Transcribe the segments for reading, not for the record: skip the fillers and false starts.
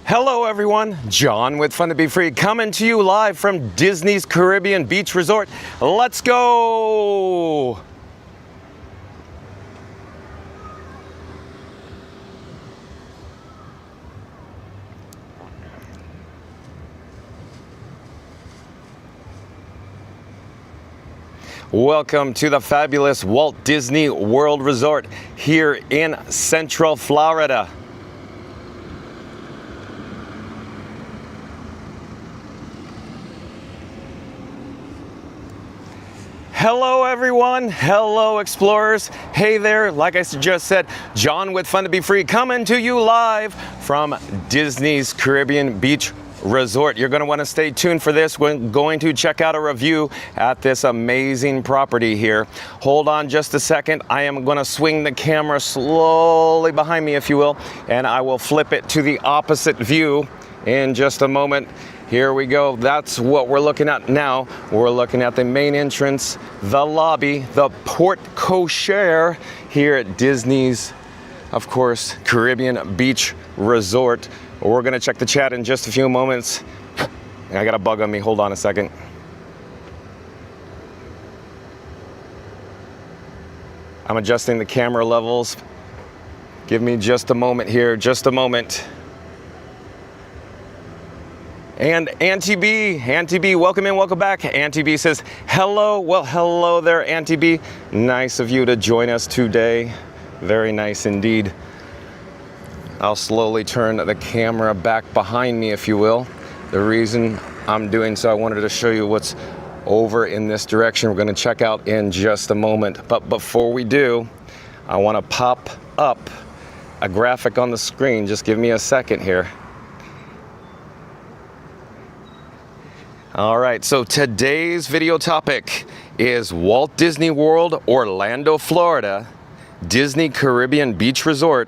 Hello everyone, John with Fun to Be Free coming to you live from Disney's Caribbean Beach Resort. Let's go! Welcome to the fabulous Walt Disney World Resort here in Central Florida. Hello everyone, hello explorers. Hey there, like I just said, John with Fun to Be Free coming to you live from Disney's Caribbean Beach Resort. You're going to want to stay tuned for this. We're going to check out a review at this amazing property here. Hold on just a second. I am going to swing the camera slowly behind me, if you will, and I will flip it to the opposite view in just a moment. Here we go. That's what we're looking at now. We're looking at the main entrance, the lobby, the porte cochere here at Disney's, of course, Caribbean Beach Resort. We're going to check the chat in just a few moments. I got a bug on me. Hold on a second. I'm adjusting the camera levels. Give me just a moment here, just a moment. And Auntie B, welcome in, welcome back. Auntie B says, hello. Well, hello there, Auntie B. Nice of you to join us today. Very nice indeed. I'll slowly turn the camera back behind me, if you will. The reason I'm doing so, I wanted to show you what's over in this direction. We're going to check out in just a moment. But before we do, I want to pop up a graphic on the screen. Just give me a second here. All right, so today's video topic is Walt Disney World, Orlando, Florida, Disney Caribbean Beach Resort,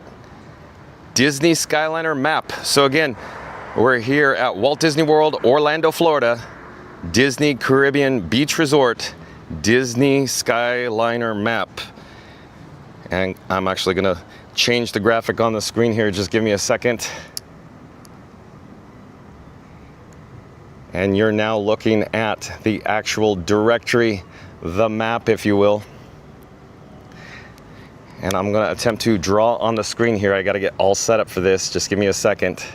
Disney Skyliner map. So again, we're here at Walt Disney World, Orlando, Florida, Disney Caribbean Beach Resort, Disney Skyliner map. And I'm actually gonna change the graphic on the screen here. Just give me a second. And you're now looking at the actual directory, the map, if you will. And I'm going to attempt to draw on the screen here. I got to get all set up for this. Just give me a second.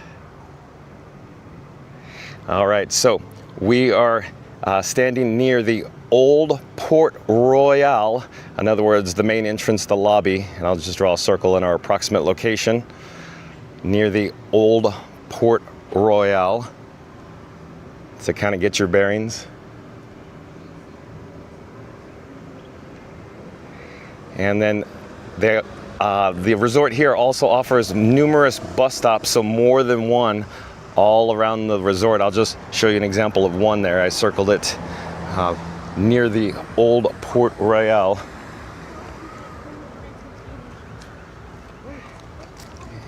All right, so we are standing near the Old Port Royal. In other words, the main entrance, the lobby. And I'll just draw a circle in our approximate location near the Old Port Royal, to kind of get your bearings. And then the resort here also offers numerous bus stops, so more than one all around the resort. I'll just show you an example of one there. I circled it near the Old Port Royal.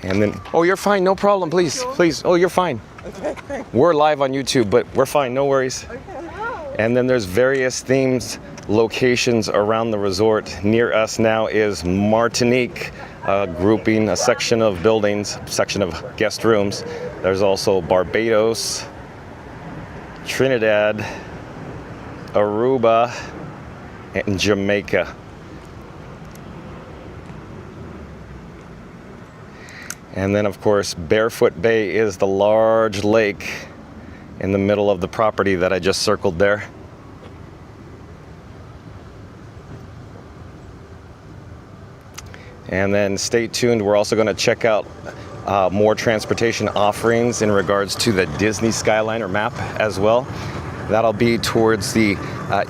And then, oh, you're fine, no problem, please, please. Oh, you're fine. Okay. We're live on YouTube, but we're fine, no worries. Okay. And then there's various themes, locations around the resort. Near us now is Martinique, grouping, a section of buildings, section of guest rooms. There's also Barbados, Trinidad, Aruba, and Jamaica. And then, of course, Barefoot Bay is the large lake in the middle of the property that I just circled there. And then stay tuned. We're also going to check out more transportation offerings in regards to the Disney Skyliner map as well. That'll be towards the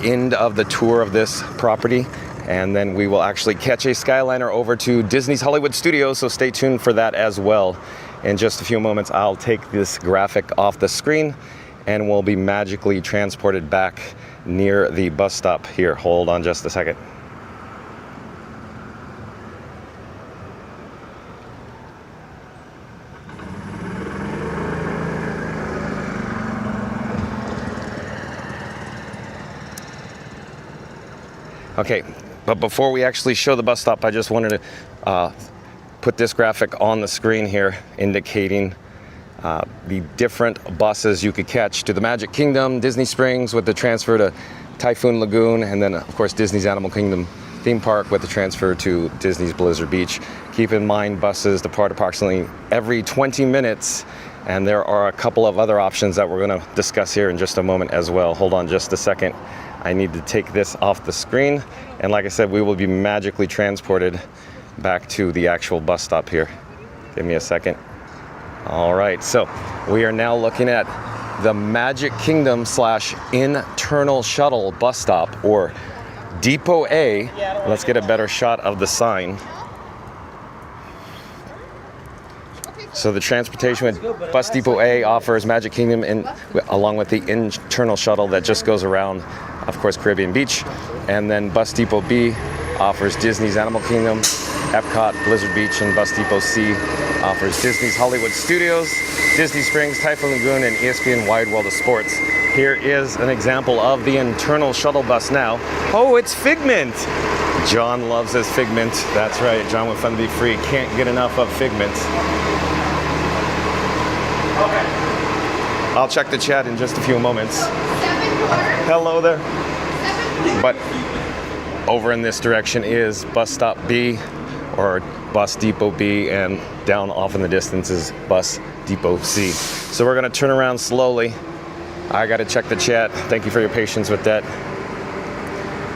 end of the tour of this property. And then we will actually catch a Skyliner over to Disney's Hollywood Studios, so stay tuned for that as well. In just a few moments, I'll take this graphic off the screen and we'll be magically transported back near the bus stop here. Hold on just a second. Okay, but before we actually show the bus stop, I just wanted to put this graphic on the screen here indicating the different buses you could catch to the Magic Kingdom, Disney Springs with the transfer to Typhoon Lagoon, and then of course Disney's Animal Kingdom theme park with the transfer to Disney's Blizzard Beach. Keep in mind, buses depart approximately every 20 minutes, and there are a couple of other options that we're going to discuss here in just a moment as well. Hold on just a second. I need to take this off the screen, and like I said, we will be magically transported back to the actual bus stop here. Give me a second. All right, so we are now looking at the Magic Kingdom / internal shuttle bus stop, or Depot A. Let's get a better shot of the sign. So the transportation with Bus Depot A offers Magic Kingdom along with the internal shuttle that just goes around, of course, Caribbean Beach. And then Bus Depot B offers Disney's Animal Kingdom, EPCOT, Blizzard Beach, and Bus Depot C offers Disney's Hollywood Studios, Disney Springs, Typhoon Lagoon, and ESPN Wide World of Sports. Here is an example of the internal shuttle bus now. Oh, it's Figment! John loves his Figment. That's right, John with Fun to Be Free can't get enough of Figment. Okay. I'll check the chat in just a few moments. Hello there. But over in this direction is Bus Stop B, or Bus Depot B, and down off in the distance is Bus Depot C. So we're gonna turn around slowly. I gotta check the chat. Thank you for your patience with that.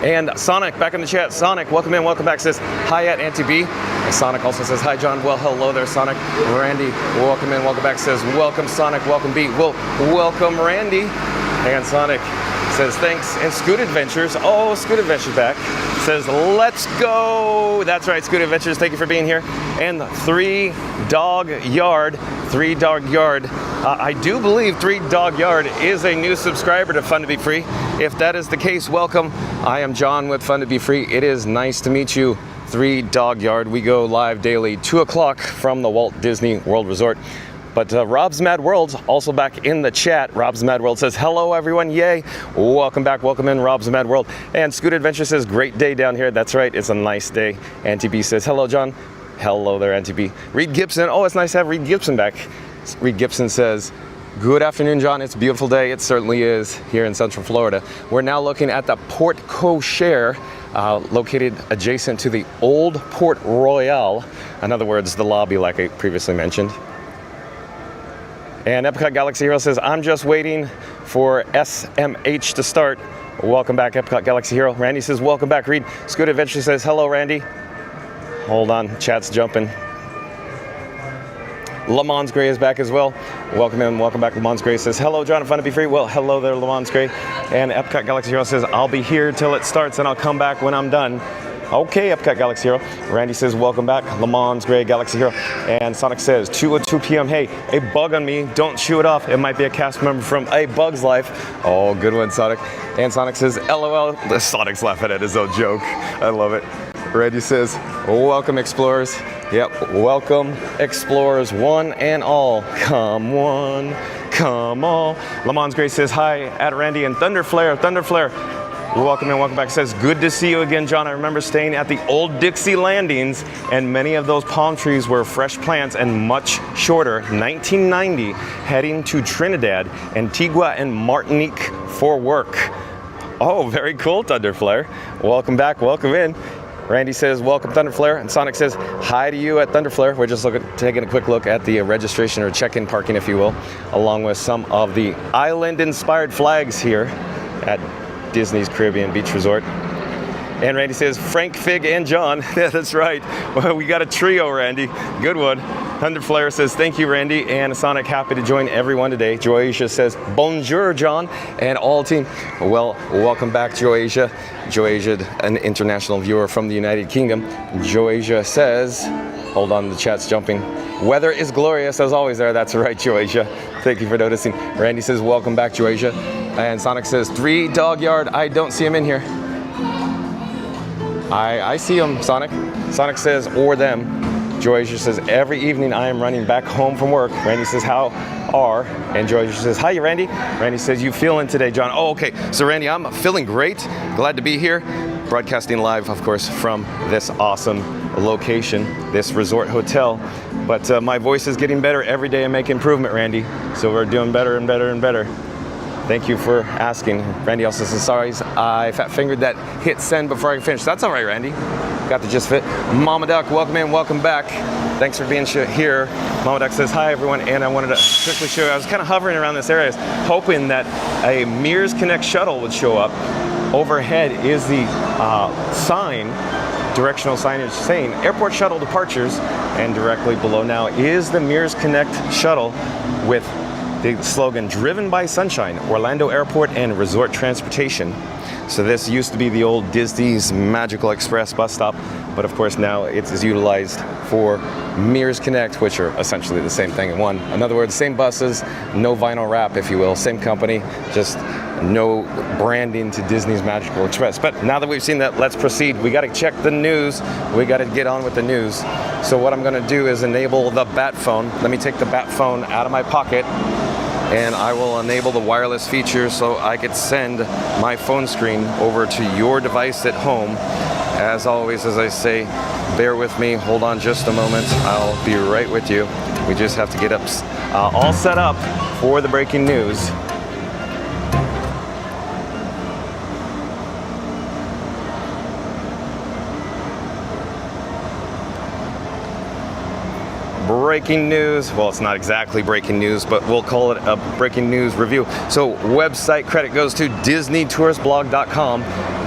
And Sonic, back in the chat. Sonic, welcome in, welcome back, says hi at Auntie B. And Sonic also says hi, John. Well, hello there, Sonic. Randy, welcome in, welcome back, says welcome, Sonic, welcome B. Well, welcome, Randy. And Sonic says thanks. And Scoot Adventures, oh, Scoot Adventures back, says let's go. That's right, Scoot Adventures, thank you for being here. And 3 Dog Yard. I do believe 3 Dog Yard is a new subscriber to Fun to Be Free. If that is the case, welcome. I am John with Fun to Be Free. It is nice to meet you, 3 Dog Yard. We go live daily, 2 o'clock from the Walt Disney World Resort. But Rob's Mad World's also back in the chat. Rob's Mad World says, hello everyone, yay. Welcome back, welcome in, Rob's Mad World. And Scoot Adventure says, great day down here. That's right, it's a nice day. Auntie B says, hello John. Hello there, Auntie B. Reed Gibson, oh, it's nice to have Reed Gibson back. Reed Gibson says, good afternoon, John. It's a beautiful day. It certainly is here in Central Florida. We're now looking at the Port Cochere, located adjacent to the old Port Royal. In other words, the lobby like I previously mentioned. And EPCOT Galaxy Hero says, I'm just waiting for SMH to start. Welcome back, EPCOT Galaxy Hero. Randy says, welcome back, Reed. Scoot Adventure says, hello, Randy. Hold on, chat's jumping. Lamons Gray is back as well. Welcome in, welcome back. Lamons Gray says, hello, John, fun to be free. Well, hello there, Lamons Gray. And EPCOT Galaxy Hero says, I'll be here till it starts and I'll come back when I'm done. Okay, EPCOT Galaxy Hero. Randy says, welcome back, Lamons Gray, Galaxy Hero. And Sonic says, 2 p.m. Hey, a bug on me, don't chew it off. It might be a cast member from A Bug's Life. Oh, good one, Sonic. And Sonic says, LOL. Sonic's laughing at his own joke. I love it. Randy says, welcome, Explorers. Yep, welcome, Explorers, one and all. Come one, come all. Lamons Gray says, hi, at Randy. And Thunderflare. Welcome and welcome back. Says, good to see you again, John. I remember staying at the old Dixie Landings, and many of those palm trees were fresh plants and much shorter. 1990, heading to Trinidad, Antigua, and Martinique for work. Oh, very cool, Thunderflare. Welcome back, welcome in. Randy says, welcome, Thunderflare. And Sonic says, hi to you at Thunderflare. We're just taking a quick look at the registration or check-in parking, if you will, along with some of the island-inspired flags here at Disney's Caribbean Beach Resort. And Randy says, Frank, Fig, and John. Yeah, that's right. Well, we got a trio, Randy. Good one. Thunderflare says, thank you, Randy. And Sonic, happy to join everyone today. Joasia says, bonjour, John, and all team. Well, welcome back, Joasia. Joasia, an international viewer from the United Kingdom. Joasia says, hold on, the chat's jumping. Weather is glorious, as always there. That's right, Joasia. Thank you for noticing. Randy says, welcome back, Joasia. And Sonic says, 3 Dog Yard. I don't see him in here. I see him, Sonic. Sonic says, or them. Joasia says, every evening I am running back home from work. Randy says, how are? And Joasia says, hi, Randy. Randy says, you feeling today, John? Oh, okay. So, Randy, I'm feeling great. Glad to be here. broadcasting live, of course, from this awesome location, this resort hotel. But my voice is getting better every day. I make improvement, Randy. So we're doing better and better and better. Thank you for asking. Randy also says, sorry, I fat fingered that hit send before I finished. That's all right, Randy. Got the gist of it. Mama Duck, welcome in, welcome back. Thanks for being here. Mama Duck says, hi everyone, and I wanted to quickly show you, I was kind of hovering around this area, hoping that a Mears Connect shuttle would show up. Overhead is the sign, directional signage saying airport shuttle departures, and directly below now is the Mears Connect shuttle with the slogan, driven by sunshine, Orlando Airport and Resort Transportation. So this used to be the old Disney's Magical Express bus stop, but of course now it is utilized for Mears Connect, which are essentially the same thing in one. In other words, same buses, no vinyl wrap, if you will, same company, just no branding to Disney's Magical Express. But now that we've seen that, let's proceed. We got to check the news. We got to get on with the news. So what I'm going to do is enable the Bat phone. Let me take the Bat phone out of my pocket, and I will enable the wireless feature so I could send my phone screen over to your device at home. As always, as I say, bear with me, hold on just a moment, I'll be right with you. We just have to get up all set up for the breaking news. Breaking news, well, it's not exactly breaking news, but we'll call it a breaking news review. So website credit goes to DisneyTouristBlog.com,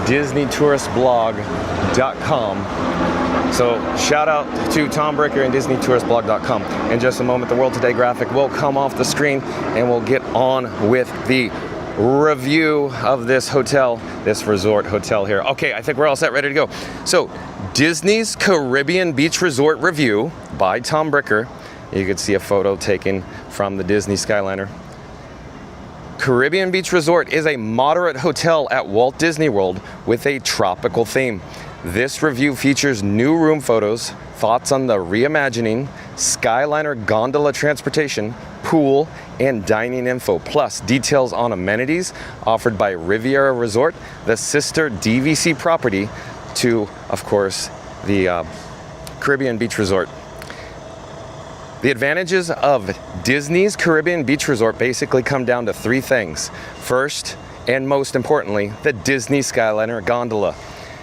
DisneyTouristBlog.com. So shout out to Tom Bricker and DisneyTouristBlog.com. In just a moment, the World Today graphic will come off the screen, and we'll get on with the review of this hotel, this resort hotel here. Okay, I think we're all set, ready to go. So Disney's Caribbean Beach Resort Review by Tom Bricker. You can see a photo taken from the Disney Skyliner. Caribbean Beach Resort is a moderate hotel at Walt Disney World with a tropical theme. This review features new room photos, thoughts on the Reimagining, Skyliner gondola transportation, pool, and dining info, plus details on amenities offered by Riviera Resort, the sister DVC property to, of course, the Caribbean Beach Resort. The advantages of Disney's Caribbean Beach Resort basically come down to three things. First, and most importantly, the Disney Skyliner gondola.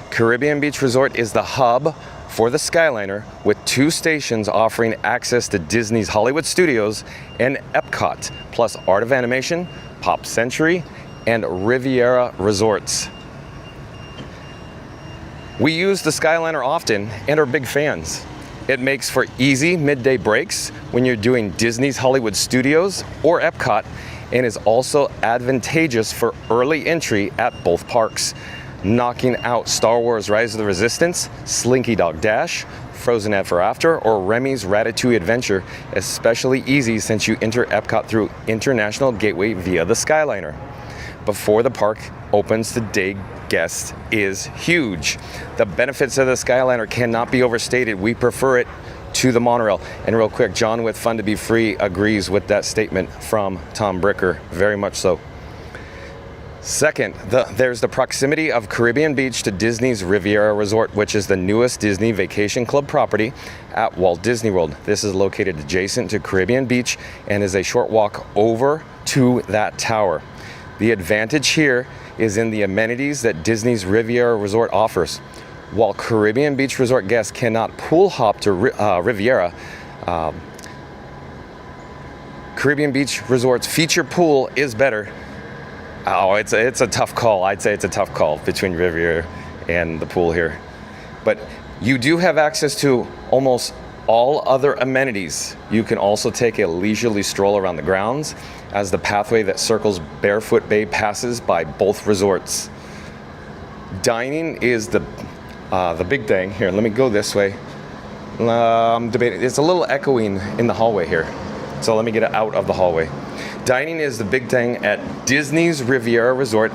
Caribbean Beach Resort is the hub for the Skyliner, with 2 stations offering access to Disney's Hollywood Studios and EPCOT, plus Art of Animation, Pop Century, and Riviera Resorts. We use the Skyliner often and are big fans. It makes for easy midday breaks when you're doing Disney's Hollywood Studios or EPCOT, and is also advantageous for early entry at both parks, knocking out Star Wars Rise of the Resistance, Slinky Dog Dash, Frozen Ever After, or Remy's Ratatouille Adventure, especially easy since you enter EPCOT through International Gateway via the Skyliner. Before the park opens, the day guest is huge. The benefits of the Skyliner cannot be overstated. We prefer it to the monorail. And real quick, John with Fun to Be Free agrees with that statement from Tom Bricker, very much so. Second, there's the proximity of Caribbean Beach to Disney's Riviera Resort, which is the newest Disney Vacation Club property at Walt Disney World. This is located adjacent to Caribbean Beach and is a short walk over to that tower. The advantage here is in the amenities that Disney's Riviera Resort offers. While Caribbean Beach Resort guests cannot pool hop to Riviera, Caribbean Beach Resort's feature pool is better. Oh, it's a tough call. I'd say it's a tough call between Riviera and the pool here. But you do have access to almost all other amenities. You can also take a leisurely stroll around the grounds, as the pathway that circles Barefoot Bay passes by both resorts. Dining is the big thing. Here, let me go this way. I'm debating. It's a little echoing in the hallway here, so let me get it out of the hallway. Dining is the big thing at Disney's Riviera Resort,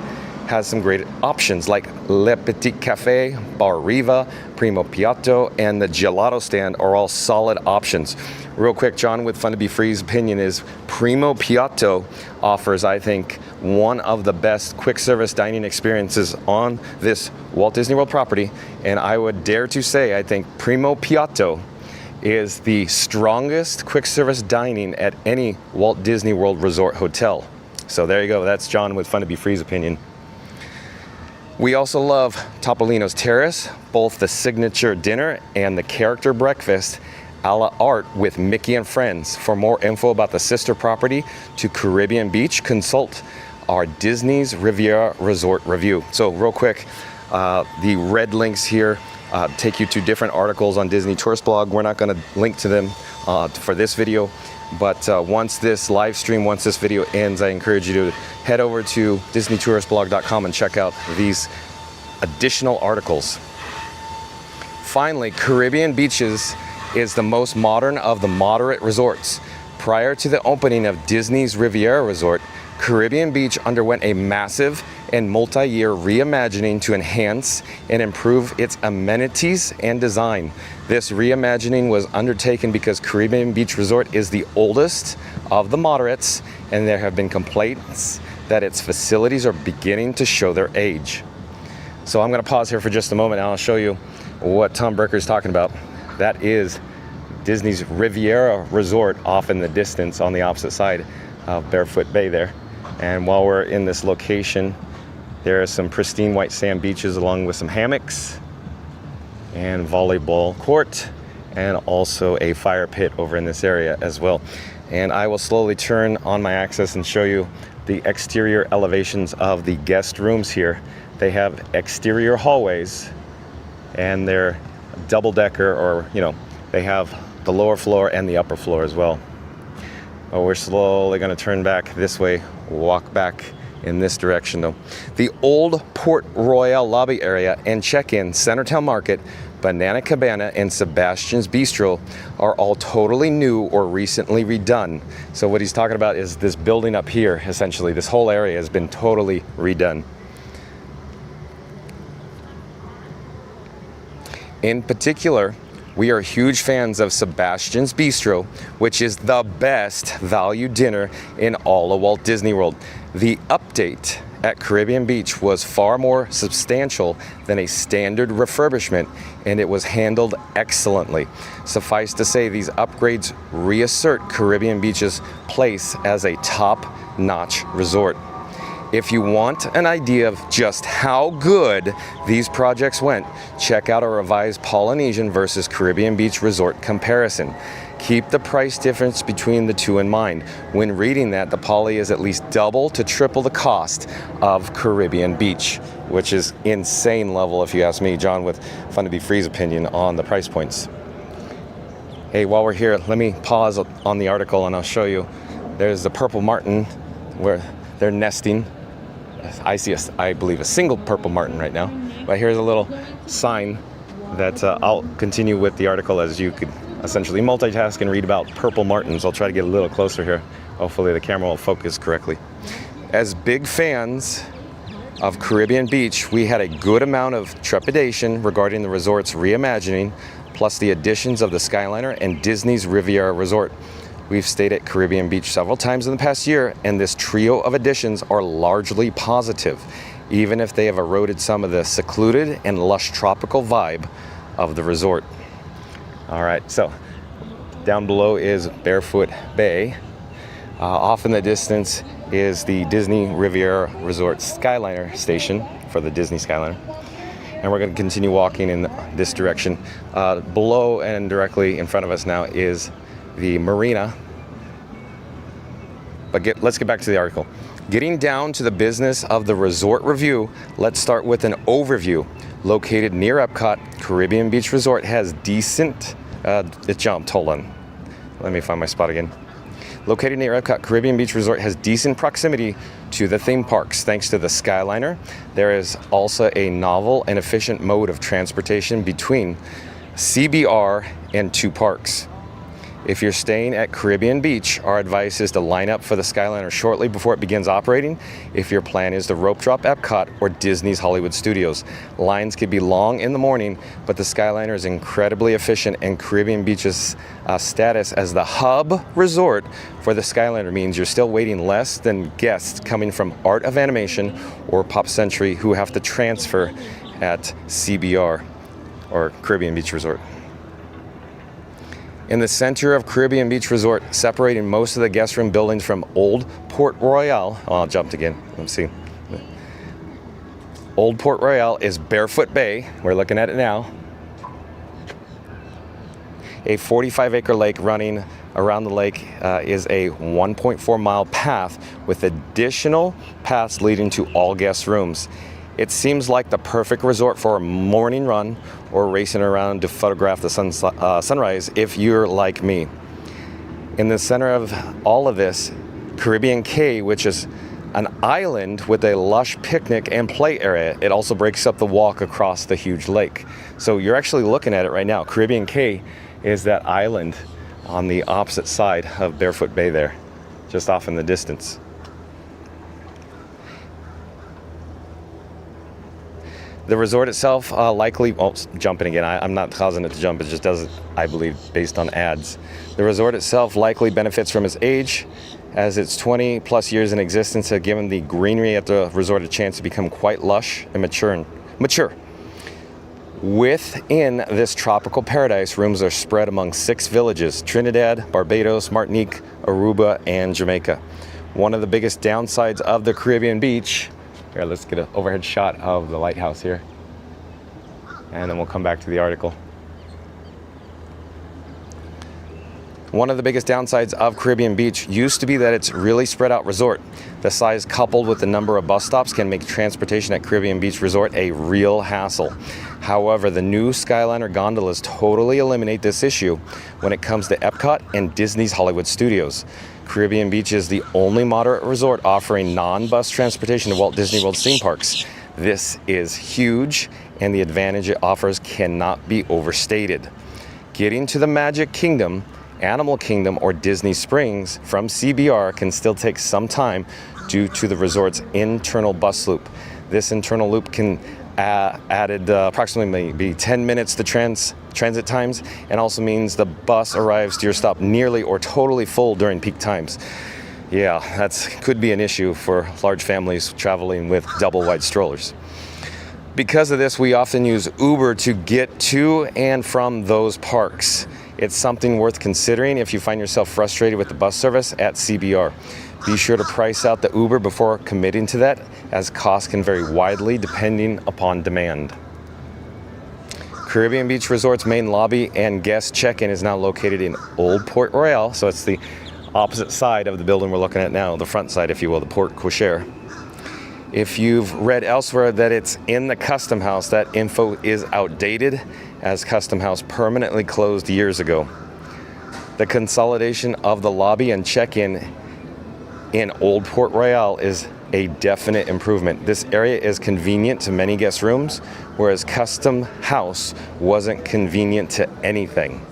has some great options like Le Petit Cafe, Bar Riva, Primo Piatto, and the gelato stand are all solid options. Real quick, John with Fun to Be Free's opinion is Primo Piatto offers, I think, one of the best quick service dining experiences on this Walt Disney World property. And I would dare to say, I think Primo Piatto is the strongest quick service dining at any Walt Disney World Resort hotel. So there you go, that's John with Fun to Be Free's opinion. We also love Topolino's Terrace, both the signature dinner and the character breakfast a la art with Mickey and Friends. For more info about the sister property to Caribbean Beach, consult our Disney's Riviera Resort review. So real quick, the red links here take you to different articles on Disney Tourist Blog. We're not going to link to them for this video, but once this live stream, once this video ends, I encourage you to head over to DisneyTouristBlog.com and check out these additional articles. Finally, Caribbean Beaches is the most modern of the moderate resorts. Prior to the opening of Disney's Riviera Resort, Caribbean Beach underwent a massive and multi-year reimagining to enhance and improve its amenities and design. This reimagining was undertaken because Caribbean Beach Resort is the oldest of the moderates, and there have been complaints that its facilities are beginning to show their age. So I'm going to pause here for just a moment and I'll show you what Tom Berker is talking about. That is Disney's Riviera Resort off in the distance on the opposite side of Barefoot Bay there. And while we're in this location, there are some pristine white sand beaches along with some hammocks and volleyball court, and also a fire pit over in this area as well. And I will slowly turn on my axis and show you the exterior elevations of the guest rooms here. They have exterior hallways, and they're double-decker, or they have the lower floor and the upper floor as well. But we're slowly going to turn back this way, walk back in this direction though. The old Port Royal lobby area and check-in, Centertown Market, Banana Cabana, and Sebastian's Bistro are all totally new or recently redone. So what he's talking about is this building up here, essentially. This whole area has been totally redone. In particular, we are huge fans of Sebastian's Bistro, which is the best value dinner in all of Walt Disney World. The update at Caribbean Beach was far more substantial than a standard refurbishment, and it was handled excellently. Suffice to say, these upgrades reassert Caribbean Beach's place as a top-notch resort. If you want an idea of just how good these projects went, check out a revised Polynesian versus Caribbean Beach Resort comparison. Keep the price difference between the two in mind. When reading that, the Poly is at least double to triple the cost of Caribbean Beach, which is insane level if you ask me, John with Fun to Be Free's opinion on the price points. Hey, while we're here, let me pause on the article and I'll show you. There's the purple martin where they're nesting. I see, I believe, a single purple martin right now. But here's a little sign that I'll continue with the article, as you could essentially multitask and read about purple martins. I'll try to get a little closer here. Hopefully the camera will focus correctly. As big fans of Caribbean Beach, we had a good amount of trepidation regarding the resort's reimagining, plus the additions of the Skyliner and Disney's Riviera Resort. We've stayed at Caribbean Beach several times in the past year, and this trio of additions are largely positive, even if they have eroded some of the secluded and lush tropical vibe of the resort. All right, so down below is Barefoot Bay. Off in the distance is the Disney Riviera Resort Skyliner station for the Disney Skyliner. And we're going to continue walking in this direction. Below and directly in front of us now is the marina. But let's get back to the article. Getting down to the business of the resort review, let's start with an overview. Located near EPCOT, Caribbean Beach Resort has decent, it jumped, hold on. Let me find my spot again. Located near EPCOT, Caribbean Beach Resort has decent proximity to the theme parks. Thanks to the Skyliner, there is also a novel and efficient mode of transportation between CBR and two parks. If you're staying at Caribbean Beach, our advice is to line up for the Skyliner shortly before it begins operating if your plan is to rope drop Epcot or Disney's Hollywood Studios. Lines could be long in the morning, but the Skyliner is incredibly efficient, and Caribbean Beach's status as the hub resort for the Skyliner means you're still waiting less than guests coming from Art of Animation or Pop Century who have to transfer at CBR or Caribbean Beach Resort. In the center of Caribbean Beach Resort, separating most of the guest room buildings from Old Port Royale, I jumped again, let's see. Old Port Royale is Barefoot Bay, we're looking at it now. A 45-acre lake running around the lake is a 1.4 mile path with additional paths leading to all guest rooms. It seems like the perfect resort for a morning run or racing around to photograph the sunrise if you're like me. In the center of all of this, Caribbean Cay, which is an island with a lush picnic and play area. It also breaks up the walk across the huge lake. So you're actually looking at it right now. Caribbean Cay is that island on the opposite side of Barefoot Bay there, just off in the distance. The resort itself jumping again, I'm not causing it to jump, it just does it, I believe, based on ads. The resort itself likely benefits from its age, as its 20 plus years in existence have given the greenery at the resort a chance to become quite lush and mature. Within this tropical paradise, rooms are spread among 6 villages: Trinidad, Barbados, Martinique, Aruba, and Jamaica. One of the biggest downsides of the Caribbean Beach, here, let's get an overhead shot of the lighthouse here, and then we'll come back to the article. One of the biggest downsides of Caribbean Beach used to be that it's really spread out resort. The size coupled with the number of bus stops can make transportation at Caribbean Beach Resort a real hassle. However, the new Skyliner gondolas totally eliminate this issue when it comes to Epcot and Disney's Hollywood Studios. Caribbean Beach is the only moderate resort offering non-bus transportation to Walt Disney World theme parks. This is huge, and the advantage it offers cannot be overstated. Getting to the Magic Kingdom, Animal Kingdom, or Disney Springs from CBR can still take some time due to the resort's internal bus loop. This internal loop can added approximately maybe 10 minutes to transit times, and also means the bus arrives to your stop nearly or totally full during peak times. Yeah, that could be an issue for large families traveling with double wide strollers. Because of this, we often use Uber to get to and from those parks. It's something worth considering if you find yourself frustrated with the bus service at CBR. Be sure to price out the Uber before committing to that, as costs can vary widely depending upon demand. Caribbean Beach Resort's main lobby and guest check-in is now located in Old Port Royale, so it's the opposite side of the building we're looking at now, the front side, if you will, the Port Cochere. If you've read elsewhere that it's in the Custom House, that info is outdated, as Custom House permanently closed years ago. The consolidation of the lobby and check-in in Old Port Royale is a definite improvement. This area is convenient to many guest rooms, whereas Custom House wasn't convenient to anything.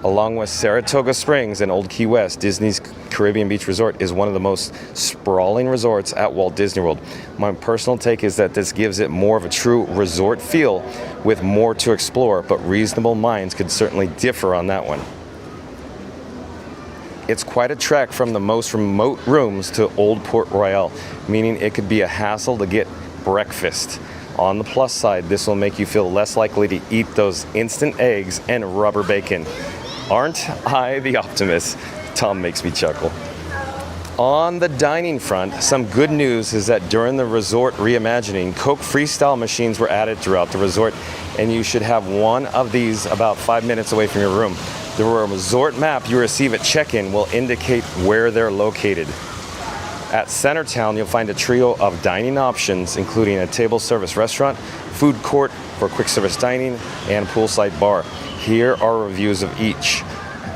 Along with Saratoga Springs and Old Key West, Disney's Caribbean Beach Resort is one of the most sprawling resorts at Walt Disney World. My personal take is that this gives it more of a true resort feel with more to explore, but reasonable minds could certainly differ on that one. It's quite a trek from the most remote rooms to Old Port Royale, meaning it could be a hassle to get breakfast. On the plus side, this will make you feel less likely to eat those instant eggs and rubber bacon. Aren't I the optimist? Tom makes me chuckle. On the dining front, some good news is that during the resort reimagining, Coke Freestyle machines were added throughout the resort, and you should have one of these about 5 minutes away from your room. The resort map you receive at check-in will indicate where they're located. At Centertown, you'll find a trio of dining options, including a table service restaurant, food court for quick service dining, and poolside bar. Here are reviews of each.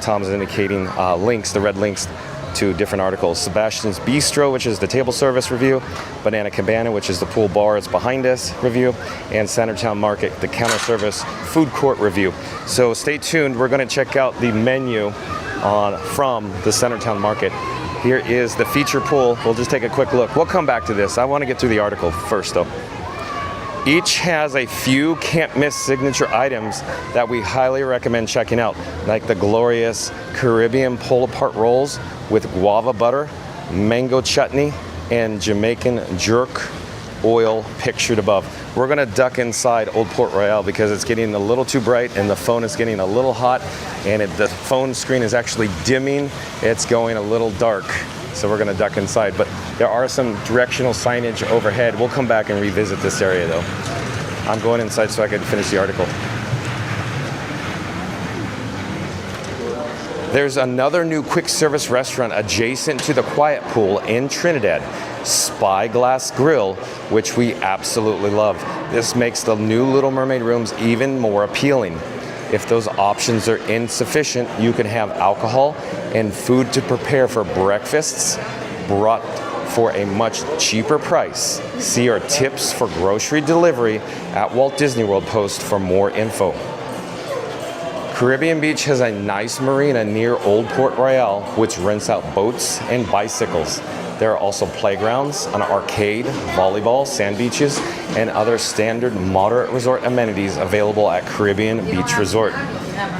Tom's indicating links, the red links to different articles. Sebastian's Bistro, which is the table service review, Banana Cabana, which is the pool bar, it's behind us review, and Centertown Market, the counter service food court review. So stay tuned, we're going to check out the menu from the Centertown Market. Here is the feature pool. We'll just take a quick look. We'll come back to this. I want to get through the article first though. Each has a few can't miss signature items that we highly recommend checking out, like the glorious Caribbean pull-apart rolls with guava butter, mango chutney, and Jamaican jerk oil pictured above. We're gonna duck inside Old Port Royale because it's getting a little too bright and the phone is getting a little hot, and the phone screen is actually dimming. It's going a little dark. So we're gonna duck inside, but there are some directional signage overhead. We'll come back and revisit this area though. I'm going inside so I can finish the article. There's another new quick service restaurant adjacent to the quiet pool in Trinidad, Spyglass Grill, which we absolutely love. This makes the new Little Mermaid rooms even more appealing. If those options are insufficient, you can have alcohol and food to prepare for breakfasts brought for a much cheaper price. See our tips for grocery delivery at Walt Disney World post for more info. Caribbean Beach has a nice marina near Old Port Royale, which rents out boats and bicycles. There are also playgrounds, an arcade, volleyball, sand beaches, and other standard moderate resort amenities available at Caribbean Beach Resort.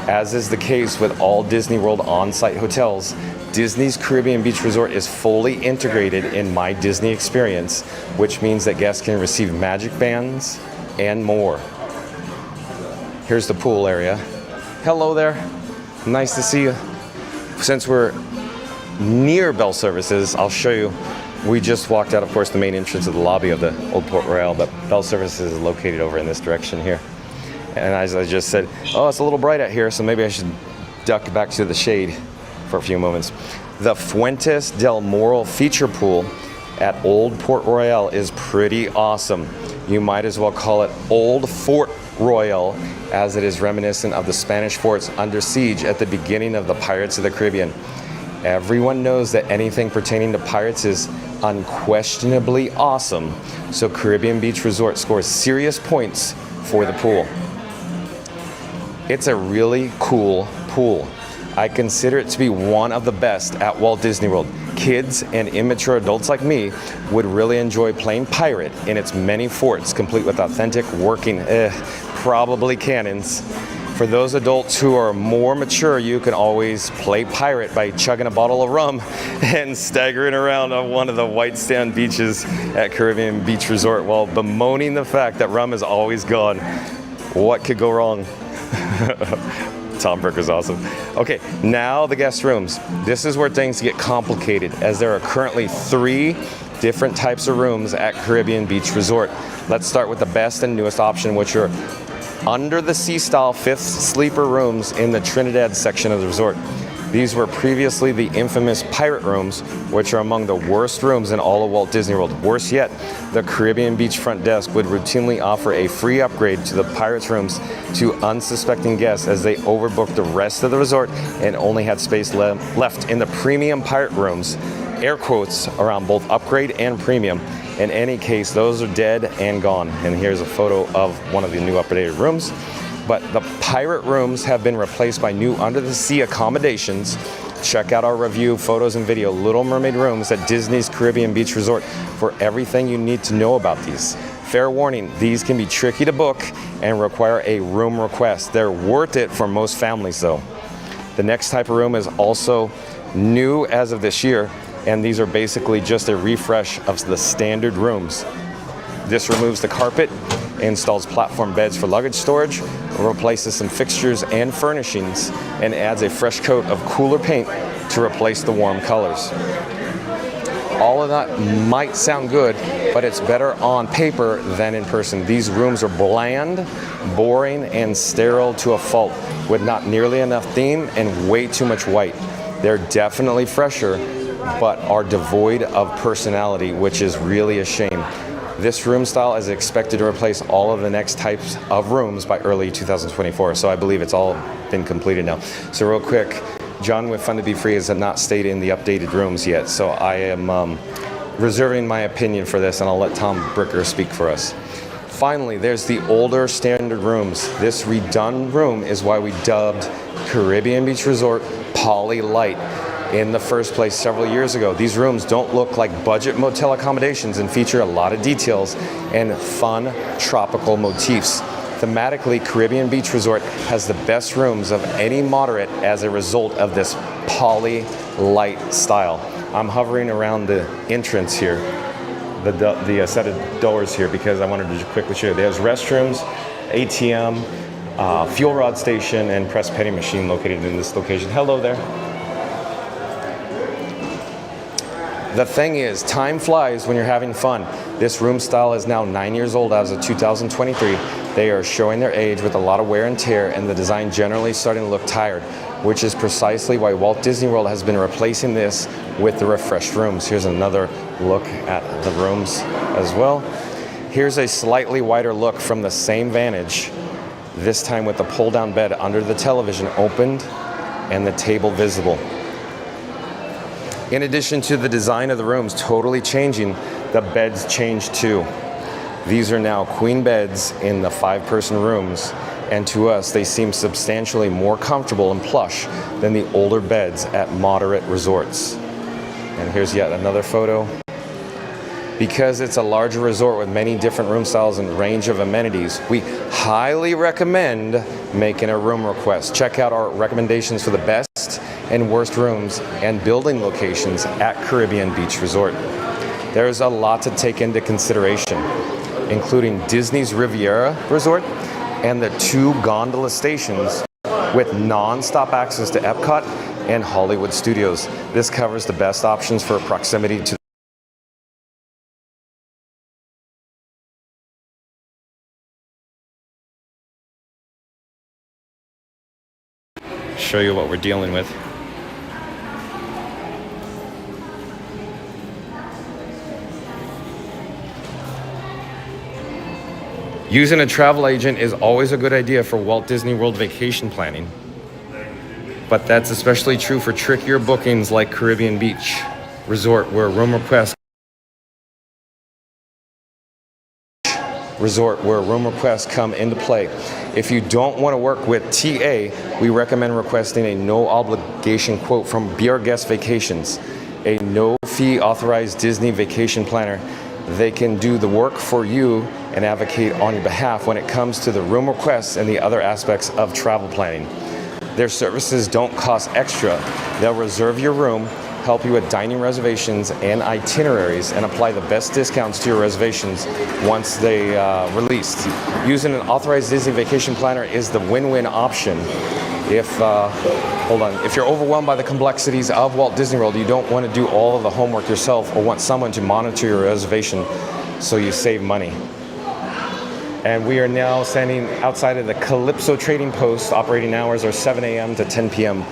As is the case with all Disney World on-site hotels, Disney's Caribbean Beach Resort is fully integrated in My Disney Experience, which means that guests can receive magic bands and more. Here's the pool area. Hello there. Nice to see you. Since we're near Bell Services, I'll show you. We just walked out, of course, the main entrance of the lobby of the Old Port Royale, but Bell Services is located over in this direction here. And as I just said, oh, it's a little bright out here, so maybe I should duck back to the shade for a few moments. The Fuentes del Moro feature pool at Old Port Royale is pretty awesome. You might as well call it Old Fort Royal, as it is reminiscent of the Spanish forts under siege at the beginning of the Pirates of the Caribbean. Everyone knows that anything pertaining to pirates is unquestionably awesome, so Caribbean Beach Resort scores serious points for the pool. It's a really cool pool. I consider it to be one of the best at Walt Disney World. Kids and immature adults like me would really enjoy playing pirate in its many forts, complete with authentic working, probably cannons. For those adults who are more mature, you can always play pirate by chugging a bottle of rum and staggering around on one of the white sand beaches at Caribbean Beach Resort while bemoaning the fact that rum is always gone. What could go wrong? Tom Brooker's awesome. Okay, now the guest rooms. This is where things get complicated, as there are currently 3 different types of rooms at Caribbean Beach Resort. Let's start with the best and newest option, which are under the sea style 5th sleeper rooms in the Trinidad section of the resort. These were previously the infamous pirate rooms, which are among the worst rooms in all of Walt Disney World. Worse yet, the Caribbean Beach front desk would routinely offer a free upgrade to the pirates rooms to unsuspecting guests, as they overbooked the rest of the resort and only had space left in the premium pirate rooms. Air quotes around both upgrade and premium. In any case, those are dead and gone. And here's a photo of one of the new updated rooms. But the pirate rooms have been replaced by new under the sea accommodations. Check out our review, photos and video, Little Mermaid rooms at Disney's Caribbean Beach Resort for everything you need to know about these. Fair warning, these can be tricky to book and require a room request. They're worth it for most families though. The next type of room is also new as of this year, and these are basically just a refresh of the standard rooms. This removes the carpet, installs platform beds for luggage storage, replaces some fixtures and furnishings, and adds a fresh coat of cooler paint to replace the warm colors. All of that might sound good, but it's better on paper than in person. These rooms are bland, boring, and sterile to a fault, with not nearly enough theme and way too much white. They're definitely fresher, but are devoid of personality, which is really a shame. This room style is expected to replace all of the next types of rooms by early 2024, so I believe it's all been completed now. So real quick, John with Fun to Be Free has not stayed in the updated rooms yet, so I am reserving my opinion for this, and I'll let Tom Bricker speak for us. Finally, there's the older standard rooms. This redone room is why we dubbed Caribbean Beach Resort poly light in the first place several years ago. These rooms don't look like budget motel accommodations and feature a lot of details and fun tropical motifs. Thematically, Caribbean Beach Resort has the best rooms of any moderate as a result of this poly light style. I'm hovering around the entrance here, the set of doors here, because I wanted to quickly show you. There's restrooms, ATM, fuel rod station, and press petty machine located in this location. Hello there. The thing is, time flies when you're having fun. This room style is now 9 years old as of 2023. They are showing their age with a lot of wear and tear, and the design generally starting to look tired, which is precisely why Walt Disney World has been replacing this with the refreshed rooms. Here's another look at the rooms as well. Here's a slightly wider look from the same vantage, this time with the pull-down bed under the television opened and the table visible. In addition to the design of the rooms totally changing, the beds changed too. These are now queen beds in the 5-person rooms, and to us they seem substantially more comfortable and plush than the older beds at moderate resorts. And here's yet another photo. Because it's a larger resort with many different room styles and range of amenities, we highly recommend making a room request. Check out our recommendations for the best and worst rooms and building locations at Caribbean Beach Resort. There's a lot to take into consideration, including Disney's Riviera Resort and the 2 gondola stations with non-stop access to EPCOT and Hollywood Studios. This covers the best options for proximity to show you what we're dealing with. Using a travel agent is always a good idea for Walt Disney World vacation planning, but that's especially true for trickier bookings like Caribbean Beach Resort, where room requests come into play. If you don't want to work with TA, we recommend requesting a no obligation quote from Be Our Guest Vacations, a no fee authorized Disney vacation planner. They can do the work for you and advocate on your behalf when it comes to the room requests and the other aspects of travel planning. Their services don't cost extra. They'll reserve your room, help you with dining reservations and itineraries, and apply the best discounts to your reservations once they released. Using an authorized Disney vacation planner is the win-win option. If you're overwhelmed by the complexities of Walt Disney World, you don't want to do all of the homework yourself or want someone to monitor your reservation so you save money. And we are now standing outside of the Calypso Trading Post. Operating hours are 7 a.m. to 10 p.m.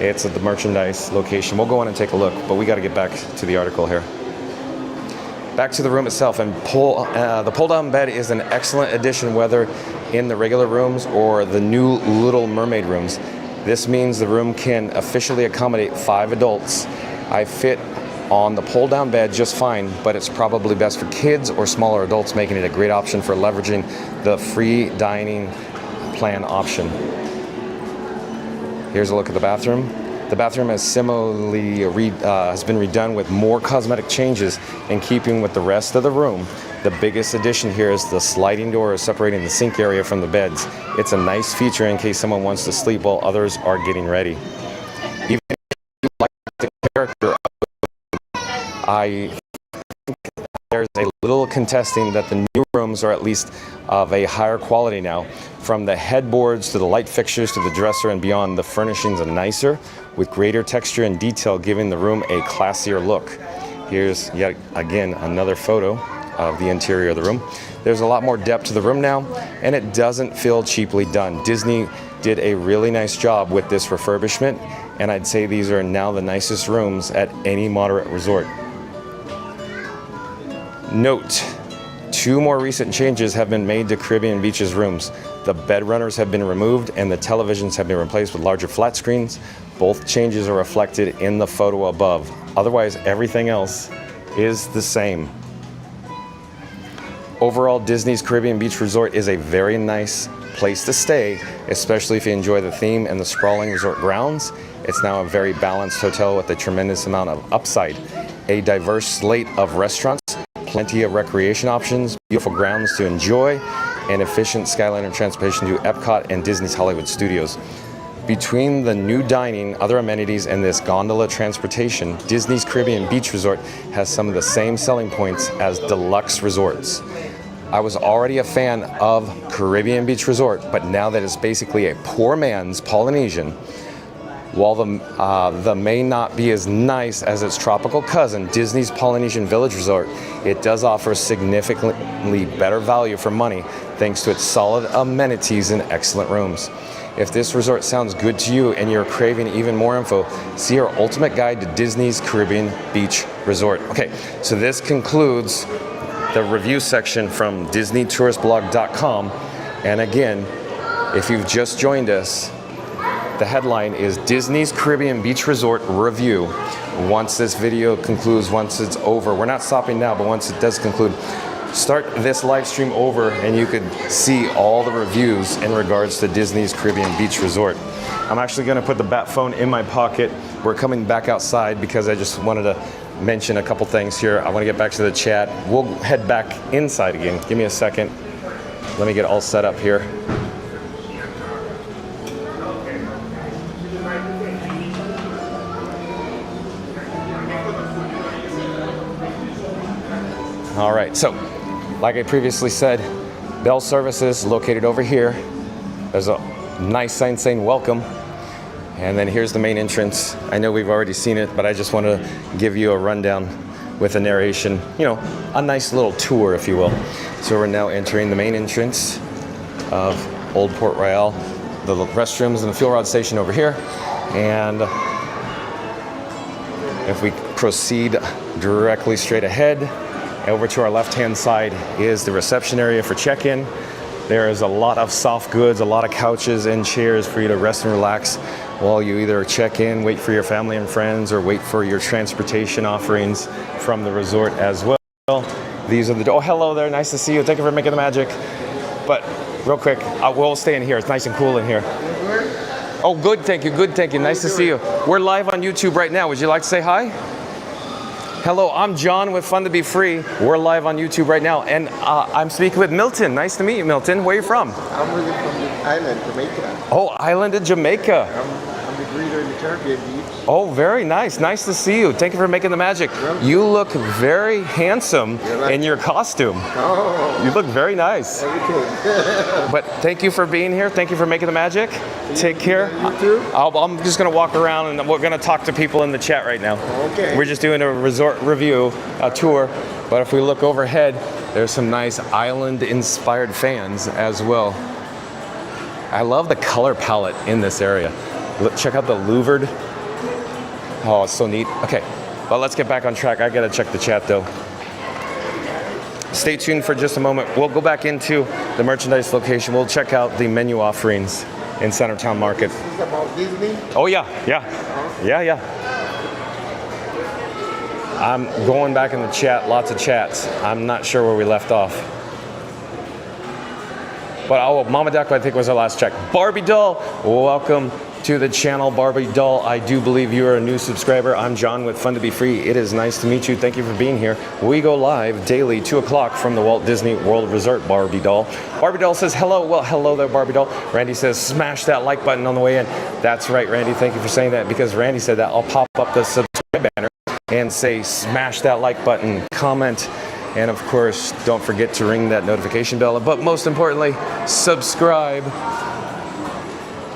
It's at the merchandise location. We'll go in and take a look, but we got to get back to the article here. Back to the room itself, and the pull-down bed is an excellent addition, whether in the regular rooms or the new Little Mermaid rooms. This means the room can officially accommodate 5 adults. I fit on the pull-down bed just fine, but it's probably best for kids or smaller adults, making it a great option for leveraging the free dining plan option. Here's a look at the bathroom. The bathroom has similarly has been redone with more cosmetic changes in keeping with the rest of the room. The biggest addition here is the sliding door separating the sink area from the beds. It's a nice feature in case someone wants to sleep while others are getting ready. Even if you like the character, I think there's a little contesting that the new rooms are at least of a higher quality now. From the headboards to the light fixtures to the dresser and beyond, the furnishings are nicer with greater texture and detail, giving the room a classier look. Here's yet again another photo of the interior of the room. There's a lot more depth to the room now, and it doesn't feel cheaply done. Disney did a really nice job with this refurbishment, and I'd say these are now the nicest rooms at any moderate resort. Note, 2 more recent changes have been made to Caribbean Beach's rooms. The bed runners have been removed and the televisions have been replaced with larger flat screens. Both changes are reflected in the photo above. Otherwise, everything else is the same. Overall, Disney's Caribbean Beach Resort is a very nice place to stay, especially if you enjoy the theme and the sprawling resort grounds It's now a very balanced hotel with a tremendous amount of upside. A diverse slate of restaurants, plenty of recreation options, beautiful grounds to enjoy, and efficient Skyliner transportation to EPCOT and Disney's Hollywood Studios. Between the new dining, other amenities, and this gondola transportation, Disney's Caribbean Beach Resort has some of the same selling points as deluxe resorts. I was already a fan of Caribbean Beach Resort, but now that it's basically a poor man's Polynesian, while the may not be as nice as its tropical cousin, Disney's Polynesian Village Resort, it does offer significantly better value for money thanks to its solid amenities and excellent rooms. If this resort sounds good to you and you're craving even more info, see our ultimate guide to Disney's Caribbean Beach Resort. Okay, so this concludes the review section from DisneyTouristBlog.com. And again, if you've just joined us, the headline is Disney's Caribbean Beach Resort Review. Once this video concludes, once it's over, we're not stopping now, but once it does conclude, start this live stream over and you could see all the reviews in regards to Disney's Caribbean Beach Resort. I'm actually going to put the bat phone in my pocket. We're coming back outside because I just wanted to mention a couple things here. I want to get back to the chat. We'll head back inside again. Give me a second. Let me get all set up here. All right, so like I previously said, bell services located over here. There's a nice sign saying welcome. And then here's the main entrance. I know we've already seen it, but I just want to give you a rundown with a narration, you know, a nice little tour, if you will. So we're now entering the main entrance of Old Port Royal, the restrooms and the fuel rod station over here. And if we proceed directly straight ahead, over to our left-hand side is the reception area for check-in. There is a lot of soft goods, a lot of couches and chairs for you to rest and relax while you either check in, wait for your family and friends, or wait for your transportation offerings from the resort as well. These are the, oh, hello there, nice to see you. Thank you for making the magic. But real quick, we'll stay in here. It's nice and cool in here. Oh, good, thank you, good, thank you. Nice to see you. We're live on YouTube right now. Would you like to say hi? Hello, I'm John with Fun to Be Free. We're live on YouTube right now, and I'm speaking with Milton. Nice to meet you, Milton. Where are you from? I'm really from the island, Jamaica. Oh, island of Jamaica. I'm the greeter in the Caribbean Beach. Oh, very nice. Nice to see you. Thank you for making the magic. You look very handsome in your costume. Oh. You look very nice. But thank you for being here. Thank you for making the magic. Take care. You too? I'm just going to walk around and we're going to talk to people in the chat right now. Okay. We're just doing a resort review, a tour. But if we look overhead, there's some nice island-inspired fans as well. I love the color palette in this area. Look, check out the louvered. Oh, it's so neat. Okay, well, let's get back on track. I gotta check the chat though. Stay tuned for just a moment. We'll go back into the merchandise location. We'll check out the menu offerings in Centertown Market. This is about Disney? Oh yeah. I'm going back in the chat, lots of chats. I'm not sure where we left off. But oh, Mama Duck, I think was our last check. Barbie Doll, welcome to the channel, Barbie Doll. I do believe you are a new subscriber. I'm John with Fun to Be Free. It is nice to meet you. Thank you for being here. We go live daily, 2 o'clock from the Walt Disney World Resort, Barbie Doll. Barbie Doll says hello. Well, hello there, Barbie Doll. Randy says smash that like button on the way in. That's right, Randy. Thank you for saying that, because Randy said that. I'll pop up the subscribe banner and say smash that like button, comment, and of course, don't forget to ring that notification bell. But most importantly, subscribe.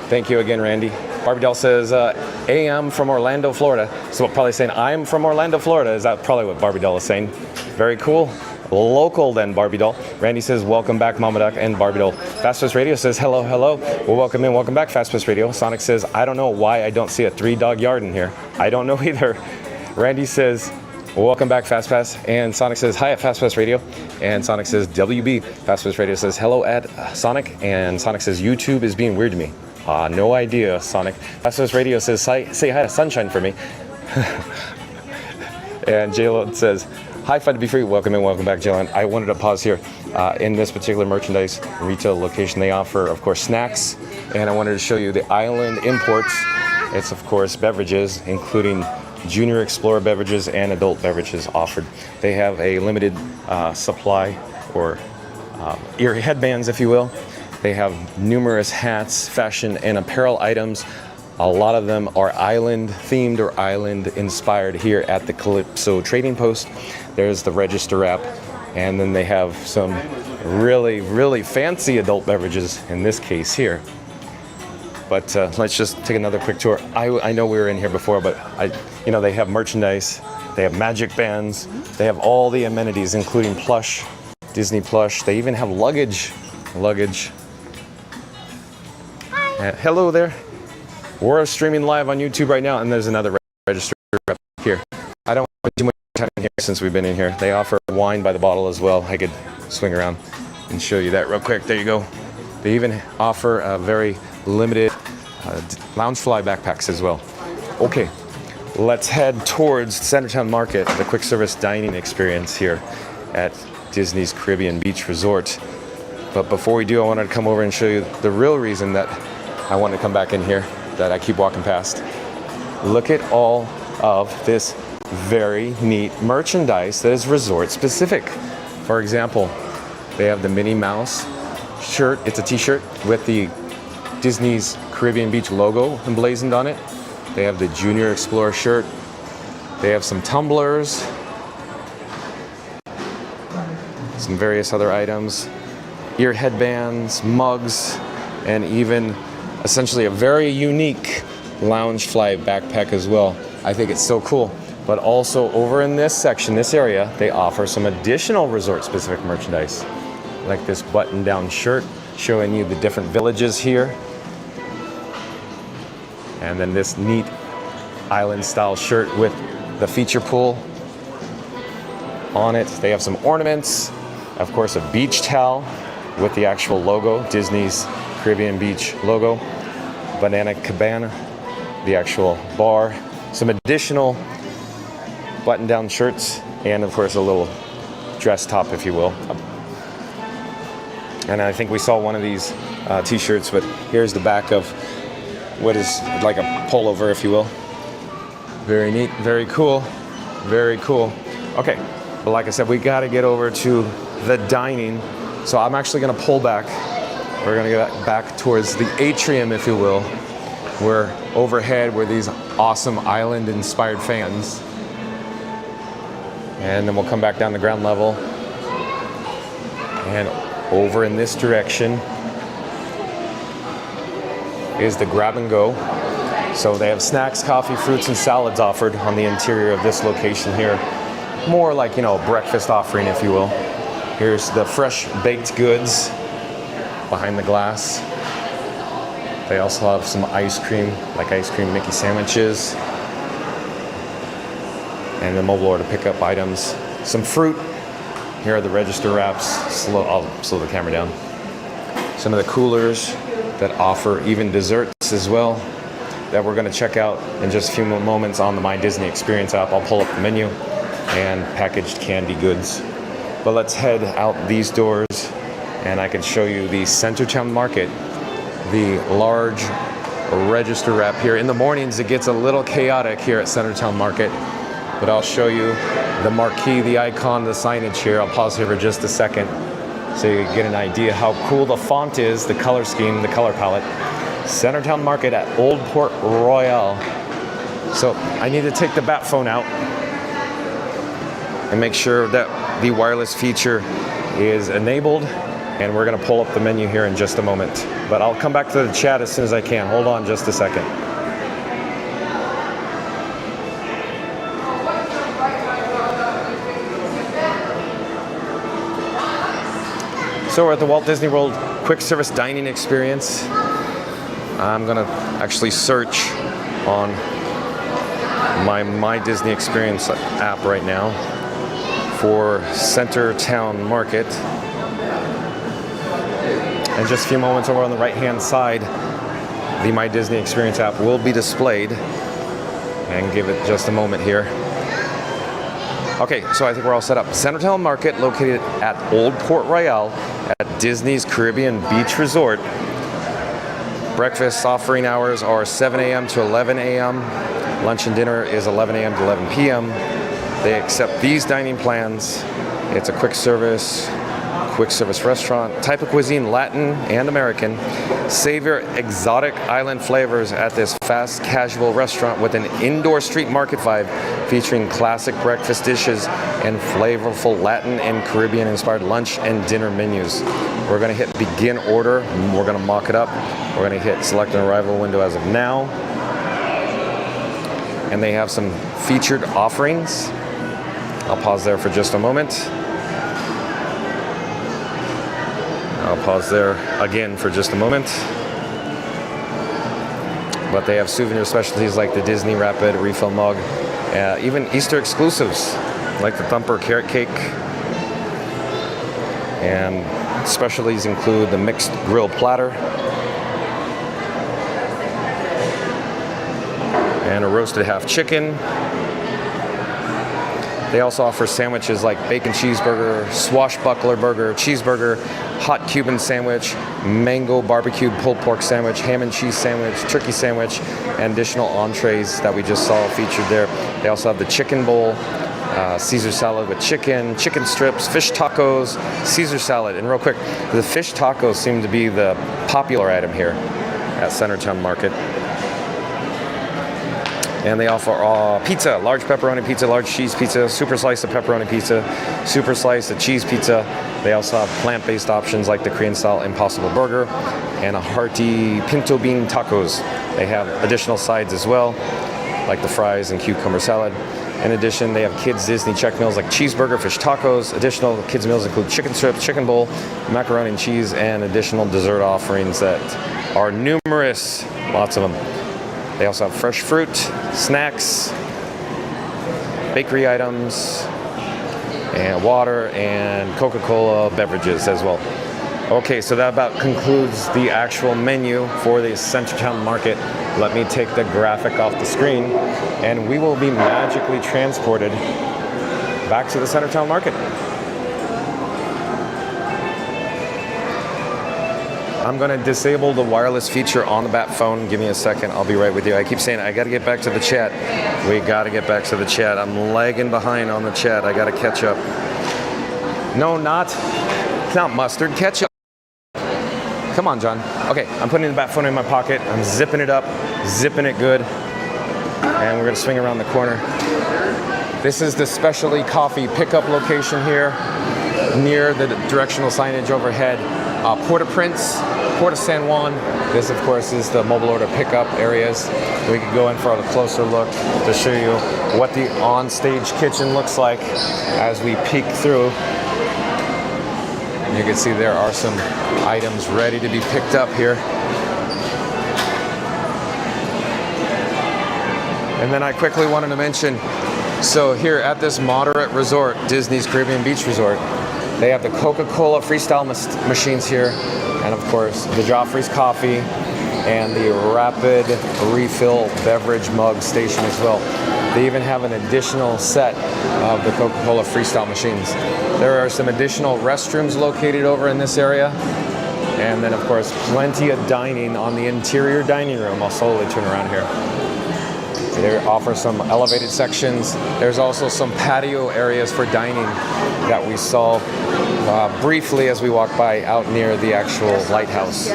Thank you again, Randy. Barbie Doll says, AM from Orlando, Florida. So probably saying, I'm from Orlando, Florida. Is that probably what Barbie Doll is saying? Very cool. Local then, Barbie Doll. Randy says, welcome back, Mama Duck and Barbie Doll. Fast Pass Radio says, hello, hello. Well, welcome in, welcome back, Fast Pass Radio. Sonic says, I don't know why I don't see a 3-dog yard in here. I don't know either. Randy says, welcome back, Fast Pass. And Sonic says, hi at Fast Pass Radio. And Sonic says, WB. Fast Pass Radio says, hello at Sonic. And Sonic says, YouTube is being weird to me. No idea, Sonic. Fast Pass Radio says, say hi to Sunshine for me. And Jalen says, hi, Fun to Be Free. Welcome in, welcome back, Jalen. I wanted to pause here. In this particular merchandise retail location, they offer, of course, snacks. And I wanted to show you the island imports It's of course beverages, including Junior Explorer beverages and adult beverages offered. They have a limited supply, or ear headbands, if you will. They have numerous hats, fashion, and apparel items. A lot of them are island themed or island inspired here at the Calypso Trading Post. There's the register app, and then they have some really, really fancy adult beverages in this case here. But let's just take another quick tour. I know we were in here before, but they have merchandise, they have magic bands, they have all the amenities, including plush, Disney plush. They even have luggage. Hello there. We're streaming live on YouTube right now, and there's another register here. I don't want too much time here since we've been in here. They offer wine by the bottle as well. I could swing around and show you that real quick. There you go. They even offer a very limited Loungefly backpacks as well. Okay, let's head towards Centertown Market, the quick service dining experience here at Disney's Caribbean Beach Resort. But before we do, I wanted to come over and show you the real reason that I want to come back in here, that I keep walking past. Look at all of this very neat merchandise that is resort specific. For example, they have the Minnie Mouse shirt. It's a t-shirt with the Disney's Caribbean Beach logo emblazoned on it. They have the Junior Explorer shirt. They have some tumblers, some various other items, ear headbands, mugs, and even essentially a very unique Loungefly backpack as well. I think it's so cool. But also over in this section, this area, they offer some additional resort-specific merchandise, like this button-down shirt showing you the different villages here. And then this neat island-style shirt with the feature pool on it. They have some ornaments, of course, a beach towel with the actual logo, Disney's Caribbean Beach logo, Banana Cabana, the actual bar, some additional button-down shirts, and of course a little dress top, if you will. And I think we saw one of these t-shirts, but here's the back of what is like a pullover, if you will. Very neat, very cool, very cool. Okay, but like I said, we gotta get over to the dining. So I'm actually gonna pull back. We're gonna get back towards the atrium, if you will, where overhead were these awesome island-inspired fans. And then we'll come back down the ground level. And over in this direction is the grab and go. So they have snacks, coffee, fruits, and salads offered on the interior of this location here. More like, a breakfast offering, if you will. Here's the fresh baked goods behind the glass. They also have some ice cream, like ice cream Mickey sandwiches. And the mobile order pickup items. Some fruit. Here are the register wraps. I'll slow the camera down. Some of the coolers that offer even desserts as well, that we're going to check out in just a few moments on the My Disney Experience app. I'll pull up the menu and packaged candy goods. But let's head out these doors and I can show you the Centertown Market, the large register wrap here. In the mornings, it gets a little chaotic here at Centertown Market, but I'll show you the marquee, the icon, the signage here. I'll pause here for just a second so you get an idea how cool the font is, the color scheme, the color palette. Centertown Market at Old Port Royal. So I need to take the bat phone out and make sure that the wireless feature is enabled, and we're gonna pull up the menu here in just a moment. But I'll come back to the chat as soon as I can. Hold on just a second. So we're at the Walt Disney World quick service dining experience. I'm gonna actually search on my Disney Experience app right now for Centertown Market. In just a few moments over on the right-hand side, the My Disney Experience app will be displayed, and give it just a moment here. Okay, so I think we're all set up. Centertown Market, located at Old Port Royal at Disney's Caribbean Beach Resort. Breakfast offering hours are 7 a.m. to 11 a.m. Lunch and dinner is 11 a.m. to 11 p.m. They accept these dining plans. It's a quick service restaurant. Type of cuisine, Latin and American. Savor exotic island flavors at this fast casual restaurant with an indoor street market vibe featuring classic breakfast dishes and flavorful Latin and Caribbean inspired lunch and dinner menus. We're gonna hit begin order. We're gonna mock it up. We're gonna hit select an arrival window as of now. And they have some featured offerings. I'll pause there for just a moment. I'll pause there again for just a moment. But they have souvenir specialties like the Disney Rapid Refuel mug, even Easter exclusives like the Thumper carrot cake. And specialties include the mixed grill platter and a roasted half chicken. They also offer sandwiches like bacon cheeseburger, swashbuckler burger, cheeseburger, hot Cuban sandwich, mango barbecue pulled pork sandwich, ham and cheese sandwich, turkey sandwich, and additional entrees that we just saw featured there. They also have the chicken bowl, Caesar salad with chicken, chicken strips, fish tacos, Caesar salad. And real quick, the fish tacos seem to be the popular item here at Centertown Market. And they offer pizza, large pepperoni pizza, large cheese pizza, super slice of pepperoni pizza, super slice of cheese pizza. They also have plant-based options like the Korean-style Impossible Burger and a hearty pinto bean tacos. They have additional sides as well, like the fries and cucumber salad. In addition, they have kids' Disney check meals like cheeseburger, fish tacos. Additional kids' meals include chicken strips, chicken bowl, macaroni and cheese, and additional dessert offerings that are numerous, lots of them. They also have fresh fruit, snacks, bakery items, and water and Coca-Cola beverages as well. Okay, so that about concludes the actual menu for the Centertown Market. Let me take the graphic off the screen and we will be magically transported back to the Centertown Market. I'm gonna disable the wireless feature on the Bat phone. Give me a second, I'll be right with you. I keep saying I gotta get back to the chat. We gotta get back to the chat. I'm lagging behind on the chat. I gotta catch up. No, it's not mustard, ketchup. Come on, John. Okay, I'm putting the Bat phone in my pocket. I'm zipping it up, zipping it good. And we're gonna swing around the corner. This is the Specialty Coffee pickup location here near the directional signage overhead. Port-au-Prince, Port of San Juan. This, of course, is the mobile order pickup areas. We could go in for a closer look to show you what the on-stage kitchen looks like as we peek through. You can see there are some items ready to be picked up here. And then I quickly wanted to mention, so here at this moderate resort, Disney's Caribbean Beach Resort, they have the Coca-Cola freestyle machines here, and of course the Joffrey's coffee and the rapid refill beverage mug station as well. They even have an additional set of the Coca-Cola freestyle machines. There are some additional restrooms located over in this area, and then of course plenty of dining on the interior dining room. I'll slowly turn around here. They offer some elevated sections. There's also some patio areas for dining that we saw briefly as we walked by out near the actual lighthouse.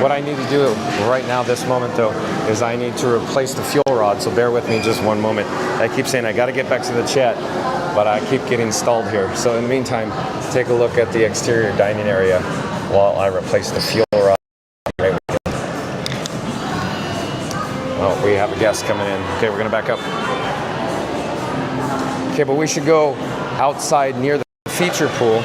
What I need to do right now, this moment though, is I need to replace the fuel rod, so bear with me just one moment. I keep saying I gotta get back to the chat, but I keep getting stalled here. So in the meantime, take a look at the exterior dining area while I replace the fuel rod. Oh, we have a guest coming in. Okay, we're gonna back up. Okay, but we should go outside near the feature pool.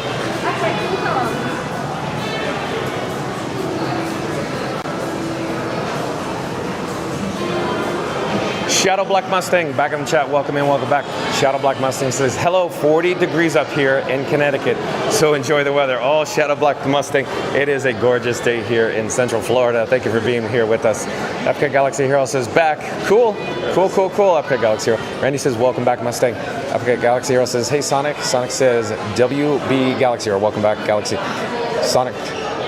Shadow Black Mustang, back in the chat. Welcome in, welcome back. Shadow Black Mustang says, hello, 40 degrees up here in Connecticut, so enjoy the weather. Oh, Shadow Black Mustang, it is a gorgeous day here in Central Florida. Thank you for being here with us. EPCOT Galaxy Hero says, back. Cool, cool, cool, cool, EPCOT Galaxy Hero. Randy says, welcome back, Mustang. EPCOT Galaxy Hero says, hey, Sonic. Sonic says, WB Galaxy Hero, welcome back, Galaxy. Sonic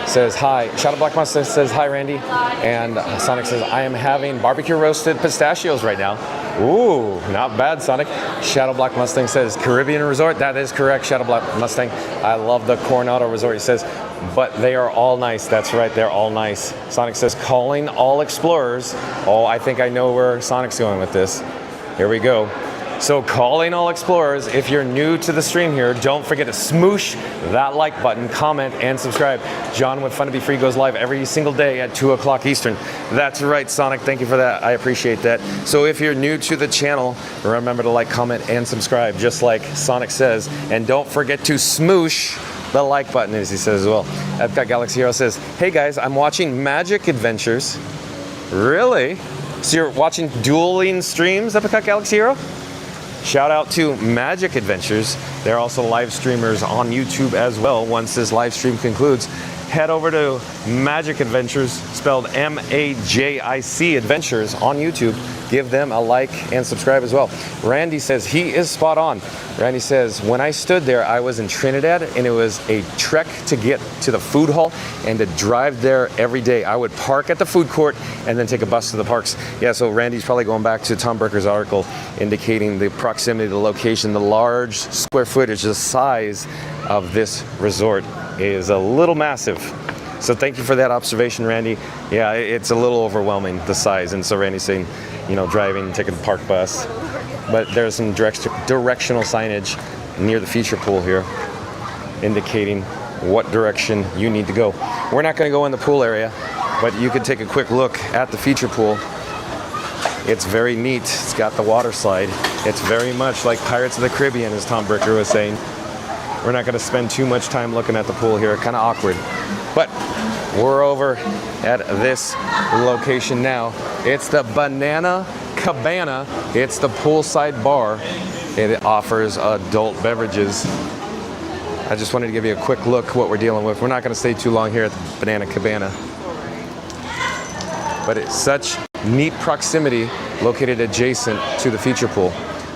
says hi. Shadow Black Mustang says hi, Randy. And Sonic says, I am having barbecue roasted pistachios right now. Ooh, not bad, Sonic. Shadow Black Mustang says Caribbean Resort. That is correct, Shadow Black Mustang. I love the Coronado Resort. He says, but they are all nice. That's right, they're all nice. Sonic says, calling all explorers. Oh, I think I know where Sonic's going with this. Here we go. So calling all explorers, if you're new to the stream here, don't forget to smoosh that like button, comment, and subscribe. John with Fun to Be Free goes live every single day at 2 o'clock Eastern. That's right, Sonic. Thank you for that. I appreciate that. So if you're new to the channel, remember to like, comment, and subscribe, just like Sonic says. And don't forget to smoosh the like button, as he says as well. EPCOT Galaxy Hero says, hey guys, I'm watching Magic Adventures. Really? So you're watching dueling streams, EPCOT Galaxy Hero? Shout out to Magic Adventures. They're also live streamers on YouTube as well. Once this live stream concludes, head over to Magic Adventures, spelled M-A-J-I-C Adventures on YouTube. Give them a like and subscribe as well. Randy says he is spot on. Randy says, when I stood there, I was in Trinidad and it was a trek to get to the food hall and to drive there every day. I would park at the food court and then take a bus to the parks. Yeah, so Randy's probably going back to Tom Berker's article indicating the proximity, the location, the large square footage, the size of this resort is a little massive. So thank you for that observation, Randy. Yeah, it's a little overwhelming, the size. And so Randy's saying, you know, driving, taking a park bus. But there's some directional signage near the feature pool here indicating what direction you need to go. We're not going to go in the pool area, but you could take a quick look at the feature pool. It's very neat. It's got the water slide. It's very much like Pirates of the Caribbean, as Tom Berker was saying. We're not going to spend too much time looking at the pool here. Kind of awkward. But we're over at this location now. It's the Banana Cabana. It's the poolside bar. It offers adult beverages. I just wanted to give you a quick look what we're dealing with. We're not going to stay too long here at the Banana Cabana. But it's such neat proximity, located adjacent to the feature pool.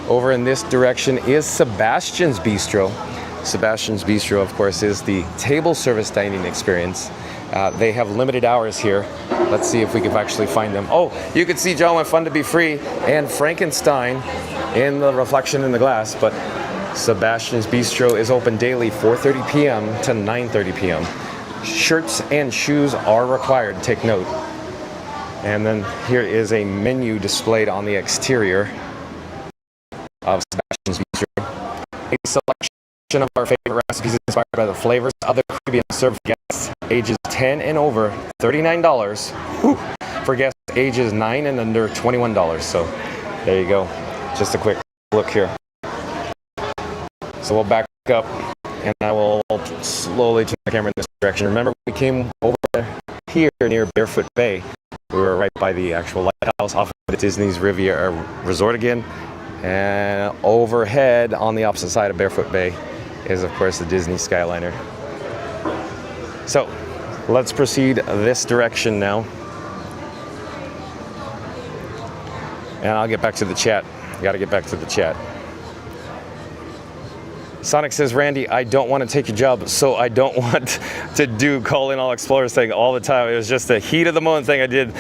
Over in this direction is Sebastian's Bistro. Sebastian's Bistro, of course, is the table service dining experience. They have limited hours here. Let's see if we can actually find them. Oh, you can see John with Fun to Be Free and Frankenstein in the reflection in the glass, but Sebastian's Bistro is open daily 4:30 p.m. to 9:30 p.m. Shirts and shoes are required, take note. And then here is a menu displayed on the exterior of Sebastian's Bistro. A selection of our favorite recipes inspired by the flavors of the Caribbean served for guests ages 10 and over, $39. Whew. For guests ages 9 and under, $21. So there you go. Just a quick look here. So we'll back up and I will slowly turn the camera in this direction. Remember, we came over here near Barefoot Bay. We were right by the actual lighthouse off of the Disney's Riviera Resort again. And overhead on the opposite side of Barefoot Bay is, of course, the Disney Skyliner. So let's proceed this direction now. And I'll get back to the chat. Got to get back to the chat. Sonic says, Randy, I don't want to take your job, so I don't want to do calling all explorers thing all the time. It was just a heat of the moment thing I did,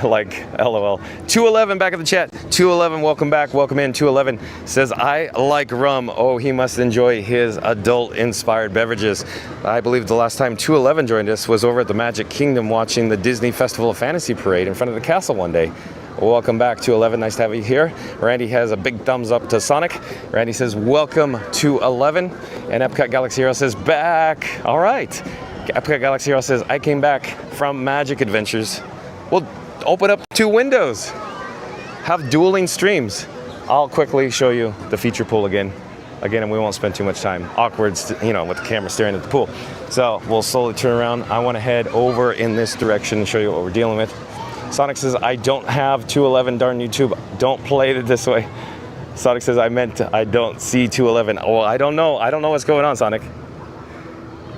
like, LOL. 211 back in the chat. 211, welcome back, welcome in. 211 says, I like rum. Oh, he must enjoy his adult-inspired beverages. I believe the last time 211 joined us was over at the Magic Kingdom watching the Disney Festival of Fantasy Parade in front of the castle one day. Welcome back to 11. Nice to have you here. Randy has a big thumbs up to Sonic. Randy says, welcome to 11. And EPCOT Galaxy Hero says, back. All right. EPCOT Galaxy Hero says, I came back from Magic Adventures. We'll open up 2 windows. Have dueling streams. I'll quickly show you the feature pool again. And we won't spend too much time. Awkward, you know, with the camera staring at the pool. So we'll slowly turn around. I want to head over in this direction and show you what we're dealing with. Sonic says, I don't have 211, darn YouTube. Don't play it this way. Sonic says, I meant I don't see 211. Oh, I don't know. I don't know what's going on, Sonic.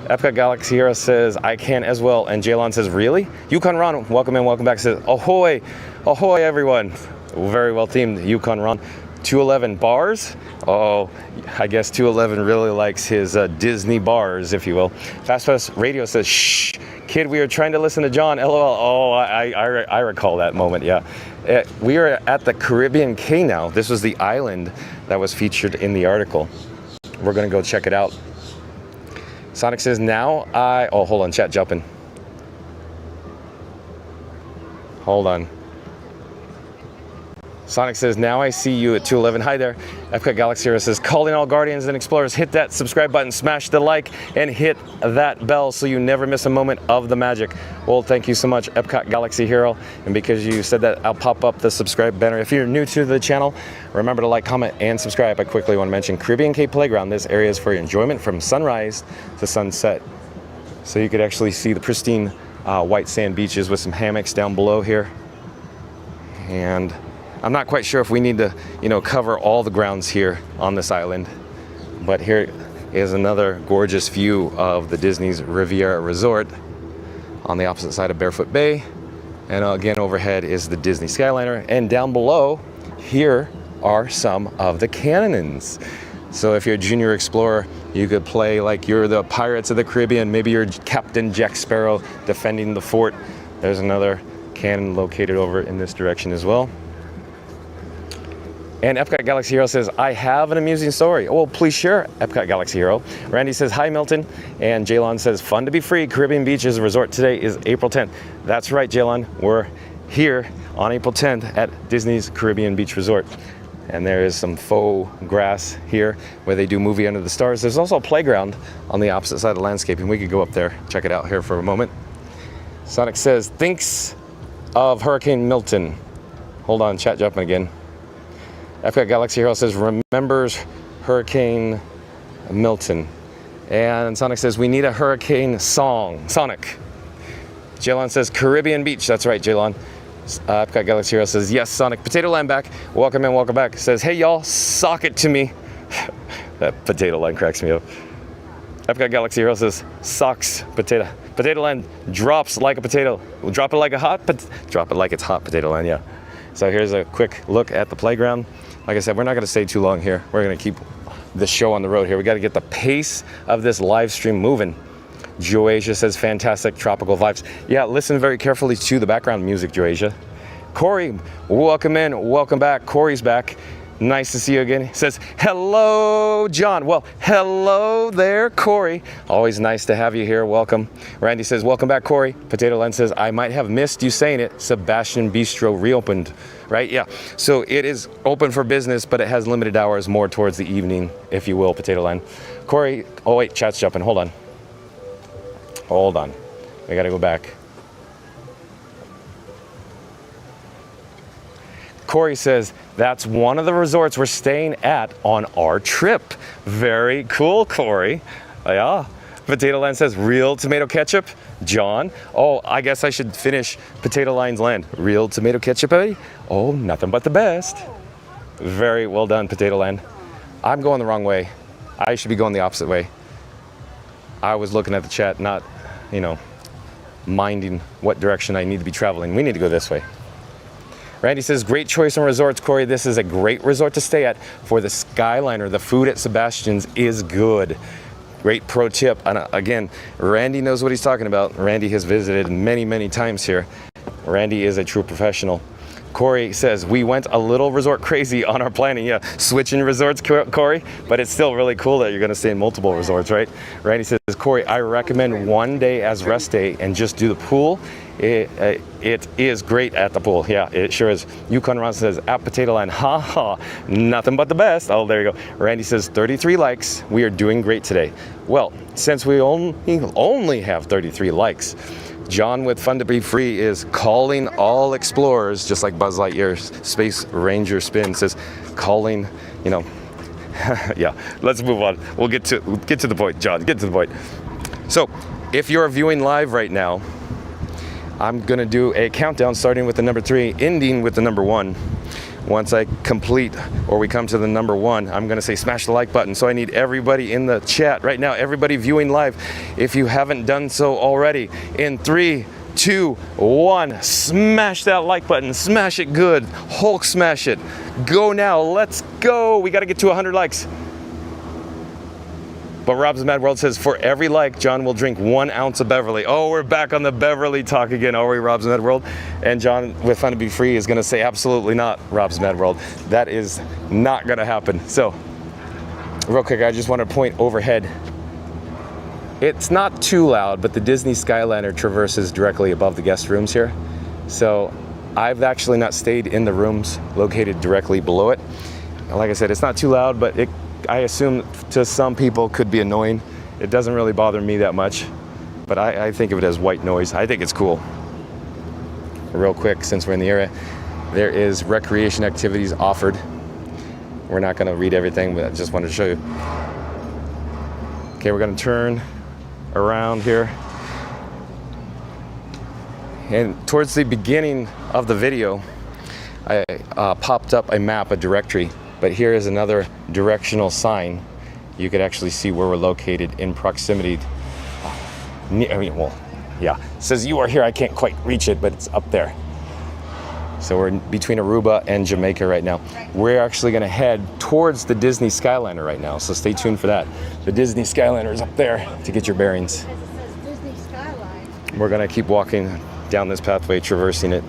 EPCOT Galaxy Hero says, I can as well. And Jaylon says, really? Yukon Ron, welcome in, welcome back. Says, ahoy, ahoy, everyone. Very well themed, Yukon Ron. 211 bars. Oh, I guess 211 really likes his Disney bars, if you will. Fast Pass Radio says, shh, kid, we are trying to listen to John, LOL. Oh, I recall that moment, yeah. We are at the Caribbean Cay now. This was the island that was featured in the article. We're gonna go check it out. Sonic says, oh, hold on, chat jumping. Hold on. Sonic says, now I see you at 211. Hi there. EPCOT Galaxy Hero says, calling all Guardians and Explorers. Hit that subscribe button, smash the like, and hit that bell so you never miss a moment of the magic. Well, thank you so much, EPCOT Galaxy Hero. And because you said that, I'll pop up the subscribe banner. If you're new to the channel, remember to like, comment, and subscribe. I quickly want to mention Caribbean Cay Playground. This area is for your enjoyment from sunrise to sunset. So you could actually see the pristine white sand beaches with some hammocks down below here. And I'm not quite sure if we need to, cover all the grounds here on this island, but here is another gorgeous view of the Disney's Riviera Resort on the opposite side of Barefoot Bay. And again, overhead is the Disney Skyliner, and down below here are some of the cannons. So if you're a junior explorer, you could play like you're the Pirates of the Caribbean. Maybe you're Captain Jack Sparrow defending the fort. There's another cannon located over in this direction as well. And EPCOT Galaxy Hero says, I have an amusing story. Oh, well, please share, EPCOT Galaxy Hero. Randy says, hi, Milton. And Jaylon says, fun to be free. Caribbean Beach is a resort. Today is April 10th. That's right, Jaylon. We're here on April 10th at Disney's Caribbean Beach Resort. And there is some faux grass here where they do Movie Under the Stars. There's also a playground on the opposite side of the landscape, and we could go up there, check it out here for a moment. Sonic says, thinks of Hurricane Milton. Hold on, chat jumping again. EPCOT Galaxy Hero says, remembers Hurricane Milton. And Sonic says, we need a hurricane song. Sonic. Jaylon says, Caribbean Beach. That's right, Jaylon. EPCOT Galaxy Hero says, yes, Sonic. Potato Land back. Welcome in, welcome back. Says, hey, y'all, sock it to me. That potato line cracks me up. EPCOT Galaxy Hero says, socks, potato. Potato Land drops like a potato. Drop it like a drop it like it's hot, Potato Land, yeah. So here's a quick look at the playground. Like I said, we're not going to stay too long here. We're going to keep the show on the road here. We got to get the pace of this live stream moving. Joasia says, fantastic tropical vibes. Yeah, listen very carefully to the background music, Joasia. Corey, welcome in, welcome back. Corey's back. Nice to see you again. He says, hello, John. Well, hello there, Corey. Always nice to have you here. Welcome. Randy says, welcome back, Corey. Potato Land says, I might have missed you saying it. Sebastian Bistro reopened, right? Yeah. So it is open for business, but it has limited hours, more towards the evening, if you will, Potato Land. Corey, oh wait, chat's jumping. Hold on. Hold on. We got to go back. Corey says, that's one of the resorts we're staying at on our trip. Very cool, Corey. Yeah. Potato Land says, real tomato ketchup. John, oh, I guess I should finish Potato Land's Land. Real tomato ketchup, buddy? Oh, nothing but the best. Very well done, Potato Land. I'm going the wrong way. I should be going the opposite way. I was looking at the chat, not, minding what direction I need to be traveling. We need to go this way. Randy says, great choice on resorts, Corey. This is a great resort to stay at for the Skyliner. The food at Sebastian's is good. Great pro tip. And again, Randy knows what he's talking about. Randy has visited many, many times here. Randy is a true professional. Corey says, we went a little resort crazy on our planning. Yeah, switching resorts, Corey, but it's still really cool that you're going to stay in multiple resorts, right? Randy says, Corey, I recommend one day as rest day and just do the pool. It is great at the pool. Yeah, it sure is. Yukon Ron says, at Potato Land, ha ha, nothing but the best. Oh, there you go. Randy says, 33 likes. We are doing great today. Well, since we only have 33 likes, John with Fun to Be Free is calling all explorers, just like Buzz Lightyear's Space Ranger spin says, calling, yeah, let's move on. We'll get to the point, John, get to the point. So, if you're viewing live right now, I'm gonna do a countdown starting with the number 3, ending with the number 1. Once I complete, or we come to the number 1, I'm gonna say smash the like button. So I need everybody in the chat right now, everybody viewing live, if you haven't done so already. In 3, 2, 1. Smash that like button. Smash it good. Hulk smash it. Go now. Let's go. We got to get to 100 likes. But Rob's Mad World says, for every like, John will drink 1 ounce of Beverly. Oh, we're back on the Beverly talk again, are we, Rob's Mad World? And John, with Fun to Be Free, is going to say, absolutely not, Rob's Mad World. That is not going to happen. So, real quick, I just want to point overhead. It's not too loud, but the Disney Skyliner traverses directly above the guest rooms here. So, I've actually not stayed in the rooms located directly below it. Like I said, it's not too loud, but I assume to some people could be annoying. It doesn't really bother me that much, but I think of it as white noise. I think it's cool. Real quick, since we're in the area, there is recreation activities offered. We're not going to read everything, but I just wanted to show you. Okay, we're going to turn around here. And towards the beginning of the video, I popped up a map, a directory. But here is another directional sign. You could actually see where we're located in proximity. It says you are here. I can't quite reach it, but it's up there. So we're between Aruba and Jamaica right now. We're actually gonna head towards the Disney Skyliner right now, so stay tuned for that. The Disney Skyliner is up there to get your bearings. Because it says Disney Skyline. We're gonna keep walking down this pathway, traversing it.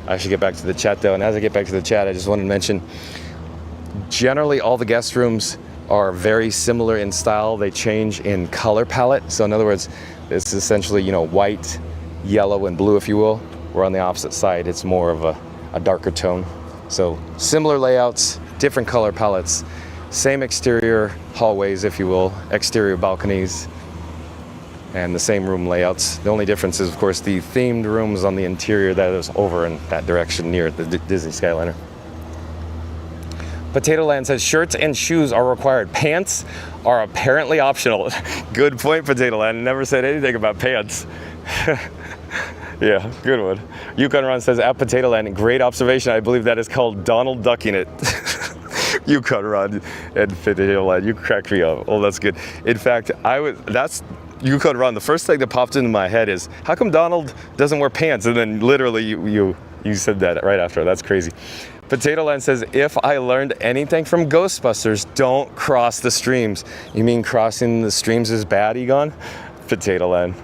I should get back to the chat though, and as I get back to the chat, I just wanted to mention, generally all the guest rooms are very similar in style. They change in color palette. So in other words, it's essentially, white, yellow, and blue, if you will. We're on the opposite side. It's more of a darker tone. So similar layouts, different color palettes, same exterior hallways, if you will, exterior balconies, and the same room layouts. The only difference is, of course, the themed rooms on the interior that is over in that direction near the Disney Skyliner. Potato Land says shirts and shoes are required. Pants are apparently optional. Good point, Potato Land. Never said anything about pants. Yeah, good one. Yukon Ron says at Potato Land, great observation. I believe that is called Donald ducking it. Yukon Ron and Potato Land, you crack me up. Oh, that's good. In fact, Yukon Ron, the first thing that popped into my head is, how come Donald doesn't wear pants? And then literally you said that right after. That's crazy. Potato Land says, if I learned anything from Ghostbusters, don't cross the streams. You mean crossing the streams is bad, Egon? Potato Land,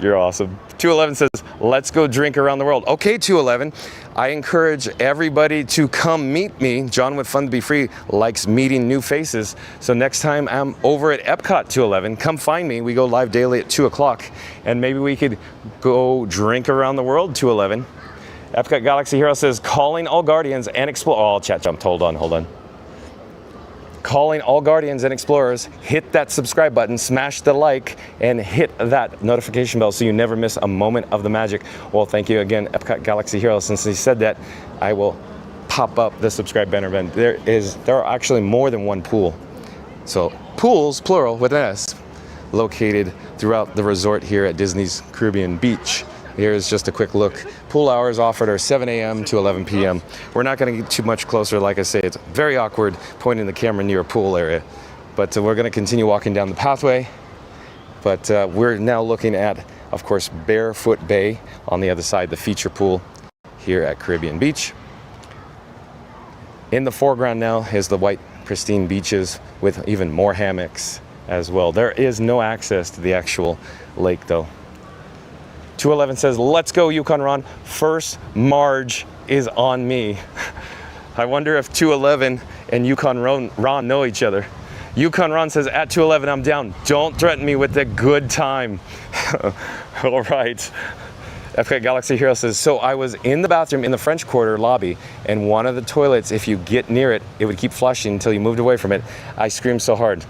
you're awesome. 211 says, let's go drink around the world. Okay, 211, I encourage everybody to come meet me. John with Fun to Be Free likes meeting new faces. So next time I'm over at EPCOT 211, come find me. We go live daily at 2 o'clock, and maybe we could go drink around the world 211. EPCOT Galaxy Hero says, calling all Guardians and Explorers. Oh, chat jumped, hold on. Calling all Guardians and Explorers, hit that subscribe button, smash the like, and hit that notification bell so you never miss a moment of the magic. Well, thank you again, Epcot Galaxy Hero. Since he said that, I will pop up the subscribe banner event. There are actually more than one pool. So pools, plural, with an S, located throughout the resort here at Disney's Caribbean Beach. Here's just a quick look. Pool hours offered are 7 a.m. to 11 p.m. We're not going to get too much closer. Like I say, it's very awkward pointing the camera near a pool area. But we're going to continue walking down the pathway. But we're now looking at, of course, Barefoot Bay on the other side, the feature pool here at Caribbean Beach. In the foreground now is the white, pristine beaches with even more hammocks as well. There is no access to the actual lake, though. 211 says, let's go, Yukon Ron. First Marge is on me. I wonder if 211 and Yukon Ron know each other. Yukon Ron says, at 211, I'm down. Don't threaten me with a good time. All right. Epcot Galaxy Hero says, so I was in the bathroom in the French Quarter lobby, and one of the toilets, if you get near it, it would keep flushing until you moved away from it. I screamed so hard.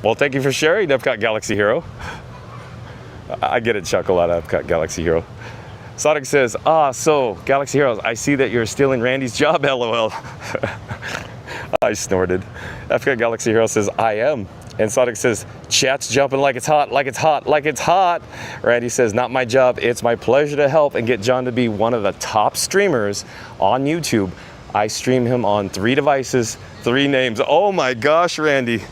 Well, thank you for sharing, Epcot Galaxy Hero. I get a chuckle out of Epcot Galaxy Hero. Sonic says, so Galaxy Heroes, I see that you're stealing Randy's job, LOL. I snorted. Epcot Galaxy Hero says, I am. And Sonic says, chat's jumping like it's hot, like it's hot, like it's hot. Randy says, not my job, it's my pleasure to help and get John to be one of the top streamers on YouTube. I stream him on 3 devices, 3 names. Oh my gosh, Randy.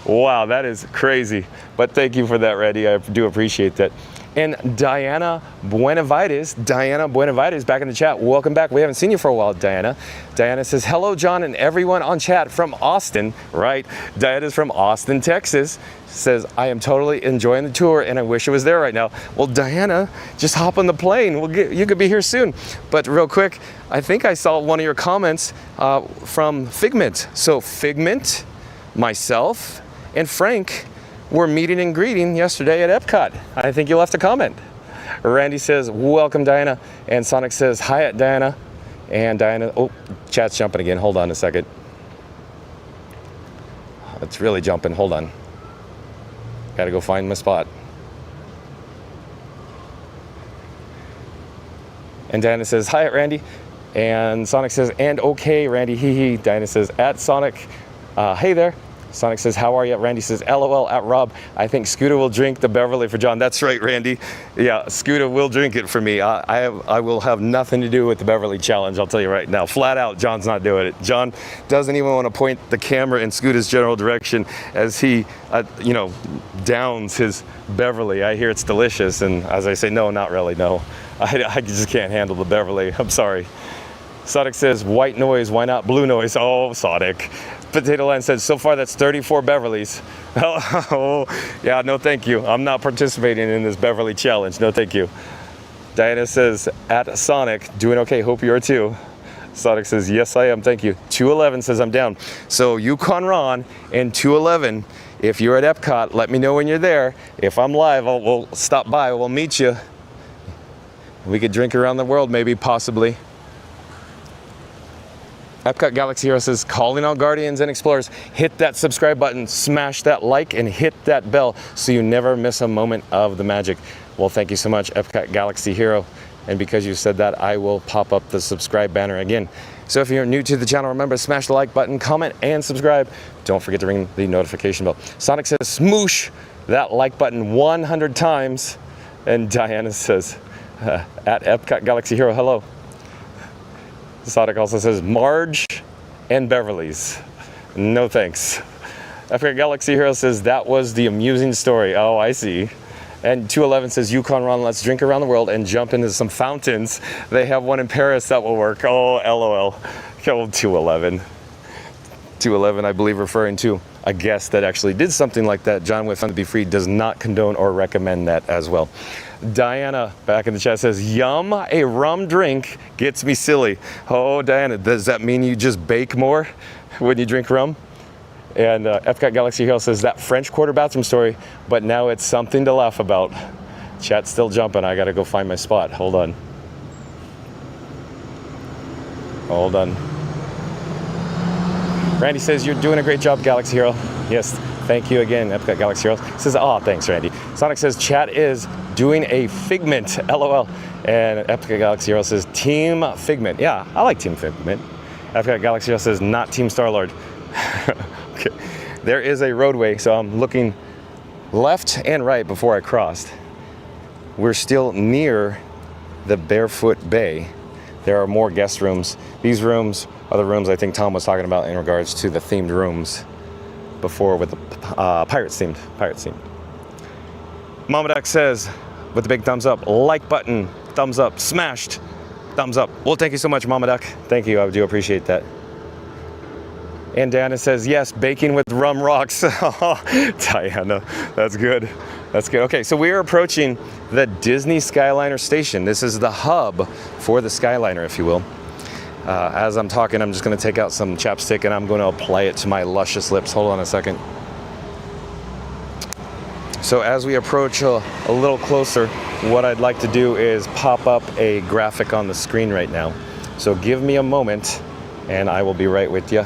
Wow, that is crazy. But thank you for that, Randy. I do appreciate that. And Diana Buenavides back in the chat. Welcome back. We haven't seen you for a while, Diana. Diana says, hello, John and everyone on chat from Austin, right? Diana's from Austin, Texas. Says, I am totally enjoying the tour and I wish I was there right now. Well, Diana, just hop on the plane. You could be here soon. But real quick, I think I saw one of your comments from Figment. So Figment, myself, and Frank were meeting and greeting yesterday at EPCOT. I think you left a comment. Randy says, welcome, Diana. And Sonic says, hi, Diana. And Diana, oh, chat's jumping again. Hold on a second. It's really jumping. Hold on. Gotta go find my spot. And Diana says, hi, Randy. And Sonic says, and okay, Randy, hee hee. Diana says, at Sonic, hey there. Sonic says, how are you? Randy says, LOL at Rob. I think Scooter will drink the Beverly for John. That's right, Randy. Yeah, Scooter will drink it for me. I will have nothing to do with the Beverly challenge, I'll tell you right now. Flat out, John's not doing it. John doesn't even want to point the camera in Scooter's general direction as he, downs his Beverly. I hear it's delicious, and as I say, no, not really, no. I just can't handle the Beverly. I'm sorry. Sonic says, white noise, why not blue noise? Oh, Sonic. Potato Land says, so far that's 34 Beverlys. Oh, yeah, no thank you. I'm not participating in this Beverly challenge. No thank you. Diana says, at Sonic, doing okay, hope you are too. Sonic says, yes I am, thank you. 211 says, I'm down. So Yukon Ron and 211, if you're at EPCOT, let me know when you're there. If I'm live, we'll stop by, we'll meet you. We could drink around the world maybe, possibly. EPCOT Galaxy Hero says, calling all Guardians and Explorers, hit that subscribe button, smash that like, and hit that bell so you never miss a moment of the magic. Well, thank you so much, EPCOT Galaxy Hero. And because you said that, I will pop up the subscribe banner again. So if you're new to the channel, remember to smash the like button, comment, and subscribe. Don't forget to ring the notification bell. Sonic says, smoosh that like button 100 times. And Diana says, at EPCOT Galaxy Hero, hello. Sonic also says, Marge and Beverly's. No thanks. EPCOT Galaxy Hero says, that was the amusing story. Oh, I see. And 211 says, Yukon Ron, let's drink around the world and jump into some fountains. They have one in Paris that will work. Oh, LOL. Oh, 211. 211, I believe, referring to a guest that actually did something like that. John with Fun to Be Free does not condone or recommend that as well. Diana back in the chat says, yum, a rum drink gets me silly. Oh, Diana, does that mean you just bake more when you drink rum? And EPCOT Galaxy Hero says, that French Quarter bathroom story, but now it's something to laugh about. Chat's still jumping. I gotta go find my spot. Hold on. Hold on. Randy says, you're doing a great job, Galaxy Hero. Yes, thank you again, EPCOT Galaxy Hero. Says, oh, thanks, Randy. Sonic says, chat is doing a Figment, LOL. And EPCOT Galaxy Hero says, Team Figment. Yeah, I like Team Figment. EPCOT Galaxy Hero says, not Team Star-Lord. Okay. There is a roadway, so I'm looking left and right before I crossed. We're still near the Barefoot Bay. There are more guest rooms. These rooms are the rooms I think Tom was talking about in regards to the themed rooms before with the Pirates themed. Mama Duck says, with the big thumbs up, like button, thumbs up, smashed, thumbs up. Well, thank you so much, Mama Duck. Thank you, I do appreciate that. And Diana says, yes, baking with rum rocks. Diana, that's good. That's good. Okay, so we are approaching the Disney Skyliner station. This is the hub for the Skyliner, if you will. As I'm talking, I'm just gonna take out some chapstick and I'm gonna apply it to my luscious lips. Hold on a second. So as we approach a little closer, what I'd like to do is pop up a graphic on the screen right now. So give me a moment and I will be right with you.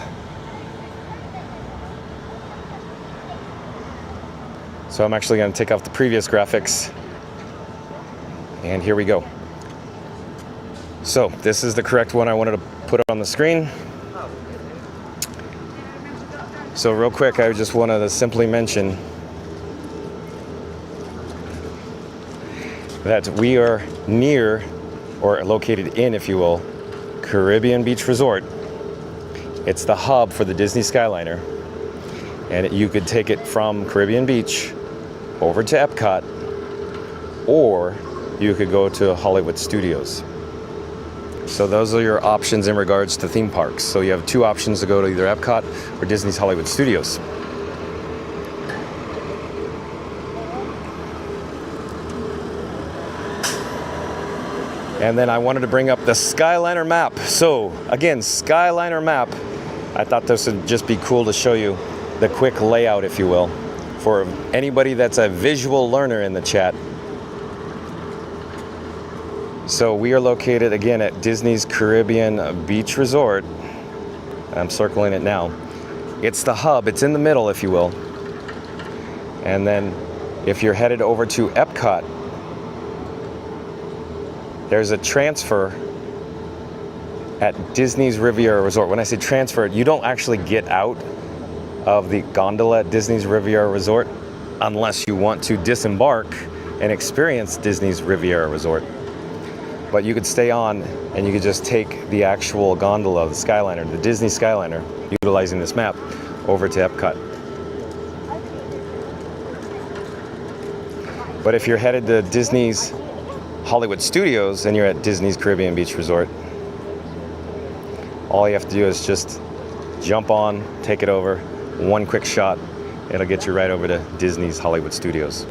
So I'm actually going to take off the previous graphics. And here we go. So this is the correct one I wanted to put on the screen. So real quick, I just wanted to simply mention that we are near, or located in, if you will, Caribbean Beach Resort. It's the hub for the Disney Skyliner. And you could take it from Caribbean Beach over to EPCOT, or you could go to Hollywood Studios. So those are your options in regards to theme parks. So you have two options to go to either EPCOT or Disney's Hollywood Studios. And then I wanted to bring up the Skyliner map. So again, Skyliner map. I thought this would just be cool to show you the quick layout, if you will, for anybody that's a visual learner in the chat. So we are located again at Disney's Caribbean Beach Resort. I'm circling it now. It's the hub, it's in the middle, if you will. And then if you're headed over to EPCOT, there's a transfer at Disney's Riviera Resort. When I say transfer, you don't actually get out of the gondola at Disney's Riviera Resort unless you want to disembark and experience Disney's Riviera Resort. But you could stay on and you could just take the actual gondola, the Skyliner, the Disney Skyliner, utilizing this map, over to EPCOT. But if you're headed to Disney's Hollywood Studios and you're at Disney's Caribbean Beach Resort, all you have to do is just jump on, take it over, one quick shot, it'll get you right over to Disney's Hollywood Studios.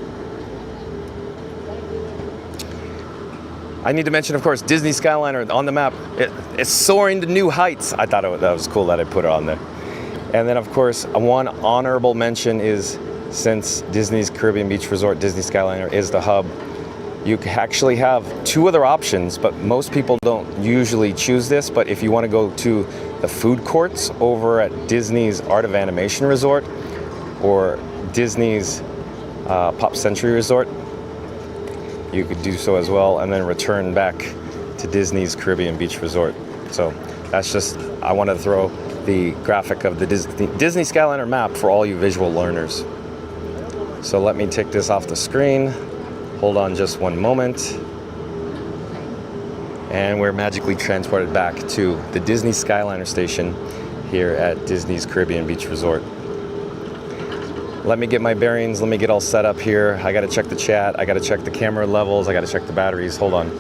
I need to mention, of course, Disney Skyliner on the map. It's soaring to new heights. I thought that was cool that I put it on there. And then, of course, one honorable mention is, since Disney's Caribbean Beach Resort, Disney Skyliner is the hub, you actually have two other options, but most people don't usually choose this. But if you want to go to the food courts over at Disney's Art of Animation Resort or Disney's Pop Century Resort, you could do so as well, and then return back to Disney's Caribbean Beach Resort. So that's just, I want to throw the graphic of the Disney Skyliner map for all you visual learners. So let me take this off the screen. Hold on just one moment. And we're magically transported back to the Disney Skyliner station here at Disney's Caribbean Beach Resort. Let me get my bearings, let me get all set up here. I gotta check the chat, I gotta check the camera levels, I gotta check the batteries. Hold on.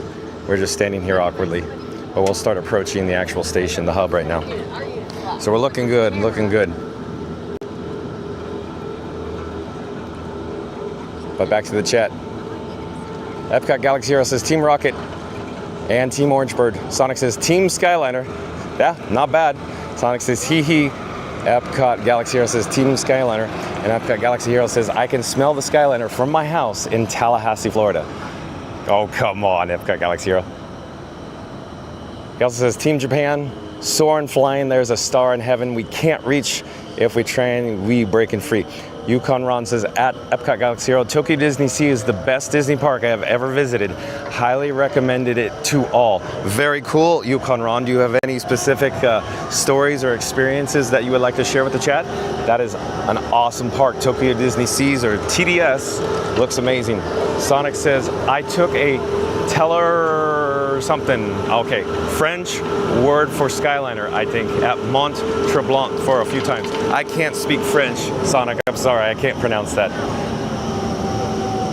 We're just standing here awkwardly. But we'll start approaching the actual station, the hub right now. So we're looking good, looking good. But back to the chat. EPCOT Galaxy Hero says Team Rocket and Team Orangebird. Sonic says Team Skyliner. Yeah, not bad. Sonic says hee hee. EPCOT Galaxy Hero says Team Skyliner. And EPCOT Galaxy Hero says I can smell the Skyliner from my house in Tallahassee, Florida. Oh, come on, EPCOT Galaxy Hero. He also says Team Japan. Soaring, flying, there's a star in heaven we can't reach. If we train, we breaking free. Yukon Ron says, at EPCOT Galaxy Hero, Tokyo Disney Sea is the best Disney park I have ever visited. Highly recommended it to all. Very cool, Yukon Ron. Do you have any specific stories or experiences that you would like to share with the chat? That is an awesome park. Tokyo Disney Seas, or TDS, looks amazing. Sonic says, I took a teller something, okay, French word for Skyliner, I think, at Mont Tremblant for a few times. I can't speak French, Sonic, I'm sorry, I can't pronounce that.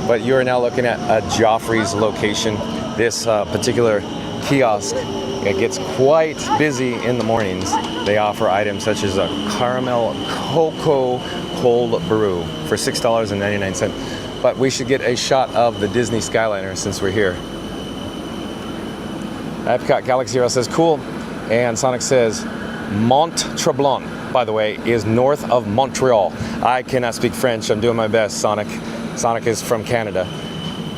But you are now looking at Joffrey's location. This particular kiosk, it gets quite busy in the mornings. They offer items such as a caramel cocoa cold brew for $6.99. But we should get a shot of the Disney Skyliner since we're here. EPCOT Galaxy Hero says cool, and Sonic says Mont Tremblant, by the way, is north of Montreal. I cannot speak French, I'm doing my best, Sonic. Sonic is from Canada.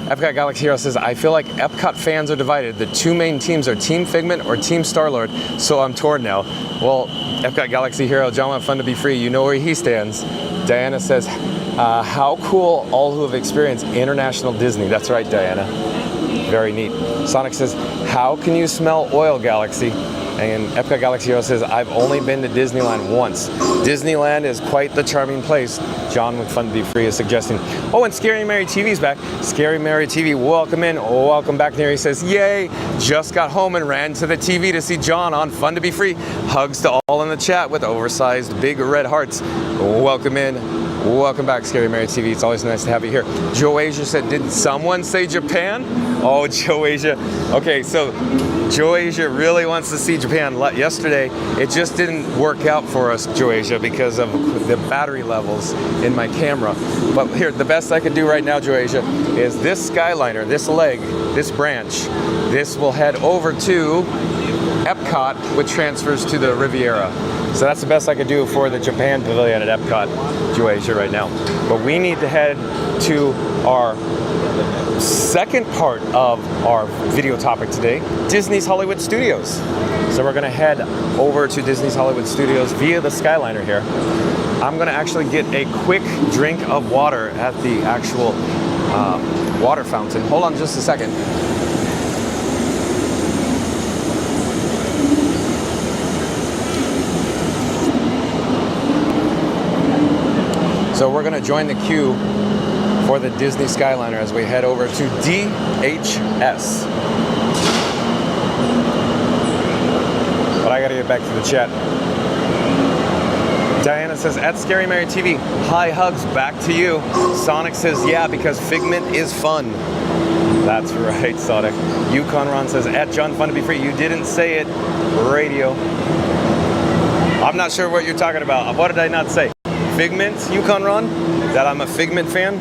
EPCOT Galaxy Hero says, I feel like EPCOT fans are divided. The two main teams are Team Figment or Team Star-Lord, so I'm torn now. Well, EPCOT Galaxy Hero, John Want Fun to be Free, you know where he stands. Diana says, how cool all who have experienced international Disney. That's right, Diana. Very neat. Sonic says, how can you smell oil, Galaxy? And Epcot Galaxy Hero says, I've only been to Disneyland once. Disneyland is quite the charming place. John with Fun to Be Free is suggesting. Oh, and Scary Mary TV's back. Scary Mary TV, welcome in. Welcome back there. He says, yay, just got home and ran to the TV to see John on Fun to Be Free. Hugs to all in the chat with oversized big red hearts. Welcome in. Welcome back, Scary Mary TV. It's always nice to have you here. Joe Asia said, did someone say Japan? Oh, Joe Asia. Okay, so Joe Asia really wants to see Japan. Yesterday, it just didn't work out for us, Joe Asia, because of the battery levels in my camera. But here, the best I could do right now, Joe Asia, is this Skyliner, this leg, this branch, this will head over to EPCOT, which transfers to the Riviera. So that's the best I could do for the Japan Pavilion at EPCOT, Asia right now. But we need to head to our second part of our video topic today, Disney's Hollywood Studios. So we're gonna head over to Disney's Hollywood Studios via the Skyliner here. I'm gonna actually get a quick drink of water at the actual water fountain. Hold on just a second. So we're gonna join the queue for the Disney Skyliner as we head over to DHS. But I gotta get back to the chat. Diana says, at Scary Mary TV, hi, hugs, back to you. Sonic says, yeah, because Figment is fun. That's right, Sonic. Yukon Ron says, at John Fun to Be Free, you didn't say it, radio. I'm not sure what you're talking about. What did I not say? Figment, Yukon Ron? That I'm a Figment fan?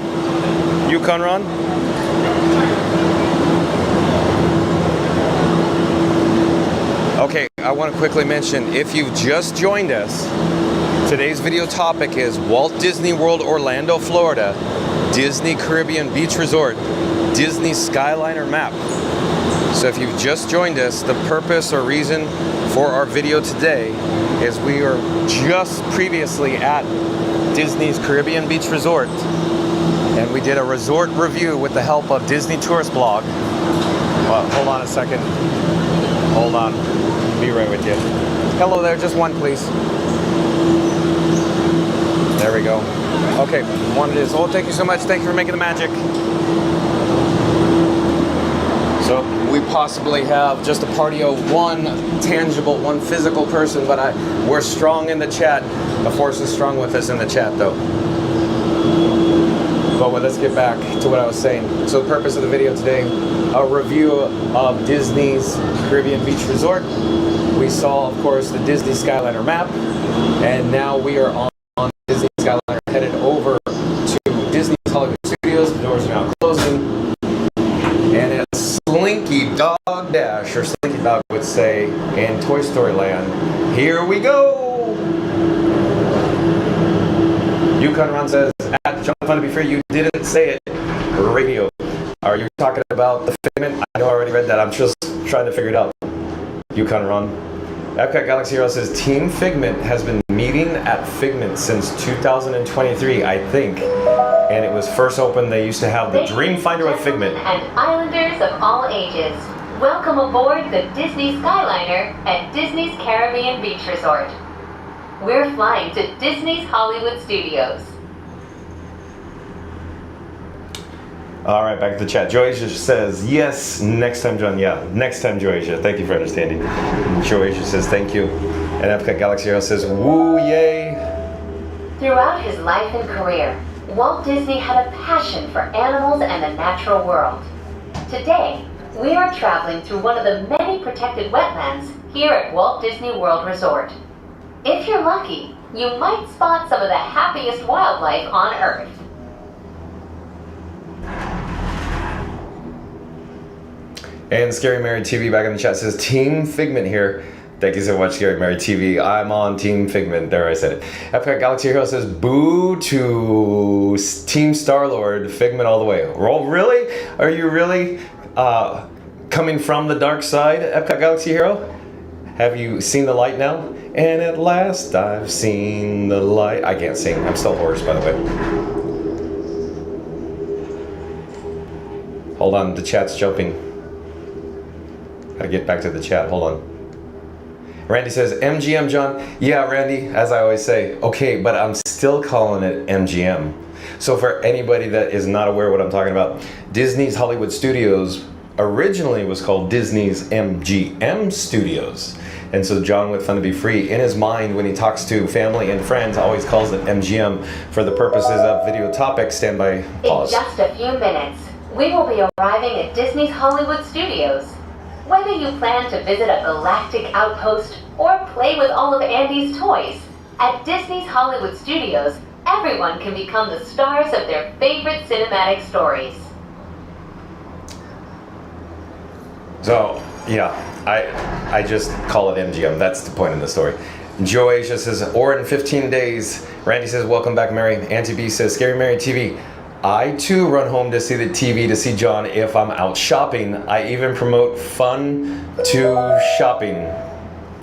Yukon Ron? Okay, I want to quickly mention, if you've just joined us, today's video topic is Walt Disney World, Orlando, Florida, Disney Caribbean Beach Resort, Disney Skyliner map. So if you've just joined us, the purpose or reason for our video today is we were just previously at Disney's Caribbean Beach Resort, and we did a resort review with the help of Disney Tourist Blog. Well, hold on a second. Hold on. Be right with you. Hello there, just one, please. There we go. Okay, one it is. Oh, thank you so much. Thank you for making the magic. So we possibly have just a party of one tangible, one physical person, but we're strong in the chat. The force is strong with us in the chat, though. But let's get back to what I was saying. So the purpose of the video today, a review of Disney's Caribbean Beach Resort. We saw, of course, the Disney Skyliner map, and now we are on Disney Skyliner headed over to Disney's Hollywood Studios. The doors are now closing. And as Slinky Dog Dash, or Slinky Dog would say in Toy Story Land, here we go! Yukon Ron says, at John Fun to Be Free, you didn't say it. Radio. Are you talking about the Figment? I know I already read that. I'm just trying to figure it out. Yukon Ron. Epcot Galaxy Hero says, Team Figment has been meeting at Figment since 2023, I think. And it was first opened, they used to have the Dreamfinder with Figment. And Islanders of all ages, welcome aboard the Disney Skyliner at Disney's Caribbean Beach Resort. We're flying to Disney's Hollywood Studios. All right, back to the chat. Joasia says, yes, next time, John. Yeah, next time, Joasia. Thank you for understanding. Joasia says, thank you. And Epcot Galaxy Hero says, woo, yay. Throughout his life and career, Walt Disney had a passion for animals and the natural world. Today, we are traveling through one of the many protected wetlands here at Walt Disney World Resort. If you're lucky, you might spot some of the happiest wildlife on Earth. And Scary Mary TV back in the chat says, Team Figment here. Thank you so much, Scary Mary TV. I'm on Team Figment. There, I said it. Epcot Galaxy Hero says, boo to Team Star-Lord. Figment all the way. Oh, really? Are you really coming from the dark side, Epcot Galaxy Hero? Have you seen the light now? And at last I've seen the light. I can't sing. I'm still hoarse, by the way. Hold on, the chat's jumping. Gotta get back to the chat. Hold on. Randy says, MGM, John. Yeah, Randy, as I always say, okay, but I'm still calling it MGM. So for anybody that is not aware what I'm talking about, Disney's Hollywood Studios originally was called Disney's MGM Studios. And so John with Fun to Be Free, in his mind, when he talks to family and friends, always calls it MGM for the purposes of video topics. Stand by, pause. In just a few minutes, we will be arriving at Disney's Hollywood Studios. Whether you plan to visit a galactic outpost or play with all of Andy's toys, at Disney's Hollywood Studios, everyone can become the stars of their favorite cinematic stories. So, yeah, I just call it MGM. That's the point of the story. Joe Asia says, or in 15 days. Randy says, welcome back, Mary. Auntie B says, Scary Mary TV. I too run home to see the TV to see John if I'm out shopping. I even promote fun to shopping.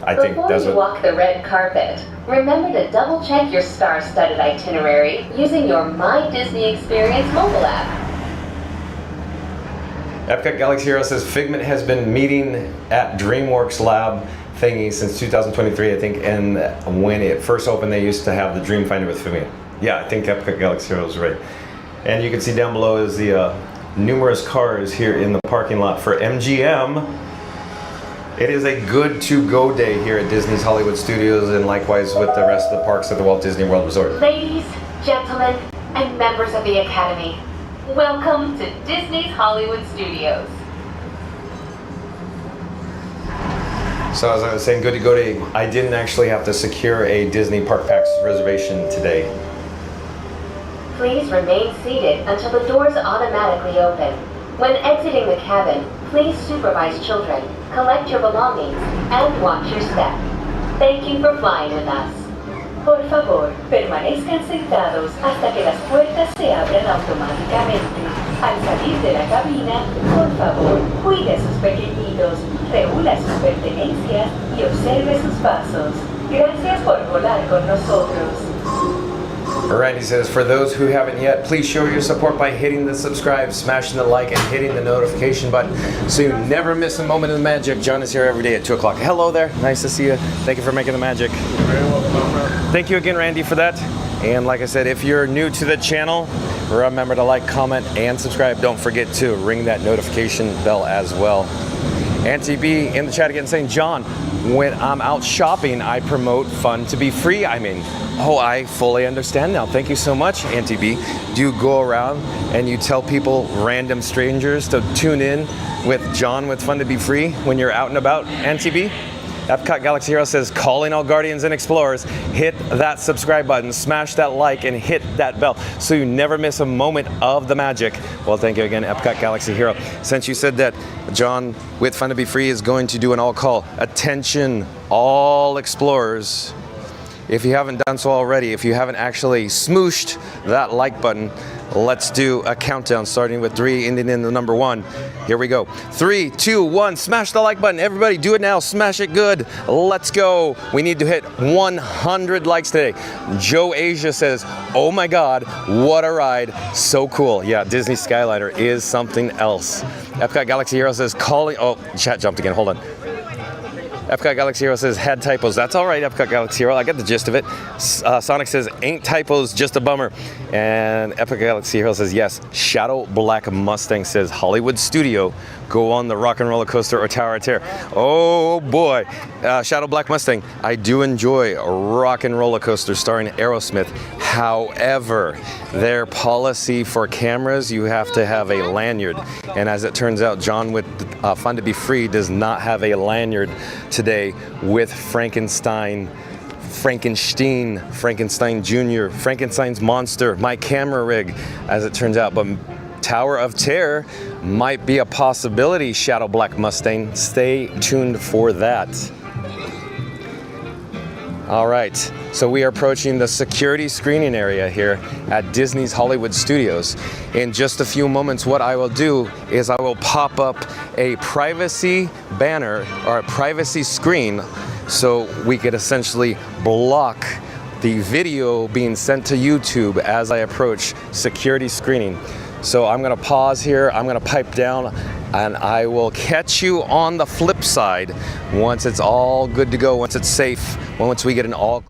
I think Before that's you what... walk the red carpet, remember to double check your star-studded itinerary using your My Disney Experience mobile app. EPCOT Galaxy Hero says Figment has been meeting at DreamWorks Lab thingy since 2023, I think, and when it first opened, they used to have the Dream Finder with Figment. Yeah, I think EPCOT Galaxy Hero is right. And you can see down below is the numerous cars here in the parking lot for MGM. It is a good to-go day here at Disney's Hollywood Studios, and likewise with the rest of the parks at the Walt Disney World Resort. Ladies, gentlemen, and members of the Academy, welcome to Disney's Hollywood Studios. So as I was saying, good to go day. I didn't actually have to secure a Disney Park Pass reservation today. Please remain seated until the doors automatically open. When exiting the cabin, please supervise children, collect your belongings, and watch your step. Thank you for flying with us. Por favor, permanezcan sentados hasta que las puertas se abran automáticamente. Al salir de la cabina, por favor, cuide a sus pequeñitos, reúna sus pertenencias y observe sus pasos. Gracias por volar con nosotros. Randy says, for those who haven't yet, please show your support by hitting the subscribe, smashing the like, and hitting the notification button so you never miss a moment of the magic. John is here every day at 2 o'clock. Hello there. Nice to see you. Thank you for making the magic. Thank you again, Randy, for that. And like I said, if you're new to the channel, remember to like, comment, and subscribe. Don't forget to ring that notification bell as well. Auntie B in the chat again saying, John, when I'm out shopping, I promote fun to be free. I mean, oh, I fully understand now. Thank you so much, Auntie B. Do you go around and you tell people, random strangers, to tune in with John with Fun to Be Free when you're out and about, Auntie B? EPCOT Galaxy Hero says, calling all Guardians and Explorers, hit that subscribe button, smash that like, and hit that bell so you never miss a moment of the magic. Well, thank you again, EPCOT Galaxy Hero. Since you said that, John with Fun to Be Free is going to do an all call. Attention, all explorers. If you haven't done so already, if you haven't actually smooshed that like button, let's do a countdown starting with 3, ending in the number 1. Here we go. 3, 2, 1, smash the like button. Everybody do it now, smash it good. Let's go. We need to hit 100 likes today. Joe Asia says, oh my God, what a ride. So cool. Yeah, Disney Skyliner is something else. EPCOT Galaxy Hero says, calling, oh, chat jumped again, hold on. EPCOT Galaxy Hero says, had typos. That's all right, EPCOT Galaxy Hero. I get the gist of it. Sonic says, ain't typos, just a bummer. And EPCOT Galaxy Hero says, yes. Shadow Black Mustang says, Hollywood Studio, go on the Rock and Roller Coaster or Tower of Terror. Oh boy. Shadow Black Mustang, I do enjoy Rock and Roller Coaster starring Aerosmith. However, their policy for cameras, you have to have a lanyard. And as it turns out, John with Fun to Be Free does not have a lanyard today with Frankenstein Jr., Frankenstein's monster, my camera rig, as it turns out. But Tower of Terror might be a possibility, Shadow Black Mustang. Stay tuned for that. All right, so we are approaching the security screening area here at Disney's Hollywood Studios. In just a few moments, what I will do is I will pop up a privacy banner or a privacy screen so we could essentially block the video being sent to YouTube as I approach security screening. So I'm gonna pause here, I'm gonna pipe down and I will catch you on the flip side once it's all good to go, once it's safe, once we get an all.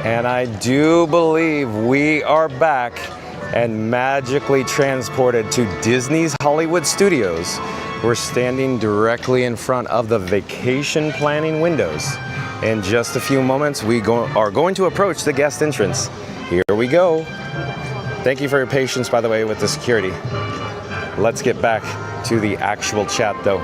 And I do believe we are back and magically transported to Disney's Hollywood Studios. We're standing directly in front of the vacation planning windows. In just a few moments, we are going to approach the guest entrance. Here we go. Thank you for your patience, by the way, with the security. Let's get back to the actual chat, though.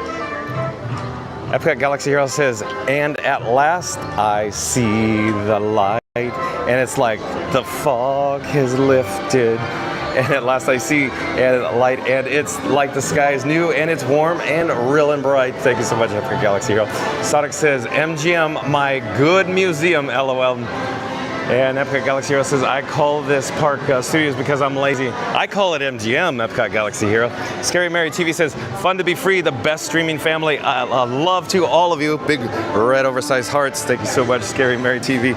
EPCOT Galaxy Hero says, and at last I see the light. And it's like the fog has lifted. And at last I see a light, and it's like the sky is new, and it's warm and real and bright. Thank you so much, EPCOT Galaxy Hero. Sonic says, MGM, my good museum, LOL. And EPCOT Galaxy Hero says, I call this park studios because I'm lazy. I call it MGM, EPCOT Galaxy Hero. Scary Mary TV says, fun to be free, the best streaming family. Love to all of you. Big red oversized hearts. Thank you so much, Scary Mary TV.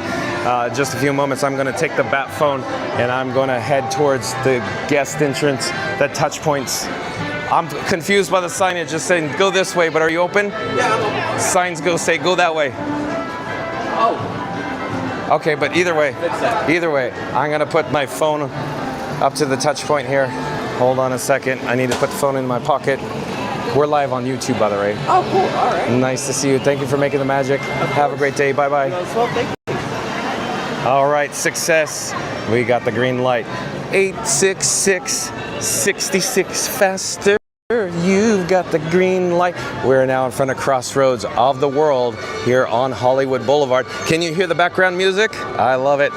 Just a few moments, I'm going to take the bat phone and I'm going to head towards the guest entrance, the touch points. I'm confused by the signage just saying, go this way, but are you open? Yeah, I'm open. Signs say, go that way. Oh. Okay, but either way, I'm gonna put my phone up to the touch point here. Hold on a second, I need to put the phone in my pocket. We're live on YouTube, by the way. Oh, cool, all right. Nice to see you, thank you for making the magic. Have a great day, bye-bye. Well, thank you. All right, success. We got the green light. 866 66 faster. You've got the green light. We're now in front of Crossroads of the World here on Hollywood Boulevard. Can you hear the background music? I love it.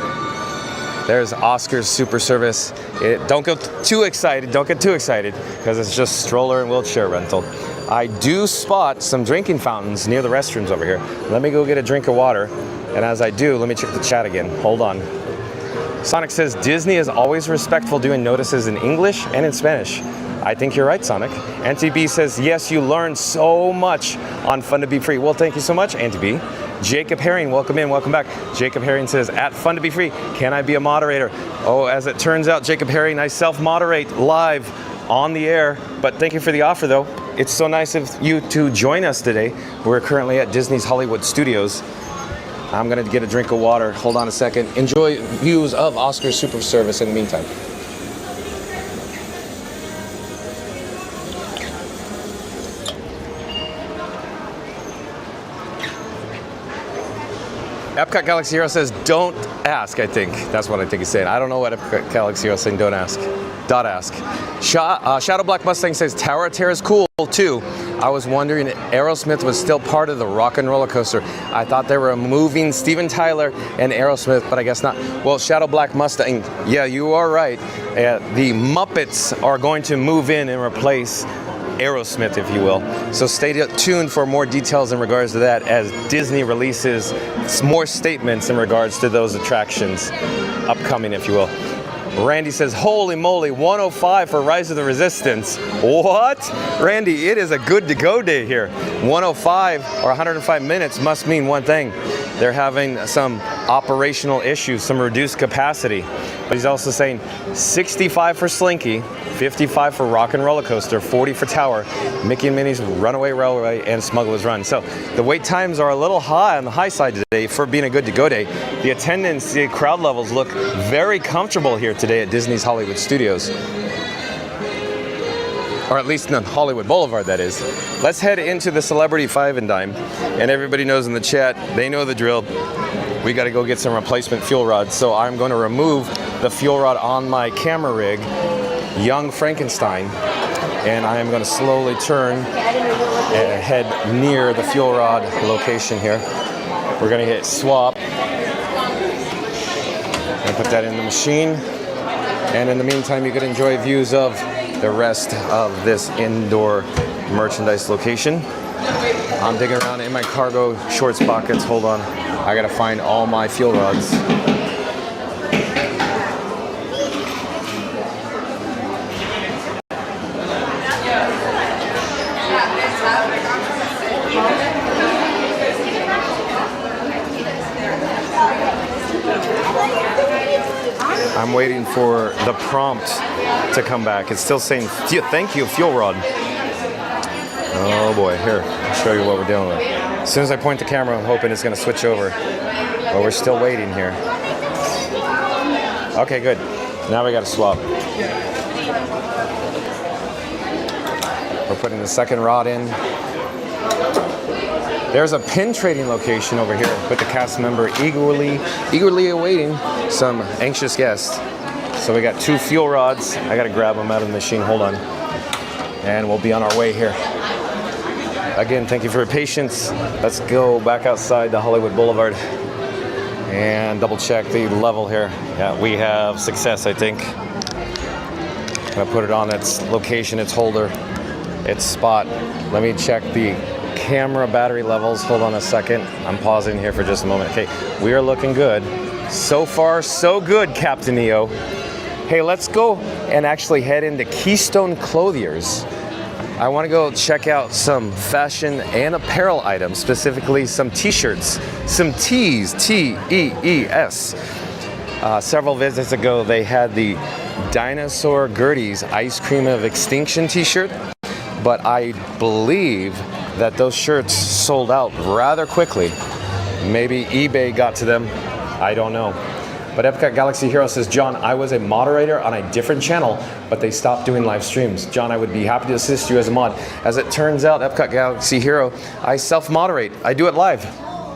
There's Oscar's Super Service. Don't get too excited because it's just stroller and wheelchair rental. I do spot some drinking fountains near the restrooms over here. Let me go get a drink of water. And as I do, let me check the chat again. Hold on. Sonic says, Disney is always respectful doing notices in English and in Spanish. I think you're right, Sonic. Auntie B says, yes, you learned so much on Fun to Be Free. Well, thank you so much, Auntie B. Jacob Herring, welcome in, welcome back. Jacob Herring says, at Fun to Be Free, can I be a moderator? Oh, as it turns out, Jacob Herring, I self-moderate live on the air, but thank you for the offer, though. It's so nice of you to join us today. We're currently at Disney's Hollywood Studios. I'm gonna get a drink of water. Hold on a second. Enjoy views of Oscar's Super Service in the meantime. EPCOT Galaxy Hero says, don't ask, I think. That's what I think he's saying. I don't know what EPCOT Galaxy Hero is saying, don't ask. Dot ask. Shadow Black Mustang says, Tower of Terror is cool, too. I was wondering if Aerosmith was still part of the Rock and Roller Coaster. I thought they were moving Steven Tyler and Aerosmith, but I guess not. Well, Shadow Black Mustang, yeah, you are right. The Muppets are going to move in and replace Aerosmith, if you will. So stay tuned for more details in regards to that as Disney releases more statements in regards to those attractions upcoming, if you will. Randy says, holy moly, 105 for Rise of the Resistance. What? Randy, it is a good to go day here. 105 or 105 minutes must mean one thing. They're having some operational issues, some reduced capacity. But he's also saying 65 for Slinky, 55 for Rock and Roller Coaster, 40 for Tower, Mickey and Minnie's Runaway Railway, and Smuggler's Run. So the wait times are a little high on the high side today for being a good to go day. The attendance, the crowd levels look very comfortable here today at Disney's Hollywood Studios. Or at least on Hollywood Boulevard, that is. Let's head into the Celebrity Five and Dime. And everybody knows in the chat, they know the drill. We got to go get some replacement fuel rods. So I'm going to remove the fuel rod on my camera rig, Young Frankenstein, and I am going to slowly turn and head near the fuel rod location here. We're going to hit swap and put that in the machine. And in the meantime, you can enjoy views of the rest of this indoor merchandise location. I'm digging around in my cargo shorts pockets. Hold on. I gotta find all my fuel rods. I'm waiting for the prompt to come back. It's still saying, thank you, fuel rod. Oh boy, here, I'll show you what we're dealing with. As soon as I point the camera, I'm hoping it's gonna switch over. But we're still waiting here. Okay, good. Now we gotta swap. We're putting the second rod in. There's a pin trading location over here with the cast member eagerly awaiting some anxious guests. So we got 2 fuel rods. I gotta grab them out of the machine, hold on. And we'll be on our way here. Again, thank you for your patience. Let's go back outside the Hollywood Boulevard and double check the level here. Yeah, we have success, I think. I'm gonna put it on its location, its holder, its spot. Let me check the camera battery levels. Hold on a second. I'm pausing here for just a moment. Okay, we are looking good. So far, so good, Captain EO. Hey, let's go and actually head into Keystone Clothiers. I want to go check out some fashion and apparel items, specifically some t-shirts, some tees, T-E-E-S. Several visits ago, they had the Dinosaur Gertie's Ice Cream of Extinction t-shirt, but I believe that those shirts sold out rather quickly. Maybe eBay got to them, I don't know. But EPCOT Galaxy Hero says, John, I was a moderator on a different channel, but they stopped doing live streams. John, I would be happy to assist you as a mod. As it turns out, EPCOT Galaxy Hero, I self-moderate. I do it live.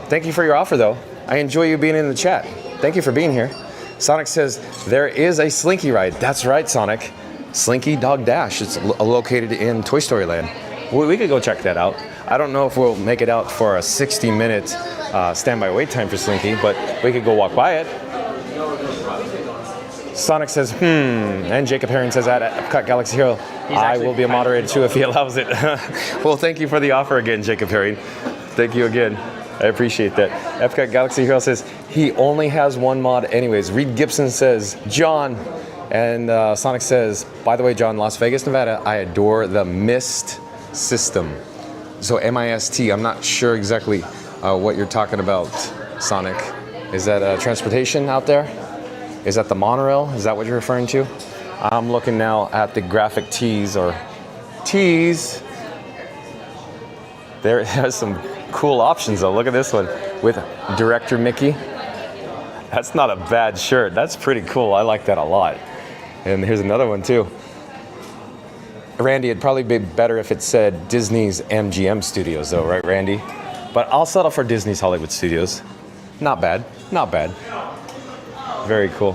Thank you for your offer, though. I enjoy you being in the chat. Thank you for being here. Sonic says, there is a Slinky ride. That's right, Sonic. Slinky Dog Dash. It's located in Toy Story Land. We could go check that out. I don't know if we'll make it out for a 60-minute standby wait time for Slinky, but we could go walk by it. Sonic says, and Jacob Herring says at Epcot Galaxy Hero, I will be a moderator too if he allows it. Well, thank you for the offer again, Jacob Herring. Thank you again. I appreciate that. Epcot Galaxy Hero says, he only has one mod anyways. Reed Gibson says, John. And Sonic says, by the way, John, Las Vegas, Nevada, I adore the MIST system. So M-I-S-T, I'm not sure exactly what you're talking about, Sonic. Is that transportation out there? Is that the monorail? Is that what you're referring to? I'm looking now at the graphic tees or tees. There has some cool options though. Look at this one with Director Mickey. That's not a bad shirt. That's pretty cool. I like that a lot. And here's another one too. Randy, it'd probably be better if it said Disney's MGM Studios though, right, Randy? But I'll settle for Disney's Hollywood Studios. Not bad, not bad. Very cool.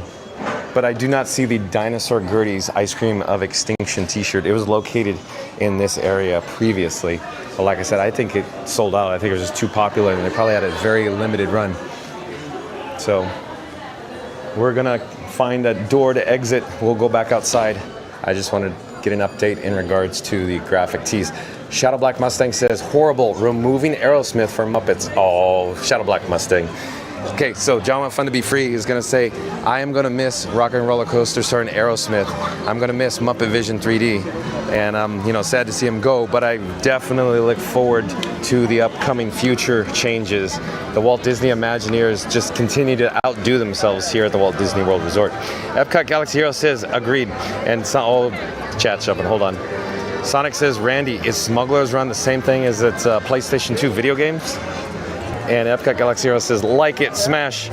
But I do not see the Dinosaur Gertie's Ice Cream of Extinction t-shirt. It was located in this area previously. But like I said, I think it sold out. I think it was just too popular and they probably had a very limited run. So we're gonna find a door to exit. We'll go back outside. I just wanted to get an update in regards to the graphic tees. Shadow Black Mustang says, horrible, removing Aerosmith from Muppets. Oh, Shadow Black Mustang. Okay, so John with Fun to Be Free is gonna say, I am gonna miss Rock and Roller Coaster starring Aerosmith. I'm gonna miss Muppet Vision 3D. And I'm, sad to see him go, but I definitely look forward to the upcoming future changes. The Walt Disney Imagineers just continue to outdo themselves here at the Walt Disney World Resort. Epcot Galaxy Hero says, agreed. And chat's jumping, hold on. Sonic says, Randy, is Smugglers Run the same thing as its PlayStation 2 video games? And Epcot Galaxy Hero says, like it, smash.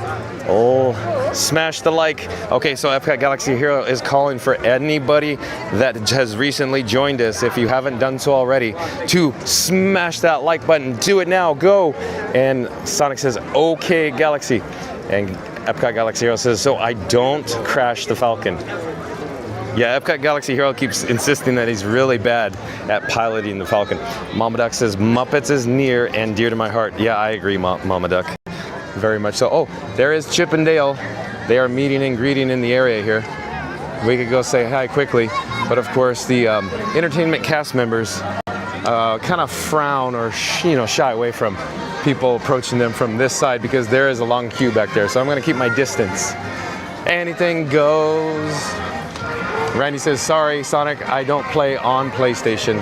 Oh, smash the like. Okay, so Epcot Galaxy Hero is calling for anybody that has recently joined us, if you haven't done so already, to smash that like button. Do it now, go. And Sonic says, okay, Galaxy. And Epcot Galaxy Hero says, so I don't crash the Falcon. Yeah, Epcot Galaxy Hero keeps insisting that he's really bad at piloting the Falcon. Mama Duck says, Muppets is near and dear to my heart. Yeah, I agree, Mama Duck. Very much so. Oh, there is Chip and Dale. They are meeting and greeting in the area here. We could go say hi quickly, but of course the entertainment cast members kind of frown or shy away from people approaching them from this side because there is a long queue back there. So I'm going to keep my distance. Anything goes. Randy says, sorry, Sonic, I don't play on PlayStation.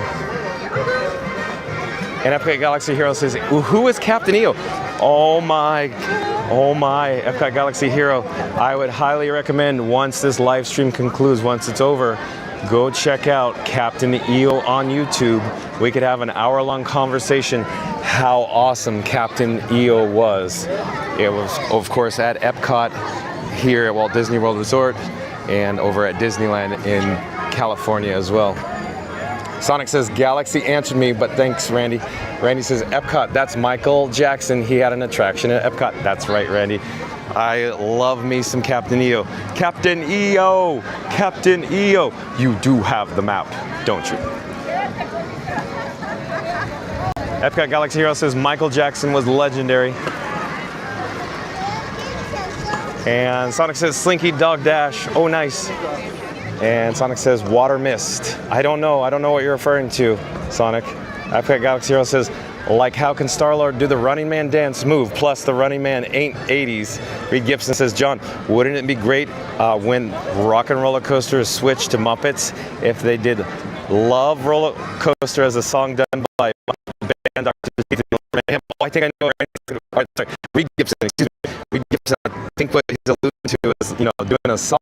And Epcot Galaxy Hero says, who is Captain EO? Oh my, Epcot Galaxy Hero. I would highly recommend once this live stream concludes, once it's over, go check out Captain EO on YouTube. We could have an hour-long conversation how awesome Captain EO was. It was, of course, at Epcot here at Walt Disney World Resort and over at Disneyland in California as well. Sonic says, Galaxy answered me, but thanks, Randy. Randy says, Epcot, that's Michael Jackson. He had an attraction at Epcot. That's right, Randy. I love me some Captain EO. Captain EO! Captain EO! You do have the map, don't you? Epcot Galaxy Hero says, Michael Jackson was legendary. And Sonic says, Slinky Dog Dash. Oh, nice. And Sonic says, Water Mist. I don't know what you're referring to, Sonic. Epcot Galaxy Hero says, like how can Star-Lord do the Running Man dance move, plus the Running Man ain't 80s. Reed Gibson says, John, wouldn't it be great when Rock and Roller Coaster switched to Muppets if they did Love Roller Coaster as a song done by band Dr. Keith and oh, I think I know. Sorry, Reed Gibson, excuse me. Reed Gibson, I think what he's alluding to is, doing a song,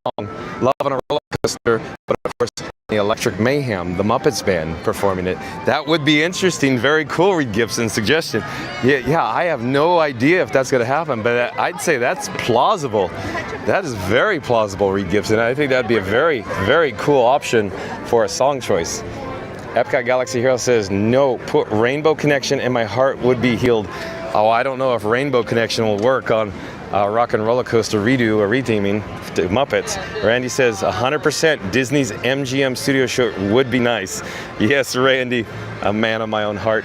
Love on a Roller Coaster, but of course, the Electric Mayhem, the Muppets band performing it. That would be interesting. Very cool, Reed Gibson's suggestion. Yeah, I have no idea if that's going to happen, but I'd say that's plausible. That is very plausible, Reed Gibson. I think that'd be a very, very cool option for a song choice. Epcot Galaxy Hero says, no, put Rainbow Connection and my heart would be healed. Oh, I don't know if Rainbow Connection will work on Rock and Roller Coaster redo or retheming to Muppets. Randy says 100% Disney's MGM Studio Show would be nice. Yes, Randy, a man of my own heart.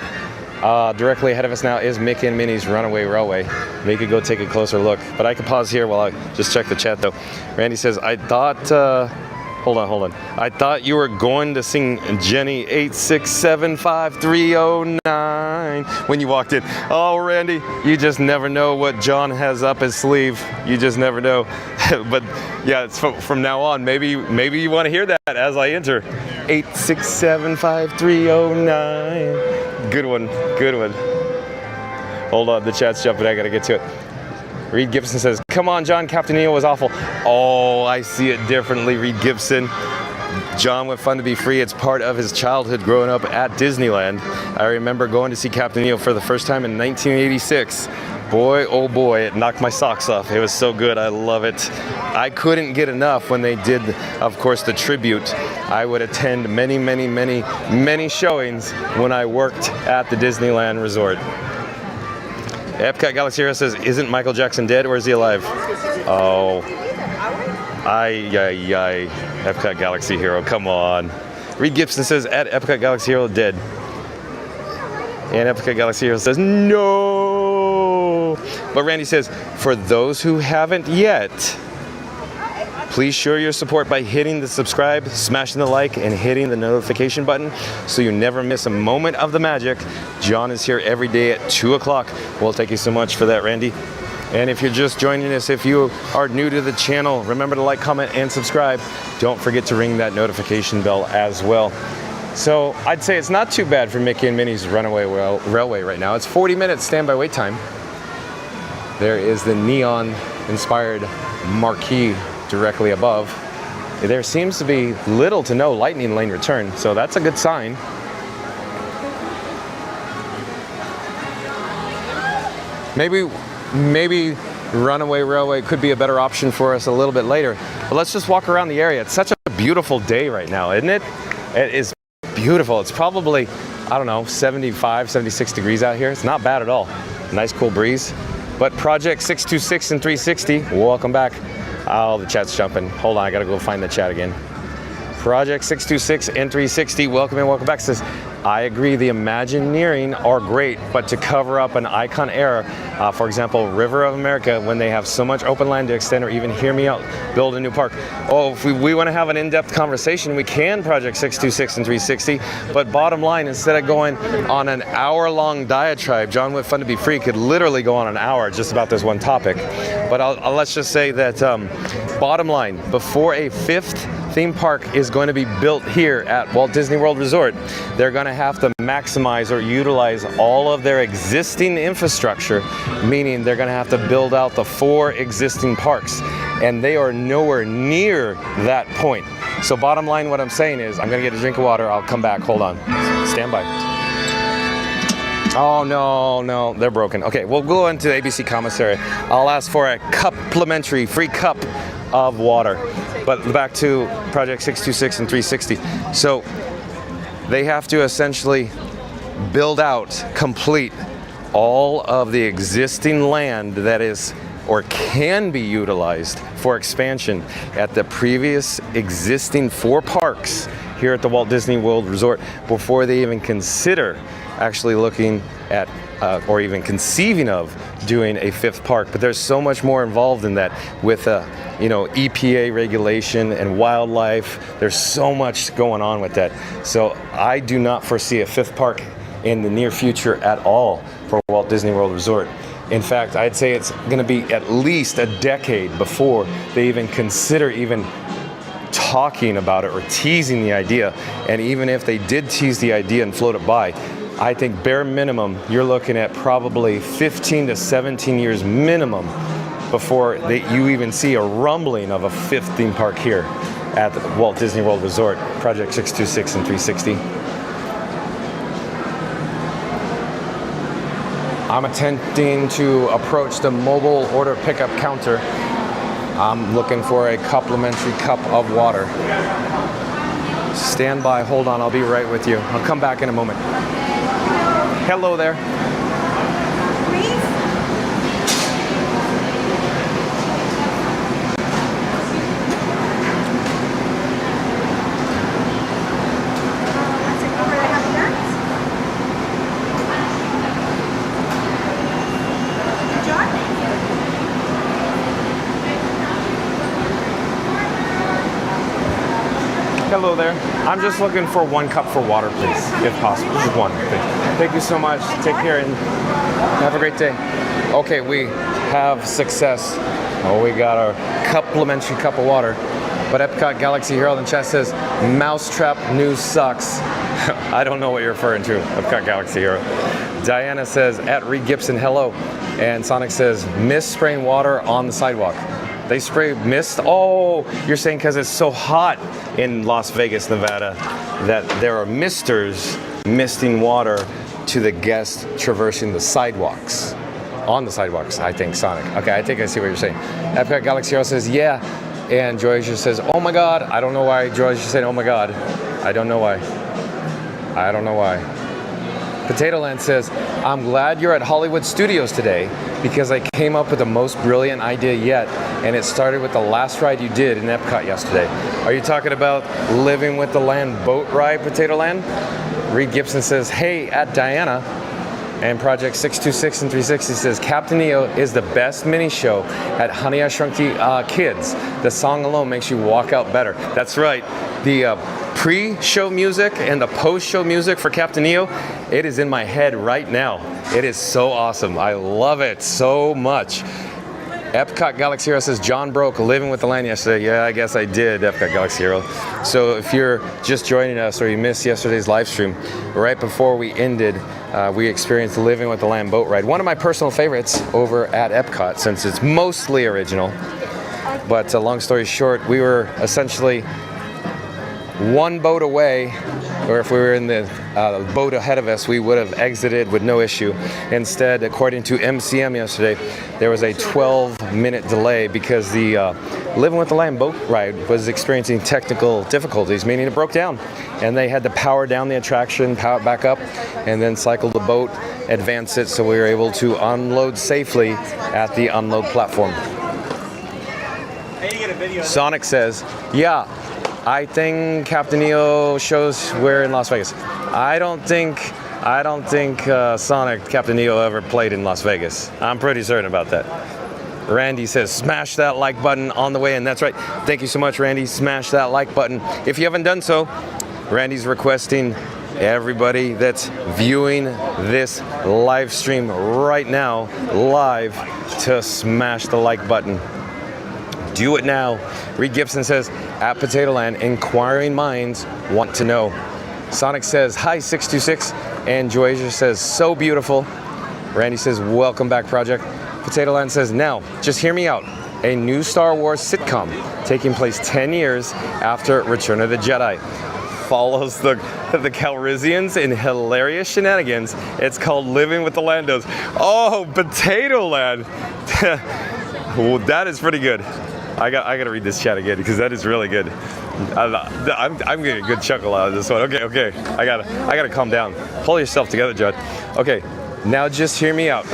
Directly ahead of us now is Mickey and Minnie's Runaway Railway. We could go take a closer look, but I could pause here while I just check the chat though. Randy says, I thought, hold on. I thought you were going to sing Jenny 8675309 when you walked in. Oh, Randy, you just never know what John has up his sleeve. You just never know. But yeah, it's from now on. Maybe you want to hear that as I enter. 8675309. Good one. Hold on, the chat's jumping. I gotta get to it. Reed Gibson says, come on, John, Captain EO was awful. Oh, I see it differently, Reed Gibson. John with Fun to Be Free, it's part of his childhood growing up at Disneyland. I remember going to see Captain EO for the first time in 1986. Boy, oh boy, it knocked my socks off. It was so good, I love it. I couldn't get enough when they did, of course, the tribute. I would attend many showings when I worked at the Disneyland Resort. Epcot Galaxy Hero says, isn't Michael Jackson dead or is he alive? Oh. Epcot Galaxy Hero, come on. Reed Gibson says, at Epcot Galaxy Hero, dead. And Epcot Galaxy Hero says, no. But Randy says, for those who haven't yet, please show your support by hitting the subscribe, smashing the like, and hitting the notification button so you never miss a moment of the magic. John is here every day at 2 o'clock. Well, thank you so much for that, Randy. And if you're just joining us, if you are new to the channel, remember to like, comment, and subscribe. Don't forget to ring that notification bell as well. So I'd say it's not too bad for Mickey and Minnie's Runaway Railway right now. It's 40 minutes standby wait time. There is the neon-inspired marquee directly above. There seems to be little to no lightning lane return, so that's a good sign. Maybe Runaway Railway could be a better option for us a little bit later. But let's just walk around the area. It's such a beautiful day right now, isn't it? It is beautiful. It's probably, I don't know, 75, 76 degrees out here. It's not bad at all. Nice cool breeze. But Project 626 and 360, welcome back. Oh, the chat's jumping. Hold on, I gotta go find the chat again. Project 626 and 360, welcome and welcome back. Says, I agree, the Imagineering are great, but to cover up an icon error, for example, River of America, when they have so much open land to extend or even, hear me out, build a new park. Oh, if we want to have an in-depth conversation, we can Project 626 and 360, but bottom line, instead of going on an hour-long diatribe, John with Fun to Be Free could literally go on an hour just about this one topic. But let's just say that bottom line, before a fifth theme park is going to be built here at Walt Disney World Resort, they're going to have to maximize or utilize all of their existing infrastructure, meaning they're going to have to build out the 4 existing parks, and they are nowhere near that point. So bottom line, what I'm saying is, I'm going to get a drink of water, I'll come back, hold on, stand by. Oh, no, they're broken. Okay, we'll go into the ABC commissary. I'll ask for a complimentary free cup of water. But back to Project 626 and 360. So they have to essentially build out, complete all of the existing land that is or can be utilized for expansion at the previous existing 4 parks here at the Walt Disney World Resort before they even consider actually looking at or even conceiving of doing a 5th park. But there's so much more involved in that with EPA regulation and wildlife. There's so much going on with that. So I do not foresee a 5th park in the near future at all for Walt Disney World Resort. In fact, I'd say it's going to be at least a decade before they even consider even talking about it or teasing the idea. And even if they did tease the idea and float it by, I think bare minimum, you're looking at probably 15 to 17 years minimum before you even see a rumbling of a 5th theme park here at the Walt Disney World Resort, Project 626 and 360. I'm attempting to approach the mobile order pickup counter. I'm looking for a complimentary cup of water. Stand by, hold on, I'll be right with you. I'll come back in a moment. Hello there. Hello there. I'm just looking for 1 cup for water, please, if possible. Just 1. Thank you so much. Take care and have a great day. Okay, we have success. Oh, we got our complimentary cup of water. But EPCOT Galaxy Herald in chat says, Mousetrap news sucks. I don't know what you're referring to, EPCOT Galaxy Herald. Diana says, at Reed Gibson, hello. And Sonic says, mist spraying water on the sidewalk. They spray mist? Oh, you're saying because it's so hot in Las Vegas, Nevada, that there are misters misting water to the guests traversing the sidewalks. On the sidewalks, I think, Sonic. Okay, I think I see what you're saying. EPCOT Galaxy Hero says, yeah. And Joycia says, oh my God. I don't know why Joycia said, oh my God. I don't know why. I don't know why. Potato Land says, I'm glad you're at Hollywood Studios today because I came up with the most brilliant idea yet, and it started with the last ride you did in Epcot yesterday. Are you talking about Living with the Land boat ride, Potato Land? Reed Gibson says, hey, at Diana. And Project 626 and 360 says, Captain EO is the best mini show at Honey, I Shrunk the Kids. The song alone makes you walk out better. That's right. The pre-show music and the post-show music for Captain EO, it is in my head right now. It is so awesome. I love it so much. Epcot Galaxy Hero says, John broke living with the land yesterday. Yeah, I guess I did, Epcot Galaxy Hero. So if you're just joining us or you missed yesterday's live stream, right before we ended, we experienced living with the land boat ride. One of my personal favorites over at Epcot, since it's mostly original. But long story short, we were essentially one boat away, or if we were in the boat ahead of us, we would have exited with no issue. Instead, according to MCM yesterday, there was a 12-minute delay because the Living with the Land boat ride was experiencing technical difficulties, meaning it broke down. And they had to power down the attraction, power it back up, and then cycle the boat, advance it, so we were able to unload safely at the unload platform. Sonic says, yeah, I think Captain EO shows we're in Las Vegas. I don't think Sonic Captain EO ever played in Las Vegas. I'm pretty certain about that. Randy says, smash that like button on the way in. That's right. Thank you so much, Randy. Smash that like button. If you haven't done so, Randy's requesting everybody that's viewing this live stream right now, live, to smash the like button. Do it now. Reed Gibson says, at Potato Land, inquiring minds want to know. Sonic says, hi 626. And Joasia says, so beautiful. Randy says, welcome back, Project. Potato Land says, now, just hear me out. A new Star Wars sitcom taking place 10 years after Return of the Jedi follows the Calrissians in hilarious shenanigans. It's called Living with the Landos. Oh, Potato Land. Well, that is pretty good. I got to read this chat again because that is really good. I'm getting a good chuckle out of this one. Okay. I gotta calm down. Pull yourself together, Judd. Okay, now just hear me out.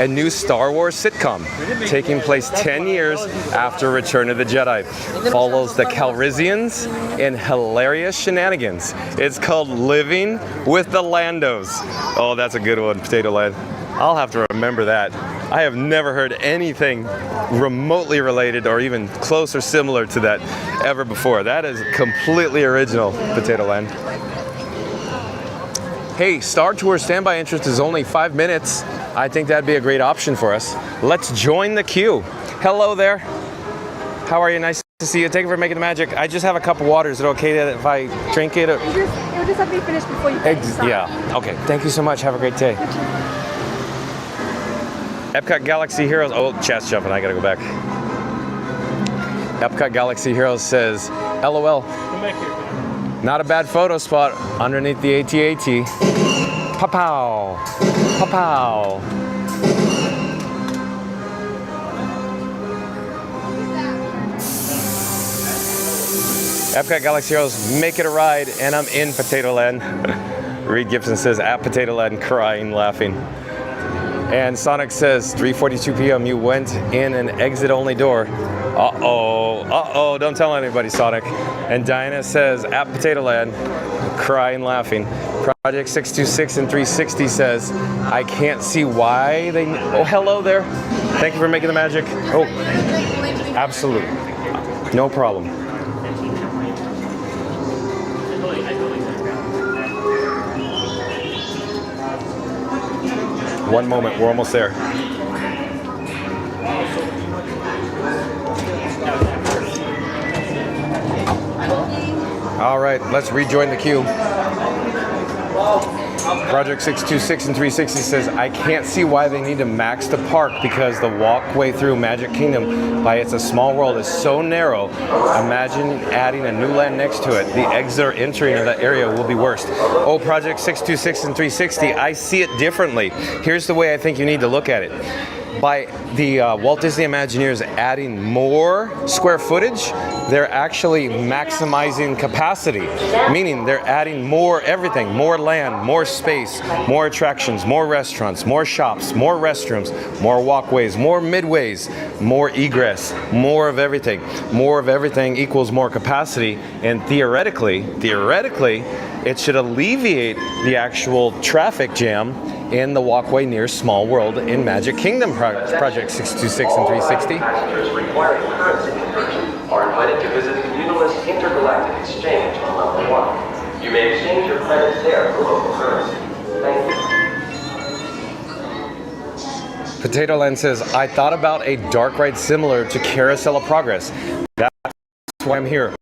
A new Star Wars sitcom taking place 10 years after Return of the Jedi follows the Calrissians in hilarious shenanigans. It's called Living with the Landos. Oh, that's a good one, Potato Land. I'll have to remember that. I have never heard anything remotely related or even close or similar to that ever before. That is completely original, Potato Land. Hey, Star Tour standby interest is only 5 minutes. I think that'd be a great option for us. Let's join the queue. Hello there. How are you? Nice to see you. Thank you for making the magic. I just have a cup of water. Is it okay that if I drink it? You'll just have to be finished before you finish. Yeah. Okay. Thank you so much. Have a great day. Epcot Galaxy Heroes. Oh, chat's jumping. I gotta go back. Epcot Galaxy Heroes says, LOL. Not a bad photo spot underneath the AT-AT. Pow-pow. Pow-pow. Epcot Galaxy Heroes, make it a ride, and I'm in Potato Land. Reed Gibson says, at Potato Land, crying, laughing. And Sonic says, 3:42 p.m. you went in an exit-only door. Uh-oh, don't tell anybody, Sonic. And Diana says, at Potato Land, crying, laughing. Project 626 and 360 says, I can't see why they... Oh, hello there. Thank you for making the magic. Oh, absolutely. No problem. One moment, we're almost there. All right, let's rejoin the queue. Project 626 and 360 says, I can't see why they need to max the park because the walkway through Magic Kingdom by It's a Small World is so narrow. Imagine adding a new land next to it. The exit or entry into that area will be worst. Oh, Project 626 and 360, I see it differently. Here's the way I think you need to look at it. By the Walt Disney Imagineers adding more square footage, they're actually maximizing capacity, meaning they're adding more everything, more land, more space, more attractions, more restaurants, more shops, more restrooms, more walkways, more midways, more egress, more of everything. More of everything equals more capacity, and theoretically, it should alleviate the actual traffic jam in the walkway near Small World in Magic Kingdom. Project 626 and 360. Passengers requiring currency conversion are invited to visit the Unilist Intergalactic Exchange on level 1. You may exchange your credits there for local currency. Thank you. Potato Land says, I thought about a dark ride similar to Carousel of Progress. That's why I'm here.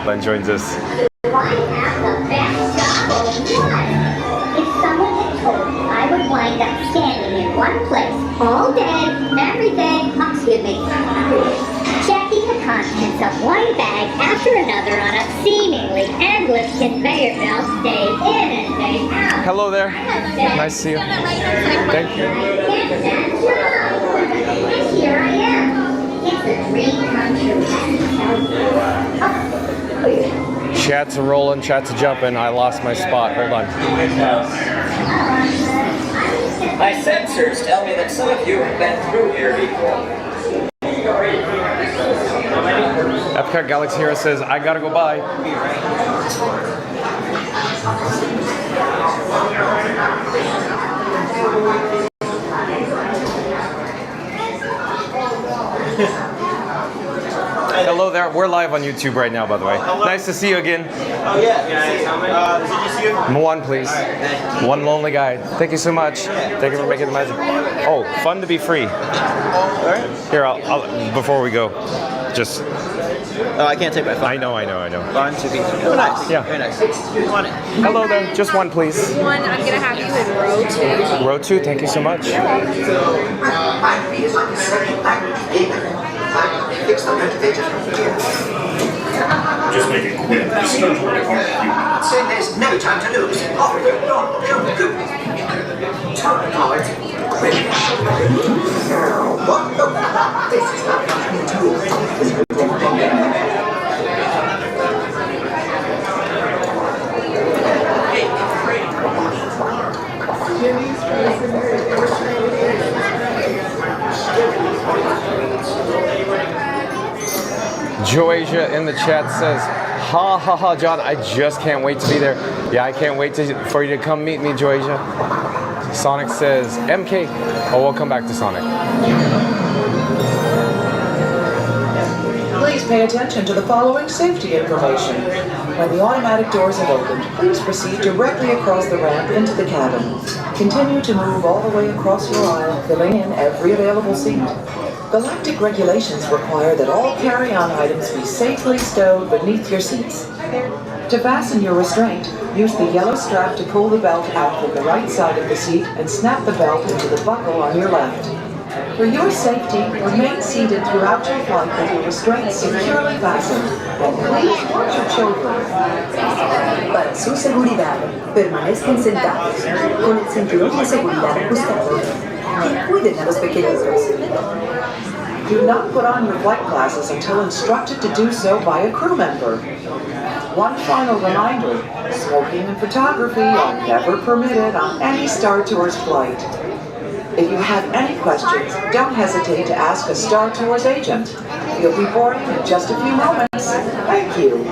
Len joins us. Do I have the best job or what? If someone had told me I would wind up standing in one place all day, every day, excuse me, checking the contents of one bag after another on a seemingly endless conveyor belt day in and day out. Hello there. Nice to see you. Thank you. And here I am. It's a dream come true, let me tell you. Chat's a rolling, chat's a jumping. I lost my spot. Hold on. My sensors tell me that some of you have been through here before. EPCOT Galaxy Hero says, I gotta go by. Hello there. We're live on YouTube right now, by the way. Nice to see you again. Oh yeah. Did you see it? One, please. One lonely guy. Thank you so much. Thank you for making the magic. Oh, fun to be free. Here, I'll before we go, just. Oh, I can't take my phone. I know. Fun to be. Oh, nice. Yeah. Very nice. You want it? Hello there. Just one, please. One, I'm gonna have you in row 2. Row 2. Thank you so much. Just make it quick. This is going to take a few minutes. There's no time to lose. Off we go. Go. Time card. What? This is not happening to Joasia in the chat says, ha ha ha, John, I just can't wait to be there. Yeah, I can't wait for you to come meet me, Joasia. Sonic says, MK. Oh, we'll come back to Sonic. Please pay attention to the following safety information. When the automatic doors have opened, please proceed directly across the ramp into the cabin. Continue to move all the way across your aisle, filling in every available seat. Galactic regulations require that all carry-on items be safely stowed beneath your seats. To fasten your restraint, use the yellow strap to pull the belt out from the right side of the seat and snap the belt into the buckle on your left. For your safety, remain seated throughout your flight with your restraints securely fastened, and please watch your children. Para su seguridad, permanezcan sentados, con el cinturón de seguridad ajustado, y cuiden a los pequeñitos. Do not put on your flight glasses until instructed to do so by a crew member. One final reminder, smoking and photography are never permitted on any Star Tours flight. If you have any questions, don't hesitate to ask a Star Tours agent. You'll be boarding in just a few moments. Thank you.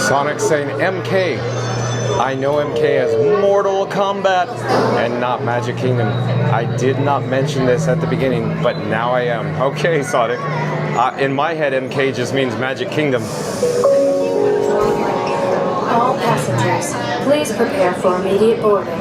Sonic saying MK. I know MK as Mortal Kombat and not Magic Kingdom. I did not mention this at the beginning, but now I am. Okay, Sonic. In my head, MK just means Magic Kingdom. All passengers, please prepare for immediate boarding.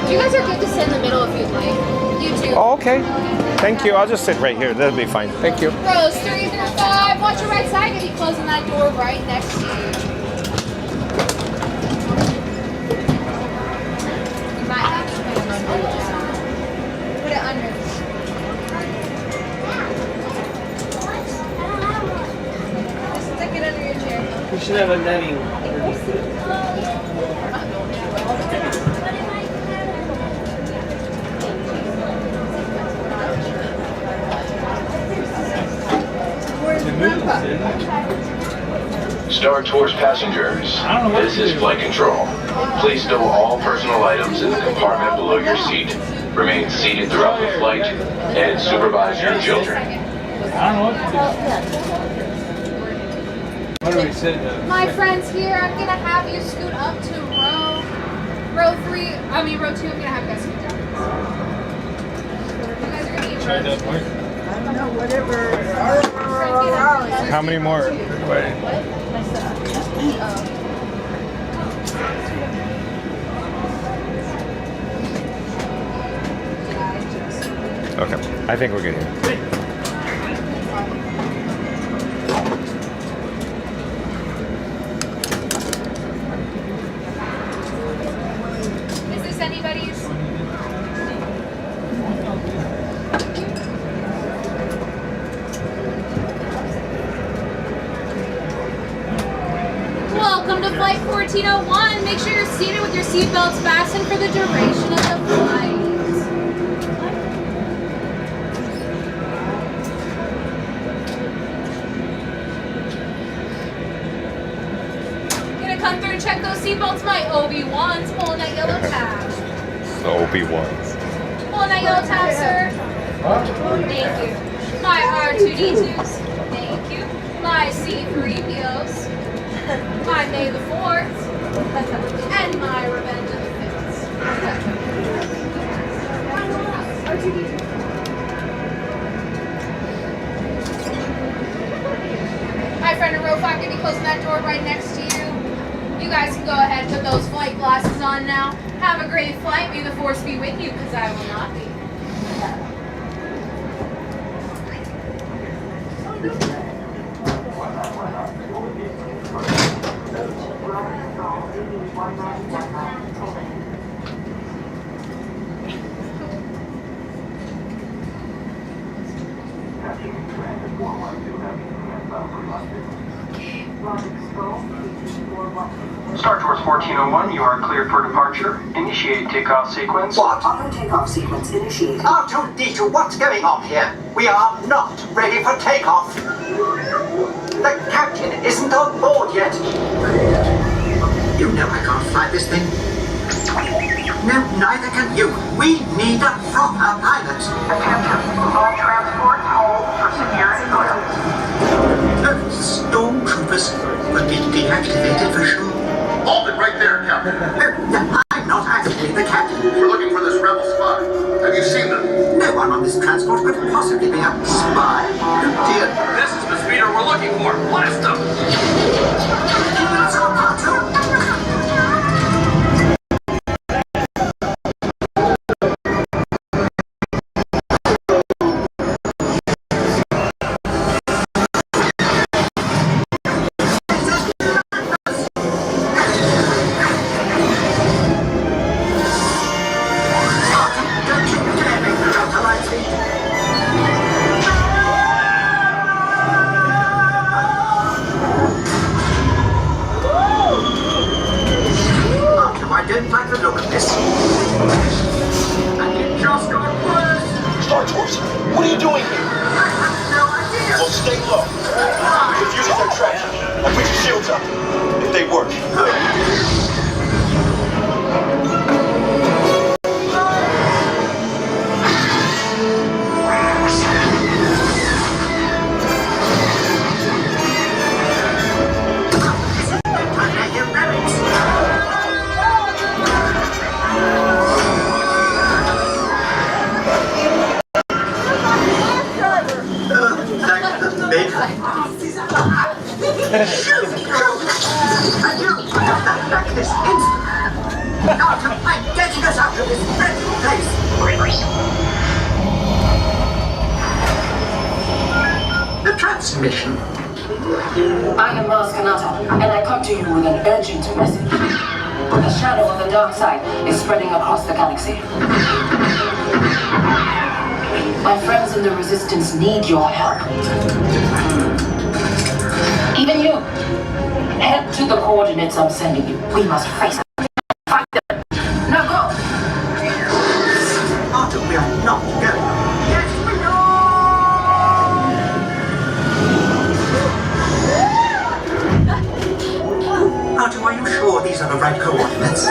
You guys are good to sit in the middle if you'd like. You too. Oh, okay. Thank you. I'll just sit right here. That'll be fine. Thank you. Rows 3 through 5. Watch your right side. You'll be closing that door right next to you. You might have to put it under. Put it under. Just stick it under your chair. We should have a netting. Star Tours passengers, this is flight control. Please stow all personal items in the compartment below your seat. Remain seated throughout the flight and supervise your children. I don't know what to do. What do we say? My friends here, I'm gonna have you scoot up to row 2. I'm gonna have you guys scoot down. You guys are gonna eat Try that first. work. I don't know, whatever. How many more? Wait. Okay, I think we're good here. Is this anybody's? Welcome to Flight 1401. Make sure you're seated with your seatbelts fastened for the duration of the flight. Gonna come through and check those seatbelts. My Obi-Wans pulling that yellow tab. Obi-Wans. Pulling that yellow tab, sir. Thank you. My R2D2s. Thank you. My C3POs. My May the 4th. And my Revenge of the 5th. My friend in row 5 gonna be closing that door right next to you. You guys can go ahead and put those flight glasses on now. Have a great flight. May the force be with you, because I will not be. Star Tours 1401, you are cleared for departure. Initiate takeoff sequence. What? Auto takeoff sequence initiated. R2D2, what's going on here? We are not ready for takeoff. The captain isn't on board yet. You know I can't fly this thing. No, neither can you. We need a proper pilot. Attention, all transport hold for security clearance. Stormtroopers will be deactivated for sure. Hold it right there, Captain. I'm not actually the captain. We're looking for this rebel spy. Have you seen them? No one on this transport could possibly be a spy. Oh dear. This is the speeder we're looking for. Blast them! It's our platoon. I am Mars Kanata, and I come to you with an urgent message. The shadow of the dark side is spreading across the galaxy. My friends in the Resistance need your help. Even you. Head to the coordinates I'm sending you. We must face them. Fight them. Now go! Arthur, we are not going. Yes, we know! Arthur, are you sure these are the right coordinates?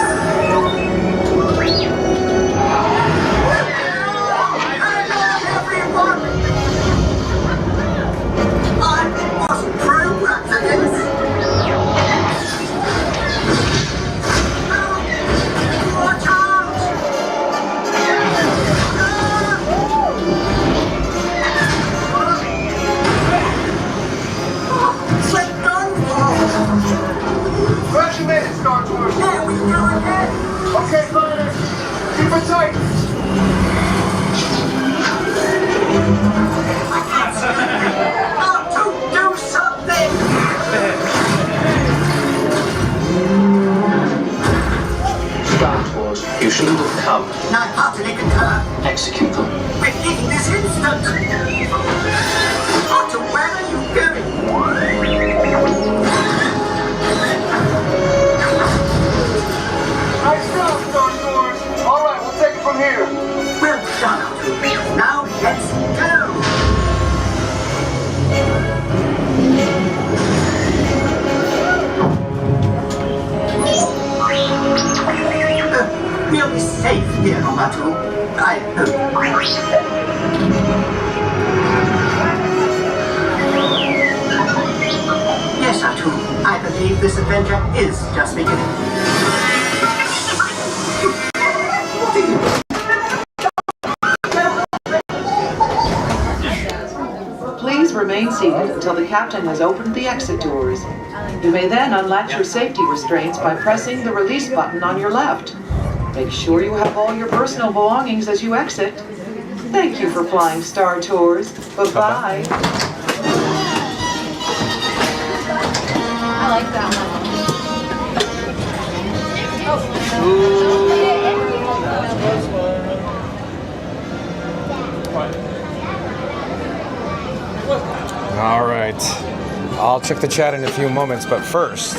I heartily concur. Execute them. We're leaving this instant. Otto, where are you going? Nice job, Star Tours. All right, we'll take it from here. Well done, Otto. Now let's go. We'll be safe here, Otto. I hope. Yes, Otto. I believe this adventure is just beginning. Please remain seated until the captain has opened the exit doors. You may then unlatch your safety restraints by pressing the release button on your left. Make sure you have all your personal belongings as you exit. Thank you for flying Star Tours. Bye-bye. I like that one. All right. I'll check the chat in a few moments, but first,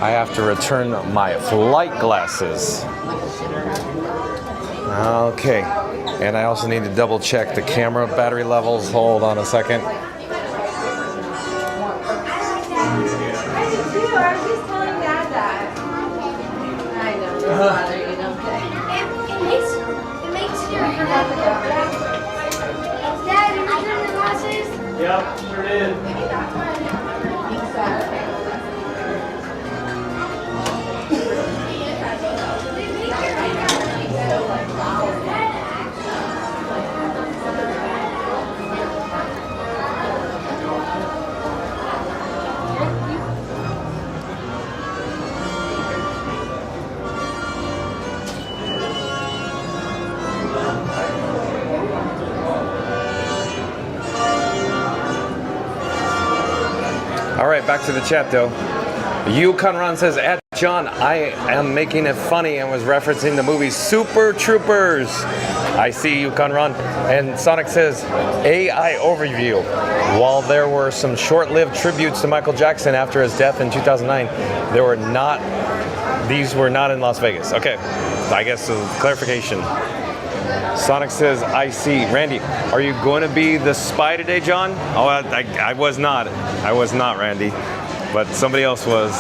I have to return my flight glasses. Okay. And I also need to double check the camera battery levels. Hold on a second. Yep, sure did. All right, back to the chat though. Conran says, at John, I am making it funny and was referencing the movie Super Troopers. I see you, Conran. And Sonic says, AI overview. While there were some short-lived tributes to Michael Jackson after his death in 2009, these were not in Las Vegas. Okay, I guess clarification. Sonic says, I see. Randy, are you going to be the spy today, John? Oh, I was not. I was not, Randy. But somebody else was.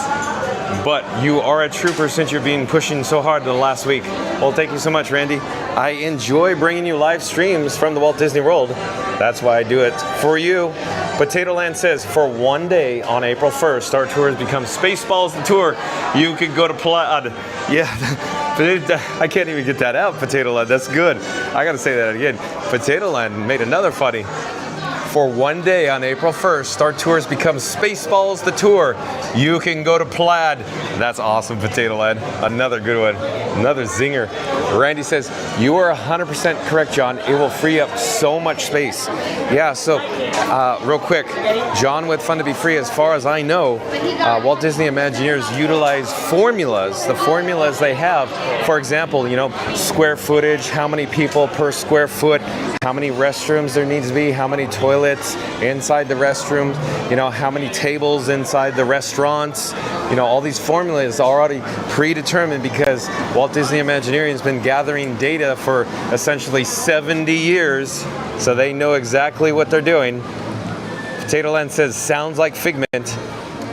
But you are a trooper since you're being pushing so hard the last week. Well, thank you so much, Randy. I enjoy bringing you live streams from the Walt Disney World. That's why I do it for you. Potato Land says, for one day on April 1st, Star Tours becomes Spaceballs the tour. You could go to Plaid. Yeah, I can't even get that out, Potato Land. That's good. I got to say that again. Potato Land made another funny. For one day on April 1st, Star Tours becomes Spaceballs the tour. You can go to Plaid. That's awesome, Potato Land. Another good one. Another zinger. Randy says, you are 100% correct, John. It will free up so much space. Yeah, so real quick, John with Fun to Be Free, as far as I know, Walt Disney Imagineers utilize formulas, the formulas they have. For example, square footage, how many people per square foot, how many restrooms there needs to be, how many toilets inside the restrooms, how many tables inside the restaurants. All these formulas are already predetermined because Walt Disney Imagineering has been gathering data for essentially 70 years, so they know exactly what they're doing. Potato Land says, sounds like Figment.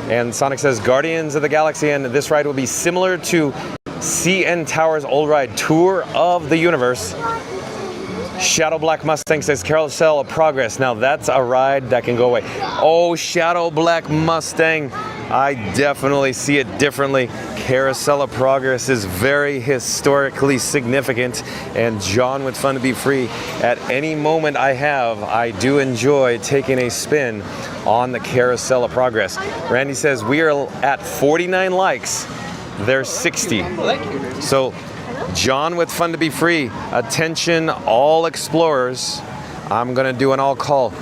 And Sonic says, Guardians of the Galaxy, and this ride will be similar to CN Tower's old ride, Tour of the Universe. Shadow Black Mustang says, Carousel of Progress. Now that's a ride that can go away. Oh, Shadow Black Mustang. I definitely see it differently. Carousel of Progress is very historically significant, and John with Fun to Be Free, at any moment I do enjoy taking a spin on the Carousel of Progress. Randy says, we are at 49 likes. There's 60. So John with Fun to Be Free, attention all explorers. I'm gonna do an all call.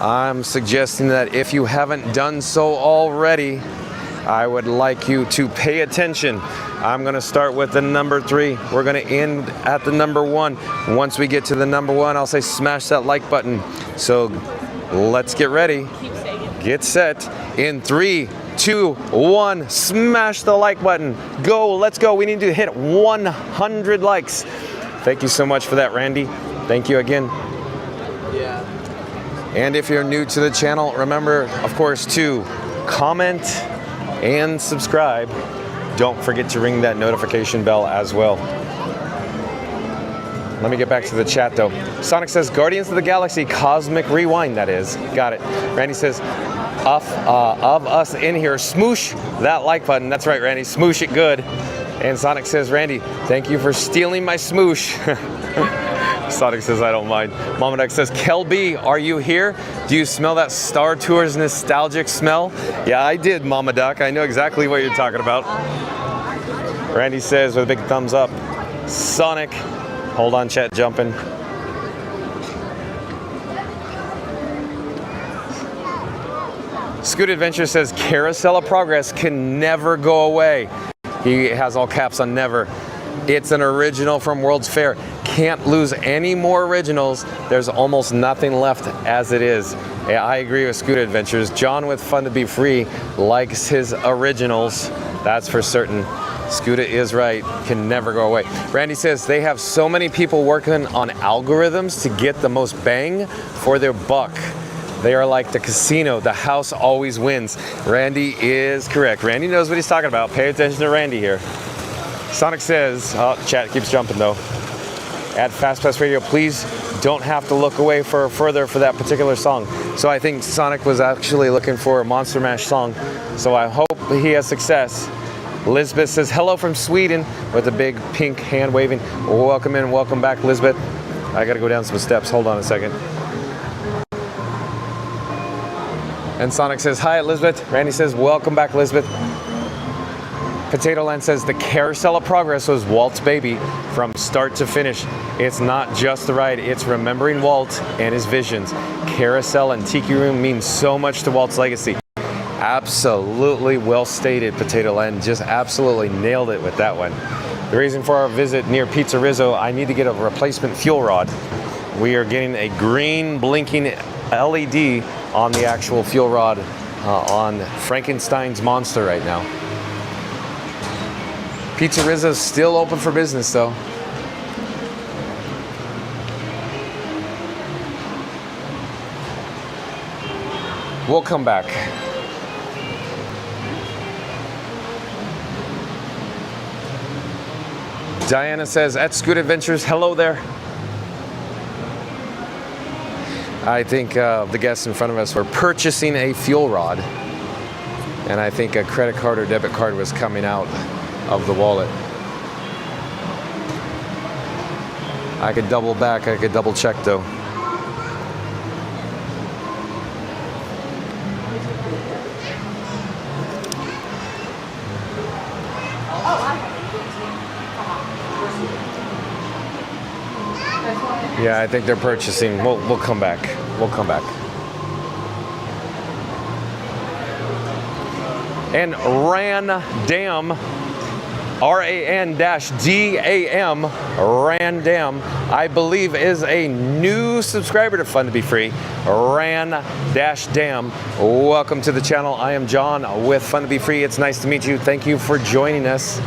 I'm suggesting that if you haven't done so already, I would like you to pay attention. I'm gonna start with the number 3. We're gonna end at the number 1. Once we get to the number 1, I'll say smash that like button. So let's get ready, get set. In 3, 2, 1, smash the like button. Go, let's go. We need to hit 100 likes. Thank you so much for that, Randy. Thank you again. And if you're new to the channel, remember, of course, to comment and subscribe. Don't forget to ring that notification bell as well. Let me get back to the chat though. Sonic says, Guardians of the Galaxy Cosmic Rewind, that is. Got it. Randy says, of us in here, smoosh that like button. That's right, Randy, smoosh it good. And Sonic says, Randy, thank you for stealing my smoosh. Sonic says, I don't mind. Mama Duck says, Kelby, are you here? Do you smell that Star Tours nostalgic smell? Yeah, I did, Mama Duck. I know exactly what you're talking about. Randy says with a big thumbs up, Sonic. Hold on, chat jumping. Scoot Adventure says, Carousel of Progress can never go away. He has all caps on never. It's an original from World's Fair. Can't lose any more originals. There's almost nothing left as it is. Yeah, I agree with Scoot Adventures. John with Fun to Be Free likes his originals. That's for certain. Scooter is right, can never go away. Randy says they have so many people working on algorithms to get the most bang for their buck. They are like the casino, the house always wins. Randy is correct. Randy knows what he's talking about. Pay attention to Randy here. Sonic says, oh, chat keeps jumping though. At FastPass Radio, please don't have to look away further for that particular song. So I think Sonic was actually looking for a Monster Mash song. So I hope he has success. Lisbeth says, hello from Sweden with a big pink hand waving. Welcome in, welcome back, Lisbeth. I gotta go down some steps, hold on a second. And Sonic says, hi, Elizabeth. Randy says, welcome back, Elizabeth. Potato Land says, the Carousel of Progress was Walt's baby from start to finish. It's not just the ride, it's remembering Walt and his visions. Carousel and Tiki Room mean so much to Walt's legacy. Absolutely well stated, Potato Land. Just absolutely nailed it with that one. The reason for our visit near Pizza Rizzo, I need to get a replacement fuel rod. We are getting a green blinking LED on the actual fuel rod on Frankenstein's Monster right now. Pizza Rizzo's still open for business though. We'll come back. Diana says, at Scoot Adventures, hello there. I think the guests in front of us were purchasing a fuel rod. And I think a credit card or debit card was coming out of the wallet. I could double back, I could double check though. Yeah, I think they're purchasing. We'll come back. We'll come back. And Randam, R-A-N-D-A-M, Randam, I believe is a new subscriber to Fun to Be Free. Ran-Dam. Welcome to the channel. I am John with Fun to Be Free. It's nice to meet you. Thank you for joining us.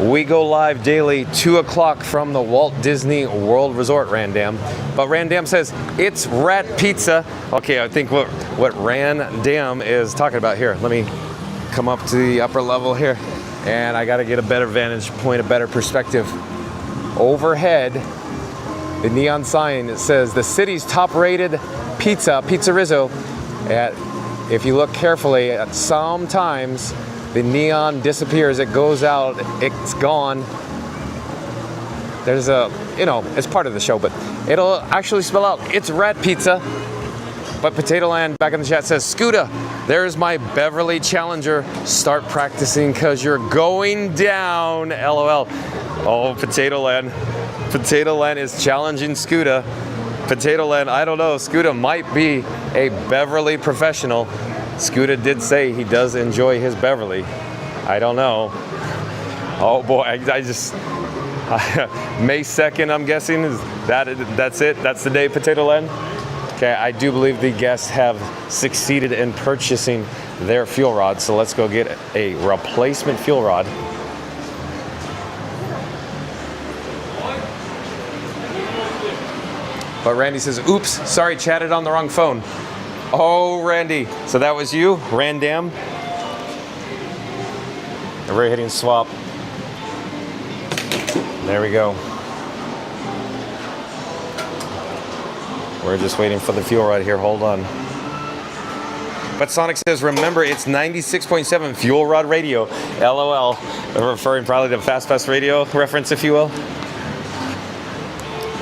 We go live daily, 2 o'clock from the Walt Disney World Resort, Randam. But Randam says, it's rat pizza. Okay, I think what Randam is talking about here. Let me come up to the upper level here. And I gotta get a better vantage point, a better perspective. Overhead, the neon sign, it says, the city's top-rated pizza, Pizza Rizzo. If you look carefully, sometimes the neon disappears, it goes out, it's gone. There's a, it's part of the show, but it'll actually spell out, it's rat pizza. But Potato Land back in the chat says, Scooter, there's my Beverly Challenger. Start practicing because you're going down, LOL. Oh, Potato Land. Potato Land is challenging Scooter. Potato Land, I don't know. Scooter might be a Beverly professional. Scooter did say he does enjoy his Beverly. I don't know. Oh boy, I just May 2nd, I'm guessing. That's it? That's the day, Potato Land? Okay, I do believe the guests have succeeded in purchasing their fuel rod, so let's go get a replacement fuel rod. But Randy says, oops, sorry, chatted on the wrong phone. Oh, Randy, so that was you, Randam? We're hitting swap. There we go. We're just waiting for the fuel rod here, hold on. But Sonic says, remember, it's 96.7 fuel rod radio. LOL, referring probably to Fast Pass radio reference, if you will.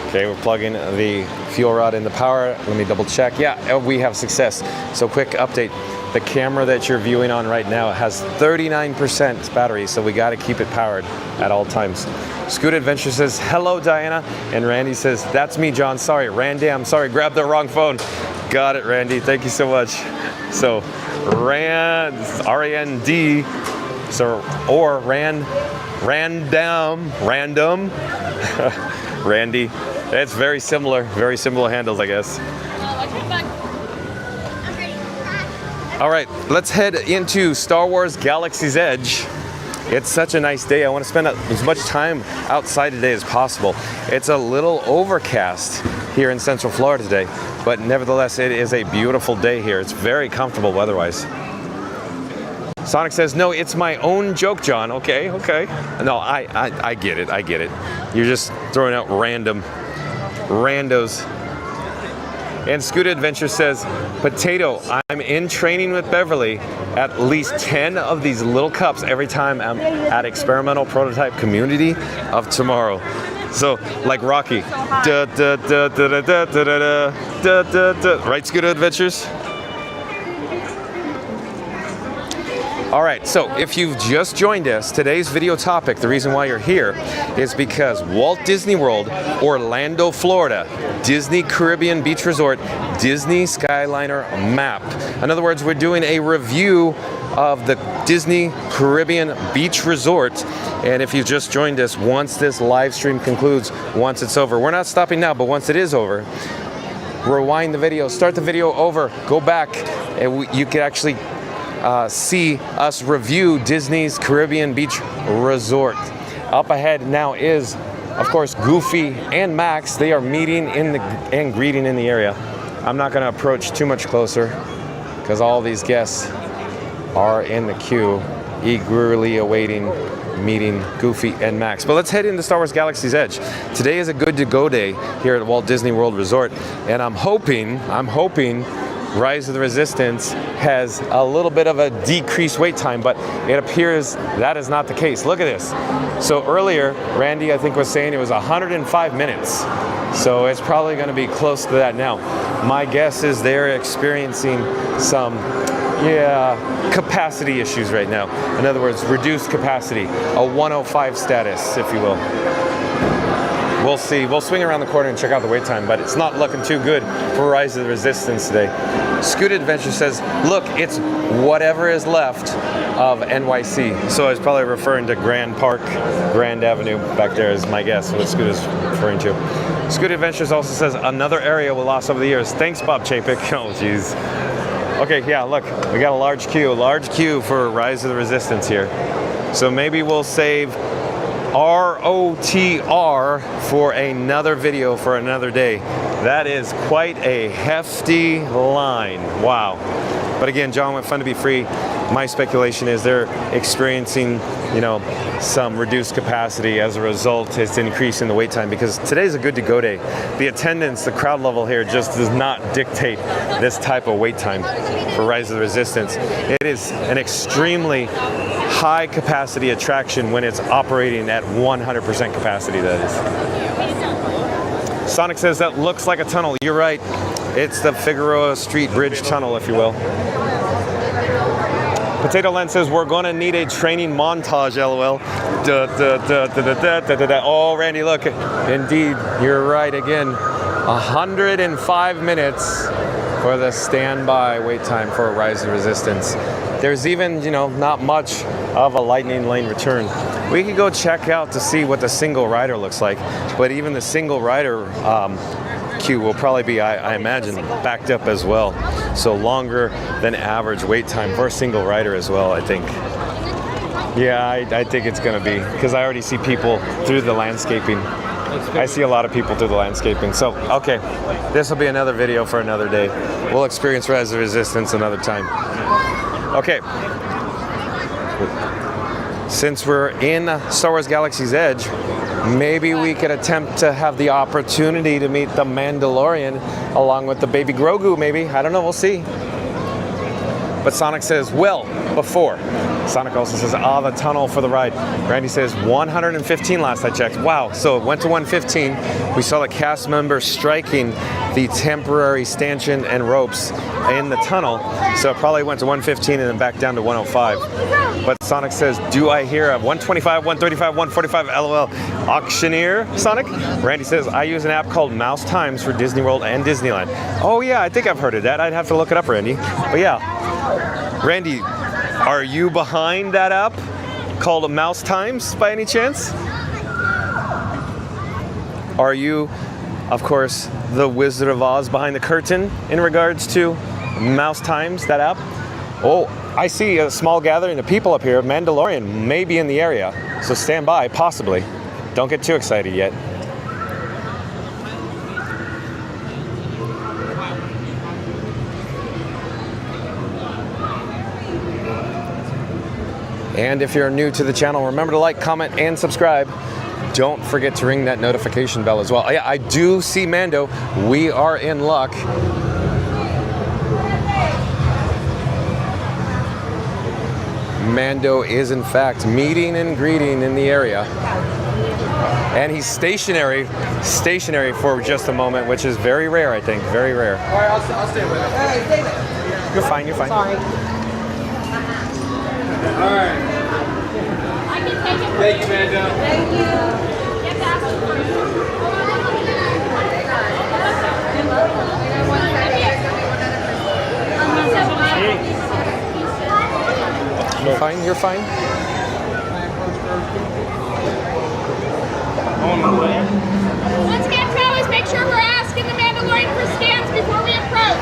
Okay, we're plugging the fuel rod in the power. Let me double check. Yeah, we have success. So quick update. The camera that you're viewing on right now has 39% battery, so we got to keep it powered at all times. Scoot Adventure says, hello, Diana. And Randy says, that's me, John. Sorry, Randy, I'm sorry, grabbed the wrong phone. Got it, Randy. Thank you so much. So, R-A-N-D, so, or random, Randy. It's very similar handles, I guess. All right, let's head into Star Wars Galaxy's Edge. It's such a nice day. I want to spend as much time outside today as possible. It's a little overcast here in Central Florida today, but nevertheless, it is a beautiful day here. It's very comfortable weather-wise. Sonic says, no, it's my own joke, John. Okay. No, I get it. You're just throwing out randos. And Scooter Adventure says, Potato, I'm in training with Beverly at least 10 of these little cups every time I'm at Experimental Prototype Community of Tomorrow. So, like Rocky. Right, Scooter Adventures? All right, so if you've just joined us, today's video topic, the reason why you're here is because Walt Disney World, Orlando, Florida, Disney Caribbean Beach Resort, Disney Skyliner map. In other words, we're doing a review of the Disney Caribbean Beach Resort. And if you've just joined us, once this live stream concludes, once it's over, we're not stopping now, but once it is over, rewind the video, start the video over, go back, and you can actually see us review Disney's Caribbean Beach Resort. Up ahead now is, of course, Goofy and Max. They are meeting and greeting in the area. I'm not going to approach too much closer because all these guests are in the queue, eagerly awaiting meeting Goofy and Max. But let's head into Star Wars Galaxy's Edge. Today is a good to go day here at Walt Disney World Resort, and I'm hoping Rise of the Resistance has a little bit of a decreased wait time, but it appears that is not the case. Look at this. So earlier, Randy, I think, was saying it was 105 minutes. So it's probably going to be close to that now. My guess is they're experiencing some, capacity issues right now. In other words, reduced capacity, a 105 status, if you will. We'll see. We'll swing around the corner and check out the wait time, but it's not looking too good for Rise of the Resistance today. Scoot Adventure says, look, it's whatever is left of NYC. So I was probably referring to Grand Avenue back there is my guess, what Scoot is referring to. Scoot Adventures also says, another area we lost over the years. Thanks, Bob Chapek. Oh, jeez. Okay, yeah, look, we got a large queue for Rise of the Resistance here. So maybe we'll save ROTR for another video for another day. That is quite a hefty line. Wow. But again, John with Fun to Be Free, my speculation is they're experiencing, some reduced capacity. As a result, it's increasing the wait time because today's a good to go day. The attendance, the crowd level here just does not dictate this type of wait time for Rise of the Resistance. It is an extremely high capacity attraction when it's operating at 100% capacity, that is. Sonic says that looks like a tunnel. You're right. It's the Figueroa Street Bridge Tunnel, if you will. Potato Land says we're going to need a training montage, LOL. Oh, Randy, look. Indeed, you're right again. 105 minutes for the standby wait time for Rise of Resistance. There's even, you know, not much of a lightning lane return. We could go check out to see what the single rider looks like, but even the single rider queue will probably be, I imagine, backed up as well. So longer than average wait time for a single rider as well, I think. Yeah, I think it's gonna be, because I already see people through the landscaping. I see a lot of people through the landscaping. So, okay, this will be another video for another day. We'll experience Rise of Resistance another time. Okay. Since we're in Star Wars Galaxy's Edge, maybe we could attempt to have the opportunity to meet the Mandalorian along with the baby Grogu, maybe. I don't know, we'll see. But Sonic says, well, before. Sonic also says, the tunnel for the ride. Randy says 115 last I checked. Wow, so it went to 115. We saw the cast members striking the temporary stanchion and ropes in the tunnel. So it probably went to 115 and then back down to 105. But Sonic says, do I hear a 125, 135, 145 LOL auctioneer, Sonic? Randy says, I use an app called Mouse Times for Disney World and Disneyland. Oh yeah, I think I've heard of that. I'd have to look it up, Randy. But yeah, Randy, are you behind that app called Mouse Times by any chance? Are you, of course, the Wizard of Oz behind the curtain in regards to Mouse Times, that app? Oh, I see a small gathering of people up here. Mandalorian may be in the area, so stand by, possibly. Don't get too excited yet. And if you're new to the channel, remember to like, comment, and subscribe. Don't forget to ring that notification bell as well. Yeah, I do see Mando. We are in luck. Mando is in fact meeting and greeting in the area. And he's stationary for just a moment, which is very rare, I think, very rare. All right, I'll stay with it. Hey, stay there. You're fine, you're fine. Sorry. All right. I can take it. Thank you, Mando. Thank you. Get back. You're fine, you're fine. Once again, fellas, make sure we're asking the Mandalorian for scans before we approach.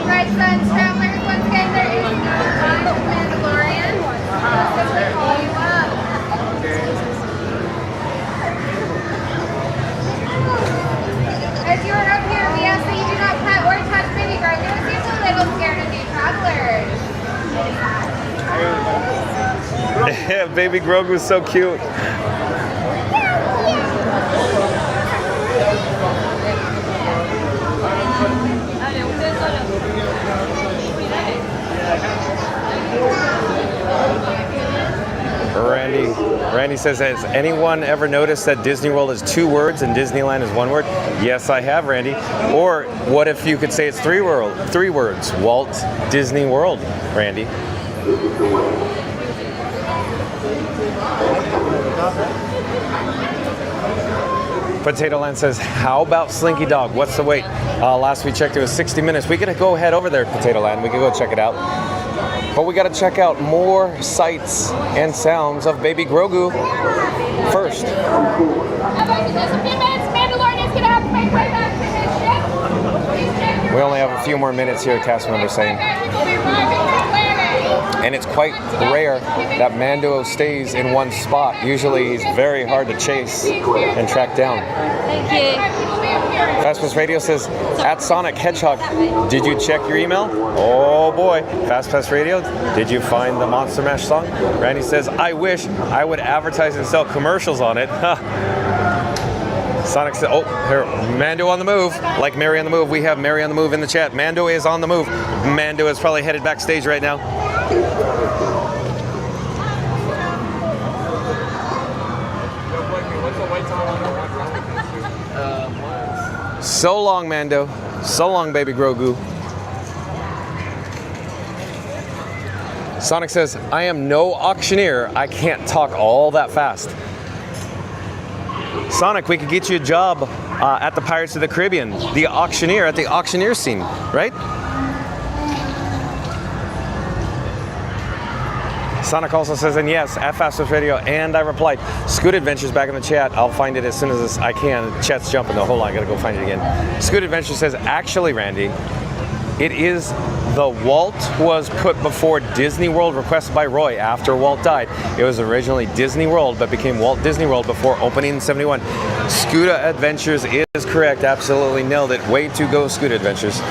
Right, friends, travelers, once again, there is no time for Mandalorian. Just to call you up. As you are up here, we ask that you do not pet or touch Baby Grogu as he is a little scared of new travelers. Yeah, baby Grogu is so cute. Randy says, has anyone ever noticed that Disney World is 2 words and Disneyland is 1 word? Yes, I have, Randy. Or what if you could say it's 3 words? Walt Disney World, Randy. Potato Land says, how about Slinky Dog? What's the wait? Last we checked, it was 60 minutes. We could go head over there, Potato Land. We could go check it out. But we got to check out more sights and sounds of Baby Grogu first. We only have a few more minutes here, cast members saying. And it's quite rare that Mando stays in one spot. Usually he's very hard to chase and track down. Thank you. Fastpass Radio says, at Sonic Hedgehog, did you check your email? Oh boy. Fastpass Radio, did you find the Monster Mash song? Randy says, I wish I would advertise and sell commercials on it. Sonic said, oh, here, Mando on the move. Like Mary on the move. We have Mary on the move in the chat. Mando is on the move. Mando is probably headed backstage right now. So long, Mando. So long, baby Grogu. Sonic says, I am no auctioneer. I can't talk all that fast. Sonic, we could get you a job at the Pirates of the Caribbean, the auctioneer at the auctioneer scene, right? Sonic also says, and yes, at Fastest Radio, and I replied, Scoot Adventures back in the chat. I'll find it as soon as I can. Chat's jumping though. Hold on, I gotta go find it again. Scoot Adventures says, actually, Randy, it is the Walt was put before Disney World, requested by Roy after Walt died. It was originally Disney World, but became Walt Disney World before opening in 71. Scuda Adventures is correct. Absolutely nailed it. Way to go, Scuda Adventures.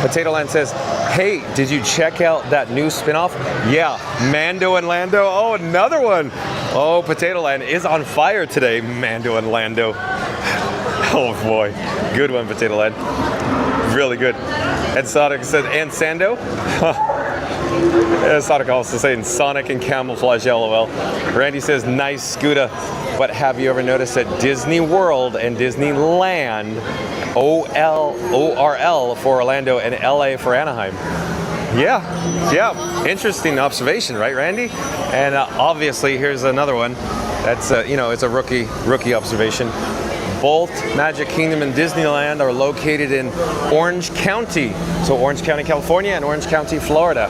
Potato Land says, hey, did you check out that new spinoff? Yeah, Mando and Lando. Oh, another one. Oh, Potato Land is on fire today, Mando and Lando. Oh boy, good one, Potato Land. Really good. And Sonic said, and Sando? Sonic also saying Sonic and camouflage, LOL. Randy says, nice, Scuda. But have you ever noticed that Disney World and Disneyland, ORL for Orlando and LA for Anaheim? Yeah. Interesting observation, right, Randy? And obviously, here's another one. That's, it's a rookie observation. Both Magic Kingdom and Disneyland are located in Orange County. So Orange County, California and Orange County, Florida.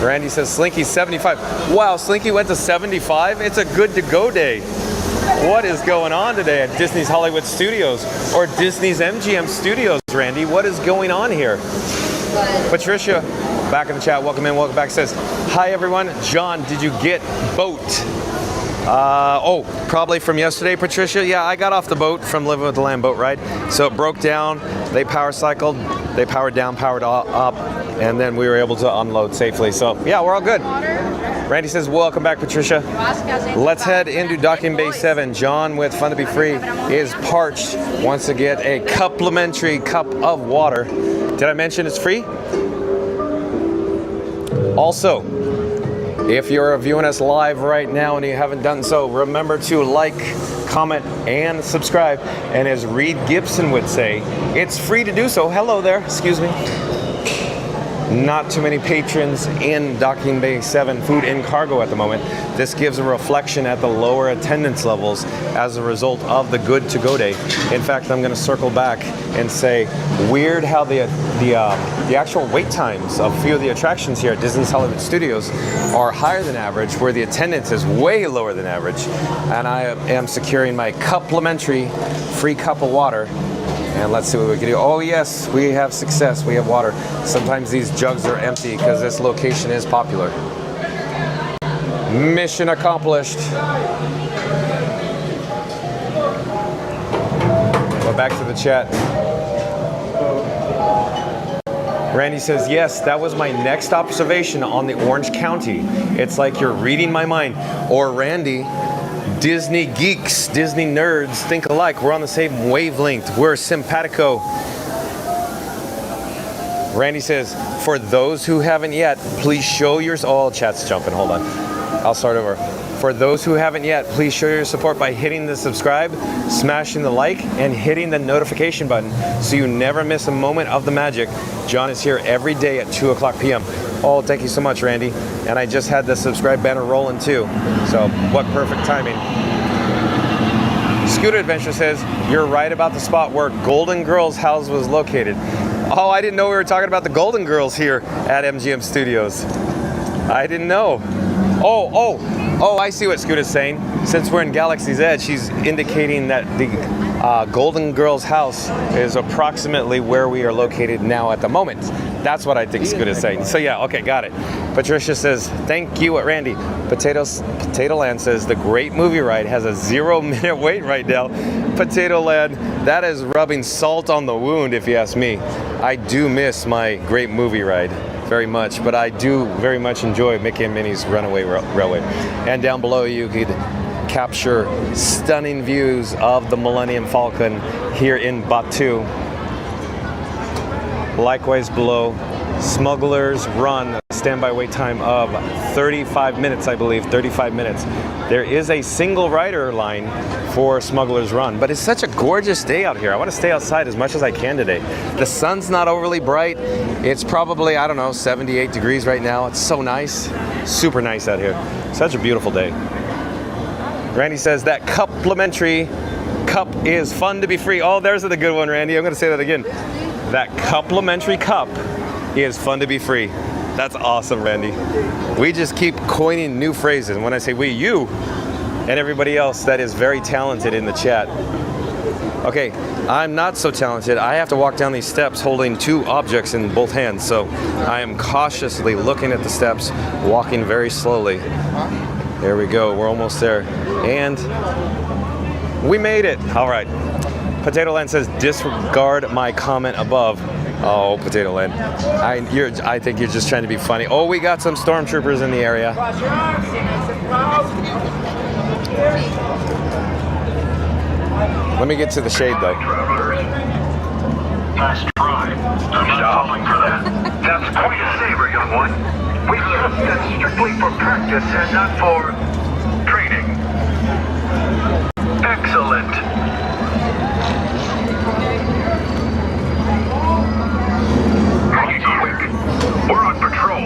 Randy says Slinky's 75. Wow, Slinky went to 75? It's a good to go day. What is going on today at Disney's Hollywood Studios or Disney's MGM Studios, Randy? What is going on here? Patricia, back in the chat, welcome in, welcome back, says, hi everyone. John, did you get boat? Probably from yesterday, Patricia. Yeah, I got off the boat from Living with the Lamb boat ride. So it broke down, they power cycled, they powered down, powered up, and then we were able to unload safely. So yeah, we're all good. Randy says, welcome back, Patricia. Let's head into Docking Bay 7. John with Fun to Be Free is parched, wants to get a complimentary cup of water. Did I mention it's free? Also, if you're viewing us live right now and you haven't done so, remember to like, comment, and subscribe. And as Reed Gibson would say, it's free to do so. Hello there, excuse me. Not too many patrons in Docking Bay 7 food and cargo at the moment. This gives a reflection at the lower attendance levels as a result of the good to go day. In fact, I'm going to circle back and say, weird how the actual wait times of a few of the attractions here at Disney's Hollywood Studios are higher than average, where the attendance is way lower than average. And I am securing my complimentary free cup of water. And let's see what we can do. Oh yes, we have success. We have water. Sometimes these jugs are empty because this location is popular. Mission accomplished. Go back to the chat. Randy says, yes, that was my next observation on the Orange County. It's like you're reading my mind. Or Randy, Disney geeks, Disney nerds think alike. We're on the same wavelength. We're simpatico. Randy says, for those who haven't yet, please show your... Oh, chat's jumping. Hold on. I'll start over. For those who haven't yet, please show your support by hitting the subscribe, smashing the like, and hitting the notification button so you never miss a moment of the magic. John is here every day at 2 o'clock p.m. Oh, thank you so much, Randy. And I just had the subscribe banner rolling too. So what perfect timing. Scooter Adventure says, you're right about the spot where Golden Girls house was located. Oh, I didn't know we were talking about the Golden Girls here at MGM Studios. I didn't know. Oh, I see what Scooter's saying. Since we're in Galaxy's Edge, she's indicating that the Golden Girls house is approximately where we are located now at the moment. That's what I think Scooter's saying. So yeah, okay, got it. Patricia says, thank you, Randy. Potato Land says, the great movie ride has a 0-minute wait right now. Potato Land, that is rubbing salt on the wound, if you ask me. I do miss my great movie ride very much, but I do very much enjoy Mickey and Minnie's Runaway Railway. And down below you could capture stunning views of the Millennium Falcon here in Batu. Likewise below, Smuggler's Run, standby wait time of 35 minutes, I believe, 35 minutes. There is a single rider line for Smuggler's Run, but it's such a gorgeous day out here. I want to stay outside as much as I can today. The sun's not overly bright. It's probably, I don't know, 78 degrees right now. It's so nice, super nice out here. Such a beautiful day. Randy says that complimentary cup is fun to be free. Oh, there's the good one, Randy. I'm going to say that again. That complimentary cup is fun to be free. That's awesome, Randy. We just keep coining new phrases. And when I say we, you and everybody else that is very talented in the chat. Okay, I'm not so talented. I have to walk down these steps holding two objects in both hands. So I am cautiously looking at the steps, walking very slowly. There we go. We're almost there. And we made it. All right. Potato Land says, disregard my comment above. Oh, Potato Land. I think you're just trying to be funny. Oh, we got some stormtroopers in the area. Let me get to the shade, though. Nice try. I'm not falling for that. That's quite a saver, young one. We've just been strictly for practice and not for training. Excellent. We're on patrol.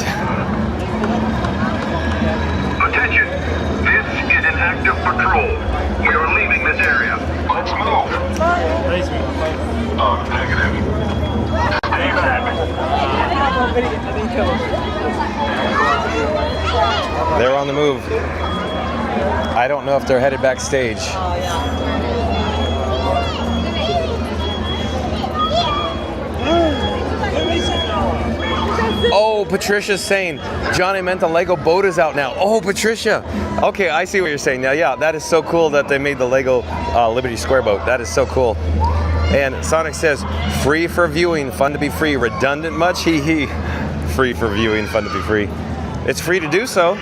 Attention. This is an active patrol. We are leaving this area. Let's move. Oh, negative. Stay back. They're on the move. I don't know if they're headed backstage. Oh, Patricia's saying, John, I meant the Lego boat is out now. Oh, Patricia. Okay, I see what you're saying now. Yeah, that is so cool that they made the Lego Liberty Square boat. That is so cool. And Sonic says, free for viewing, fun to be free. Redundant much? Hee hee. Free for viewing, fun to be free. It's free to do so.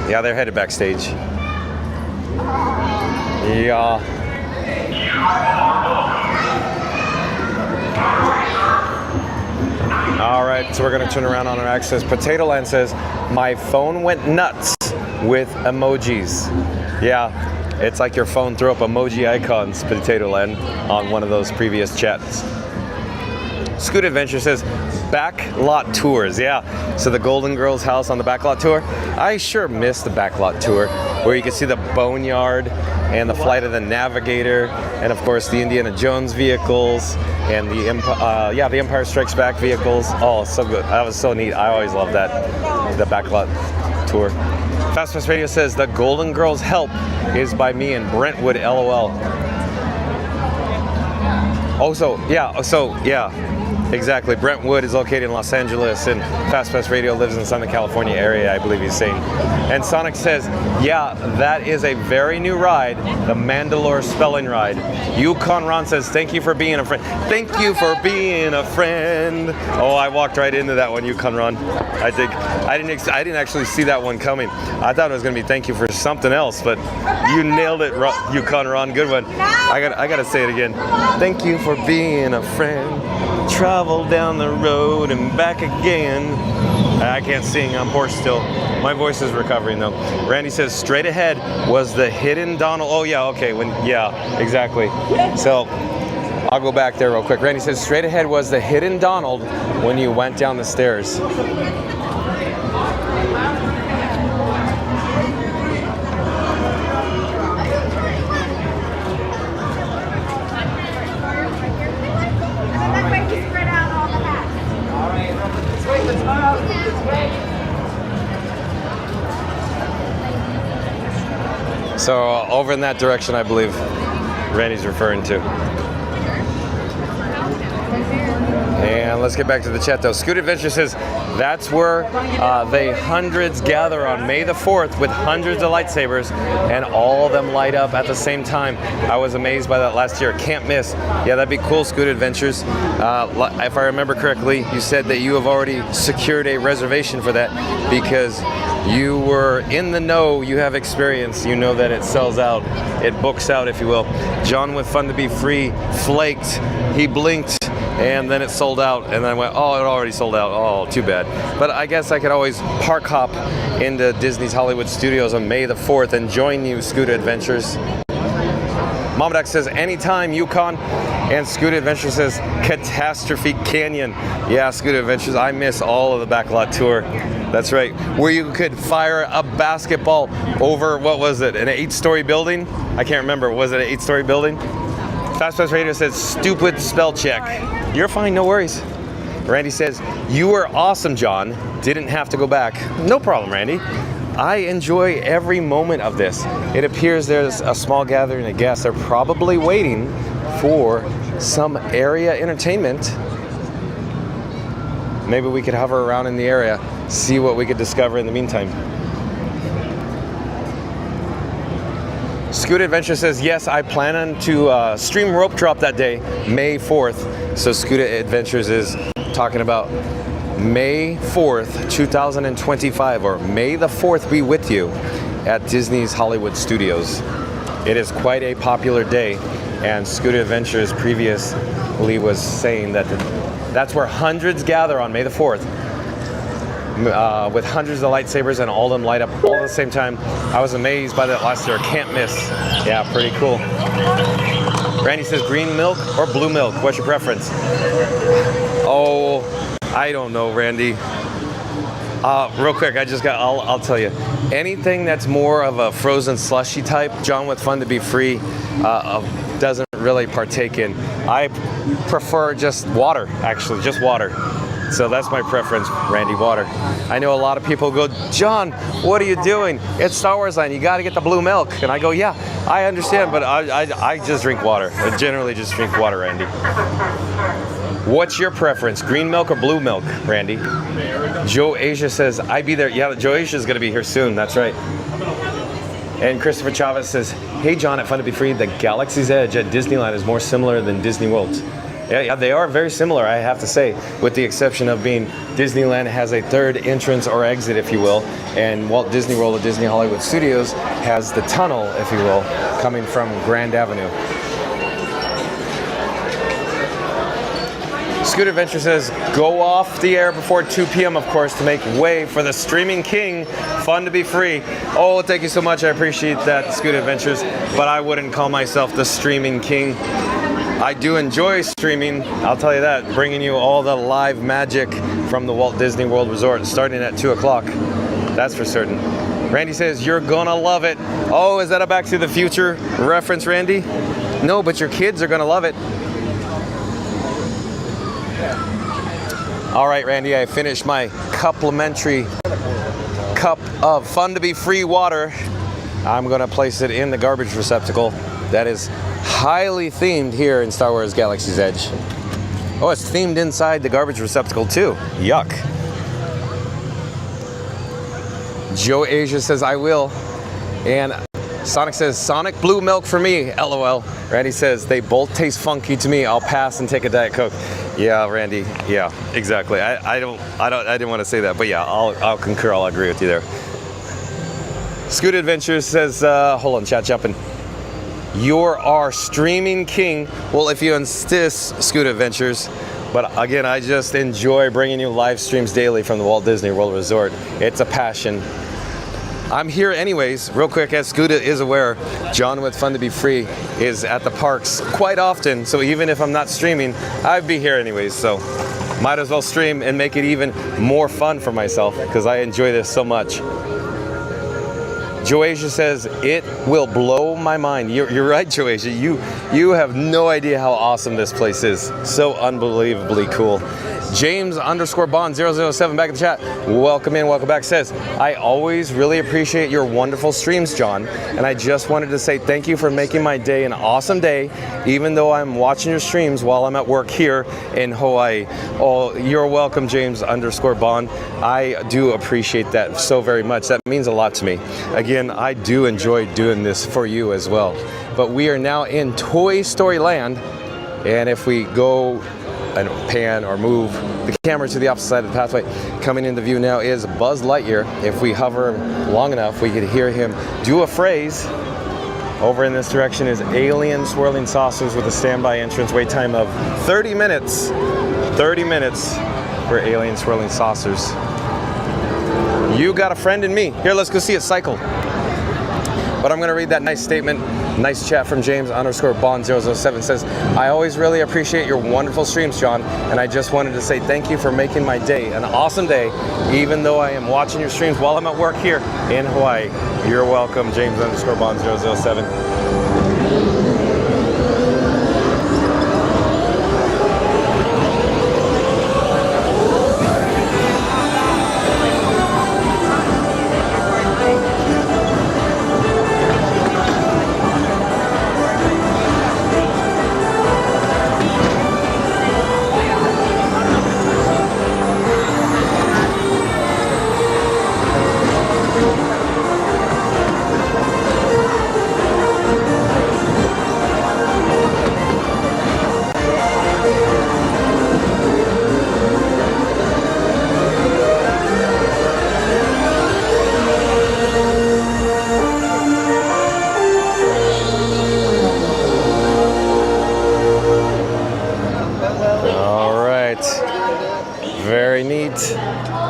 Yeah, they're headed backstage. Yeah. All right, so we're going to turn around on our access. Potato Land says, my phone went nuts with emojis. Yeah, it's like your phone threw up emoji icons, Potato Land, on one of those previous chats. Scoot Adventure says, backlot tours. Yeah, so the Golden Girls house on the backlot tour. I sure miss the backlot tour, where you can see the Boneyard and the Flight of the Navigator, and of course the Indiana Jones vehicles, and the Empire Strikes Back vehicles. Oh, so good. That was so neat. I always loved that, the backlot tour. Fast Pass Radio says, the Golden Girls Help is by me in Brentwood, LOL. Exactly. Brentwood is located in Los Angeles, and Fast Pass Radio lives in Southern California area, I believe he's saying. And Sonic says, yeah, that is a very new ride, the Mandalore spelling ride. Yukon Ron says, thank you for being a friend. Thank you for being a friend. Oh, I walked right into that one, Yukon Ron. I didn't actually see that one coming. I thought it was going to be thank you for something else, but you nailed it, Yukon Ron. Good one. I got to say it again. Thank you for being a friend. Travel down the road and back again. I can't sing, I'm hoarse still. My voice is recovering though. Randy says straight ahead was the hidden Donald. Oh yeah, okay, yeah, exactly. So I'll go back there real quick. Randy says straight ahead was the hidden Donald when you went down the stairs. So over in that direction, I believe Randy's referring to. And let's get back to the chat though. Scoot Adventure says that's where they hundreds gather on May the 4th with hundreds of lightsabers and all of them light up at the same time. I was amazed by that last year. Can't miss. Yeah, that'd be cool, Scoot Adventures. If I remember correctly, you said that you have already secured a reservation for that because you were in the know, you have experience, you know that it sells out, it books out, if you will. John with Fun to Be Free flaked, he blinked, and then it sold out, and then I went, oh, it already sold out. Oh, too bad. But I guess I could always park hop into Disney's Hollywood Studios on May the 4th and join you, Scooter Adventures. Momadak says, anytime, Yukon. And Scooter Adventures says, Catastrophe Canyon. Yeah, Scooter Adventures, I miss all of the backlot tour. That's right. Where you could fire a basketball over, what was it, an 8-story building? I can't remember. Was it an 8-story building? Fast Pass Radio says, stupid spell check. You're fine, no worries. Randy says, you were awesome, John. Didn't have to go back. No problem, Randy. I enjoy every moment of this. It appears there's a small gathering of guests. They're probably waiting for some area entertainment. Maybe we could hover around in the area, see what we could discover in the meantime. Scooter Adventure says, yes, I plan on to stream Rope Drop that day, May 4th. So Scooter Adventures is talking about May 4th, 2025, or May the 4th be with you at Disney's Hollywood Studios. It is quite a popular day, and Scooter Adventures previously was saying that that's where hundreds gather on May the 4th, with hundreds of lightsabers and all of them light up all at the same time. I was amazed by that last year. Can't miss. Yeah, pretty cool. Randy says, green milk or blue milk? What's your preference? Oh, I don't know, Randy. Real quick, I'll tell you. Anything that's more of a frozen slushy type, John with Fun to Be Free doesn't really partake in. I prefer just water, actually, just water. So that's my preference, Randy, water. I know a lot of people go, John, what are you doing? It's Star Wars Land, you gotta get the blue milk. And I go, yeah, I understand, but I just drink water. I generally just drink water, Randy. What's your preference, green milk or blue milk, Randy? Joe Asia says, I be there. Yeah, Joe Asia's gonna be here soon, that's right. And Christopher Chavez says, hey John, at Fun to Be Free, the Galaxy's Edge at Disneyland is more similar than Disney World. Yeah, they are very similar, I have to say, with the exception of being Disneyland has a third entrance or exit, if you will, and Walt Disney World at Disney Hollywood Studios has the tunnel, if you will, coming from Grand Avenue. Scooter Adventure says, go off the air before 2 p.m., of course, to make way for the Streaming King, Fun to Be Free. Oh, thank you so much. I appreciate that, Scooter Adventures, but I wouldn't call myself the Streaming King. I do enjoy streaming, I'll tell you that, bringing you all the live magic from the Walt Disney World Resort starting at 2 o'clock. That's for certain. Randy says, you're gonna love it. Oh, is that a Back to the Future reference, Randy? No, but your kids are gonna love it. All right, Randy, I finished my complimentary cup of Fun to Be Free water. I'm gonna place it in the garbage receptacle. That is highly themed here in Star Wars Galaxy's Edge. Oh, it's themed inside the garbage receptacle too. Yuck. Joe Asia says, I will. And Sonic says, Sonic blue milk for me, LOL. Randy says, they both taste funky to me. I'll pass and take a Diet Coke. Yeah, Randy, yeah, exactly. I didn't want to say that, but yeah, I'll concur, I'll agree with you there. Scoot Adventures says, hold on, chat jumping. You're our streaming king. Well, if you insist, Scoot Adventures. But again, I just enjoy bringing you live streams daily from the Walt Disney World Resort. It's a passion. I'm here anyways. Real quick, as Scooter is aware, John with Fun to Be Free is at the parks quite often. So even if I'm not streaming, I'd be here anyways. So might as well stream and make it even more fun for myself because I enjoy this so much. Joasia says, it will blow my mind. You're right, Joasia. You have no idea how awesome this place is. So unbelievably cool. James_Bond007 back in the chat. Welcome in, welcome back. Says, I always really appreciate your wonderful streams, John. And I just wanted to say thank you for making my day an awesome day, even though I'm watching your streams while I'm at work here in Hawaii. Oh, you're welcome, James_Bond. I do appreciate that so very much. That means a lot to me. Again, I do enjoy doing this for you as well. But we are now in Toy Story Land. And if we go and pan or move the camera to the opposite side of the pathway, coming into view now is Buzz Lightyear. If we hover long enough, we could hear him do a phrase. Over in this direction is Alien Swirling Saucers with a standby entrance wait time of 30 minutes. 30 minutes for Alien Swirling Saucers. You got a friend in me. Here, let's go see it cycle. But I'm going to read that nice statement. Nice chat from James_Bond007 says, I always really appreciate your wonderful streams, John, and I just wanted to say thank you for making my day an awesome day, even though I am watching your streams while I'm at work here in Hawaii. You're welcome, James_Bond007.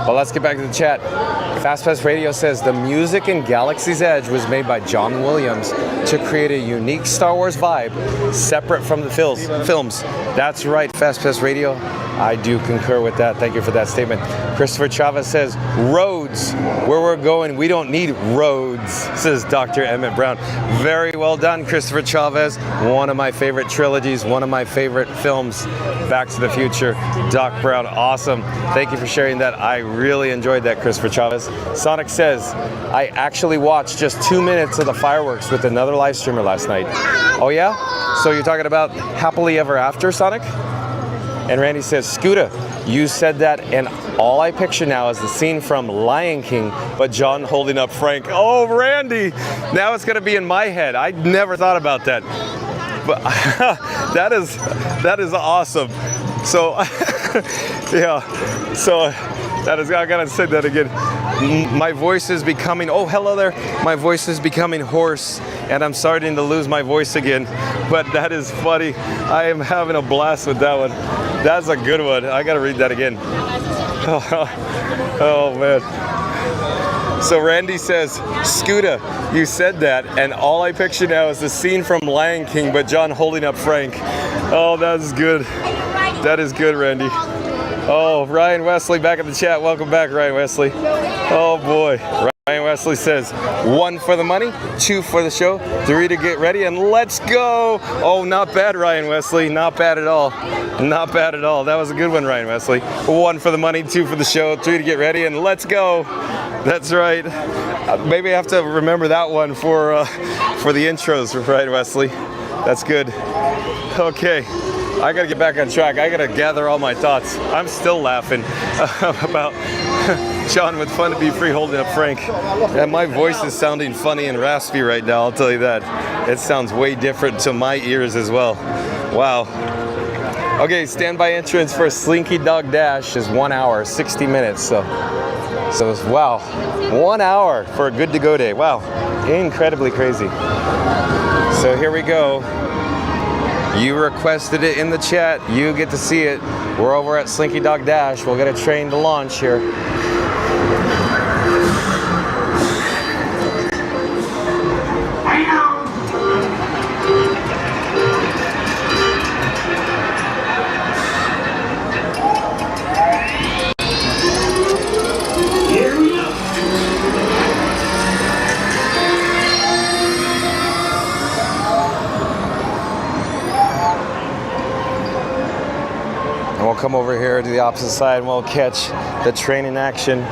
Well, let's get back to the chat. FastPass Radio says the music in Galaxy's Edge was made by John Williams to create a unique Star Wars vibe separate from the films. That's right, FastPass Radio. I do concur with that. Thank you for that statement. Christopher Chavez says, roads, where we're going, we don't need roads, says Dr. Emmett Brown. Very well done, Christopher Chavez. One of my favorite trilogies, one of my favorite films, Back to the Future. Doc Brown, awesome. Thank you for sharing that. I really enjoyed that, Christopher Chavez. Sonic says, I actually watched just 2 minutes of the fireworks with another live streamer last night. Oh yeah? So you're talking about Happily Ever After, Sonic? And Randy says, Scooter, you said that, and all I picture now is the scene from Lion King, but John holding up Frank. Oh, Randy, now it's gonna be in my head. I never thought about that. But that is awesome. So, yeah, so that is, I gotta say that again. My voice is becoming, oh, hello there. My voice is becoming hoarse, and I'm starting to lose my voice again. But that is funny. I am having a blast with that one. That's a good one. I gotta read that again. Oh man. So Randy says, Scooter, you said that, and all I picture now is the scene from Lion King, but John holding up Frank. Oh, that is good. That is good, Randy. Oh, Ryan Wesley back in the chat. Welcome back, Ryan Wesley. Oh boy. Ryan Wesley says, 1 for the money, 2 for the show, 3 to get ready, and let's go. Oh, not bad, Ryan Wesley. Not bad at all. Not bad at all. That was a good one, Ryan Wesley. 1 for the money, 2 for the show, 3 to get ready, and let's go. That's right. Maybe I have to remember that one for the intros, Ryan Wesley. That's good. Okay. I gotta get back on track. I gotta gather all my thoughts. I'm still laughing about John with Fun to Be Free holding up Frank. And my voice is sounding funny and raspy right now, I'll tell you that. It sounds way different to my ears as well. Wow. Okay, standby entrance for Slinky Dog Dash is 1 hour, 60 minutes. So it's, wow, 1 hour for a good to go day. Wow, incredibly crazy. So here we go. You requested it in the chat. You get to see it. We're over at Slinky Dog Dash. We'll get a train to launch here. Come over here to the opposite side and we'll catch the train in action.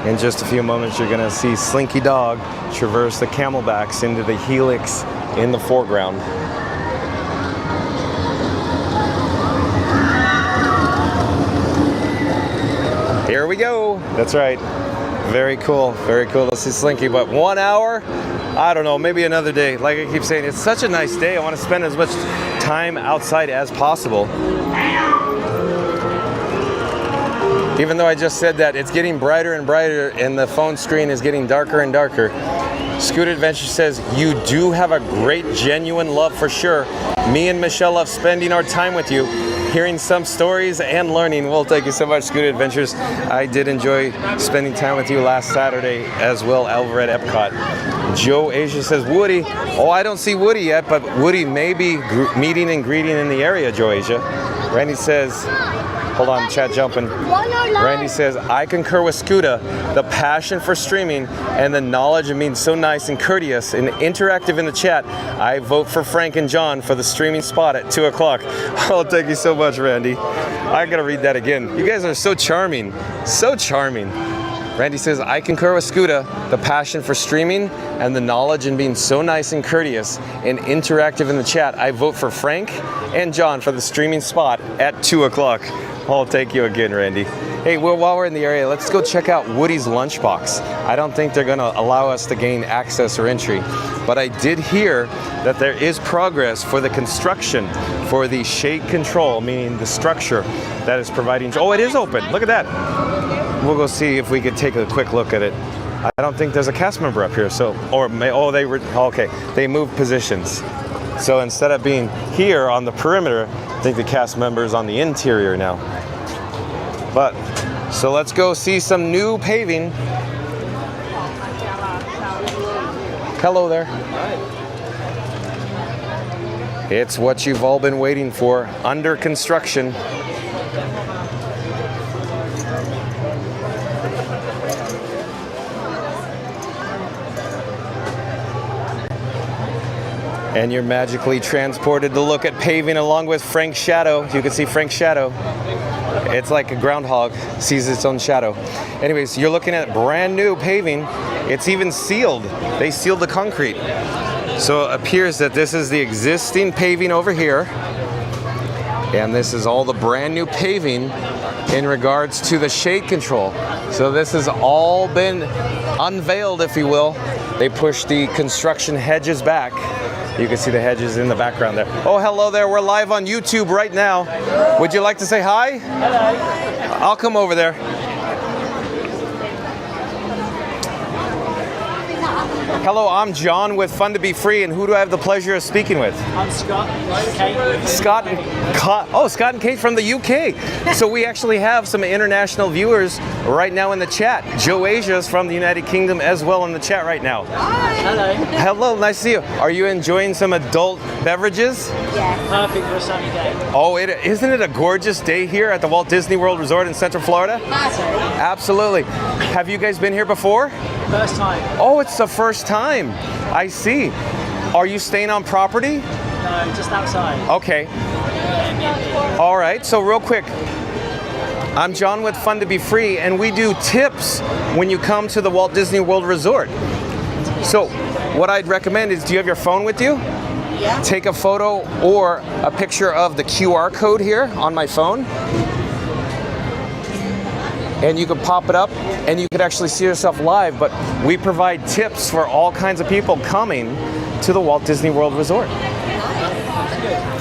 In just a few moments, you're gonna see Slinky Dog traverse the camelbacks into the helix in the foreground. Here we go. That's right. Very cool. Very cool to see Slinky. But 1 hour? I don't know, maybe another day. Like I keep saying, it's such a nice day. I want to spend as much time outside as possible. Even though I just said that, it's getting brighter and brighter and the phone screen is getting darker and darker. Scoot Adventure says, you do have a great, genuine love for sure. Me and Michelle love spending our time with you, hearing some stories and learning. Well, thank you so much, Scoot Adventures. I did enjoy spending time with you last Saturday as well over at EPCOT. Joe Asia says, Woody. Oh, I don't see Woody yet, but Woody may be meeting and greeting in the area, Joe Asia. Randy says, hold on, chat jumping. Randy says, I concur with Scooter. The passion for streaming and the knowledge of being so nice and courteous and interactive in the chat. I vote for Frank and John for the streaming spot at 2 o'clock. Oh, thank you so much, Randy. I gotta read that again. You guys are so charming. So charming. Randy says, I concur with Scooter. The passion for streaming and the knowledge and being so nice and courteous and interactive in the chat. I vote for Frank and John for the streaming spot at 2 o'clock. Oh, thank you again, Randy. Hey, well, while we're in the area, let's go check out Woody's lunchbox. I don't think they're gonna allow us to gain access or entry, but I did hear that there is progress for the construction for the shade control, meaning the structure that is providing. Oh, it is open. Look at that. We'll go see if we could take a quick look at it. I don't think there's a cast member up here, so, okay, they moved positions. So instead of being here on the perimeter, I think the cast member is on the interior now. But, so let's go see some new paving. Hello there. It's what you've all been waiting for, under construction. And you're magically transported to look at paving along with Frank's shadow. You can see Frank's shadow. It's like a groundhog sees its own shadow. Anyways, you're looking at brand new paving. It's even sealed. They sealed the concrete. So it appears that this is the existing paving over here. And this is all the brand new paving in regards to the shade control. So this has all been unveiled, if you will. They pushed the construction hedges back. You can see the hedges in the background there. Oh, hello there. We're live on YouTube right now. Would you like to say hi? Hello. I'll come over there. Hello, I'm John with Fun to Be Free, and who do I have the pleasure of speaking with? I'm Scott. Kate. Scott and Kate from the UK. So we actually have some international viewers right now in the chat. Joe Asia's from the United Kingdom as well in the chat right now. Hi. Hello. Hello, nice to see you. Are you enjoying some adult beverages? Yes. Perfect for a sunny day. Oh, isn't it a gorgeous day here at the Walt Disney World Resort in Central Florida? Absolutely. Have you guys been here before? First time. Oh, it's the first time. I see. Are you staying on property? No, just outside. Okay. All right, so real quick. I'm John with Fun to Be Free, and we do tips when you come to the Walt Disney World Resort. So what I'd recommend is, do you have your phone with you? Yeah. Take a photo or a picture of the QR code here on my phone. And you can pop it up and you could actually see yourself live, but we provide tips for all kinds of people coming to the Walt Disney World Resort.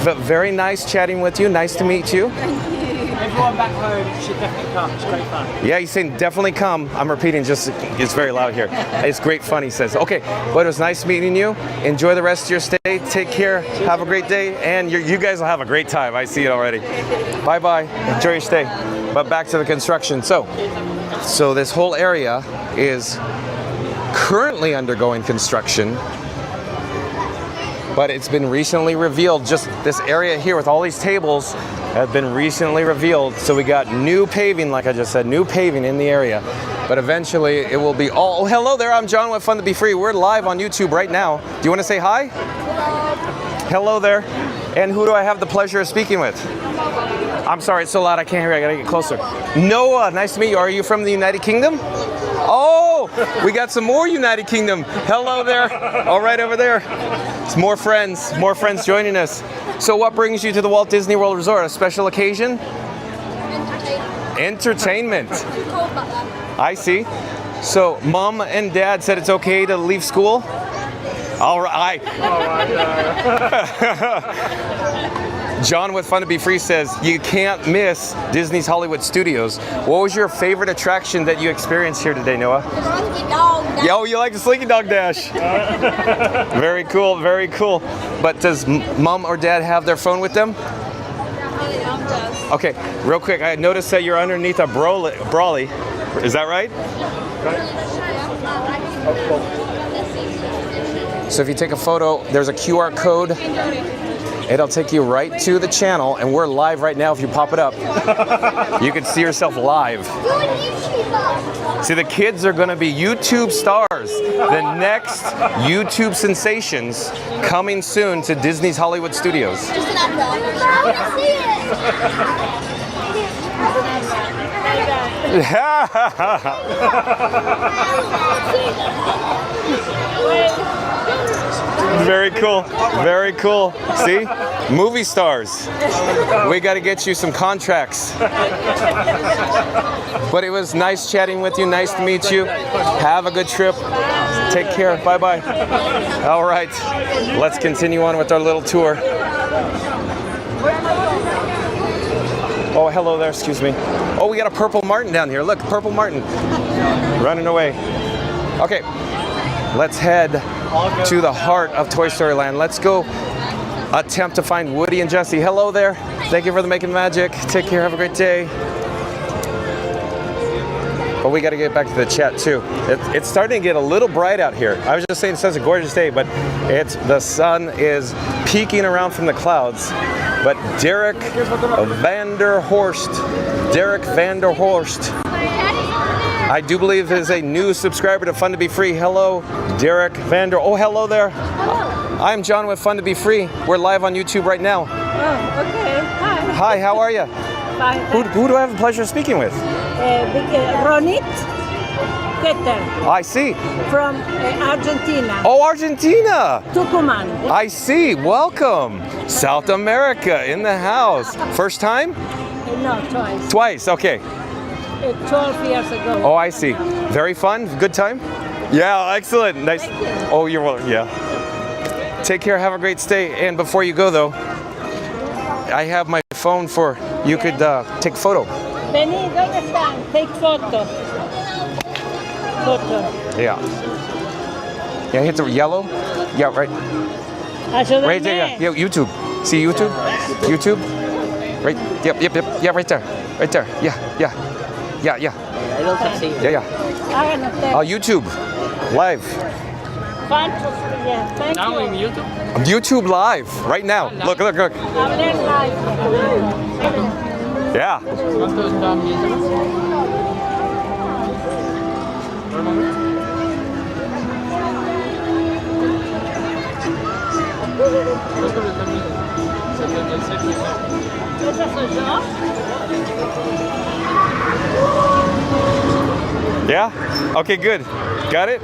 But very nice chatting with you. Nice to meet you. Everyone back home should definitely come. It's great fun. Yeah, he's saying definitely come. I'm repeating, just it's very loud here. It's great fun, he says. Okay, but it was nice meeting you. Enjoy the rest of your stay. Take care. Have a great day. And you guys will have a great time. I see it already. Bye-bye. Enjoy your stay. But back to the construction. So this whole area is currently undergoing construction, but it's been recently revealed. Just this area here with all these tables have been recently revealed. So we got new paving, like I just said, new paving in the area. But eventually it will be all... Oh, hello there. I'm John with Fun to Be Free. We're live on YouTube right now. Do you want to say hi? Hello there. And who do I have the pleasure of speaking with? I'm sorry, it's so loud I can't hear you. I gotta get closer. Noah, nice to meet you. Are you from the United Kingdom? Oh, we got some more United Kingdom. Hello there. All right, over there. It's more friends joining us. So what brings you to the Walt Disney World Resort? A special occasion? Entertainment. I see. So mom and dad said it's okay to leave school? All right. John with Fun to Be Free says you can't miss Disney's Hollywood Studios. What was your favorite attraction that you experienced here today, Noah? Yo, you like the Slinky Dog Dash? Very cool, very cool. But does mom or dad have their phone with them? Okay, real quick, I noticed that you're underneath a brolly. Is that right? So if you take a photo, there's a QR code. It'll take you right to the channel, and we're live right now. If you pop it up, you can see yourself live. See, the kids are going to be YouTube stars. The next YouTube sensations coming soon to Disney's Hollywood Studios. Very cool, very cool. See, movie stars. We got to get you some contracts. But it was nice chatting with you. Nice to meet you. Have a good trip. Take care. Bye-bye. All right, let's continue on with our little tour. Oh, hello there. Excuse me. Oh, we got a purple martin down here. Look, purple martin running away. Okay, let's head to the heart of Toy Story Land. Let's go attempt to find Woody and Jessie. Hello there. Thank you for the Making Magic. Take care. Have a great day. But we got to get back to the chat too. It's starting to get a little bright out here. I was just saying it's such a gorgeous day, but the sun is peeking around from the clouds. But Derek Vanderhorst, I do believe is a new subscriber to Fun to Be Free. Hello, Derek Oh, hello there. Hello. I'm John with Fun to Be Free. We're live on YouTube right now. Oh, okay. Hi. Hi, how are you? Fine. Who do I have the pleasure of speaking with? Ronit Keter. I see. From Argentina. Oh, Argentina. Tucumán. I see. Welcome. South America in the house. First time? No, twice. Twice, okay. 12 years ago. Oh, I see. Very fun? Good time? Yeah, excellent. Nice. Thank you. Oh, you're welcome. Yeah. Take care. Have a great stay. And before you go, though, I have my phone for you could take a photo. Vení, ¿dónde están? Take photo. Photo. Yeah. Yeah, hit the yellow. Yeah, right. Ayúdame. Right there, yeah. YouTube. See YouTube? YouTube? Right. Yep. Yeah, right there. Right there. Yeah. Yeah. Háganos usted. Oh, YouTube. Live. Fun. Yeah, thank Now you. in YouTube? YouTube live. Right now. Look. Hablen live. Yeah. ¿Cuánto está viendo? ¿Esa soy yo? Yeah? Okay, good. Got it?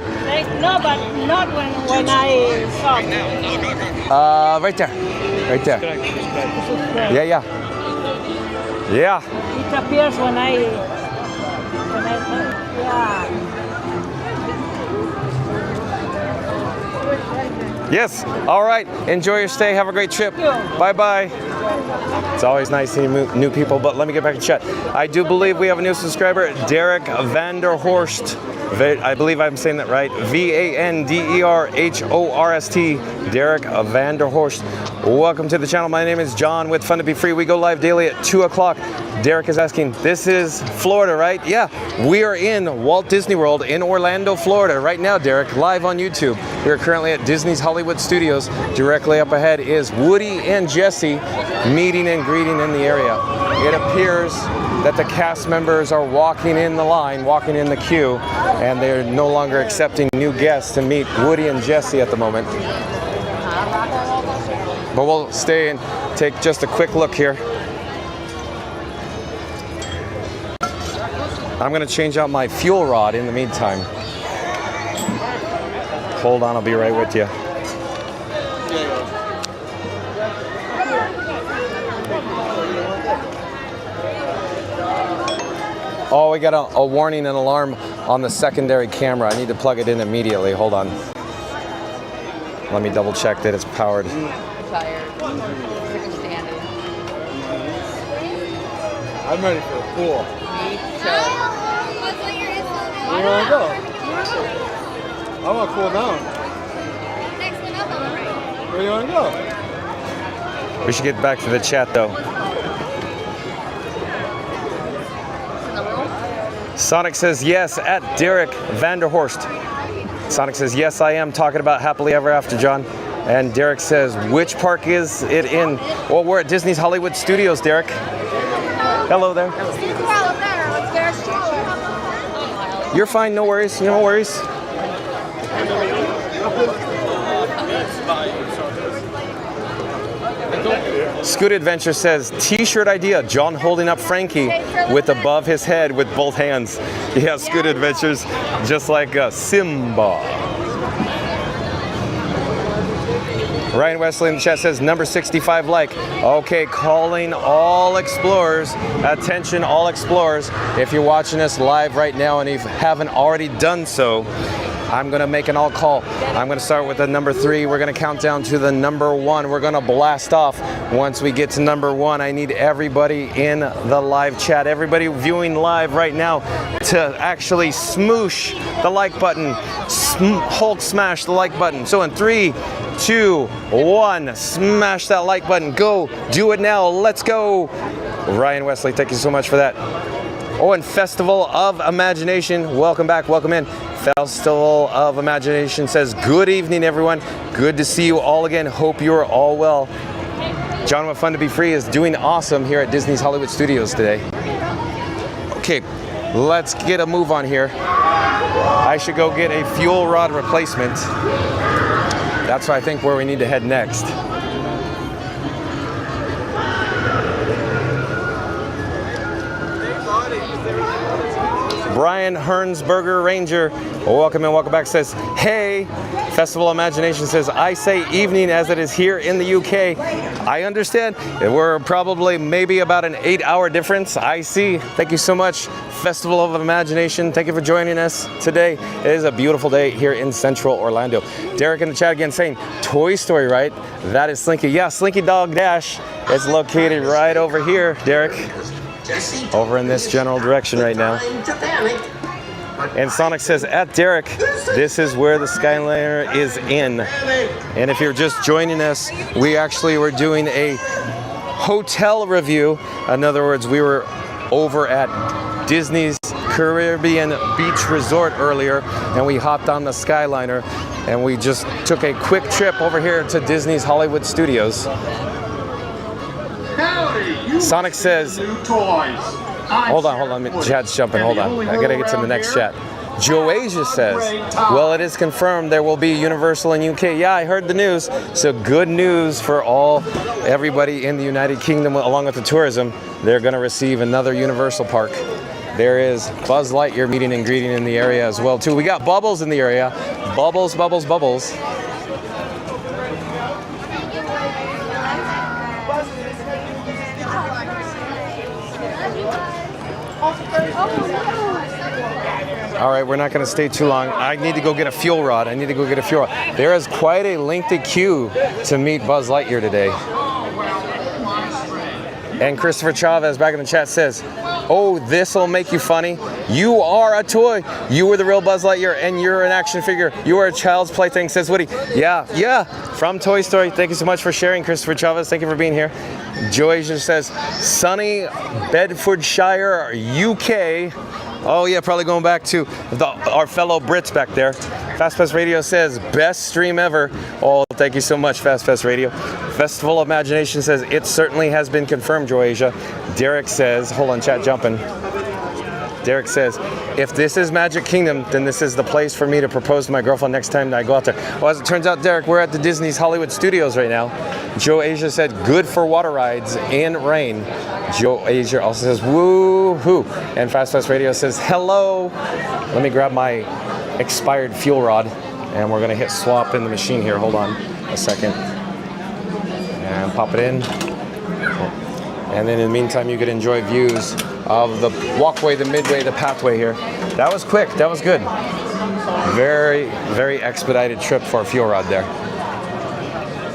No, but not when I saw. Right there. Right there. Yeah. Yeah. It appears when I yeah. Yes. All right. Enjoy your stay. Have a great trip. Bye-bye. It's always nice seeing new people, but let me get back to chat. I do believe we have a new subscriber, Derek Vanderhorst. I believe I'm saying that right. Vanderhorst. Derek Vanderhorst. Welcome to the channel. My name is John with Fun to Be Free. We go live daily at 2 o'clock. Derek is asking, this is Florida, right? Yeah, we are in Walt Disney World in Orlando, Florida right now, Derek, live on YouTube. We are currently at Disney's Hollywood Studios. Directly up ahead is Woody and Jessie meeting and greeting in the area. It appears that the cast members are walking in the line, walking in the queue, and they're no longer accepting new guests to meet Woody and Jessie at the moment. But we'll stay and take just a quick look here. I'm gonna change out my fuel rod in the meantime. Hold on, I'll be right with you. Oh, we got a warning and alarm on the secondary camera. I need to plug it in immediately. Hold on. Let me double check that it's powered. Tired. Sick of standing. I'm ready for a pool. Where do you want to go? I want to cool down. Where do you want to go? We should get back to the chat though. Sonic says yes at Derek Vanderhorst. Sonic says yes, I am talking about Happily Ever After, John. And Derek says, which park is it in? Well, we're at Disney's Hollywood Studios, Derek. Hello there. You're fine, no worries, no worries. Scoot Adventure says, t-shirt idea, John holding up Frankie with above his head with both hands. Yeah, Scoot Adventures, just like Simba. Ryan Wesley in the chat says, number 65 like. Okay, calling all explorers. Attention, all explorers. If you're watching us live right now and if you haven't already done so, I'm gonna make an all call. I'm gonna start with the number 3. We're gonna count down to the number 1. We're gonna blast off. Once we get to number 1, I need everybody in the live chat, everybody viewing live right now, to actually smoosh the like button, Hulk smash the like button. So in 3, 2, 1, smash that like button. Go, do it now. Let's go. Ryan Wesley, thank you so much for that. Oh, and Festival of Imagination, welcome back, welcome in. Festival of Imagination says, good evening, everyone. Good to see you all again. Hope you're all well. John with Fun to Be Free is doing awesome here at Disney's Hollywood Studios today. Okay, let's get a move on here. I should go get a fuel rod replacement. That's, I think, where we need to head next. Brian Hernsberger Ranger, welcome and welcome back, says, hey. Festival Imagination says, I say evening as it is here in the UK. I understand. We're probably maybe about an 8-hour difference. I see. Thank you so much, Festival of Imagination. Thank you for joining us today. It is a beautiful day here in Central Orlando. Derek in the chat again saying, Toy Story, right? That is Slinky. Yeah, Slinky Dog Dash. It's located right over here, Derek. Over in this general direction right now. And Sonic says, at Derek, this is where the Skyliner is in. And if you're just joining us, we actually were doing a hotel review. In other words, we were over at Disney's Caribbean Beach Resort earlier, and we hopped on the Skyliner, and we just took a quick trip over here to Disney's Hollywood Studios. Sonic says, hold on, chat's jumping, hold on. I gotta get to the next chat. Joasia says, well, it is confirmed there will be Universal in UK. Yeah, I heard the news. So good news for everybody in the United Kingdom, along with the tourism. They're gonna receive another Universal park. There is Buzz Lightyear meeting and greeting in the area as well, too. We got Bubbles in the area. Bubbles, Bubbles, Bubbles. All right, we're not going to stay too long. I need to go get a fuel rod. There is quite a lengthy queue to meet Buzz Lightyear today. And Christopher Chavez back in the chat says, oh, this'll make you funny. You are a toy. You were the real Buzz Lightyear, and you're an action figure. You are a child's plaything, says Woody. Yeah, from Toy Story. Thank you so much for sharing, Christopher Chavez. Thank you for being here. Joasia says, sunny Bedfordshire, UK. Oh yeah, probably going back to our fellow Brits back there. Fast Pass Radio says, best stream ever. Oh, thank you so much, Fast Pass Radio. Festival of Imagination says, it certainly has been confirmed, Joasia. Derek says, hold on, chat jumping. Derek says, if this is Magic Kingdom, then this is the place for me to propose to my girlfriend next time I go out there. Well, as it turns out, Derek, we're at the Disney's Hollywood Studios right now. Joe Asia said, good for water rides in rain. Joe Asia also says, woo-hoo. And Fast Pass Radio says, hello. Let me grab my expired fuel rod, and we're gonna hit swap in the machine here. Hold on a second. And pop it in. And then in the meantime, you could enjoy views of the walkway, the midway, the pathway here. That was quick, that was good. Very, very expedited trip for a fuel rod there.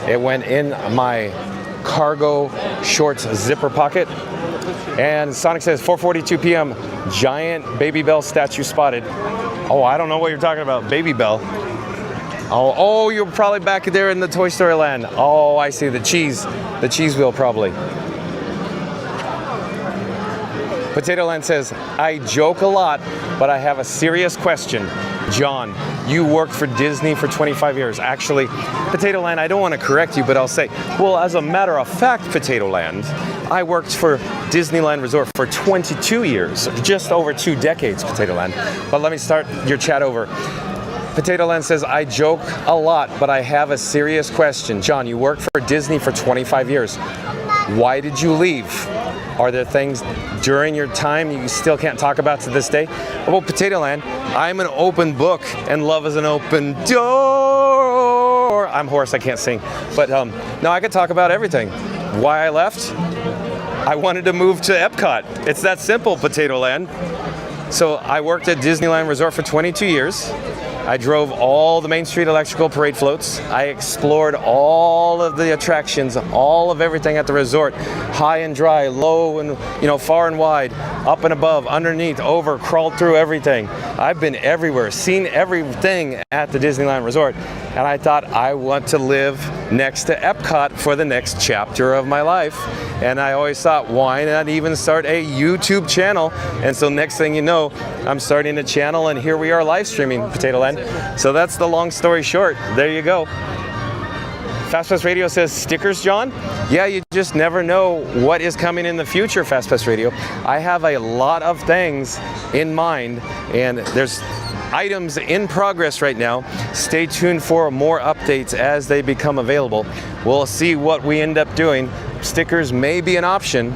It went in my cargo shorts zipper pocket, And Sonic says 4:42 p.m. Giant Baby Bell statue spotted. Oh, I don't know what you're talking about, Baby Bell. Oh, you're probably back there in the Toy Story land. Oh, I see, the cheese wheel probably. Potato Land says, I joke a lot, but I have a serious question. John, you worked for Disney for 25 years. Actually, Potato Land, I don't want to correct you, but I'll say, well, as a matter of fact, Potato Land, I worked for Disneyland Resort for 22 years, just over 2 decades, Potato Land. But let me start your chat over. Potato Land says, I joke a lot, but I have a serious question. John, you worked for Disney for 25 years. Why did you leave? Are there things during your time you still can't talk about to this day? Well, Potato Land, I'm an open book, and love is an open door. I'm hoarse, I can't sing. But no, I could talk about everything. Why I left? I wanted to move to EPCOT. It's that simple, Potato Land. So I worked at Disneyland Resort for 22 years. I drove all the Main Street electrical parade floats. I explored all of the attractions, all of everything at the resort, high and dry, low and, far and wide, up and above, underneath, over, crawled through everything. I've been everywhere, seen everything at the Disneyland Resort, and I thought I want to live next to EPCOT for the next chapter of my life. And I always thought, why not even start a YouTube channel? And so next thing you know, I'm starting a channel, and here we are live streaming, Potato Land. So that's the long story short. There you go. FastPass Radio says, stickers, John? Yeah, you just never know what is coming in the future, FastPass Radio. I have a lot of things in mind, and there's items in progress right now. Stay tuned for more updates as they become available. We'll see what we end up doing. Stickers may be an option,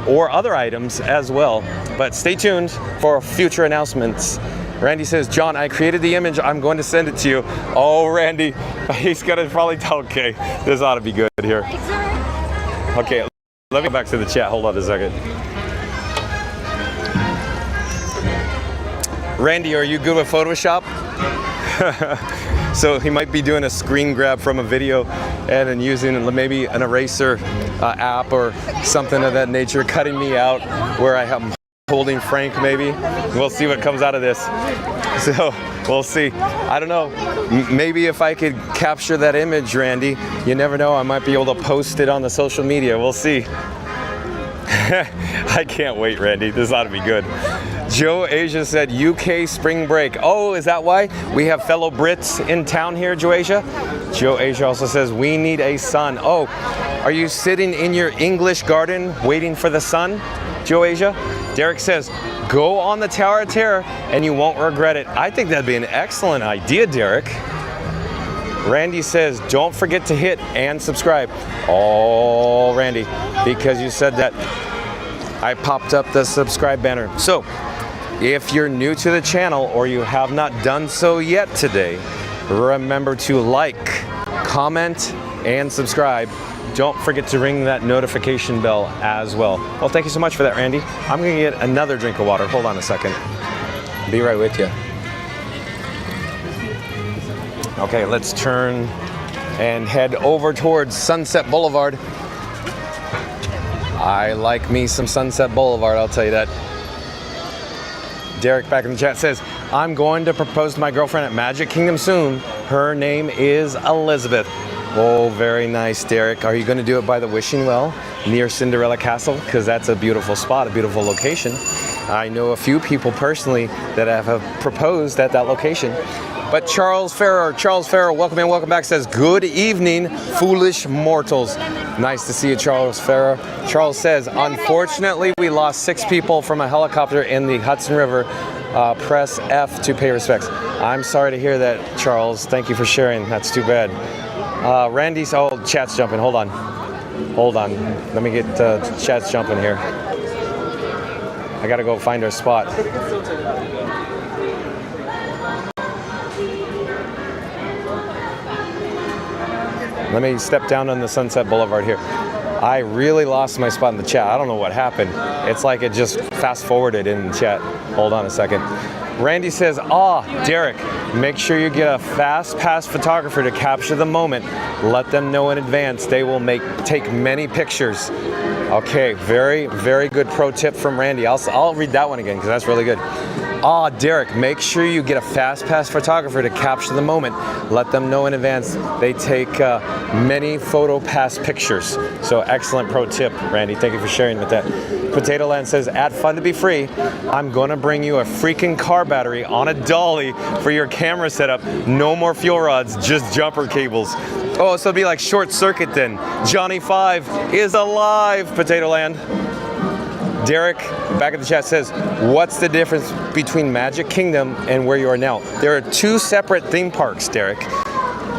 or other items as well, but stay tuned for future announcements. Randy says, John, I created the image. I'm going to send it to you. Oh, Randy, he's gonna probably tell, okay, this ought to be good here. Okay, let me go back to the chat. Hold on a second. Randy, are you good with Photoshop? So he might be doing a screen grab from a video and then using maybe an eraser app or something of that nature, cutting me out where I am holding Frank maybe. We'll see what comes out of this. So we'll see. I don't know. Maybe if I could capture that image, Randy, you never know, I might be able to post it on the social media. We'll see. I can't wait, Randy. This ought to be good. Joe Asia said UK spring break. Oh, is that why? We have fellow Brits in town here, Joe Asia? Joe Asia also says, we need a sun. Oh, are you sitting in your English garden waiting for the sun, Joe Asia? Derek says, go on the Tower of Terror and you won't regret it. I think that'd be an excellent idea, Derek. Randy says, don't forget to hit and subscribe. Oh, Randy, because you said that, I popped up the subscribe banner. So, if you're new to the channel or you have not done so yet today, remember to like, comment, and subscribe. Don't forget to ring that notification bell as well. Well, thank you so much for that, Randy. I'm gonna get another drink of water. Hold on a second. Be right with you. Okay, let's turn and head over towards Sunset Boulevard. I like me some Sunset Boulevard, I'll tell you that. Derek back in the chat says, I'm going to propose to my girlfriend at Magic Kingdom soon. Her name is Elizabeth. Oh, very nice, Derek. Are you going to do it by the Wishing Well near Cinderella Castle? Because that's a beautiful spot, a beautiful location. I know a few people personally that have proposed at that location. But Charles Farrer, welcome in, welcome back, says, good evening, foolish mortals. Nice to see you, Charles Farrer. Charles says, unfortunately, we lost 6 people from a helicopter in the Hudson River. Press F to pay respects. I'm sorry to hear that, Charles. Thank you for sharing. That's too bad. Randy's, oh, chat's jumping. Hold on. Let me get chat's jumping here. I gotta go find our spot. Let me step down on the Sunset Boulevard here. I really lost my spot in the chat. I don't know what happened. It's like it just fast forwarded in the chat. Hold on a second. Randy says, Derek, make sure you get a fast pass photographer to capture the moment. Let them know in advance. They will take many pictures. Okay, very, very good pro tip from Randy. I'll read that one again because that's really good. Derek, make sure you get a fast pass photographer to capture the moment. Let them know in advance. They take many photo pass pictures. So excellent pro tip, Randy. Thank you for sharing with that. Potato Land says, at Fun to Be Free, I'm going to bring you a freaking car battery on a dolly for your camera setup. No more fuel rods, just jumper cables. Oh, so it'll be like short circuit then. Johnny 5 is alive, Potato Land. Derek, back in the chat, says, what's the difference between Magic Kingdom and where you are now? There are 2 separate theme parks, Derek.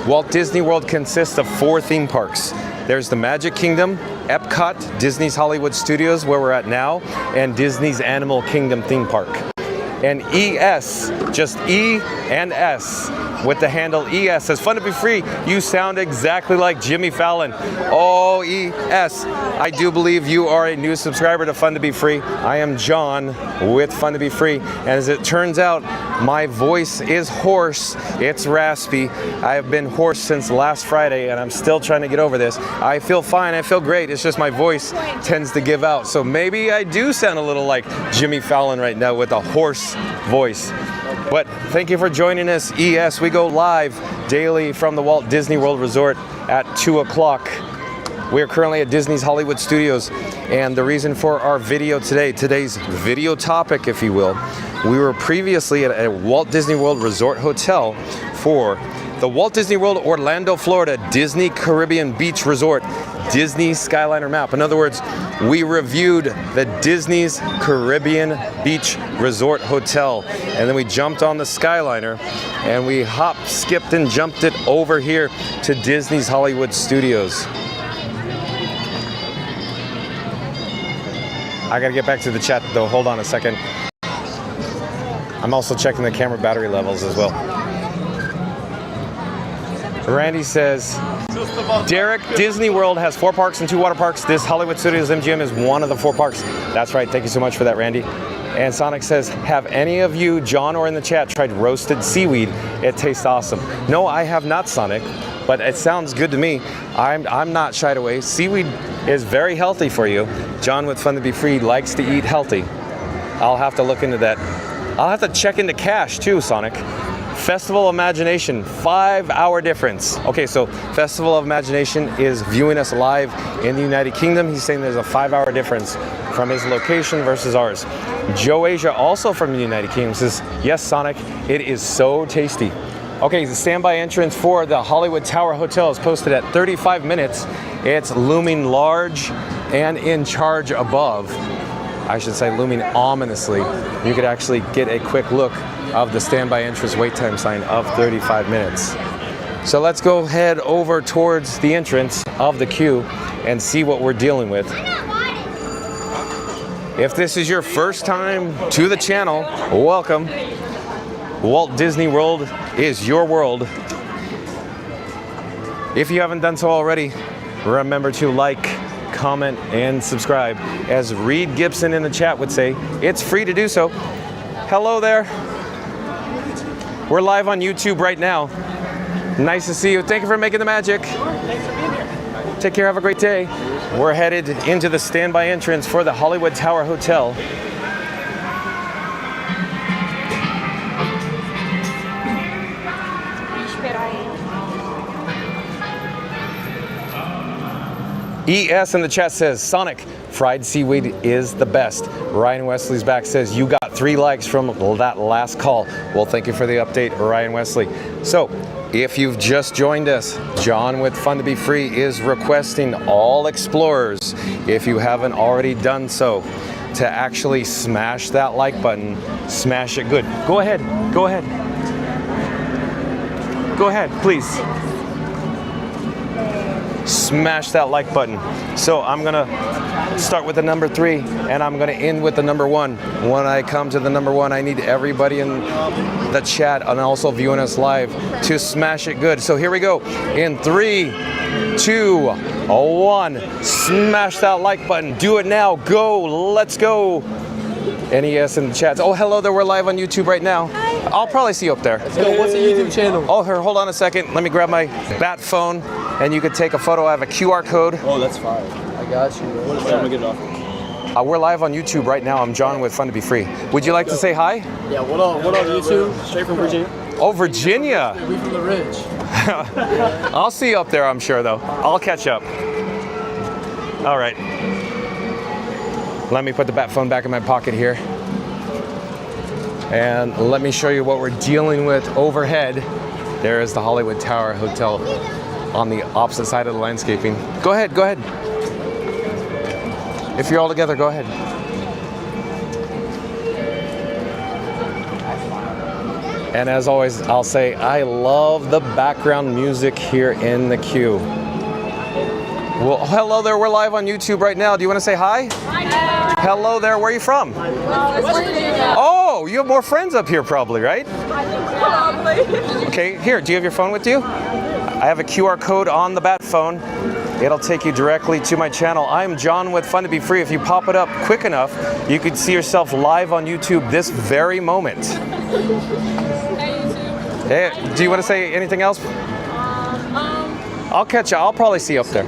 Walt Disney World consists of 4 theme parks. There's the Magic Kingdom, EPCOT, Disney's Hollywood Studios, where we're at now, and Disney's Animal Kingdom theme park. And ES, just E and S, with the handle ES, says, Fun to Be Free, you sound exactly like Jimmy Fallon. Oh, ES, I do believe you are a new subscriber to Fun to Be Free. I am John with Fun to Be Free, and as it turns out, my voice is hoarse, it's raspy. I have been hoarse since last Friday, and I'm still trying to get over this. I feel fine, I feel great, it's just my voice tends to give out. So maybe I do sound a little like Jimmy Fallon right now with a hoarse voice. But thank you for joining us, ES. We go live daily from the Walt Disney World Resort at 2 o'clock. We are currently at Disney's Hollywood Studios, and the reason for our video today, today's video topic, if you will, we were previously at a Walt Disney World Resort Hotel for the Walt Disney World Orlando, Florida Disney Caribbean Beach Resort Disney Skyliner map. In other words, we reviewed the Disney's Caribbean Beach Resort Hotel, and then we jumped on the Skyliner and we hopped, skipped, and jumped it over here to Disney's Hollywood Studios. I gotta get back to the chat though, hold on a second. I'm also checking the camera battery levels as well. Randy says, Derek, Disney World has 4 parks and 2 water parks. This Hollywood Studios MGM is one of the 4 parks. That's right, thank you so much for that, Randy. And Sonic says, have any of you, John or in the chat, tried roasted seaweed? It tastes awesome. No, I have not, Sonic, but it sounds good to me. I'm not shied away. Seaweed is very healthy for you. John with Fun to Be Free likes to eat healthy. I'll have to look into that. I'll have to check into cash too, Sonic. Festival of Imagination, 5-hour difference. Okay, so Festival of Imagination is viewing us live in the United Kingdom. He's saying there's a 5-hour difference from his location versus ours. Joe Asia, also from the United Kingdom, says, yes, Sonic, it is so tasty. Okay, the standby entrance for the Hollywood Tower Hotel is posted at 35 minutes. It's looming large and in charge above. I should say looming ominously. You could actually get a quick look of the standby entrance wait time sign of 35 minutes. So let's go head over towards the entrance of the queue and see what we're dealing with. If this is your first time to the channel, welcome. Walt Disney World is your world. If you haven't done so already, remember to like, comment, and subscribe. As Reed Gibson in the chat would say, it's free to do so. Hello there. We're live on YouTube right now. Nice to see you. Thank you for making the magic. Thanks for being here. Take care. Have a great day. We're headed into the standby entrance for the Hollywood Tower Hotel. ES in the chat says, Sonic, fried seaweed is the best. Ryan Wesley's back says, you got 3 likes from that last call. Well, thank you for the update, Ryan Wesley. So, if you've just joined us, John with Fun to Be Free is requesting all explorers, if you haven't already done so, to actually smash that like button. Smash it good. Go ahead. Go ahead. Go ahead, please. Smash that like button. So I'm gonna start with the number 3 and I'm gonna end with the number 1. When I come to the number 1, I need everybody in the chat and also viewing us live to smash it good. So here we go. In 3, 2, 1. Smash that like button. Do it now. Go. Let's go. NES in the chat. Oh, hello there. We're live on YouTube right now. I'll probably see you up there. So what's the YouTube channel? Oh, here, hold on a second. Let me grab my bat phone and you could take a photo. I have a QR code. Oh, that's fine. I Got you. What is that? I'm gonna get it off. We're live on YouTube right now. I'm John with Fun to Be Free. Would you like to say hi? Yeah, what up, YouTube? Straight from Virginia. Oh, Virginia. We from the Ridge. I'll see you up there, I'm sure, though. I'll catch up. All right. Let me put the bat phone back in my pocket here. And let me show you what we're dealing with overhead. There is the Hollywood Tower Hotel on the opposite side of the landscaping. Go ahead, go ahead. If you're all together, go ahead. And as always, I'll say, I love the background music here in the queue. Well, hello there, we're live on YouTube right now. Do you want to say hi? Hi. Hello there, where are you from? West Virginia. Oh, you have more friends up here probably, right? Probably. Okay, here, do you have your phone with you? I have a QR code on the bat phone. It'll take you directly to my channel. I'm John with Fun to Be Free. If you pop it up quick enough, you could see yourself live on YouTube this very moment. Hey, do you want to say anything else? I'll catch you. I'll probably see you up there.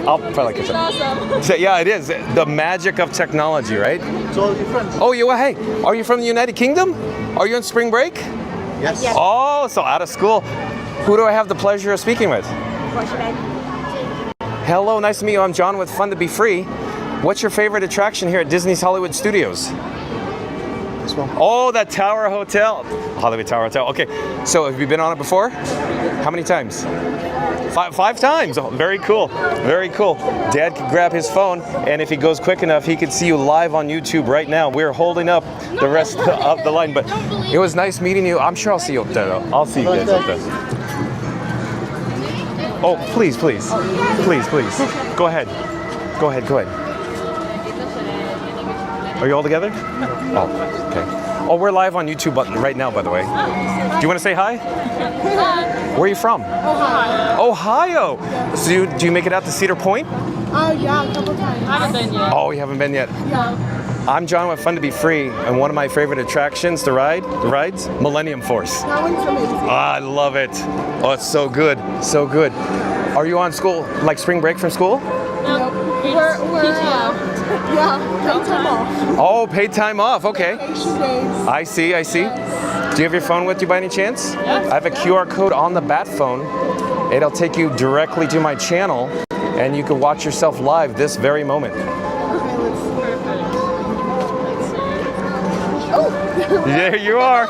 I'll probably catch up. Awesome. So, yeah, it is. The magic of technology, right? So all your friends. Oh, hey, are you from the United Kingdom? Are you on spring break? Yes. Oh, so out of school. Who do I have the pleasure of speaking with? Hello, nice to meet you. I'm John with Fun to Be Free. What's your favorite attraction here at Disney's Hollywood Studios? This one. Oh, that Tower Hotel. Hollywood Tower Hotel. Okay, so have you been on it before? How many times? Five times. Oh, very cool. Very cool. Dad could grab his phone, and if he goes quick enough, he could see you live on YouTube right now. We're holding up the rest of the line, but it was nice meeting you. I'm sure I'll see you up there, though. I'll see you guys up there. Oh, please, please. Please, please. Go ahead. Go ahead, go ahead. Are you all together? Oh, okay. Oh, we're live on YouTube right now, by the way. Do you want to say hi? Where are you from? Ohio. So do you make it out to Cedar Point? Yeah, a couple times. I haven't been yet. Oh, you haven't been yet? Yeah. I'm John with Fun to Be Free, and one of my favorite attractions to ride, Millennium Force. That one's amazing. I love it. Oh, it's so good, so good. Are you on school, like spring break from school? Nope. We're yeah, paid time off. Oh, paid time off, okay. Vacation days. I see. Yes. Do you have your phone with you by any chance? Yes. I have a QR code on the bat phone. It'll take you directly to my channel, and you can watch yourself live this very moment. There you are.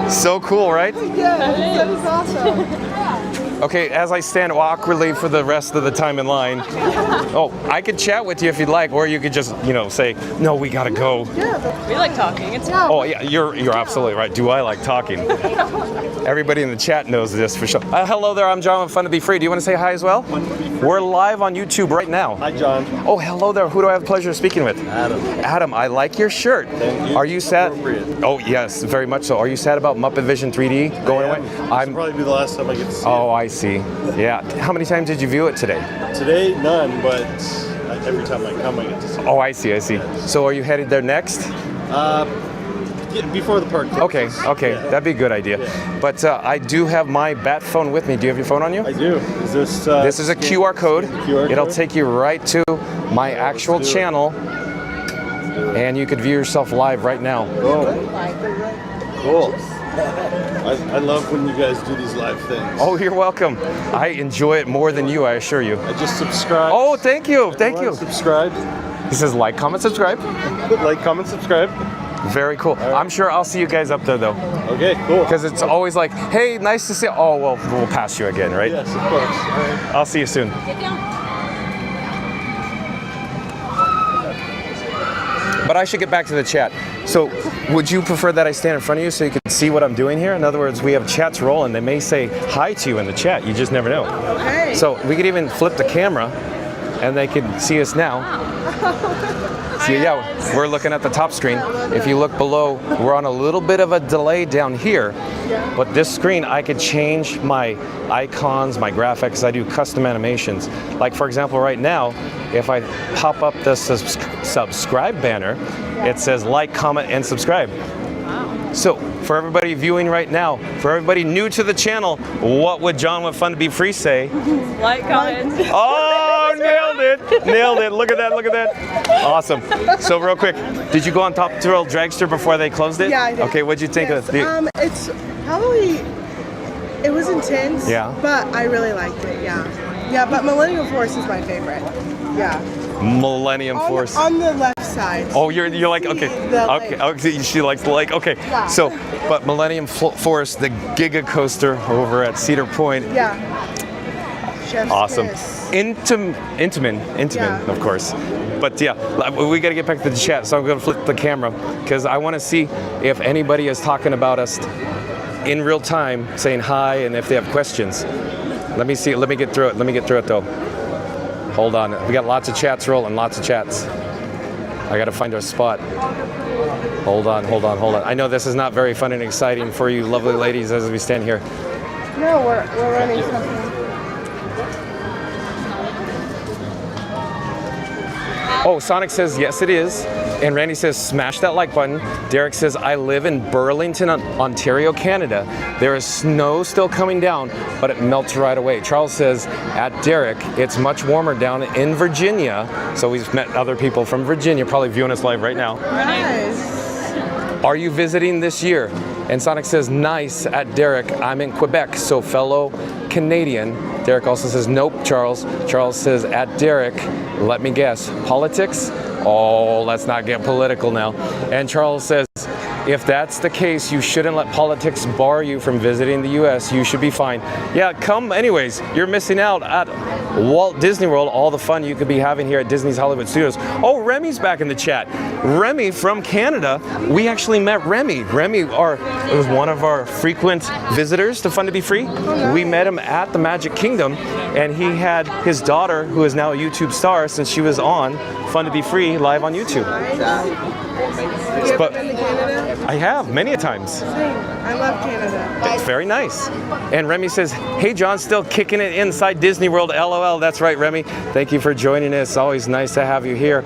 So cool, right? Yeah, that is awesome. Okay, as I stand awkwardly for the rest of the time in line, oh, I could chat with you if you'd like, or you could just, say, no, we gotta go. Yeah, we like talking. Oh yeah, you're absolutely right. Do I like talking? Everybody in the chat knows this for sure. Hello there, I'm John with Fun to Be Free. Do you want to say hi as well? We're live on YouTube right now. Hi, John. Oh, hello there. Who do I have the pleasure of speaking with? Adam. Adam, I like your shirt. Thank you. Are you sad? Appropriate. Oh yes, very much so. Are you sad about Muppet Vision 3D going away? This will probably be the last time I get to see Oh, I see. Yeah. How many times did you view it today? Today, none, but every time I come, I get to see it. Oh, I see. Yes. So are you headed there next? Before the park closes. Okay, Yeah. that'd be a good idea. Yeah. But I do have my bat phone with me. Do you have your phone on you? I do. Is this? This is a QR code. It'll take you right to my actual channel, and you could view yourself live right now. Oh. Cool. I love when you guys do these live things. Oh, you're welcome. I enjoy it more than you, I assure you. I just subscribed. Oh, thank you. Thank you. Subscribe. He says like, comment, subscribe. Like, comment, subscribe. Very cool. Right. I'm sure I'll see you guys up there, though. Okay, cool. Because it's always like, hey, nice to see you. Oh, well, we'll pass you again, right? Yes, of course. All right. I'll see you soon. But I should get back to the chat. So, would you prefer that I stand in front of you so you can see what I'm doing here? In other words, we have chats rolling. They may say hi to you in the chat. You just never know. Okay. So, we could even flip the camera, and they can see us now. See, yeah, we're looking at the top screen. If you look below, we're on a little bit of a delay down here. But this screen, I could change my icons, my graphics. I do custom animations. Like, for example, right now, if I pop up the subscribe banner, it says like, comment, and subscribe. So, for everybody viewing right now, for everybody new to the channel, what would John with Fun to Be Free say? Like, comment. Oh, nailed it. Nailed it. Look at that. Look at that. Awesome. So real quick, did you go on Top Thrill Dragster before they closed it? Yeah, I did. Okay, what'd you think of the... It's probably, it was intense. Yeah. But I really liked it. Yeah. Yeah, but Millennium Force is my favorite. Yeah. Millennium Force. On the left side. Oh, you're like, okay. Okay, she likes the lake. Okay. Yeah. So, but Millennium Force, the Giga Coaster over at Cedar Point. Yeah. Chef's Awesome. kiss. Intamin, of course. But yeah, we got to get back to the chat, so I'm going to flip the camera because I want to see if anybody is talking about us in real time, saying hi, and if they have questions. Let me see. Let me get through it. Let me get through it though. Hold on. We got lots of chats rolling. Lots of chats. I got to find our spot. Hold on. Hold on. Hold on. I know this is not very fun and exciting for you, lovely ladies, as we stand here. No, we're running something. Oh, Sonic says, yes, it is. And Randy says, smash that like button. Derek says, I live in Burlington, Ontario, Canada. There is snow still coming down, but it melts right away. Charles says, at Derek, it's much warmer down in Virginia. So we've met other people from Virginia, probably viewing us live right now. Nice. Are you visiting this year? And Sonic says, nice at Derek. I'm in Quebec, so fellow Canadian. Derek also says, nope, Charles. Charles says, at Derek, let me guess, politics? Oh, let's not get political now. And Charles says, if that's the case, you shouldn't let politics bar you from visiting the U.S. You should be fine. Yeah, come anyways. You're missing out at Walt Disney World, all the fun you could be having here at Disney's Hollywood Studios. Oh, Remy's back in the chat. Remy from Canada. We actually met Remy. Remy was one of our frequent visitors to Fun to Be Free. We met him at the Magic Kingdom, and he had his daughter, who is now a YouTube star, since she was on Fun to Be Free live on YouTube. Have you ever been to Canada? I have, many a times. Same. I love Canada. It's very nice. And Remy says, hey John, still kicking it inside Disney World, LOL. That's right, Remy. Thank you for joining us. Always nice to have you here.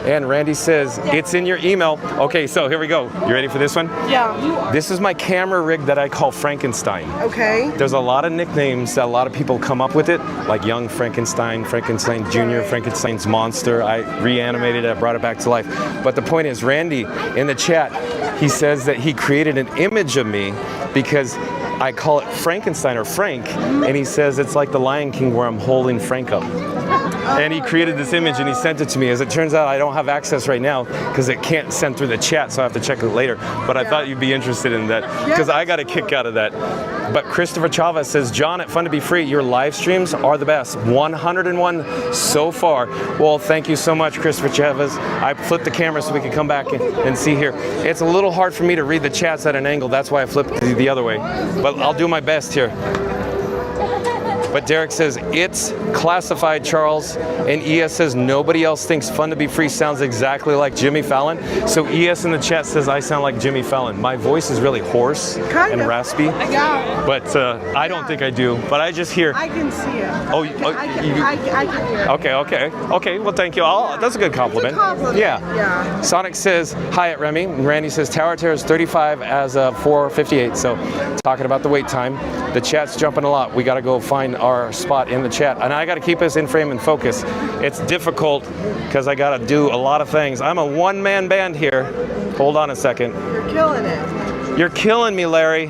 And Randy says, it's in your email. Okay, so here we go. You ready for this one? Yeah. This is my camera rig that I call Frankenstein. Okay. There's a lot of nicknames that a lot of people come up with it, like Young Frankenstein, Frankenstein Jr., Frankenstein's Monster. I reanimated it, I brought it back to life. But the point is, Randy, in the chat, he says that he created an image of me because I call it Frankenstein or Frank, and he says it's like the Lion King where I'm holding Frank up. And he created this image and he sent it to me. As it turns out, I don't have access right now because it can't send through the chat, so I have to check it later. But I thought you'd be interested in that because I got a kick out of that. But Christopher Chavez says, John at Fun to Be Free, your live streams are the best. 101 so far. Well, thank you so much, Christopher Chavez. I flipped the camera so we could come back and see here. It's a little hard for me to read the chats at an angle. That's why I flipped the other way. But I'll do my best here. But Derek says, it's classified, Charles. And ES says, nobody else thinks Fun to Be Free sounds exactly like Jimmy Fallon. So ES in the chat says, I sound like Jimmy Fallon. My voice is really hoarse and raspy. Yeah. But I don't think I do. But I just hear. I can see it. Oh, I can hear it. Okay, well, thank you. That's a good compliment. It's a compliment. Yeah. Sonic says, hi at Remy. And Randy says, Tower Terror is 35 as of 4:58. So talking about the wait time. The chat's jumping a lot. We got to go find our spot in the chat. And I got to keep us in frame and focus. It's difficult because I got to do a lot of things. I'm a one-man band here. Hold on a second. You're killing it. You're killing me, Larry.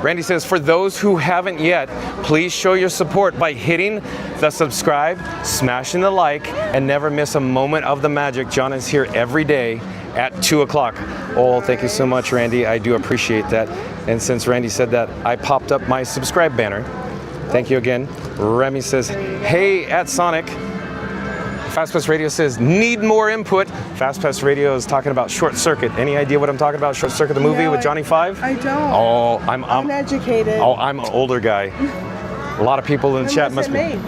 Randy says, for those who haven't yet, please show your support by hitting the subscribe, smashing the like, and never miss a moment of the magic. John is here every day at 2 o'clock. Oh, thank you so much, Randy. I do appreciate that. And since Randy said that, I popped up my subscribe banner. Thank you again. Remy says, hey, at Sonic. FastPass Radio says, need more input. FastPass Radio is talking about Short Circuit. Any idea what I'm talking about? Short Circuit, the movie with Johnny Five? I don't. Oh, I'm uneducated. Oh, I'm an older guy. A lot of people in the chat must be.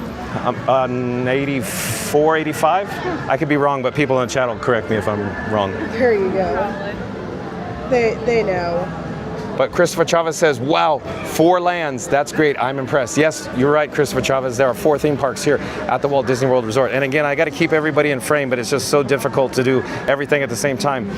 84, 85? I could be wrong, but people in the chat will correct me if I'm wrong. There you go. They know. But Christopher Chavez says, wow, 4 lands. That's great. I'm impressed. Yes, you're right, Christopher Chavez. There are 4 theme parks here at the Walt Disney World Resort. And again, I got to keep everybody in frame, but it's just so difficult to do everything at the same time.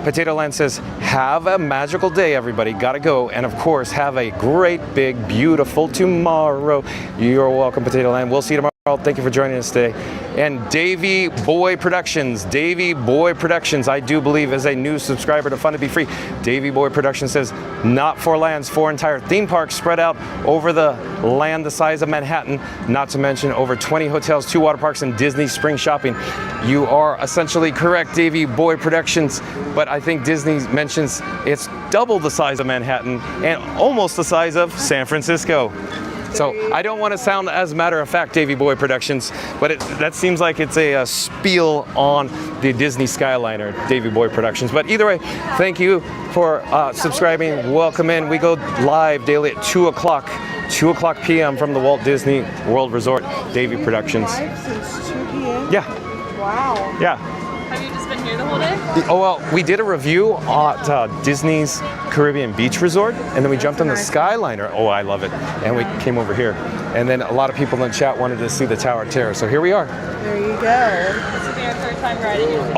Potato Land says, have a magical day, everybody. Gotta go. And of course, have a great, big, beautiful tomorrow. You're welcome, Potato Land. We'll see you tomorrow. Thank you for joining us today. And Davey Boy Productions, I do believe is a new subscriber to Fun to Be Free. Davey Boy Productions says, not 4 lands, 4 entire theme parks spread out over the land the size of Manhattan, not to mention over 20 hotels, 2 water parks, and Disney Spring Shopping. You are essentially correct, Davey Boy Productions, but I think Disney mentions it's double the size of Manhattan and almost the size of San Francisco. So I don't want to sound as matter of fact, Davey Boy Productions, but that seems like it's a spiel on the Disney Skyliner, Davey Boy Productions. But either way, thank you for subscribing. Welcome in. We go live daily at 2 o'clock p.m. from the Walt Disney World Resort, Davey Productions. Live since 2 p.m.? Yeah. Wow. Yeah. Have you just been here the whole day? Oh, well, we did a review at Disney's Caribbean Beach Resort, and then we jumped on the Skyliner. Oh, I love it. And we came over here. And then a lot of people in the chat wanted to see the Tower of Terror. So here we are. There you go. This will be our 3rd time riding it.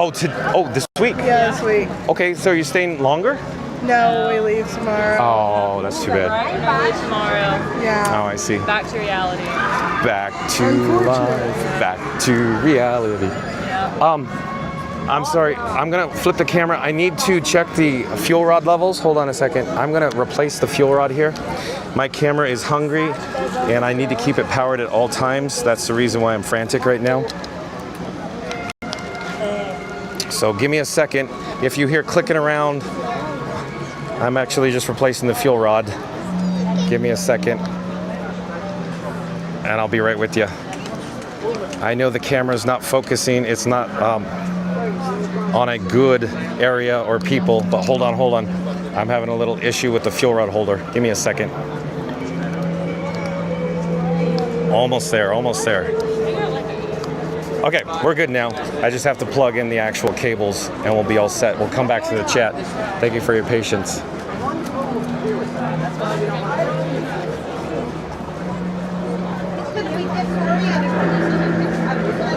Oh, this week? Yeah, this week. Okay, so you're staying longer? No, we leave tomorrow. Oh, that's too bad. Bye tomorrow. Yeah. Oh, I see. Back to reality. Back to life. Back to reality. Yeah. I'm sorry, I'm gonna flip the camera. I need to check the fuel rod levels. Hold on a second. I'm gonna replace the fuel rod here. My camera is hungry and I need to keep it powered at all times. That's the reason why I'm frantic right now. So give me a second. If you hear clicking around, I'm actually just replacing the fuel rod. Give me a second and I'll be right with you. I know the camera's not focusing. It's not on a good area or people, but hold on. I'm having a little issue with the fuel rod holder. Give me a second. Almost there. Okay, we're good now. I just have to plug in the actual cables and we'll be all set. We'll come back to the chat. Thank you for your patience.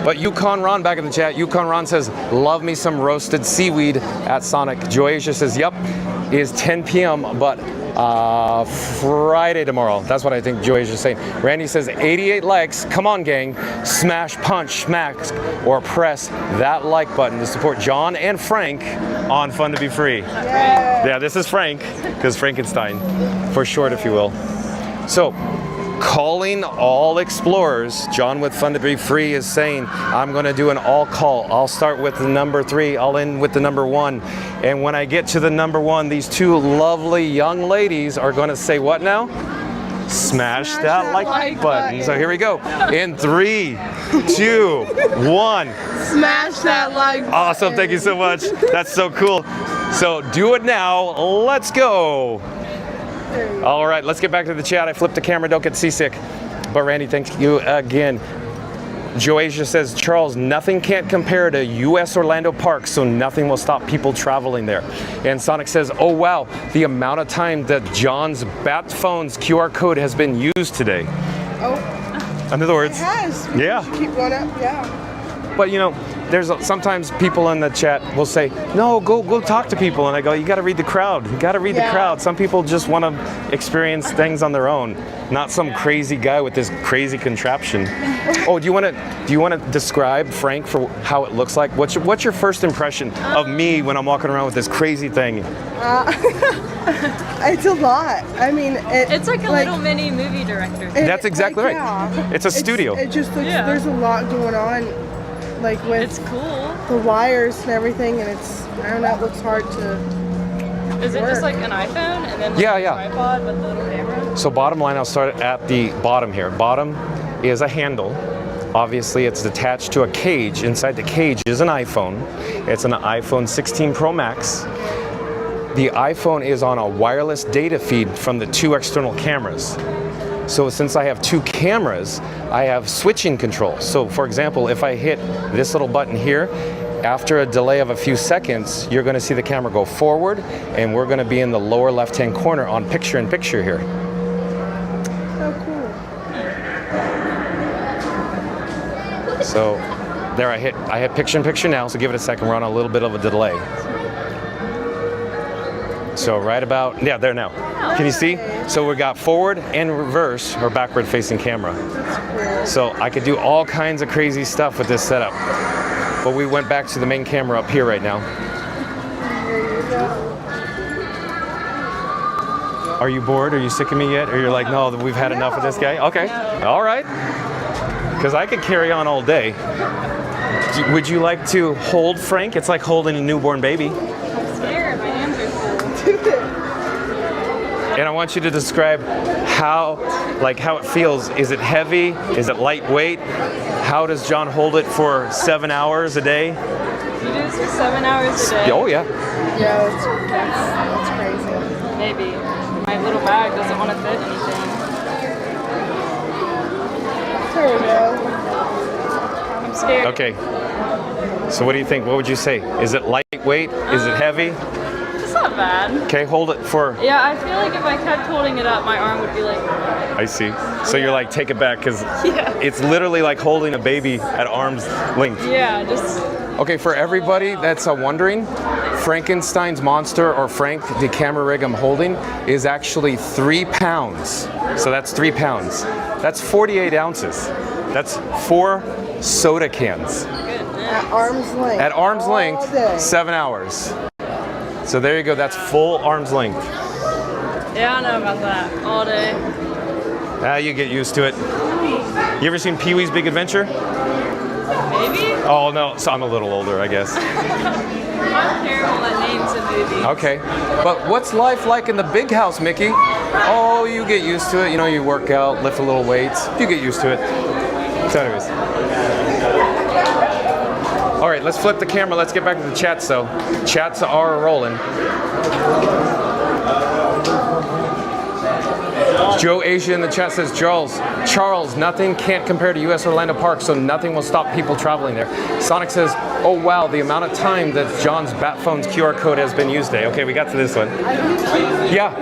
But Yukon Ron back in the chat. Yukon Ron says, love me some roasted seaweed at Sonic. Joasia says, yep, it is 10 p.m., but Friday tomorrow. That's what I think Joasia is saying. Randy says, 88 likes. Come on, gang. Smash, punch, smack, or press that like button to support John and Frank on Fun to Be Free. Yeah, this is Frank, because Frankenstein, for short, if you will. So, calling all explorers. John with Fun to Be Free is saying, I'm going to do an all call. I'll start with the number 3. I'll end with the number 1. And when I get to the number 1, these 2 lovely young ladies are going to say what now? Smash that like button. So here we go. In 3, 2, 1. Smash that like button. Awesome. Thank you so much. That's so cool. So do it now. Let's go. All right, let's get back to the chat. I flipped the camera, don't get seasick. But Randy, thank you again. Joasia says, Charles, nothing can't compare to U.S. Orlando Park, so nothing will stop people traveling there. And Sonic says, oh wow, the amount of time that John's Bat Phone's QR code has been used today. Oh. In other words, it has. Yeah. Keep going up, yeah. But you know, there's sometimes people in the chat will say, no, go talk to people. And I go, you got to read the crowd. You got to read the crowd. Some people just want to experience things on their own, not some crazy guy with this crazy contraption. Oh, do you want to describe, Frank, for how it looks like? What's your first impression of me when I'm walking around with this crazy thing? It's a lot. I mean, it's like a little mini movie director. That's exactly right. Yeah. It's a studio. It just looks, there's a lot going on. Like with it's cool. The wires and everything, and it's, I don't know, it looks hard to Is it just like an iPhone and then like a tripod with the little camera? So bottom line, I'll start at the bottom here. Bottom is a handle. Obviously, it's attached to a cage. Inside the cage is an iPhone. It's an iPhone 16 Pro Max. The iPhone is on a wireless data feed from the 2 external cameras. So since I have 2 cameras, I have switching control. So for example, if I hit this little button here, after a delay of a few seconds, you're going to see the camera go forward, and we're going to be in the lower left-hand corner on picture-in-picture here. So cool. So there I hit picture-in-picture now, so give it a second. We're on a little bit of a delay. So right about, yeah, there now. Can you see? So we got forward and reverse or backward facing camera. So I could do all kinds of crazy stuff with this setup. But we went back to the main camera up here right now. Are you bored? Are you sick of me yet? Or you're like, no, we've had enough of this guy? Okay, all right. Because I could carry on all day. Would you like to hold Frank? It's like holding a newborn baby. I'm scared. My hands are cold. And I want you to describe how it feels. Is it heavy? Is it lightweight? How does John hold it for 7 hours a day? You do this for 7 hours a day? Oh yeah. Yeah, that's crazy. Maybe. My little bag doesn't want to fit anything. There we go. I'm scared. Okay. So what do you think? What would you say? Is it lightweight? Is it heavy? It's not bad. Okay, hold it for... Yeah, I feel like if I kept holding it up, my arm would be like... I see. So you're like, take it back, because it's literally like holding a baby at arm's length. Yeah, just... Okay, for everybody that's wondering, Frankenstein's monster, or Frank, the camera rig I'm holding, is actually 3 pounds. So that's 3 pounds. That's 48 ounces. That's 4 soda cans. At arm's length. At arm's all length, day. 7 hours. So there you go, that's full arm's length. Yeah, I know about that. All day. You get used to it. You ever seen Pee-wee's Big Adventure? Maybe? Oh no, so I'm a little older, I guess. I'm terrible at names of movies. Okay, but what's life like in the big house, Mickey? Oh, you get used to it. You know, you work out, lift a little weights. You get used to it. So anyways. All right, let's flip the camera. Let's get back to the chats, though. Chats are rolling. Joe Asia in the chat says, Charles, nothing can't compare to U.S. Orlando Park, so nothing will stop people traveling there. Sonic says, oh wow, the amount of time that John's bat phone's QR code has been used today. Okay, we got to this one. Yeah.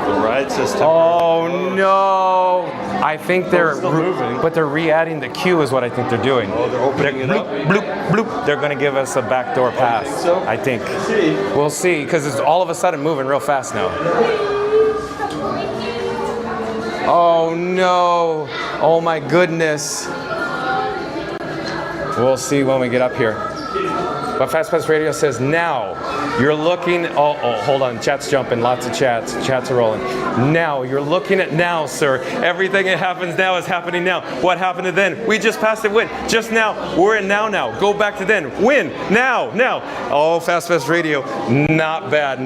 The ride system. Oh no. I think they're moving, but they're re-adding the queue is what I think they're doing. Oh, they're opening it up. Bloop, bloop. They're going to give us a backdoor pass. I think. We'll see, because it's all of a sudden moving real fast now. Oh no. Oh my goodness. We'll see when we get up here. But Fast Pass Radio says now you're looking, oh, hold on, chat's jumping, lots of chats are rolling. Now, you're looking at now, sir. Everything that happens now is happening now. What happened to then? We just passed it, when? Just now, we're in now. Go back to then, when? Now. Oh, Fast Pass Radio, not bad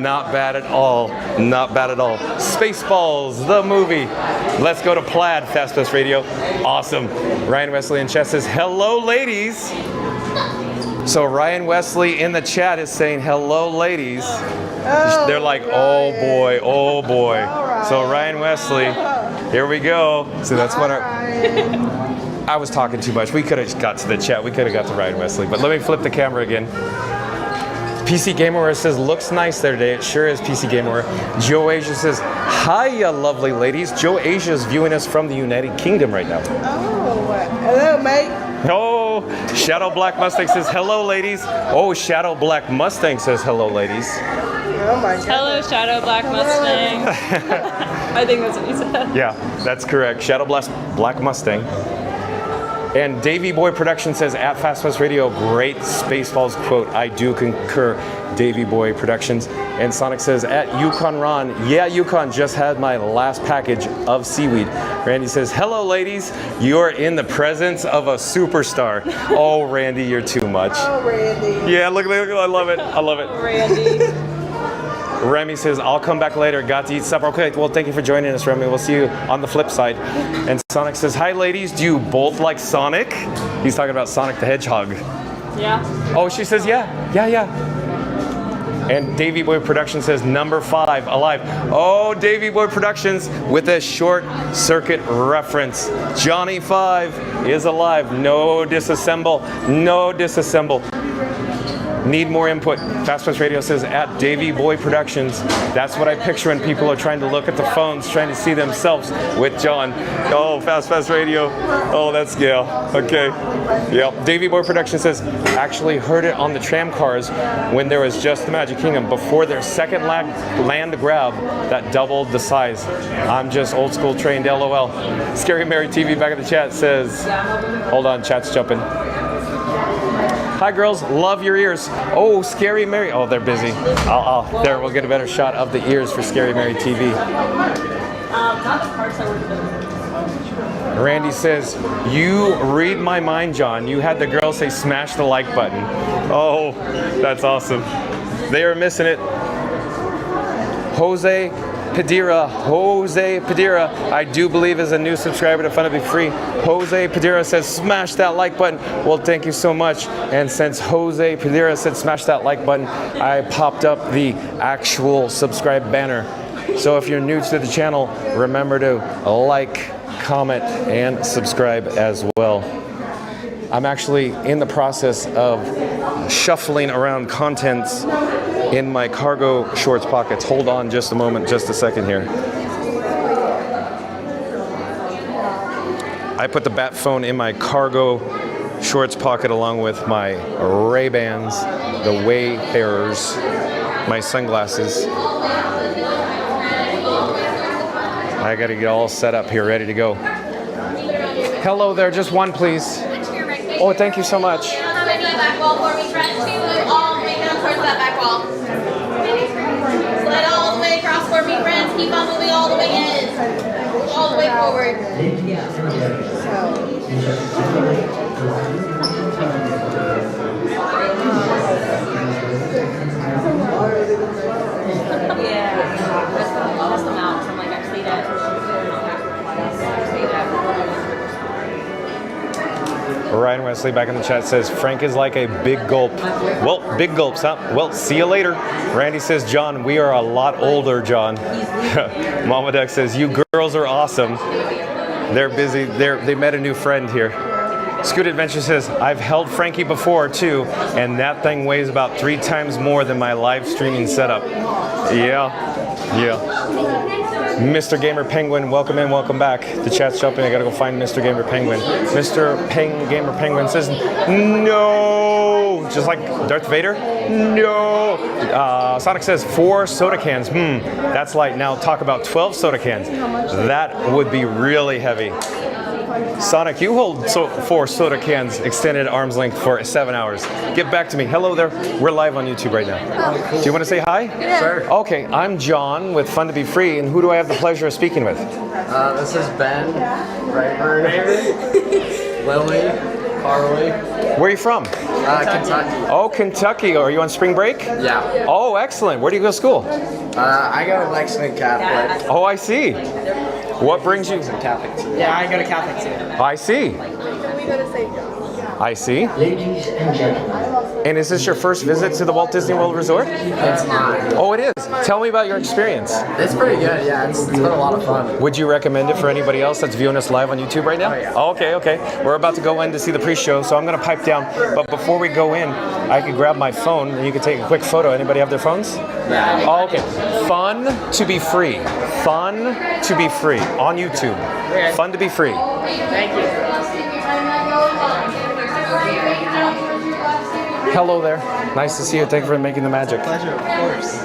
at all. Not bad at all. Spaceballs, the movie. Let's go to Plaid, Fast Pass Radio. Awesome. Ryan Wesley in chat says, hello, ladies. So Ryan Wesley in the chat is saying, hello, ladies. Oh, they're like, oh boy. Right. So Ryan Wesley, here we go. So that's what I was talking too much. We could have got to the chat. We could have got to Ryan Wesley. But let me flip the camera again. PC Gamer says, looks nice there today. It sure is, PC Gamer. Joe Asia says, hiya, lovely ladies. Joe Asia is viewing us from the United Kingdom right now. Oh, hello, mate. Oh, Shadow Black Mustang says, hello, ladies. Oh, Shadow Black Mustang says, hello, ladies. Oh, my God. Hello, Shadow Black Mustang. I think that's what you said. Yeah, that's correct. Shadow Black Mustang. And Davey Boy Production says, at Fast Pass Radio, great Spaceballs quote. I do concur, Davey Boy Productions. And Sonic says, at Yukon Ron, yeah, Yukon just had my last package of seaweed. Randy says, hello, ladies. You're in the presence of a superstar. Oh, Randy, you're too much. Oh, Randy. Yeah, look, I love it. Oh, Randy. Remy says, I'll come back later. Got to eat supper. Okay, well, thank you for joining us, Remy. We'll see you on the flip side. And Sonic says, hi, ladies. Do you both like Sonic? He's talking about Sonic the Hedgehog. Yeah. Oh, she says, yeah. And Davey Boy Productions says, number 5, alive. Oh, Davey Boy Productions with a short circuit reference. Johnny 5 is alive. No disassemble. Need more input. Fast Pass Radio says at Davey Boy Productions. That's what I picture when people are trying to look at the phones, trying to see themselves with John. Oh, Fast Pass Radio. Oh, that's Gail. Okay. Yep. Davey Boy Productions says, actually heard it on the tram cars when there was just the Magic Kingdom before their second land grab that doubled the size. I'm just old school trained, LOL. Scary Mary TV back in the chat says, hold on, chat's jumping. Hi girls, love your ears. Oh, Scary Mary. Oh, they're busy. There, we'll get a better shot of the ears for Scary Mary TV. Randy says, you read my mind, John. You had the girl say smash the like button. Oh, that's awesome. They are missing it. Jose Padira, I do believe is a new subscriber to Fun to Be Free. Jose Padira says, smash that like button. Well, thank you so much. And since Jose Padira said, smash that like button, I popped up the actual subscribe banner. So if you're new to the channel, remember to like, comment, and subscribe as well. I'm actually in the process of shuffling around contents in my cargo shorts pockets. Hold on just a moment, just a second here. I put the bat phone in my cargo shorts pocket along with my Ray-Bans, the Wayfarers, my sunglasses. I gotta get all set up here, ready to go. Hello there, just one please. Oh, thank you so much. Back wall for me, try to all make it towards that back wall. Slide all the way across for me, friends. Keep on moving all the way in. All the way forward. Test them out. I'm like, actually, Ryan Wesley back in the chat says, Frank is like a big gulp. Well, big gulps, huh? Well, see you later. Randy says, John, we are a lot older, John. Mama Duck says, you girls are awesome. They're busy. They met a new friend here. Scoot Adventure says, I've held Frankie before too, and that thing weighs about 3 times more than my live streaming setup. Yeah. Mr. Gamer Penguin, welcome in, welcome back. The chat's jumping. I gotta go find Mr. Gamer Penguin. Mr. Gamer Penguin says, no! Just like Darth Vader? No! Sonic says 4 soda cans. That's light. Now talk about 12 soda cans. That would be really heavy. Sonic, you hold 4 soda cans extended arm's length for 7 hours. Get back to me. Hello there. We're live on YouTube right now. Do you want to say hi? Yeah. Sure. Okay, I'm John with Fun to Be Free, and who do I have the pleasure of speaking with? This is Ben, Lily, Carly. Where are you from? Kentucky. Oh, Kentucky. Are you on spring break? Yeah. Oh, excellent. Where do you go to school? I go to Lexington Catholic. Oh, I see. What brings you? Catholic. Yeah, I go to Catholic too. I see. We go to St. John's. I see. Ladies and gentlemen. And is this your first visit to the Walt Disney World Resort? It's mine. Oh, it is. Tell me about your experience. It's pretty good, yeah. It's been a lot of fun. Would you recommend it for anybody else that's viewing us live on YouTube right now? Oh, yeah. Oh, okay. We're about to go in to see the pre-show, so I'm going to pipe down. But before we go in, I could grab my phone and you could take a quick photo. Anybody have their phones? Yeah. Oh, okay. Fun to be free. Fun to be free on YouTube. Okay. Fun to be free. Thank you. Hello there. Nice to see you. Thank you for making the magic. Pleasure, of course.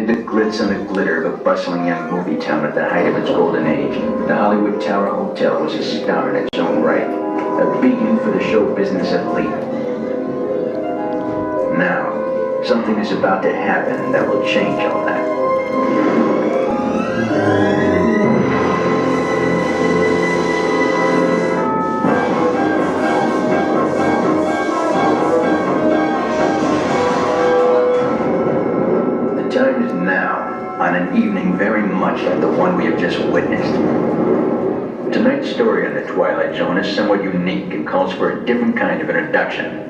created the glitz and the glitter of a bustling young movie town at the height of its golden age, the Hollywood Tower Hotel was a star in its own right, a beacon for the show business elite. Now, something is about to happen that will change all that. The time is now, on an evening very much like the one we have just witnessed. Tonight's story on the Twilight Zone is somewhat unique and calls for a different kind of introduction.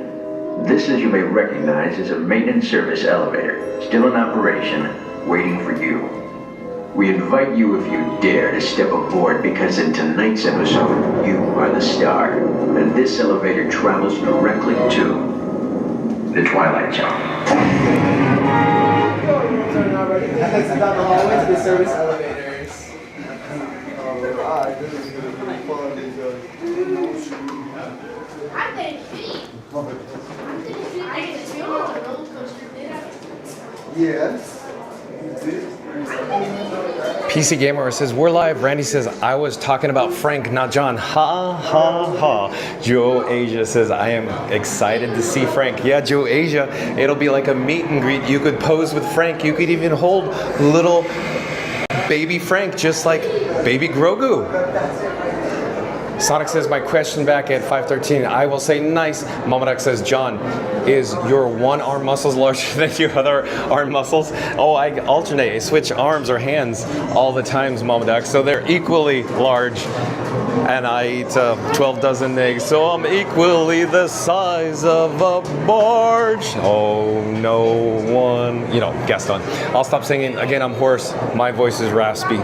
This, as you may recognize, is a maintenance service elevator, still in operation, waiting for you. We invite you, if you dare, to step aboard because in tonight's episode, you are the star, and this elevator travels directly to the Twilight Zone. Exit down the hallway to the service elevators. Yes. PC Gamer says, we're live. Randy says, I was talking about Frank, not John. Ha, ha, ha. Joe Asia says, I am excited to see Frank. Yeah, Joe Asia, it'll be like a meet and greet. You could pose with Frank. You could even hold little baby Frank, just like baby Grogu. Sonic says, my question back at 513, I will say nice. Mamadek says, John, is your one arm muscles larger than your other arm muscles? Oh, I alternate. I switch arms or hands all the times, Mamadek. So they're equally large. And I eat 12 dozen eggs, so I'm equally the size of a barge. Oh, no one. You know, Gaston. I'll stop singing. Again, I'm hoarse. My voice is raspy.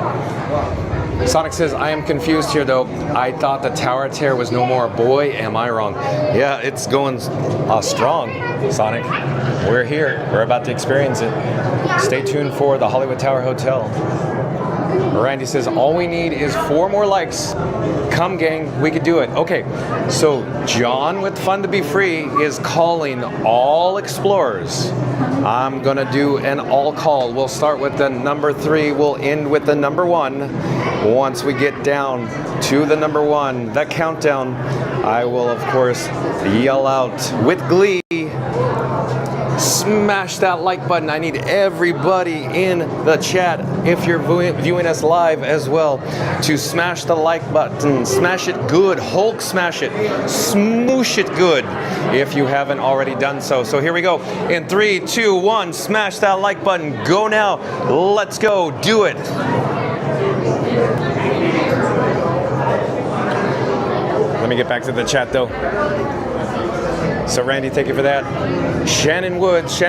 Sonic says, I am confused here though. I thought the Tower of Terror was no more. Boy, am I wrong. Yeah, it's going strong, Sonic. We're here. We're about to experience it. Stay tuned for the Hollywood Tower Hotel. Randy says, all we need is 4 more likes. Come, gang, we could do it. Okay, so John with Fun to Be Free is calling all explorers. I'm gonna do an all call. We'll start with the number 3. We'll end with the number 1. Once we get down to the number 1, that countdown, I will, of course, yell out with glee, smash that like button. I need everybody in the chat, if you're viewing us live as well, to smash the like button. Smash it good. Hulk smash it. Smoosh it good if you haven't already done so. So here we go. In 3, 2, 1, smash that like button. Go now. Let's go. Do it. Let me get back to the chat though. So Randy, thank you for that. Shannon Woods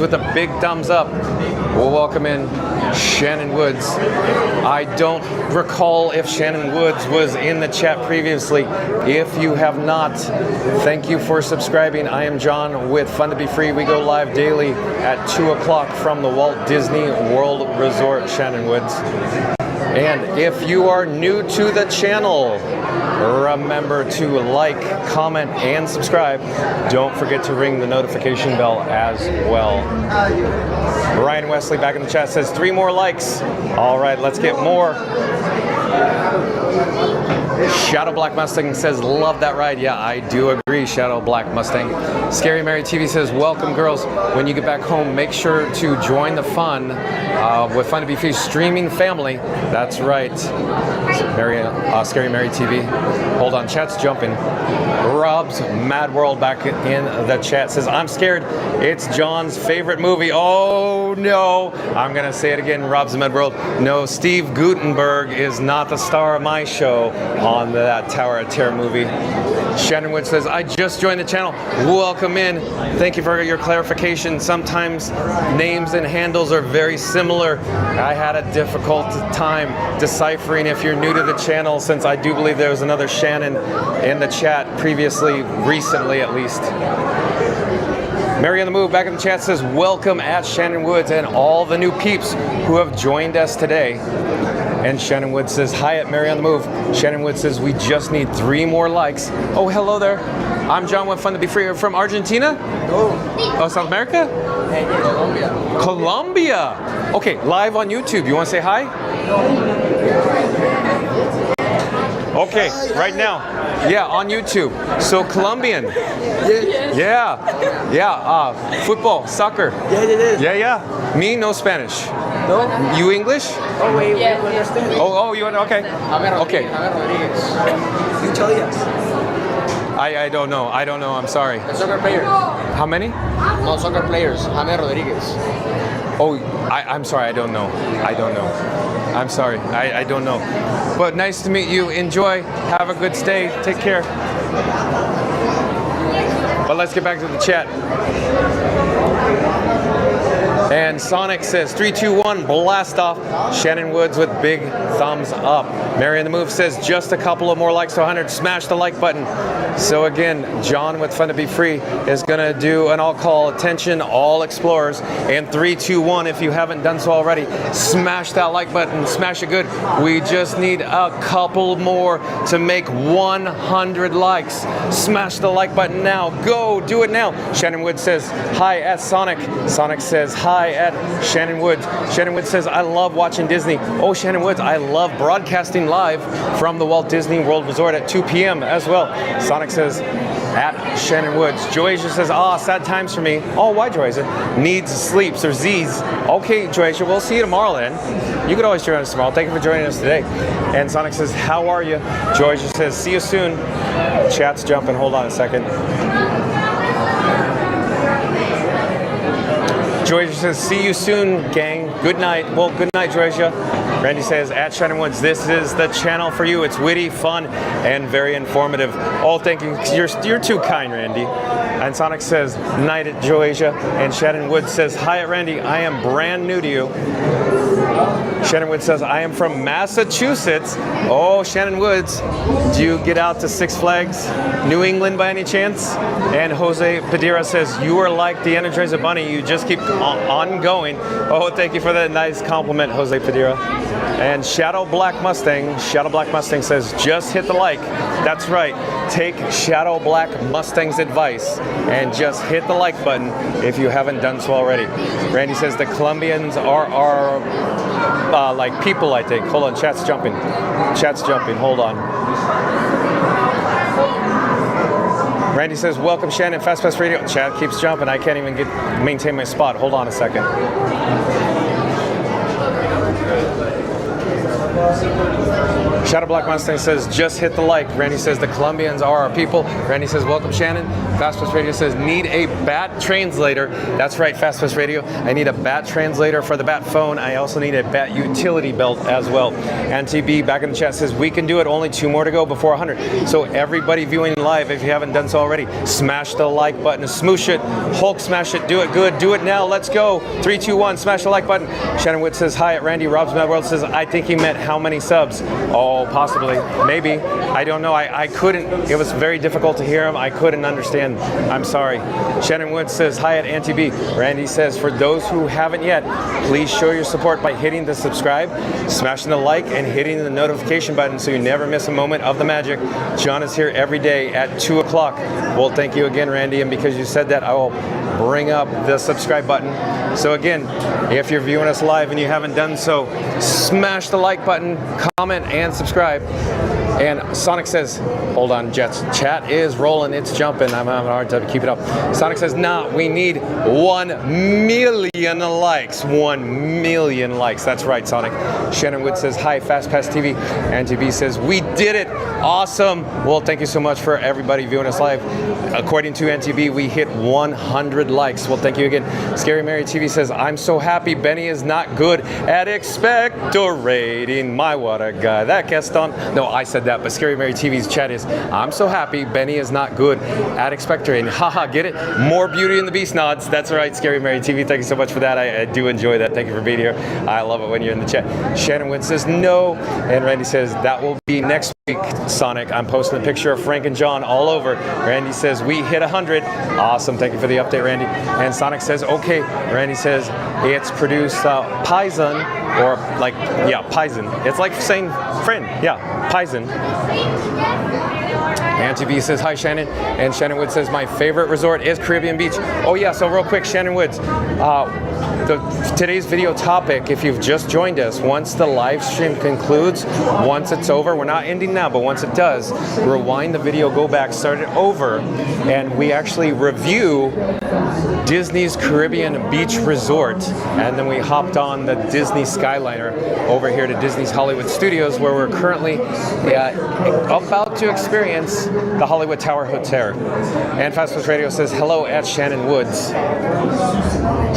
with a big thumbs up. We'll welcome in Shannon Woods. I don't recall if Shannon Woods was in the chat previously. If you have not, thank you for subscribing. I am John with Fun to Be Free. We go live daily at 2 o'clock from the Walt Disney World Resort, Shannon Woods. And if you are new to the channel, remember to like, comment, and subscribe. Don't forget to ring the notification bell as well. Ryan Wesley back in the chat says 3 more likes. All right, let's get more. Shadow Black Mustang says, love that ride. Yeah, I do agree, Shadow Black Mustang. Scary Mary TV says, welcome girls. When you get back home, make sure to join the fun with Fun to Be Free streaming family. That's right. Scary Mary TV. Hold on, chat's jumping. Rob's Mad World back in the chat says, I'm scared. It's John's favorite movie. Oh no. I'm gonna say it again, Rob's Mad World. No, Steve Guttenberg is not the star of my show on that Tower of Terror movie. Shannon Wood says, I just joined the channel. Welcome in. Thank you for your clarification. Sometimes names and handles are very similar. I had a difficult time deciphering if you're new to the channel, since I do believe there was another Shannon in the chat previously, recently at least. Mary on the Move back in the chat says, welcome at Shannon Woods and all the new peeps who have joined us today. And Shannon Wood says, hi at Mary on the Move. Shannon Wood says, we just need 3 more likes. Oh, hello there. I'm John with Fun to Be Free. You're from Argentina? Oh, South America? Colombia. Colombia. Okay, live on YouTube. You want to say hi? Okay, right now. Yeah, on YouTube. So Colombian. Yeah. Football, soccer. Yeah. Me, no Spanish. No? You English? Oh, wait, we understand. Oh, you okay? Okay. You tell us. I don't know. I'm sorry. The soccer players. How many? No, soccer players. James Rodriguez. Oh, I'm sorry. I don't know. I'm sorry. I don't know. But nice to meet you. Enjoy. Have a good stay. Take care. But let's get back to the chat. And Sonic says 3, 2, 1, blast off. Shannon Woods with big thumbs up. Mary on the Move says just a couple of more likes to 100. Smash the like button. So again, John with Fun to Be Free is gonna do an all call attention all explorers. And 3, 2, 1, if you haven't done so already, smash that like button. Smash it good. We just need a couple more to make 100 likes. Smash the like button now. Go, do it now. Shannon Woods says hi at Sonic. Sonic says hi at Shannon Woods. Shannon Woods says, I love watching Disney. Oh, Shannon Woods, I love broadcasting live from the Walt Disney World Resort at 2 p.m. as well. Sonic says, at Shannon Woods. Joasia says, sad times for me. Oh, why, Joasia? Needs sleeps or Z's. Okay, Joasia, we'll see you tomorrow then. You could always join us tomorrow. Thank you for joining us today. And Sonic says, how are you? Joasia says, see you soon. Chat's jumping. Hold on a second. Joycia says, see you soon, gang. Good night. Well, good night, Joycia. Randy says, at Shannon Woods, this is the channel for you. It's witty, fun, and very informative. Oh, thank you. You're too kind, Randy. And Sonic says, night at Joycia. And Shannon Woods says, hi at Randy. I am brand new to you. Shannon Woods says, I am from Massachusetts. Oh, Shannon Woods, do you get out to Six Flags, New England by any chance? And Jose Padilla says, you are like the Energizer Bunny. You just keep on going. Oh, thank you for that nice compliment, Jose Padilla. And Shadow Black Mustang says, just hit the like. That's right. Take Shadow Black Mustang's advice and just hit the like button if you haven't done so already. Randy says the Colombians are like people, I think. Hold on, chat's jumping. Hold on. Randy says, welcome Shannon, Fast Pass Radio. Chat keeps jumping. I can't even maintain my spot. Hold on a second. Shadow Black Mustang says, just hit the like. Randy says, the Colombians are our people. Randy says, welcome Shannon. Fast Pass Radio says, need a bat translator. That's right, Fast Pass Radio. I need a bat translator for the bat phone. I also need a bat utility belt as well. And TB back in the chat says, we can do it. Only 2 more to go before 100. So everybody viewing live, if you haven't done so already, smash the like button. Smoosh it. Hulk smash it. Do it good. Do it now. Let's go. 3, 2, 1. Smash the like button. Shannon Wood says, hi at Randy. Rob's Mad World says, I think he meant how many subs? Oh, possibly. Maybe. I don't know. I couldn't. It was very difficult to hear him. I couldn't understand. I'm sorry. Shannon Wood says, hi at Auntie B. Randy says, for those who haven't yet, please show your support by hitting the subscribe, smashing the like, and hitting the notification button so you never miss a moment of the magic. John is here every day at 2 o'clock. Well, thank you again, Randy. And because you said that, I will bring up the subscribe button. So again, if you're viewing us live and you haven't done so, smash the like button, comment, and subscribe. And Sonic says, hold on, Jets. Chat is rolling. It's jumping. I'm having a hard time to keep it up. Sonic says, nah, we need 1 million likes. 1 million likes. That's right, Sonic. Shannon Wood says, hi, Fast Pass TV. And TB says, we did it. Awesome. Well, thank you so much for everybody viewing us live. According to NTB, we hit 100 likes. Well, thank you again. Scary Mary TV says, I'm so happy Benny is not good at expectorating. My, what a guy. That Gaston. No, I said that, but Scary Mary TV's chat is, I'm so happy Benny is not good at expectorating. Haha, get it? More Beauty and the Beast nods. That's right, Scary Mary TV. Thank you so much for that. I do enjoy that. Thank you for being here. I love it when you're in the chat. Shannon Wood says, no. And Randy says, that will be next Sonic, I'm posting a picture of Frank and John all over. Randy says, we hit 100. Awesome, thank you for the update, Randy. And Sonic says, okay. Randy says, it's produced Paisan, or like, yeah, Paisan. It's like saying friend, yeah, Paisan. Auntie B says, hi Shannon. And Shannon Woods says, my favorite resort is Caribbean Beach. Oh yeah, so real quick, Shannon Woods. Today's video topic, if you've just joined us, once the live stream concludes, once it's over, we're not ending now, but once it does, rewind the video, go back, start it over, and we actually review Disney's Caribbean Beach Resort, and then we hopped on the Disney Skyliner over here to Disney's Hollywood Studios, where we're currently about to experience the Hollywood Tower Hotel. And Fast Food Radio says, hello at Shannon Woods.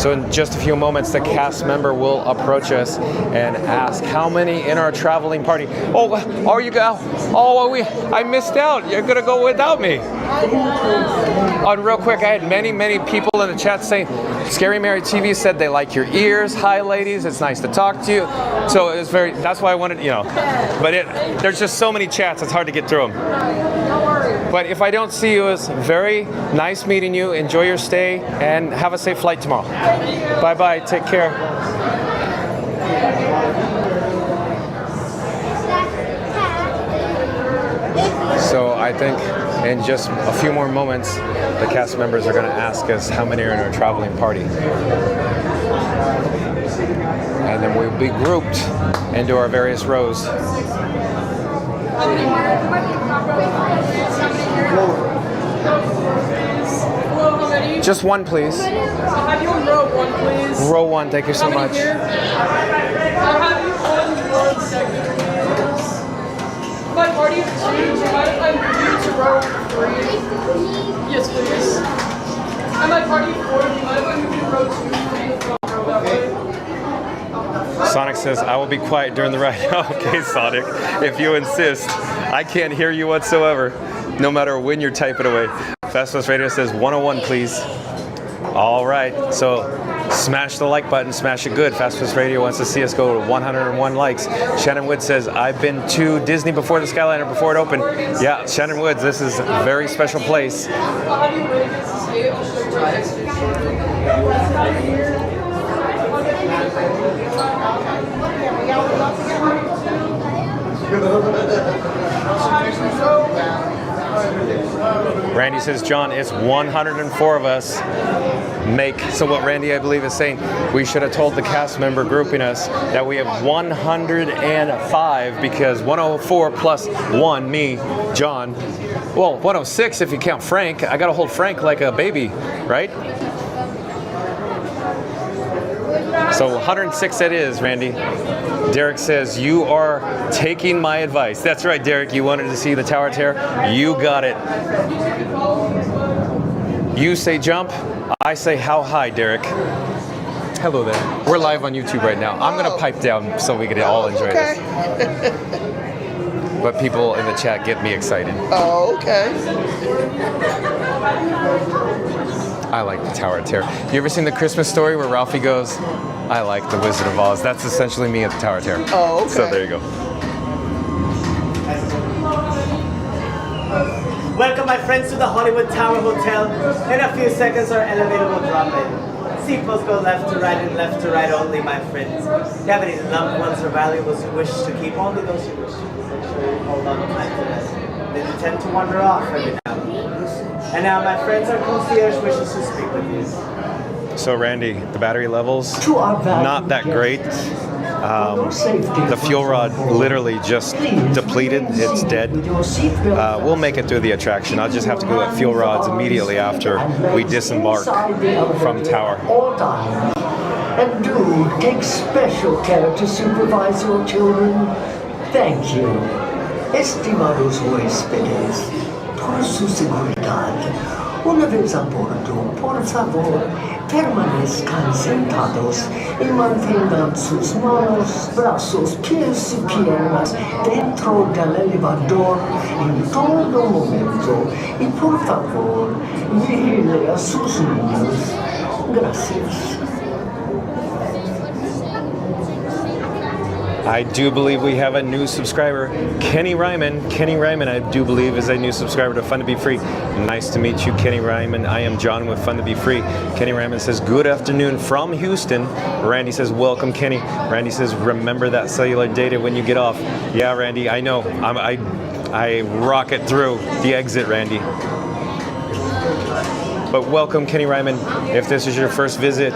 So in just a few moments, the cast member will approach us and ask how many in our traveling party. Oh, are you go? Oh, I missed out. You're gonna go without me. On real quick, I had many people in the chat saying, Scary Mary TV said they like your ears. Hi, ladies. It's nice to talk to you. So it was that's why I wanted, you know. But there's just so many chats. It's hard to get through them. But if I don't see you, it's very nice meeting you. Enjoy your stay and have a safe flight tomorrow. Bye-bye. Take care. So I think in just a few more moments, the cast members are going to ask us how many are in our traveling party. And then we'll be grouped into our various rows. Just one, please. I'll have you on row 1, please. Row 1, thank you so much. I'll have you on 1 second, please. My party of 2, do you mind if I move you to row 3? Yes, please. And my party of 4, do you mind if I move you to row 2, please? Row that way. Sonic says, I will be quiet during the ride. Okay, Sonic, if you insist. I can't hear you whatsoever, no matter when you're typing away. Fast Food Radio says 101, please. All right, so smash the like button, smash it good. Fast Food Radio wants to see us go to 101 likes. Shannon Woods says, I've been to Disney before the Skyliner, before it opened. Yeah, Shannon Woods, this is a very special place. I'll have you wait against the skate. I'll show Randy says, John, it's 104 of us make. So what Randy, I believe, is saying, we should have told the cast member grouping us that we have 105 because 104 plus 1, me, John. Well, 106 if you count Frank. I got to hold Frank like a baby, right? So 106 it is, Randy. Derek says, you are taking my advice. That's right, Derek. You wanted to see the Tower Terror? You got it. You say jump. I say how high, Derek. Hello there. We're live on YouTube right now. I'm going to pipe down so we can all enjoy this. But people in the chat get me excited. Oh, okay. I like the Tower of Terror. You ever seen the Christmas Story where Ralphie goes, I like the Wizard of Oz? That's essentially me at the Tower of Terror. Oh, okay. So there you go. Welcome, my friends, to the Hollywood Tower Hotel. In a few seconds, our elevator will drop in. Seatbelts go left to right and left to right only, my friends. If you have any loved ones or valuables you wish to keep, only those you wish to keep. Make sure you hold on tight to them. They do tend to wander off every now and then. And now, my friends, our concierge wishes to speak with you. So Randy, the battery levels, not that great. The fuel rod literally just depleted. It's dead. We'll make it through the attraction. I'll just have to go at fuel rods immediately after we disembark from Tower. And do take special care to supervise your children. Thank you. Estimados huéspedes, por su seguridad, una vez a bordo, por favor, permanezcan sentados y mantengan sus manos, brazos, pies y piernas dentro del elevador en todo momento. Y por favor, vigile a sus niños. Gracias. I do believe we have a new subscriber, Kenny Ryman. Kenny Ryman, I do believe, is a new subscriber to Fun to Be Free. Nice to meet you, Kenny Ryman. I am John with Fun to Be Free. Kenny Ryman says, good afternoon from Houston. Randy says, welcome, Kenny. Randy says, remember that cellular data when you get off. Yeah, Randy, I know. I rocket through the exit, Randy. But welcome, Kenny Ryman. If this is your first visit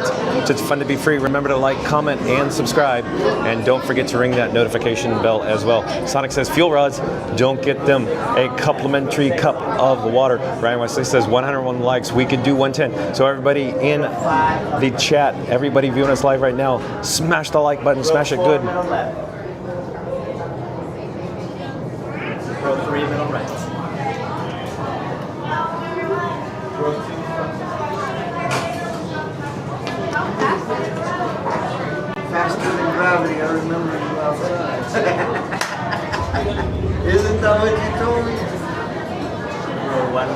to Fun to Be Free, remember to like, comment, and subscribe. And don't forget to ring that notification bell as well. Sonic says, fuel rods, don't get them a complimentary cup of water. Ryan Wesley says, 101 likes, we could do 110. So everybody in the chat, everybody viewing us live right now, smash the like button, smash it good. Row 3, middle right. Faster than gravity, I remember you outside. Isn't that what you told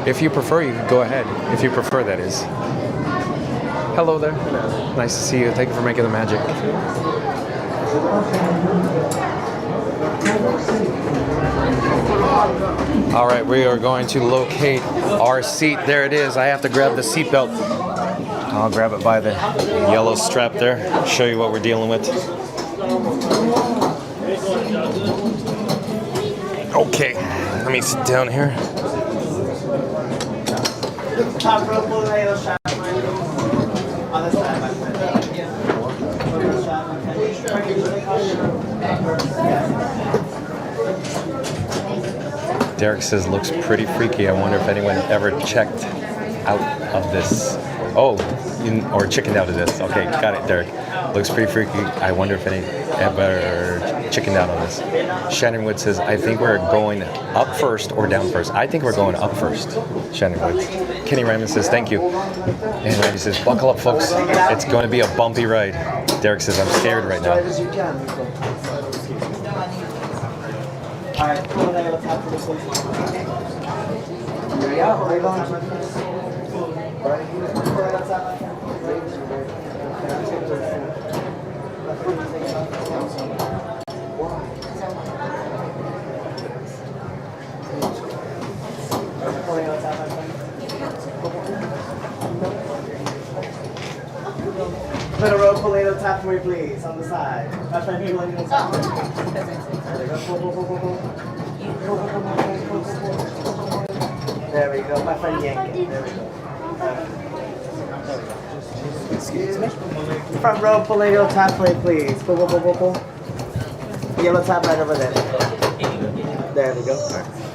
me? If you prefer, you can go ahead. If you prefer, that is. Hello there. Nice to see you. Thank you for making the magic. All right, we are going to locate our seat. There it is. I have to grab the seat belt. I'll grab it by the yellow strap there. Show you what we're dealing with. Okay, let me sit down here. Top row, pull the yellow strap. On the side, my friend. Derek says looks pretty freaky. I wonder if anyone ever checked out of this. Oh, or chickened out of this. Okay, got it, Derek. Looks pretty freaky. I wonder if any ever chickened out on this. Shannon Wood says, I think we're going up first or down first. I think we're going up first. Shannon Wood. Kenny Raymond says, thank you. And Randy says, buckle up, folks. It's going to be a bumpy ride. Derek says, I'm scared right now. All right, pull the yellow top for the sleeve. Yeah, hold on. Middle row, pull the top for me, please, on the side. That's right, people on the top. There we go. There we go. My friend yank it. There we go. Excuse me. Front row, pull the yellow top for me, please. Pull. Yellow top right over there. There we go.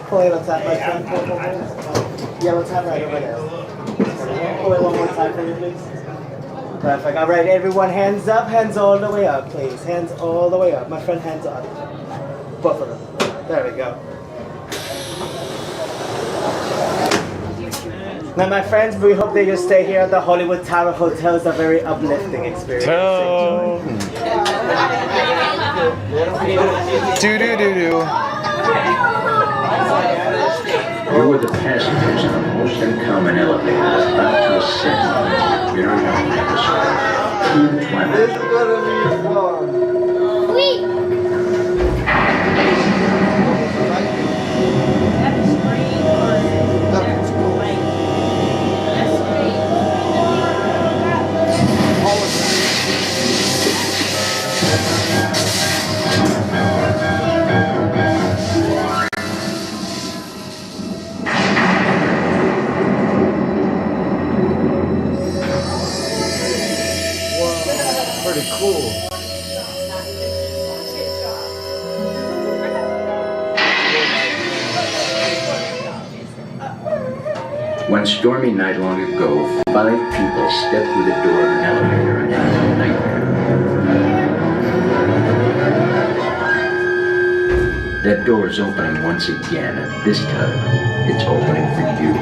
Pull the yellow top, my friend. Pull. Yellow top right over there. Pull it one more time for me, please. Perfect. All right, everyone, hands up, hands all the way up, please. Hands all the way up. My friend, hands up. Both of them. There we go. Now, my friends, we hope that you stay here at the Hollywood Tower Hotel. It's a very uplifting experience. Do. You are the passengers in a most uncommon elevator about to ascend your young episode through the twilight. This is gonna be fun. Wait. Pretty cool. One stormy night long ago, 5 people stepped through the door of an elevator and had a nightmare. That door is opening once again, and this time, it's opening for you.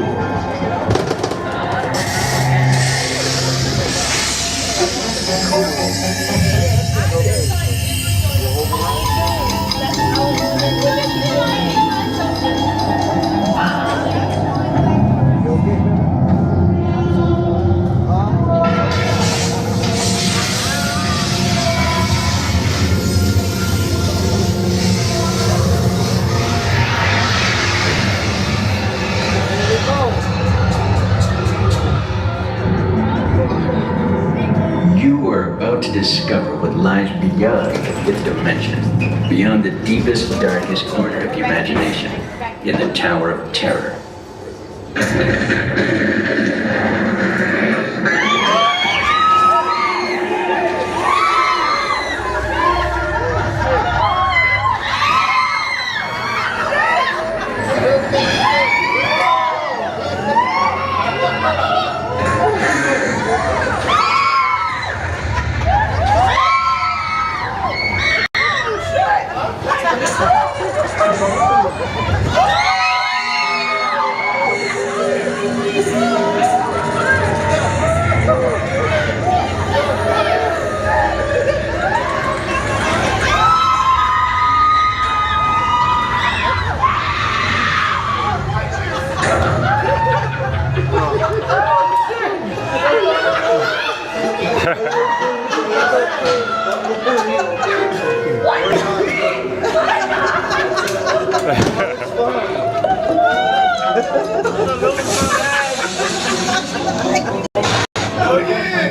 about to discover what lies beyond the fifth dimension, beyond the deepest, darkest corner of the imagination, in the Tower of Terror.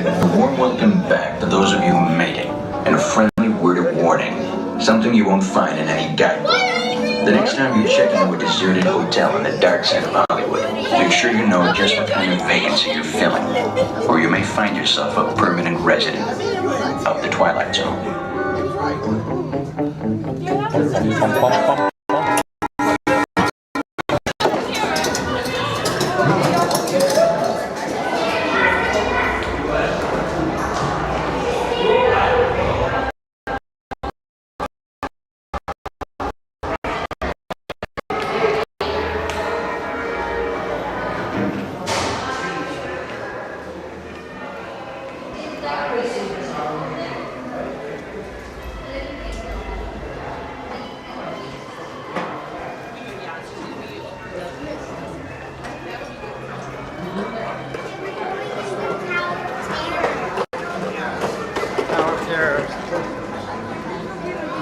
A warm welcome back to those of you who made it, and a friendly word of warning. Something you won't find in any guidebook. The next time you check into a deserted hotel on the dark side of Hollywood, make sure you know just what kind of vacancy you're filling, or you may find yourself a permanent resident of the Twilight Zone.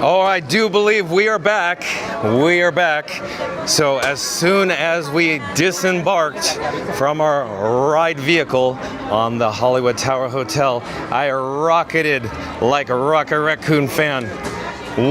Oh, I do believe we are back. We are back. So as soon as we disembarked from our ride vehicle on the Hollywood Tower Hotel, I rocketed like a Rocket Raccoon fan.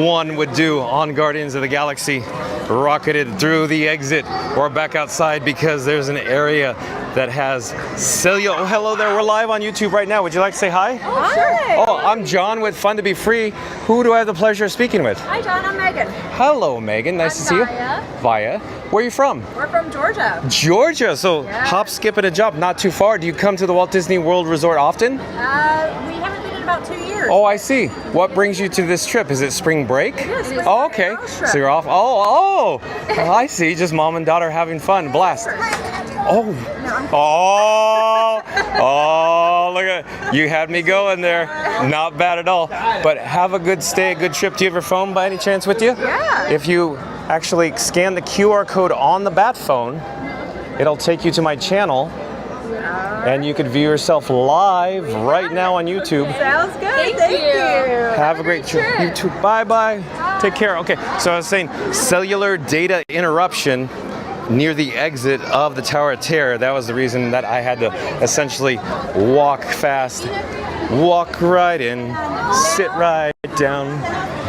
One would do on Guardians of the Galaxy. Rocketed through the exit or back outside because there's an area that has cellular. Oh, hello there. We're live on YouTube right now. Would you like to say hi? Oh, sure. Oh, I'm John with Fun to Be Free. Who do I have the pleasure of speaking with? Hi, John. I'm Megan. Hello, Megan. Nice to see you. Via. Where are you from? We're from Georgia. Georgia. So hop, skip, and a jump. Not too far. Do you come to the Walt Disney World Resort often? We haven't been in about 2 years. Oh, I see. What brings you to this trip? Is it spring break? It is. Oh, okay. So you're off. Oh, I see. Just mom and daughter having fun. Blast. Oh, look at, you had me going there. Not bad at all. But have a good stay, a good trip. Do you have your phone by any chance with you? Yeah. If you actually scan the QR code on the bat phone, it'll take you to my channel. And you can view yourself live right now on YouTube. Sounds good. Thank you. Have a great trip. You too. Bye-bye. Take care. Okay, so I was saying cellular data interruption near the exit of the Tower of Terror. That was the reason that I had to essentially walk fast, walk right in, sit right down.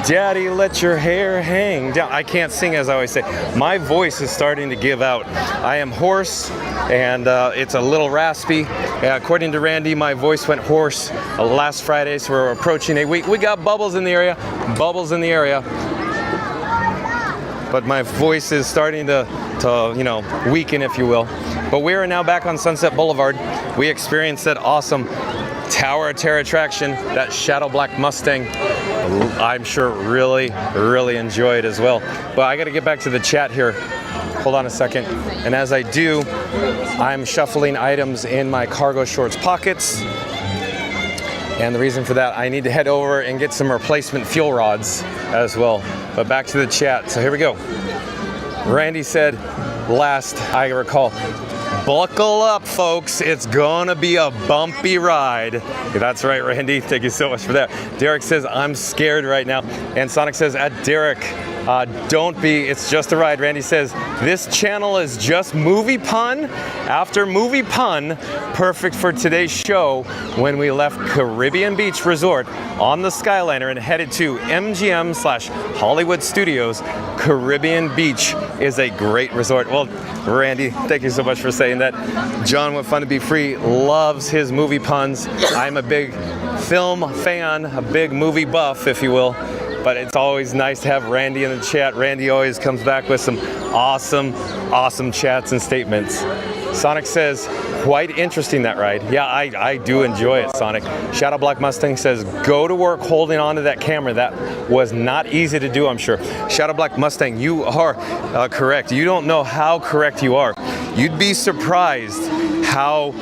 Daddy, let your hair hang down. I can't sing, as I always say. My voice is starting to give out. I am hoarse, and it's a little raspy. According to Randy, my voice went hoarse last Friday, so we're approaching a week. We got bubbles in the area, but my voice is starting to weaken, if you will. But we are now back on Sunset Boulevard. We experienced that awesome Tower of Terror attraction, that Shadow Black Mustang. I'm sure really enjoyed as well. But I got to get back to the chat here. Hold on a second. And as I do, I'm shuffling items in my cargo shorts pockets. And the reason for that, I need to head over and get some replacement fuel rods as well. But back to the chat. So here we go. Randy said last I recall, buckle up, folks. It's gonna be a bumpy ride. That's right, Randy. Thank you so much for that. Derek says, I'm scared right now. And Sonic says, at Derek, Don't be, it's just a ride. Randy says, this channel is just movie pun after movie pun, perfect for today's show when we left Caribbean Beach Resort on the Skyliner and headed to MGM/Hollywood Studios. Caribbean Beach is a great resort. Well, Randy, thank you so much for saying that. John with Fun to Be Free loves his movie puns. I'm a big film fan, a big movie buff, if you will. But it's always nice to have Randy in the chat. Randy always comes back with some awesome chats and statements. Sonic says, quite interesting that ride. Yeah, I do enjoy it, Sonic. Shadow Black Mustang says, go to work holding on to that camera. That was not easy to do, I'm sure. Shadow Black Mustang, you are correct. You don't know how correct you are. You'd be surprised how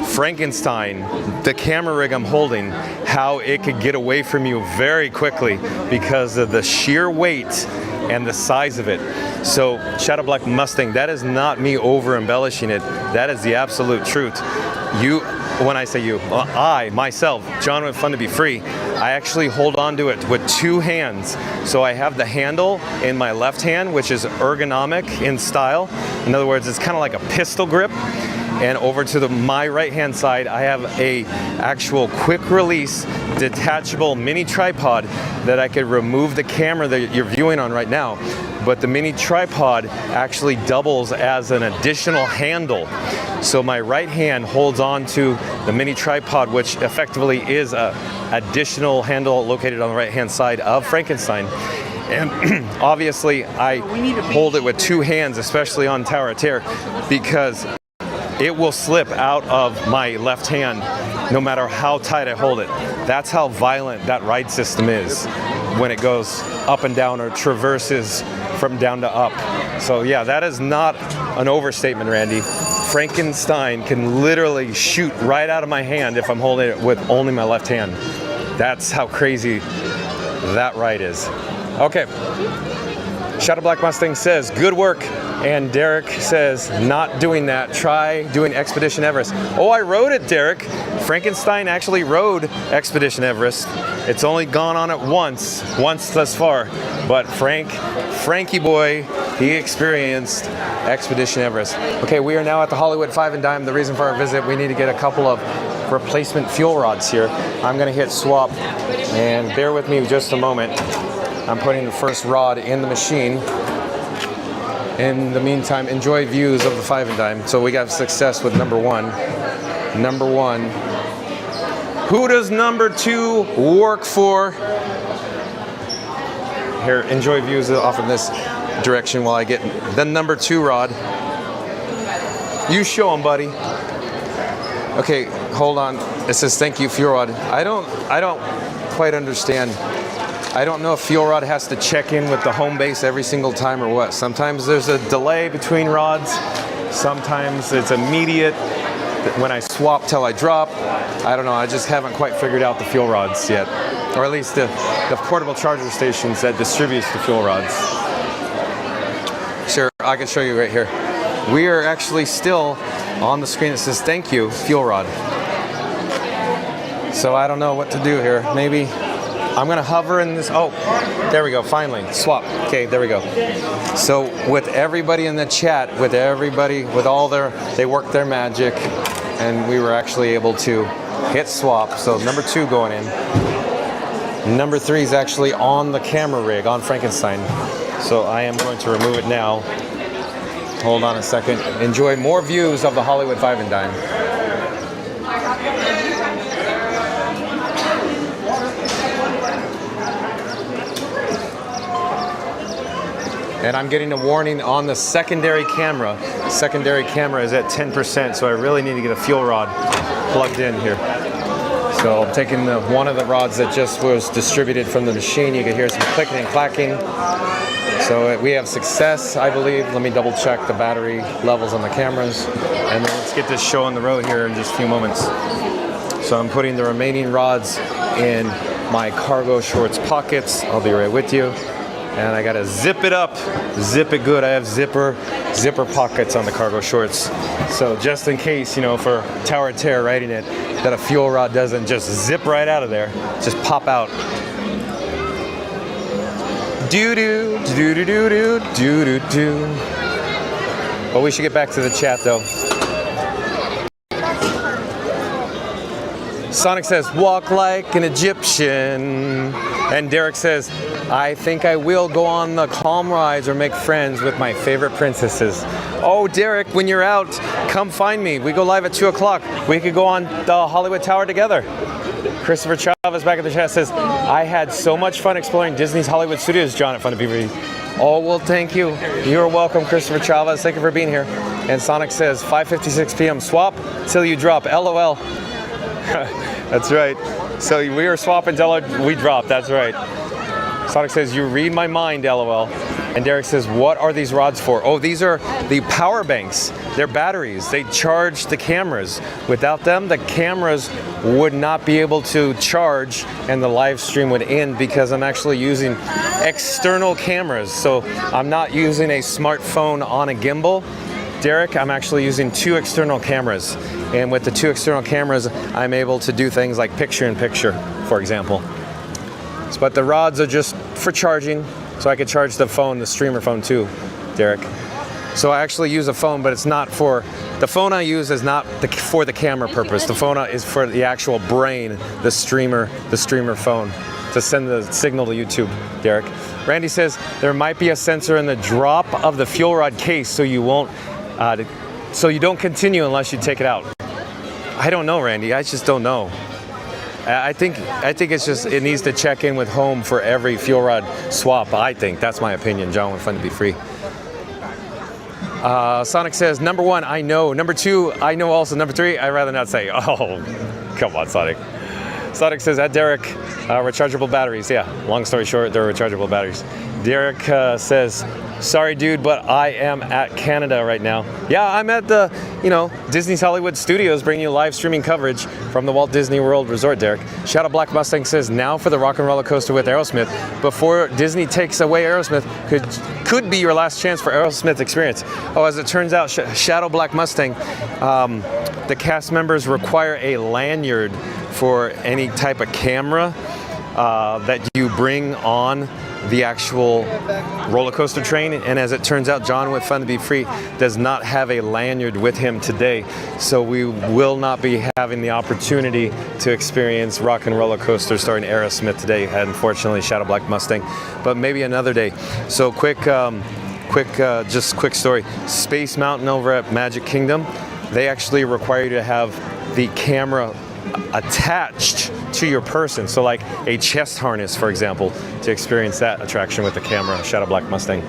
Frankenstein, the camera rig I'm holding, how it could get away from you very quickly because of the sheer weight and the size of it. So Shadow Black Mustang, that is not me over embellishing it. That is the absolute truth. You, when I say you, I, myself, John with Fun to Be Free, I actually hold on to it with two hands. So I have the handle in my left hand, which is ergonomic in style. In other words, it's kind of like a pistol grip. And over to my right hand side, I have a actual quick release detachable mini tripod that I could remove the camera that you're viewing on right now. But the mini tripod actually doubles as an additional handle. So my right hand holds on to the mini tripod, which effectively is an additional handle located on the right hand side of Frankenstein. And obviously I hold it with two hands, especially on Tower of Terror, because it will slip out of my left hand no matter how tight I hold it. That's how violent that ride system is when it goes up and down or traverses from down to up. So yeah, that is not an overstatement, Randy. Frankenstein can literally shoot right out of my hand if I'm holding it with only my left hand. That's how crazy that ride is. Okay. Shadow Black Mustang says, good work. And Derek says, not doing that. Try doing Expedition Everest. Oh, I rode it, Derek. Frankenstein actually rode Expedition Everest. It's only gone on it once thus far. But Frankie boy, he experienced Expedition Everest. Okay, we are now at the Hollywood Five and Dime. The reason for our visit, we need to get a couple of replacement fuel rods here. I'm gonna hit swap, and bear with me just a moment. I'm putting the first rod in the machine. In the meantime, enjoy views of the Five and Dime. So we got success with number one. Number one. Who does number two work for? Here, enjoy views off in this direction while I get the number two rod. You show them, buddy. Okay, hold on. It says thank you, fuel rod. I don't quite understand. I don't know if fuel rod has to check in with the home base every single time or what. Sometimes there's a delay between rods. Sometimes it's immediate when I swap till I drop. I don't know, I just haven't quite figured out the fuel rods yet. Or at least the portable charger stations that distributes the fuel rods. Sure, I can show you right here. We are actually still on the screen that says thank you, fuel rod. So I don't know what to do here. Maybe I'm gonna hover in this. Oh, there we go, finally, swap. Okay, there we go. So with everybody in the chat, with all they worked their magic, and we were actually able to hit swap. So number two going in. Number three is actually on the camera rig, on Frankenstein. So I am going to remove it now. Hold on a second. Enjoy more views of the Hollywood Five and Dime. And I'm getting a warning on the secondary camera. Secondary camera is at 10%, so I really need to get a fuel rod plugged in here. So I'm taking one of the rods that just was distributed from the machine. You can hear some clicking and clacking. So we have success, I believe. Let me double check the battery levels on the cameras. And then let's get this show on the road here in just a few moments. So I'm putting the remaining rods in my cargo shorts pockets. I'll be right with you. And I gotta zip it up, zip it good. I have zipper pockets on the cargo shorts. So just in case, you know, for Tower of Terror riding it, that a fuel rod doesn't just zip right out of there, just pop out. Do-do, do-do-do-do, do-do-do. But we should get back to the chat, though. Sonic says, walk like an Egyptian. And Derek says, I think I will go on the calm rides or make friends with my favorite princesses. Oh, Derek, when you're out, come find me. We go live at 2 o'clock. We could go on the Hollywood Tower together. Christopher Chavez back in the chat says, I had so much fun exploring Disney's Hollywood Studios, John, at Fun to Be Free. Oh, well, thank you. You're welcome, Christopher Chavez. Thank you for being here. And Sonic says, 5:56 p.m. swap till you drop. LOL. That's right. So we were swapping till we dropped. That's right. Sonic says, you read my mind, LOL. And Derek says, what are these rods for? Oh, these are the power banks. They're batteries. They charge the cameras. Without them, the cameras would not be able to charge and the live stream would end because I'm actually using external cameras. So I'm not using a smartphone on a gimbal. Derek, I'm actually using 2 external cameras. And with the 2 external cameras, I'm able to do things like picture-in-picture, for example. But the rods are just for charging, so I could charge the phone, the streamer phone too, Derek. So I actually use a phone, but it's not for, the phone I use is not for the camera purpose. The phone is for the actual brain, the streamer phone, to send the signal to YouTube, Derek. Randy says, there might be a sensor in the drop of the fuel rod case so you won't, so you don't continue unless you take it out. I don't know, Randy, I just don't know. I think it's just, it needs to check in with home for every fuel rod swap, I think. That's my opinion. John with Fun to Be Free. Sonic says, number 1, I know. Number 2, I know also. Number 3, I'd rather not say. Oh, come on, Sonic. Sonic says, at Derek, rechargeable batteries. Yeah, long story short, they're rechargeable batteries. Derek says, sorry, dude, but I am at Canada right now. Yeah, I'm at the, Disney's Hollywood Studios bringing you live streaming coverage from the Walt Disney World Resort, Derek. Shadow Black Mustang says, now for the Rock and Roller Coaster with Aerosmith. Before Disney takes away Aerosmith, could be your last chance for Aerosmith experience. Oh, as it turns out, Shadow Black Mustang, the cast members require a lanyard for any type of camera that you bring on the actual roller coaster train, and as it turns out, John with Fun to Be Free does not have a lanyard with him today, so we will not be having the opportunity to experience Rock and Roller Coaster starring Aerosmith today, unfortunately, Shadow Black Mustang, but maybe another day. So quick story. Space Mountain over at Magic Kingdom, they actually require you to have the camera attached to your person, so like a chest harness, for example, to experience that attraction with the camera, Shadow Black Mustang.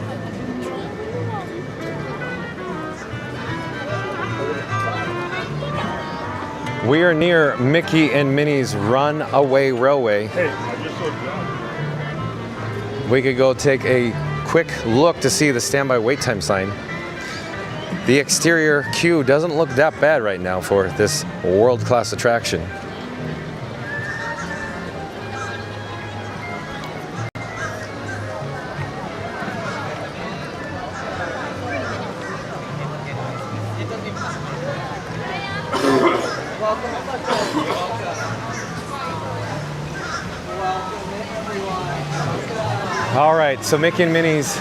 We are near Mickey and Minnie's Runaway Railway. Hey, I just saw John. We could go take a quick look to see the standby wait time sign. The exterior queue doesn't look that bad right now for this world-class attraction. All right, so Mickey and Minnie's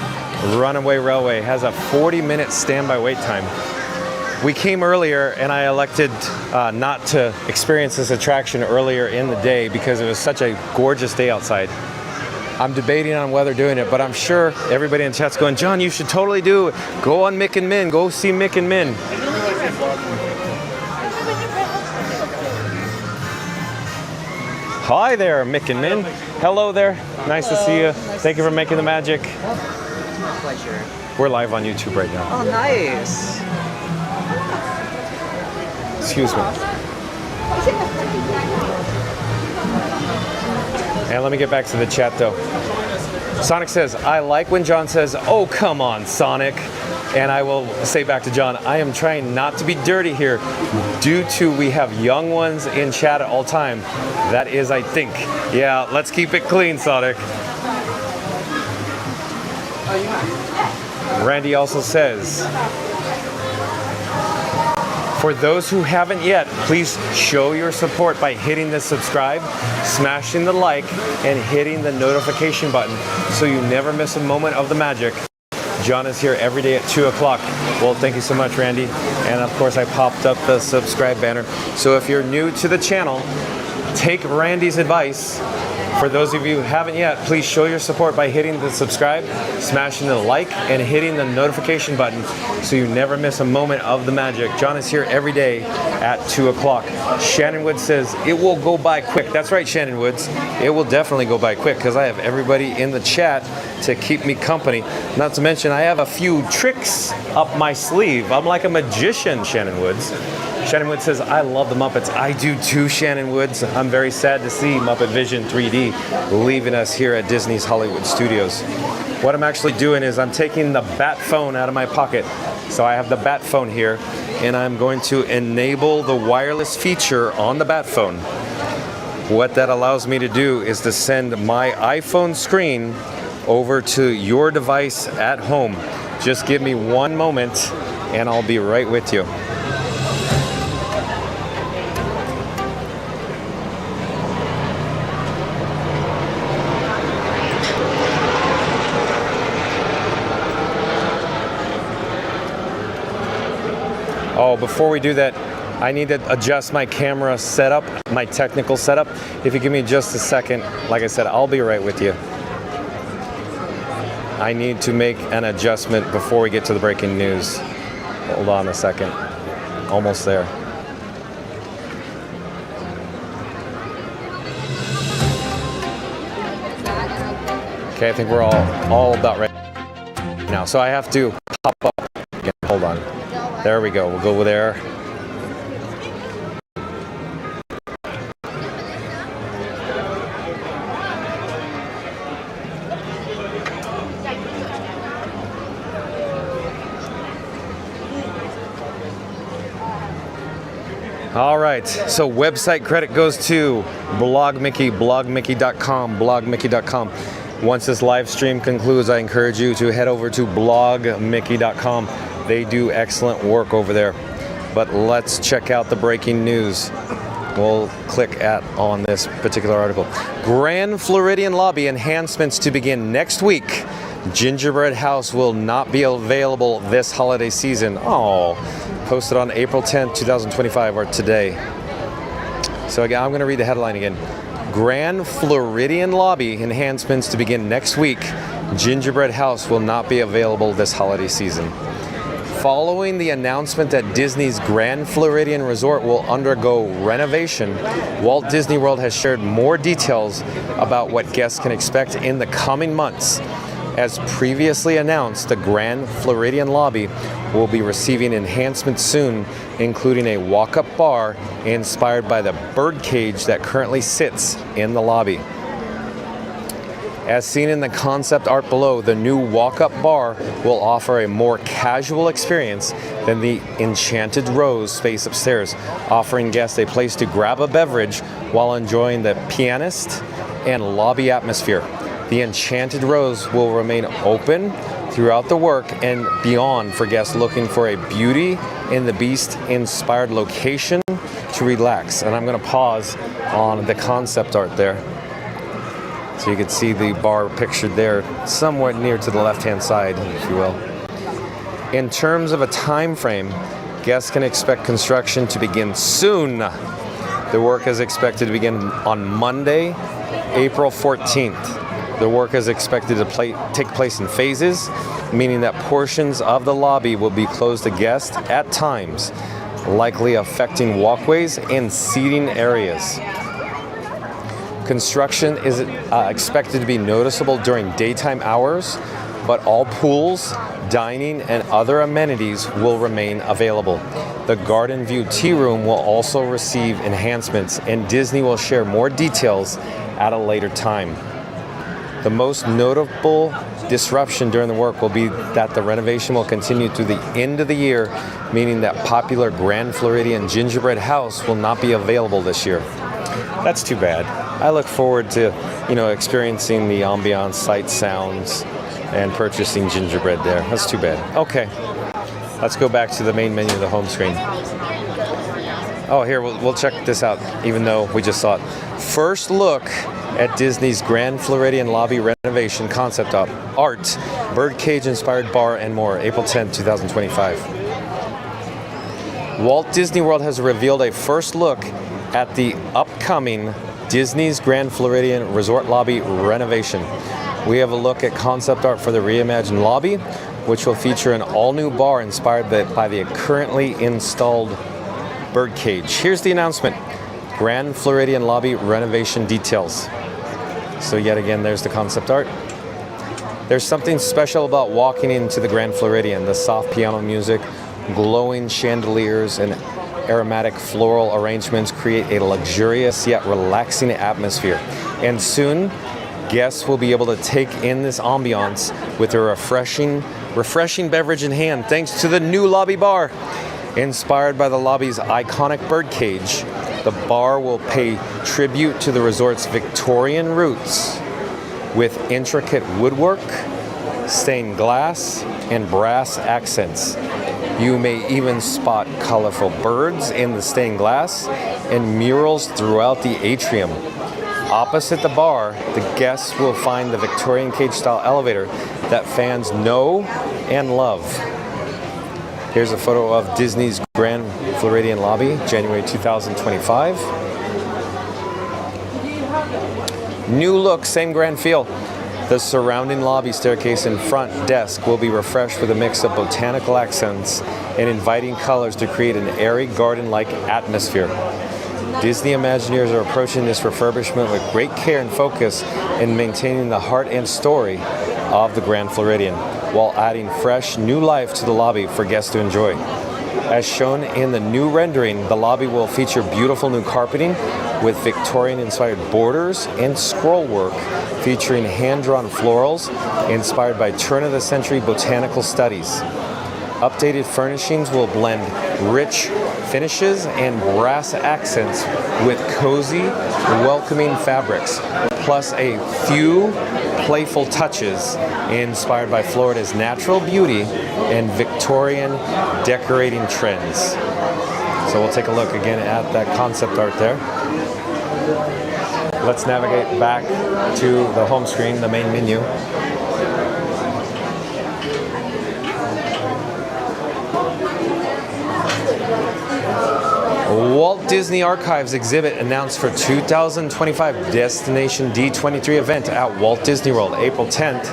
Runaway Railway has a 40-minute standby wait time. We came earlier and I elected not to experience this attraction earlier in the day because it was such a gorgeous day outside. I'm debating on whether doing it, but I'm sure everybody in the chat's going, John, you should totally do it. Go on Mick and Min, go see Mick and Min. Hi there, Mick and Min. Hello there. Nice to see you. Thank you for making the magic. Pleasure. We're live on YouTube right now. Oh, nice. Excuse me. And let me get back to the chat though. Sonic says, I like when John says, oh, come on, Sonic. And I will say back to John, I am trying not to be dirty here due to we have young ones in chat at all time. That is, I think. Yeah, let's keep it clean, Sonic. Randy also says, For those who haven't yet, please show your support by hitting the subscribe, smashing the like, and hitting the notification button so you never miss a moment of the magic. John is here every day at 2 o'clock. Well, thank you so much, Randy. And of course, I popped up the subscribe banner. So if you're new to the channel, take Randy's advice. For those of you who haven't yet, please show your support by hitting the subscribe, smashing the like, and hitting the notification button so you never miss a moment of the magic. John is here every day at 2 o'clock. Shannon Woods says, it will go by quick. That's right, Shannon Woods. It will definitely go by quick because I have everybody in the chat to keep me company. Not to mention, I have a few tricks up my sleeve. I'm like a magician, Shannon Woods. Shannon Woods says, I love the Muppets. I do too, Shannon Woods. I'm very sad to see Muppet Vision 3D leaving us here at Disney's Hollywood Studios. What I'm actually doing is I'm taking the Bat phone out of my pocket. So I have the Bat phone here, and I'm going to enable the wireless feature on the Bat phone. What that allows me to do is to send my iPhone screen over to your device at home. Just give me one moment, and I'll be right with you. Oh, before we do that, I need to adjust my camera setup, my technical setup. If you give me just a second, like I said, I'll be right with you. I need to make an adjustment before we get to the breaking news. Hold on a second. Almost there. Okay, I think we're all about ready now. So I have to pop up again. Hold on. There we go. We'll go there. All right, so website credit goes to BlogMickey, blogmickey.com, blogmickey.com. Once this live stream concludes, I encourage you to head over to blogmickey.com. They do excellent work over there. But let's check out the breaking news. We'll click on this particular article. Grand Floridian lobby enhancements to begin next week. Gingerbread House will not be available this holiday season. Oh, posted on April 10th, 2025, or today. So again, I'm going to read the headline again. Grand Floridian lobby enhancements to begin next week. Gingerbread House will not be available this holiday season. Following the announcement that Disney's Grand Floridian Resort will undergo renovation, Walt Disney World has shared more details about what guests can expect in the coming months. As previously announced, the Grand Floridian lobby will be receiving enhancements soon, including a walk-up bar inspired by the birdcage that currently sits in the lobby. As seen in the concept art below, the new walk-up bar will offer a more casual experience than the Enchanted Rose space upstairs, offering guests a place to grab a beverage while enjoying the pianist and lobby atmosphere. The Enchanted Rose will remain open throughout the work and beyond for guests looking for a Beauty and the Beast inspired location to relax. And I'm going to pause on the concept art there, so you can see the bar pictured there, somewhat near to the left-hand side, if you will. In terms of a time frame, guests can expect construction to begin soon. The work is expected to begin on Monday, April 14th. The work is expected to take place in phases, meaning that portions of the lobby will be closed to guests at times, likely affecting walkways and seating areas. Construction is expected to be noticeable during daytime hours, but all pools, dining, and other amenities will remain available. The Garden View Tea Room will also receive enhancements, and Disney will share more details at a later time. The most notable disruption during the work will be that the renovation will continue through the end of the year, meaning that popular Grand Floridian Gingerbread House will not be available this year. That's too bad. I look forward to, experiencing the ambiance, sight, sounds, and purchasing gingerbread there. That's too bad. Okay. Let's go back to the main menu, the home screen. Oh, here, we'll check this out, even though we just saw it. First look at Disney's Grand Floridian lobby renovation concept art, birdcage-inspired bar, and more, April 10th, 2025. Walt Disney World has revealed a first look at the upcoming Disney's Grand Floridian Resort lobby renovation. We have a look at concept art for the reimagined lobby, which will feature an all-new bar inspired by the currently installed birdcage. Here's the announcement. Grand Floridian lobby renovation details. So yet again, there's the concept art. There's something special about walking into the Grand Floridian. The soft piano music, glowing chandeliers, and aromatic floral arrangements create a luxurious yet relaxing atmosphere. And soon, guests will be able to take in this ambiance with a refreshing beverage in hand, thanks to the new lobby bar. Inspired by the lobby's iconic birdcage, the bar will pay tribute to the resort's Victorian roots with intricate woodwork, stained glass, and brass accents. You may even spot colorful birds in the stained glass and murals throughout the atrium. Opposite the bar, the guests will find the Victorian cage-style elevator that fans know and love. Here's a photo of Disney's Grand Floridian lobby, January 2025. New look, same grand feel. The surrounding lobby staircase and front desk will be refreshed with a mix of botanical accents and inviting colors to create an airy garden-like atmosphere. Disney Imagineers are approaching this refurbishment with great care and focus in maintaining the heart and story of the Grand Floridian, while adding fresh, new life to the lobby for guests to enjoy. As shown in the new rendering, the lobby will feature beautiful new carpeting with Victorian-inspired borders and scroll work featuring hand-drawn florals inspired by turn-of-the-century botanical studies. Updated furnishings will blend rich finishes and brass accents with cozy, welcoming fabrics, plus a few playful touches inspired by Florida's natural beauty and Victorian decorating trends. So we'll take a look again at that concept art there. Let's navigate back to the home screen, the main menu. Walt Disney Archives exhibit announced for 2025 Destination D23 event at Walt Disney World, April 10th,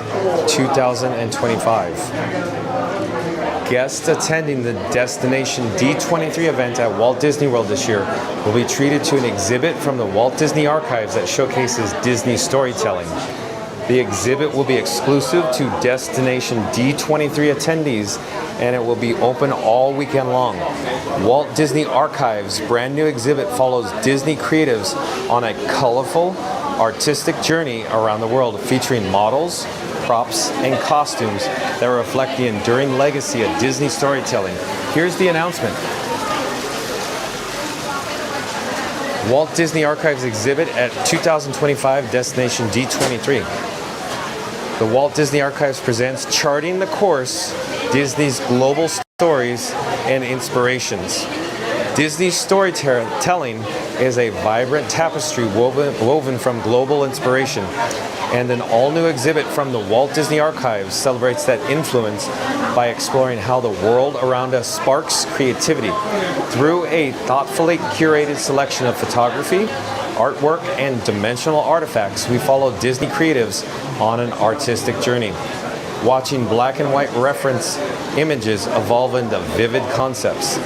2025. Guests attending the Destination D23 event at Walt Disney World this year will be treated to an exhibit from the Walt Disney Archives that showcases Disney storytelling. The exhibit will be exclusive to Destination D23 attendees, and it will be open all weekend long. Walt Disney Archives' brand new exhibit follows Disney creatives on a colorful, artistic journey around the world, featuring models, props, and costumes that reflect the enduring legacy of Disney storytelling. Here's the announcement. Walt Disney Archives exhibit at 2025 Destination D23. The Walt Disney Archives presents Charting the Course, Disney's Global Stories and Inspirations. Disney's storytelling is a vibrant tapestry woven from global inspiration, and an all-new exhibit from the Walt Disney Archives celebrates that influence by exploring how the world around us sparks creativity. Through a thoughtfully curated selection of photography, artwork, and dimensional artifacts, we follow Disney creatives on an artistic journey, watching black and white reference images evolve into vivid concepts.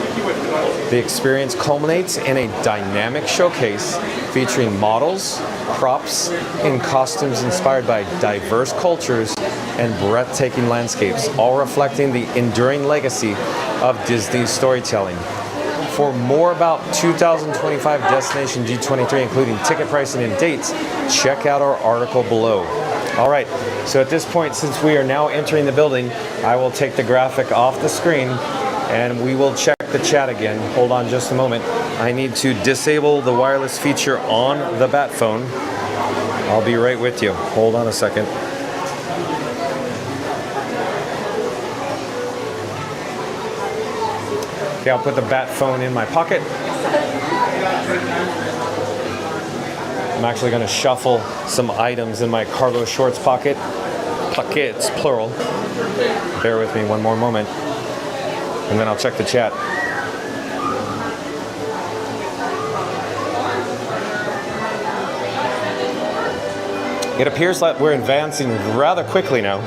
The experience culminates in a dynamic showcase featuring models, props, and costumes inspired by diverse cultures and breathtaking landscapes, all reflecting the enduring legacy of Disney's storytelling. For more about 2025 Destination D23, including ticket pricing and dates, check out our article below. All right, so at this point, since we are now entering the building, I will take the graphic off the screen and we will check the chat again. Hold on just a moment. I need to disable the wireless feature on the Bat phone. I'll be right with you. Hold on a second. Okay, I'll put the bat phone in my pocket. I'm actually going to shuffle some items in my cargo shorts pocket. Pockets, plural. Bear with me one more moment. And then I'll check the chat. It appears like we're advancing rather quickly now.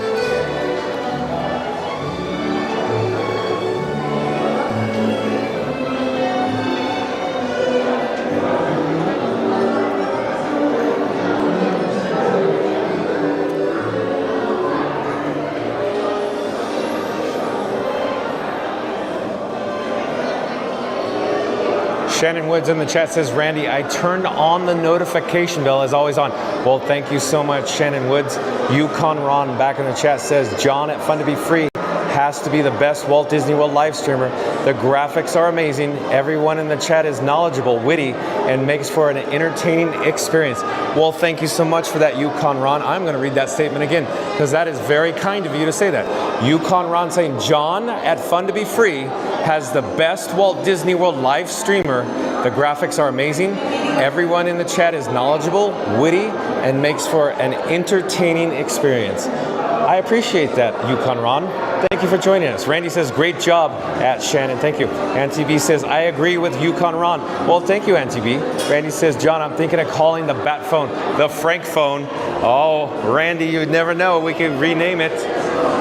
Shannon Woods in the chat says, Randy, I turned on the notification bell as always on. Well, thank you so much, Shannon Woods. Yukon Ron back in the chat says, John at Fun to Be Free has to be the best Walt Disney World live streamer. The graphics are amazing. Everyone in the chat is knowledgeable, witty, and makes for an entertaining experience. Well, thank you so much for that, Yukon Ron. I'm going to read that statement again because that is very kind of you to say that. Yukon Ron saying, John at Fun to Be Free has the best Walt Disney World live streamer. The graphics are amazing. Everyone in the chat is knowledgeable, witty, and makes for an entertaining experience. I appreciate that, Yukon Ron. Thank you for joining us. Randy says, great job at Shannon. Thank you. Auntie B says, I agree with Yukon Ron. Well, thank you, Auntie B. Randy says, John, I'm thinking of calling the bat phone the Frank phone. Oh, Randy, you'd never know. We could rename it.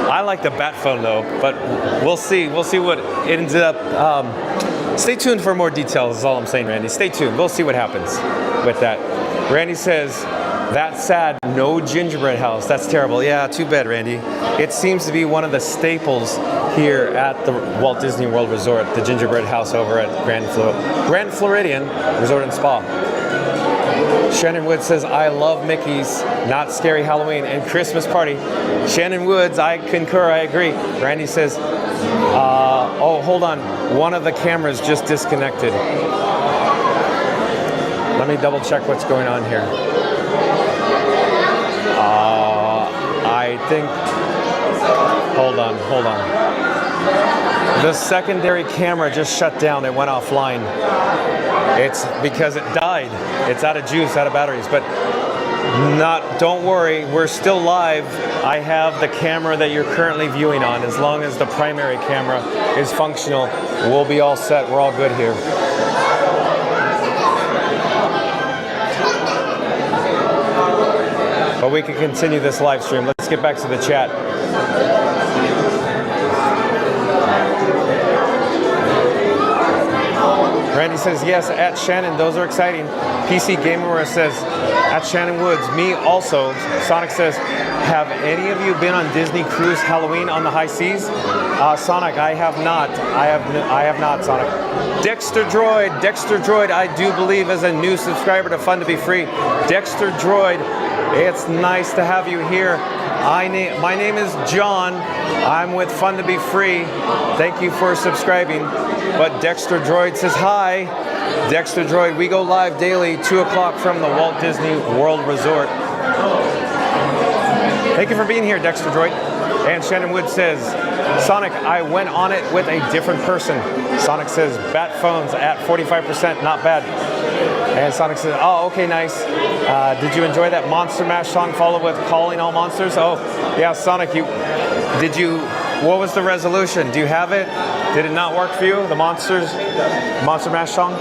I like the bat phone, though, but we'll see. We'll see what it ends up. Stay tuned for more details is all I'm saying, Randy. Stay tuned. We'll see what happens with that. Randy says, that's sad. No gingerbread house. That's terrible. Yeah, too bad, Randy. It seems to be one of the staples here at the Walt Disney World Resort, the gingerbread house over at Grand Floridian Resort and Spa. Shannon Woods says, I love Mickey's Not Scary Halloween and Christmas Party. Shannon Woods, I concur, I agree. Randy says, oh, hold on. One of the cameras just disconnected. Let me double check what's going on here. I think, hold on. The secondary camera just shut down. It went offline. It's because it died. It's out of juice, out of batteries. But don't worry, we're still live. I have the camera that you're currently viewing on. As long as the primary camera is functional, we'll be all set. We're all good here. But we can continue this live stream. Let's get back to the chat. Randy says, yes, at Shannon, those are exciting. PC Gamer says, at Shannon Woods, me also. Sonic says, have any of you been on Disney Cruise Halloween on the high seas? Sonic, I have not. I have not, Sonic. Dexter Droid, I do believe is a new subscriber to Fun to Be Free. Dexter Droid, it's nice to have you here. My name is John. I'm with Fun to Be Free. Thank you for subscribing. But Dexter Droid says hi. Dexter Droid, we go live daily, 2 o'clock from the Walt Disney World Resort. Thank you for being here, Dexter Droid. And Shannon Wood says, Sonic, I went on it with a different person. Sonic says, bat phones at 45%, not bad. And Sonic says, oh, okay, nice. Did you enjoy that Monster Mash song followed with Calling All Monsters? Oh, yeah, Sonic, what was the resolution? Do you have it? Did it not work for you, the Monster Mash song?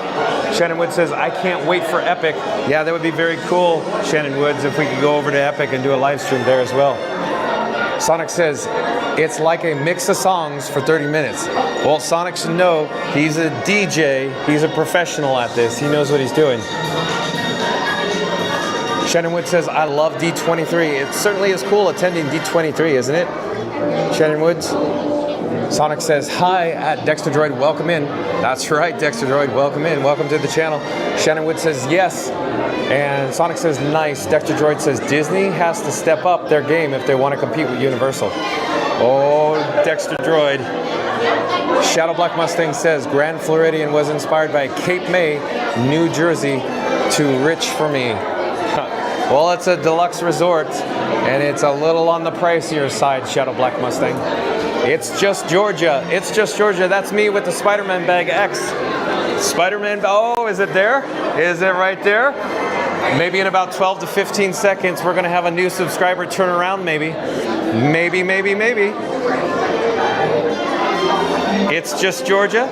Shannon Woods says, I can't wait for Epic. Yeah, that would be very cool, Shannon Woods, if we could go over to Epic and do a live stream there as well. Sonic says, it's like a mix of songs for 30 minutes. Well, Sonic should know he's a DJ. He's a professional at this. He knows what he's doing. Shannon Woods says, I love D23. It certainly is cool attending D23, isn't it? Shannon Woods. Sonic says, hi at Dexter Droid, welcome in. That's right, Dexter Droid, welcome in. Welcome to the channel. Shannon Wood says, yes. And Sonic says, nice. Dexter Droid says, Disney has to step up their game if they want to compete with Universal. Oh, Dexter Droid. Shadow Black Mustang says, Grand Floridian was inspired by Cape May, New Jersey, too rich for me. Well, it's a deluxe resort, and it's a little on the pricier side, Shadow Black Mustang. It's just Georgia. It's just Georgia. That's me with the Spider-Man bag X. Spider-Man, oh, is it there? Is it right there? Maybe in about 12 to 15 seconds, we're gonna have a new subscriber turn around, maybe. Maybe. It's just Georgia.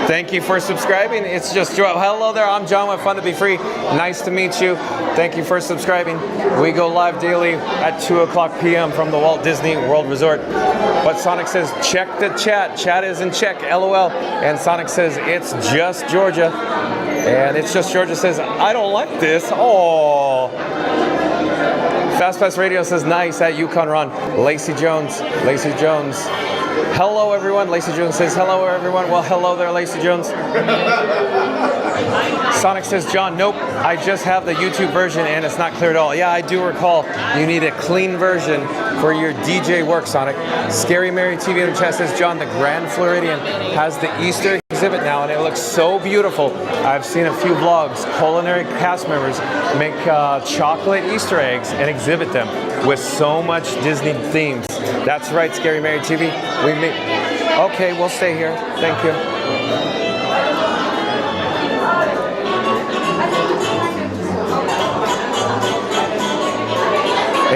Thank you for subscribing. It's just Georgia. Hello there, I'm John with Fun to Be Free. Nice to meet you. Thank you for subscribing. We go live daily at 2 o'clock p.m. from the Walt Disney World Resort. But Sonic says, check the chat. Chat is in check, LOL. And Sonic says, it's just Georgia. And it's just Georgia says, I don't like this. Oh. Fast Pass Radio says, nice at Yukon Run. Lacey Jones. Hello, everyone. Lacey Jones says, hello, everyone. Well, hello there, Lacey Jones. Sonic says, John, nope. I just have the YouTube version and it's not clear at all. Yeah, I do recall you need a clean version for your DJ work, Sonic. Scary Mary TV in the chat says, John, the Grand Floridian has the Easter exhibit now and it looks so beautiful. I've seen a few vlogs. Culinary cast members make chocolate Easter eggs and exhibit them with so much Disney themes. That's right, Scary Mary TV. Okay, we'll stay here. Thank you.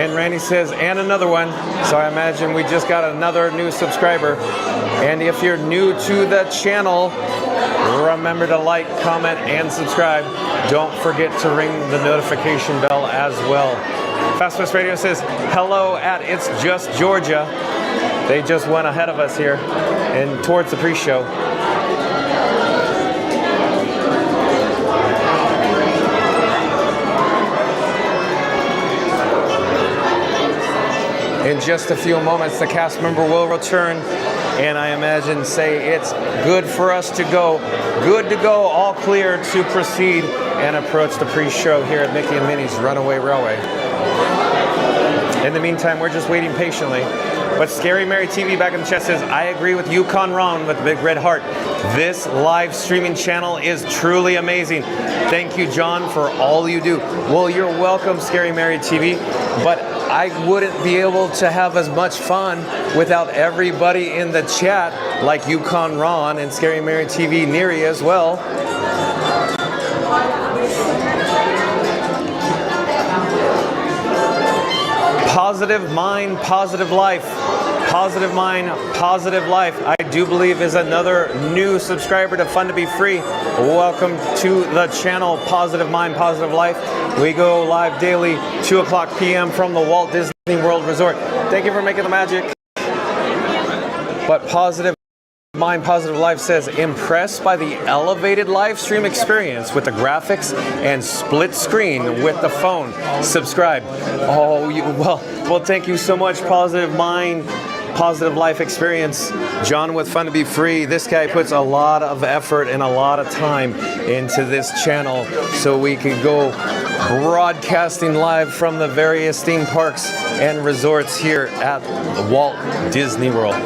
And Randy says, and another one. So I imagine we just got another new subscriber. And if you're new to the channel, remember to like, comment, and subscribe. Don't forget to ring the notification bell as well. Fast Pass Radio says, hello at It's Just Georgia. They just went ahead of us here and towards the pre-show. In just a few moments, the cast member will return and I imagine say it's good for us to go. Good to go, all clear to proceed and approach the pre-show here at Mickey and Minnie's Runaway Railway. In the meantime, we're just waiting patiently. But Scary Mary TV back in the chat says, I agree with Yukon Ron with the big red heart. This live streaming channel is truly amazing. Thank you, John, for all you do. Well, you're welcome, Scary Mary TV. But I wouldn't be able to have as much fun without everybody in the chat, like Yukon Ron and Scary Mary TV Neri as well. Positive mind, positive life. Positive mind, positive life. I do believe is another new subscriber to Fun to Be Free. Welcome to the channel, Positive Mind, Positive Life. We go live daily, 2 o'clock p.m. from the Walt Disney World Resort. Thank you for making the magic. But Positive Mind, Positive Life says, impressed by the elevated live stream experience with the graphics and split screen with the phone. Subscribe. Oh, well, thank you so much, Positive Mind, Positive Life Experience. John with Fun to Be Free. This guy puts a lot of effort and a lot of time into this channel so we can go broadcasting live from the various theme parks and resorts here at Walt Disney World.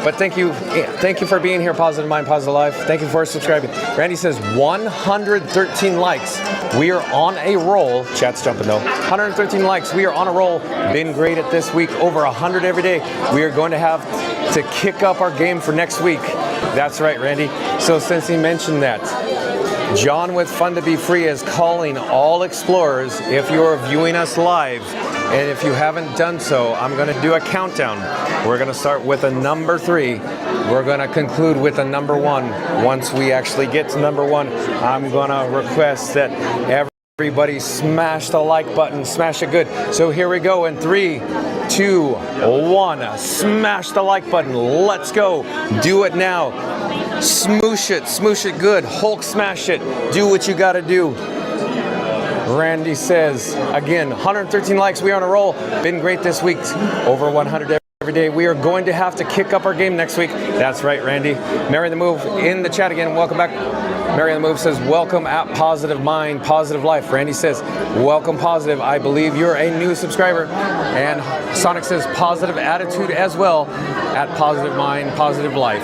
But thank you for being here, Positive Mind, Positive Life. Thank you for subscribing. Randy says 113 likes. We are on a roll. Chat's jumping though. 113 likes. We are on a roll. Been great at this week. Over 100 every day. We are going to have to kick up our game for next week. That's right, Randy. So since he mentioned that, John with Fun to Be Free is calling all explorers if you're viewing us live. And if you haven't done so, I'm going to do a countdown. We're going to start with a number 3. We're going to conclude with a number 1. Once we actually get to number 1, I'm going to request that everybody smash the like button. Smash it good. So here we go in 3, 2, 1. Smash the like button. Let's go. Do it now. Smoosh it good. Hulk smash it. Do what you got to do. Randy says, again, 113 likes. We are on a roll. Been great this week. Over 100 every day. We are going to have to kick up our game next week. That's right, Randy. Mary the Move in the chat again. Welcome back. Mary the Move says, welcome at Positive Mind, Positive Life. Randy says, welcome, Positive. I believe you're a new subscriber. And Sonic says, positive attitude as well at Positive Mind, Positive Life.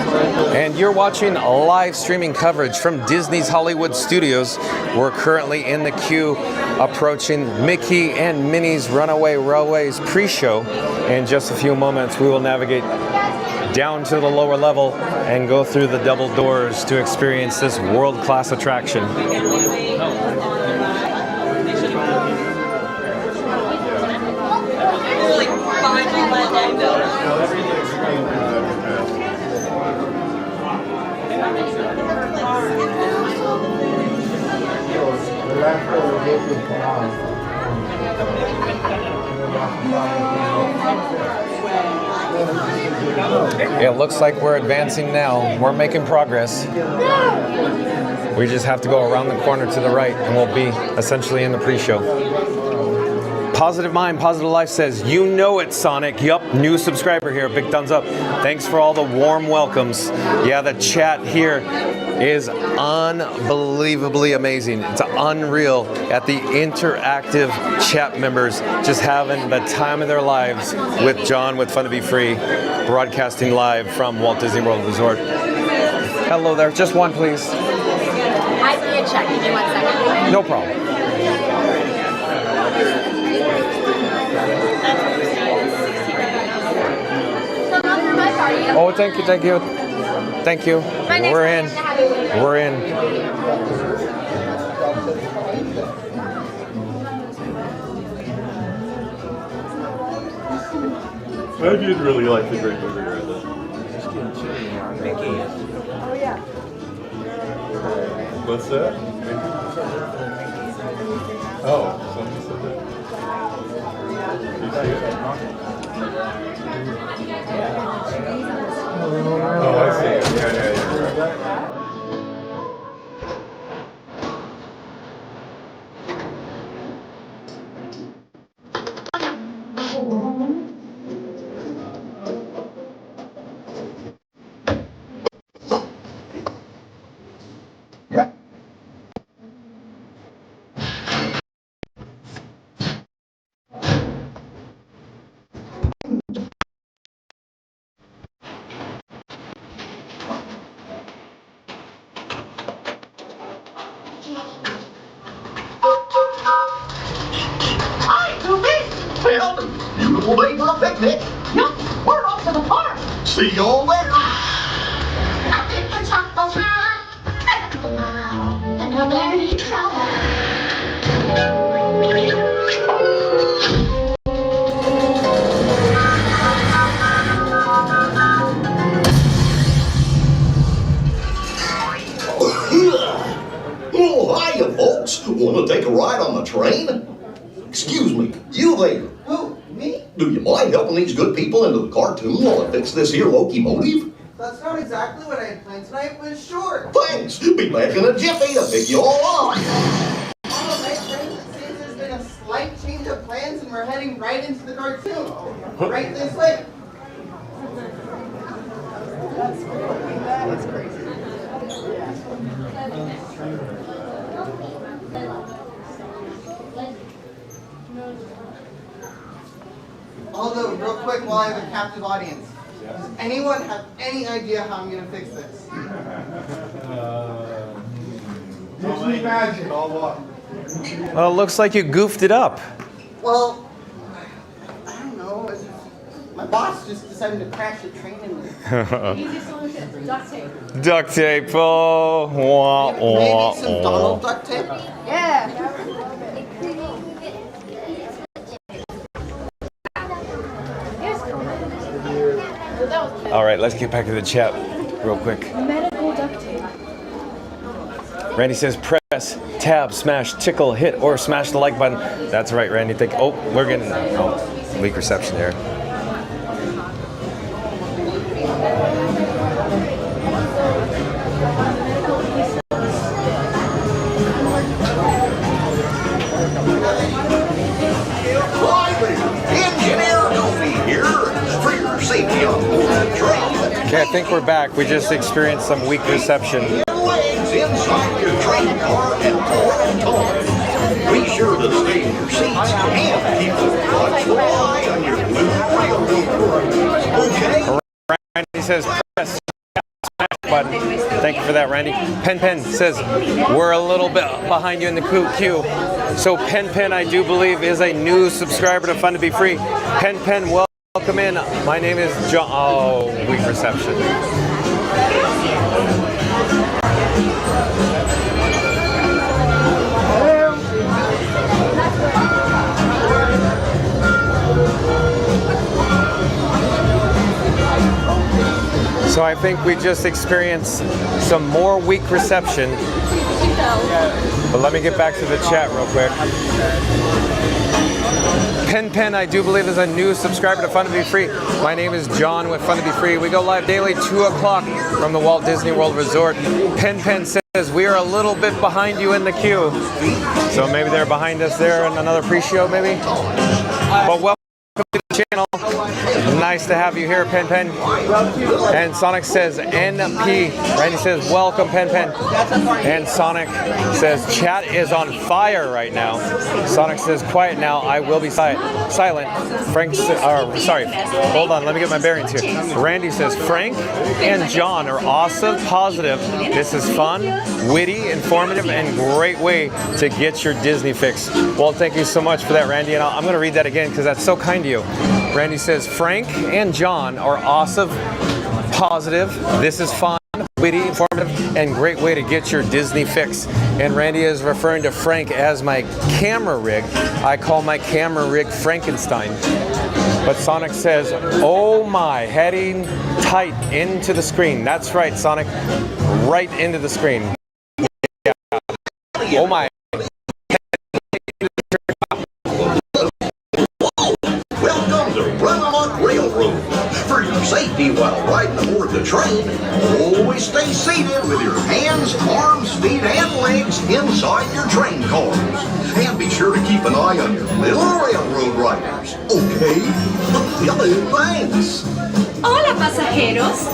And you're watching live streaming coverage from Disney's Hollywood Studios. We're currently in the queue approaching Mickey and Minnie's Runaway Railways pre-show. In just a few moments, we will navigate down to the lower level and go through the double doors to experience this world-class attraction. It looks like we're advancing now. We're making progress. We just have to go around the corner to the right and we'll be essentially in the pre-show. Positive Mind, Positive Life says, you know it, Sonic. Yup, new subscriber here. Big thumbs up. Thanks for all the warm welcomes. Yeah, the chat here is unbelievably amazing. It's unreal at the interactive chat members just having the time of their lives with John with Fun to Be Free, broadcasting live from Walt Disney World Resort. Hello there. Just one, please. I see a check. Give me 1 second. No problem. Oh, thank you, thank you. Thank you. We're in. We're in. I did really like the Great Movie right there. Mickey. Oh, yeah. What's that? Oh, something said that. You see it? Oh, I see it. Yeah, you're right. Hi, Goofy! Well, beautiful day for a picnic. Yep, we're off to the park. See you all later. Oh, hiya, folks. Want to take a ride on the train? Excuse me, you there. Who? Me? Do you mind helping these good people into the cartoon while I fix this here locomotive? That's not exactly what I had planned tonight, but sure. Thanks. Be back in a jiffy to pick you all up. Oh, my friend, it seems there's been a slight change of plans and we're heading right into the cartoon. Right this way. That is crazy. Although, real quick, while I have a captive audience, does anyone have any idea how I'm going to fix this? Disney magic, all what? Well, it looks like you goofed it up. Well, I don't know. My boss just decided to crash the train in there. Easy solution. Duct tape. Duct tape. Oh, wah, Maybe some wah, Donald wah. duct tape? Yeah. All right, let's get back to the chat real quick. Medical duct tape. Randy says press, tab, smash, tickle, hit, or smash the like button. That's right, Randy. Oh, we're getting weak reception there. Engineer Goofy here for your safety on board the train. Okay, I think we're back. We just experienced some weak reception. Legs inside your train car and all the time. Be sure to stay in your seats and keep a watchful eye on your blue railroad. Okay? Randy says press, Thank you for that, Randy. Pen says, we're a little bit behind you in the queue. So Pen, I do believe, is a new subscriber to Fun to Be Free. Pen, welcome in. My name is John. Oh, weak reception. So I think we just experienced some more weak reception. But let me get back to the chat real quick. Pen, I do believe, is a new subscriber to Fun to Be Free. My name is John with Fun to Be Free. We go live daily 2 o'clock from the Walt Disney World Resort. Pen says, we are a little bit behind you in the queue. So maybe they're behind us there in another pre-show, maybe? But welcome to the channel. Nice to have you here, Pen. And Sonic says, NP. Randy says, welcome, Pen. And Sonic says, chat is on fire right now. Sonic says, quiet now, I will be silent. Frank says, sorry, hold on, let me get my bearings here. Randy says, Frank and John are awesome, positive. This is fun, witty, informative, and great way to get your Disney fix. Well, thank you so much for that, Randy. And I'm going to read that again because that's so kind to you. Randy says, Frank and John are awesome, positive. This is fun, witty, informative, and great way to get your Disney fix. And Randy is referring to Frank as my camera rig. I call my camera rig Frankenstein. But Sonic says, oh my, heading tight into the screen. That's right, Sonic, right into the screen. Yeah. Oh my. Welcome to Run Amok Railroad. For your safety while riding aboard the train, always stay seated with your hands, arms, feet, and legs inside your train cars. And be sure to keep an eye on your little railroad riders, okay? Thanks. Hola pasajeros.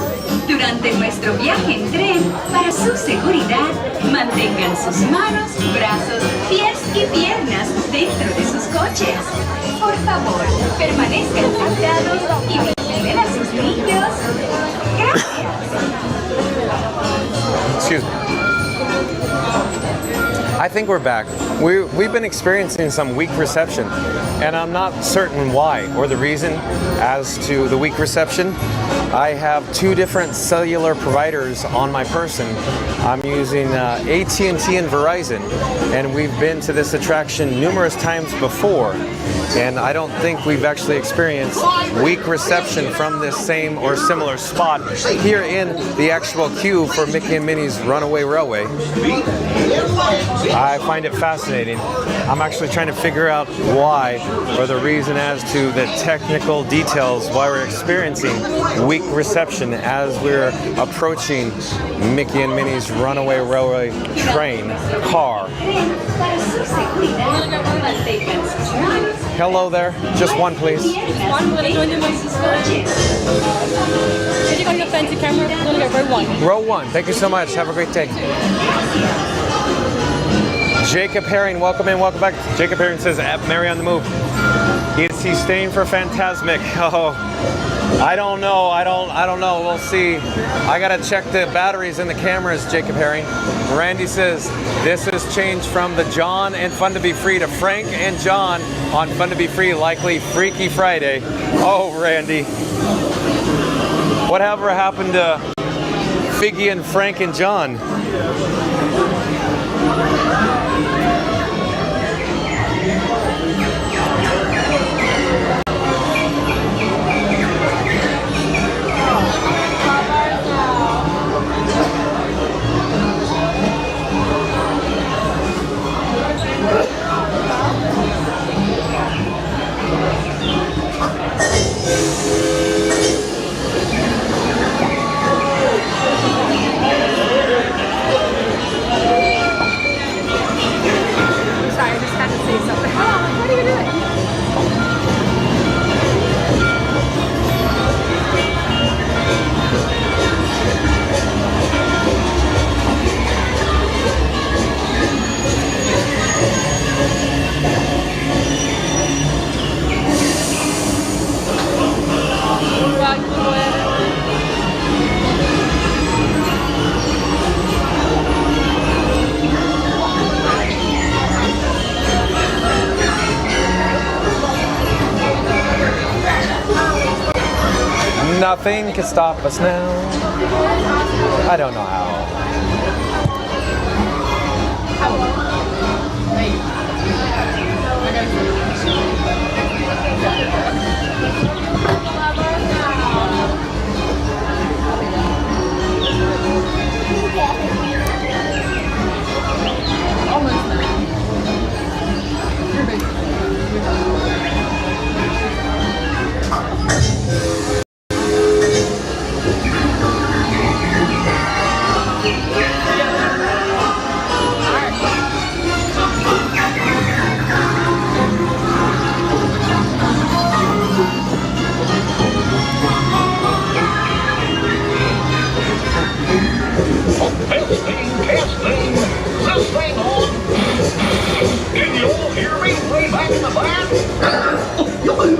Durante nuestro viaje en tren, para su seguridad, mantengan sus manos, brazos, pies y piernas dentro de sus coches. Por favor, permanezcan sentados y vigilen a sus niños. Gracias. Excuse me. I think we're back. We've been experiencing some weak reception, and I'm not certain why or the reason as to the weak reception. I have 2 different cellular providers on my person. I'm using AT&T and Verizon, and we've been to this attraction numerous times before, and I don't think we've actually experienced weak reception from this same or similar spot here in the actual queue for Mickey and Minnie's Runaway Railway. I find it fascinating. I'm actually trying to figure out why, or the reason as to the technical details why we're experiencing weak reception as we're approaching Mickey and Minnie's Runaway Railway train car. Hello there. Just one, please. One, we're going to join the on the fancy camera. We're going to go row 1. Row 1. Thank you so much. Have a great day. Jacob Herring, welcome in, welcome back. Jacob Herring says, Mary on the move. Is he staying for Fantasmic? Oh, I don't know. I don't know. We'll see. I gotta check the batteries in the cameras, Jacob Herring. Randy says, this has changed from the John and Fun to Be Free to Frank and John on Fun to Be Free, likely Freaky Friday. Oh, Randy. Whatever happened to Figgy and Frank and John? Nothing can stop us now. I don't know how.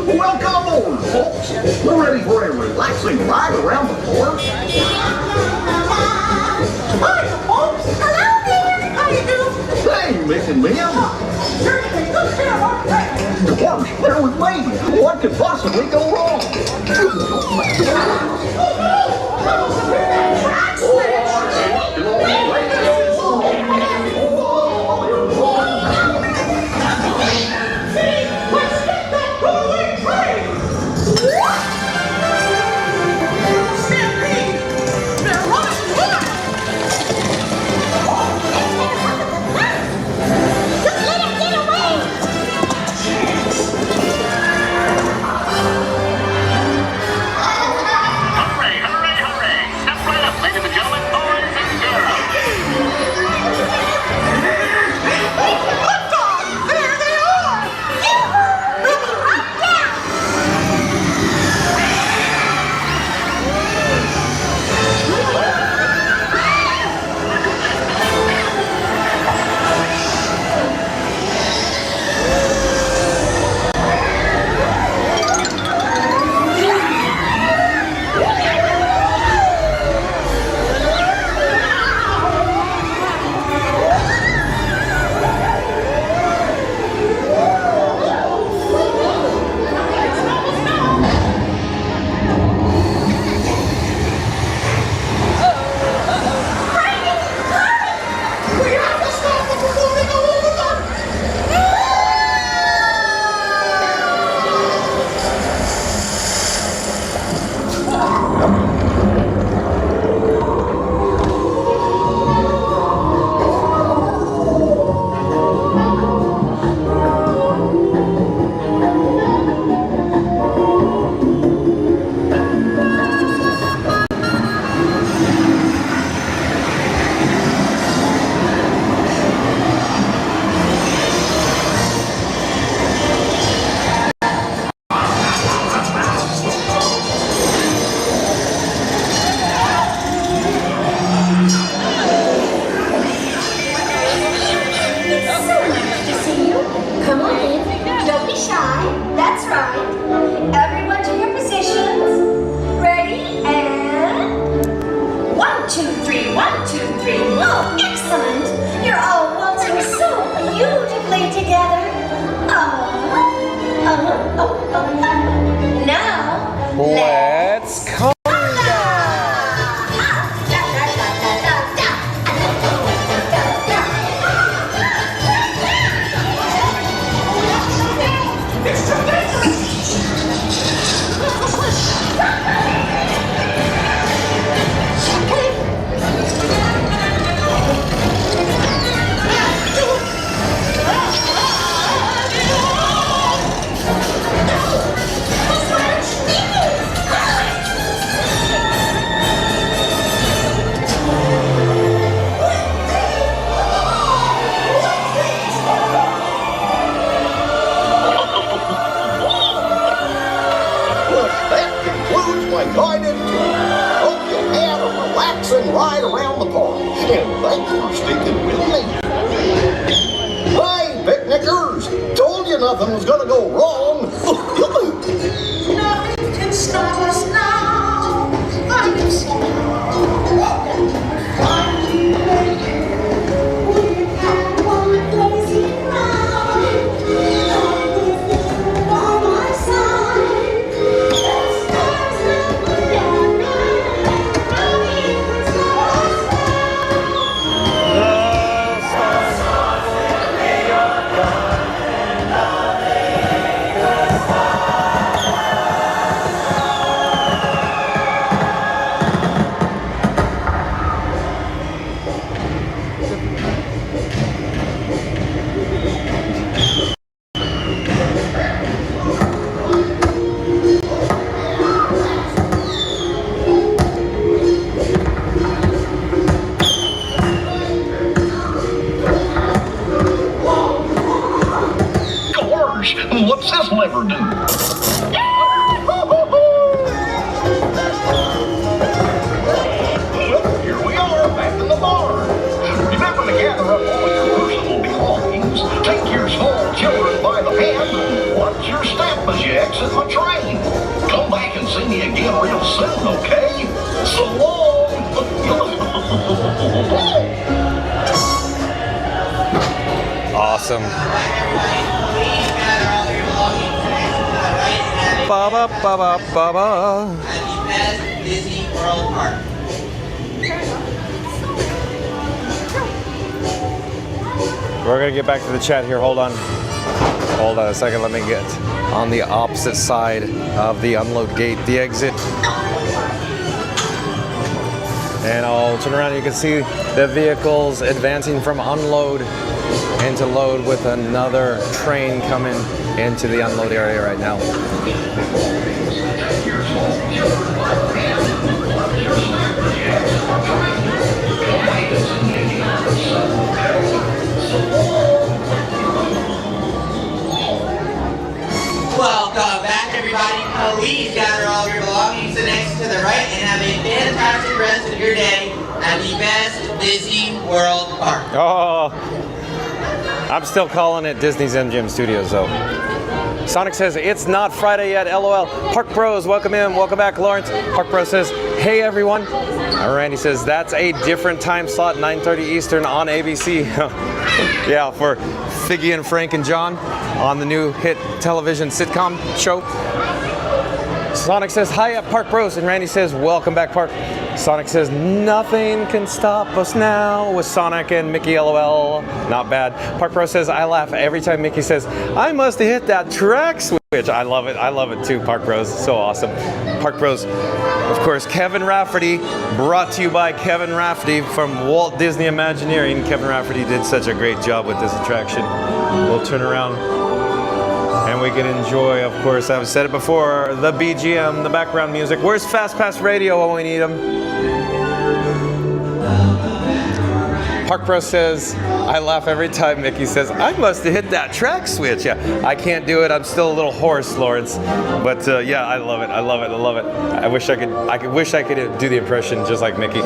Welcome aboard, folks. We're ready for a relaxing ride around the park. Hi, folks. Hello there. How you doing? Hey, Mick and Mia. Of course, they're with me. What could possibly go wrong? Let's calm guided tour. Hope you had a relaxing ride around the park, and thanks for sticking with me. Hey, picnickers! Told you nothing was gonna go wrong. Nothing can stop us now. I can see never do. Well, here we are, back in the barn. Remember to gather up all your personal belongings, take your small children by the hand, watch your step as you exit my train. Come back and see me again real soon, okay? So long! Awesome. Ba ba ba ba ba ba. Disney World Park. We're gonna get back to the chat here. Hold on a second. Let me get on the opposite side of the unload gate, the exit. And I'll turn around. You can see the vehicles advancing from unload into load with another train coming into the unload area right now. Welcome back, everybody. Please gather all of your belongings next to the right and have a fantastic rest of your day at the best Disney World Park. Oh, I'm still calling it Disney's MGM Studios, though. Sonic says, it's not Friday yet, LOL. Park Bros, welcome in. Welcome back, Lawrence. Park Bros says, hey, everyone. Randy says, that's a different time slot, 9:30 Eastern on ABC. Yeah, for Figgy and Frank and John on the new hit television sitcom show. Sonic says, hi at Park Bros. And Randy says, welcome back, Park. Sonic says, nothing can stop us now with Sonic and Mickey, LOL. Not bad. Park Bros says, I laugh every time Mickey says, I must have hit that track switch. I love it. I love it too, Park Bros. So awesome. Park Bros, of course, Kevin Rafferty, brought to you by Kevin Rafferty from Walt Disney Imagineering. Kevin Rafferty did such a great job with this attraction. We'll turn around and we can enjoy, of course, I've said it before, the BGM, the background music. Where's Fast Pass Radio when we need them? Park Bros says, I laugh every time Mickey says, I must have hit that track switch. Yeah, I can't do it. I'm still a little hoarse, Lawrence. But yeah, I love it. I love it. I love it. I wish I could do the impression just like Mickey.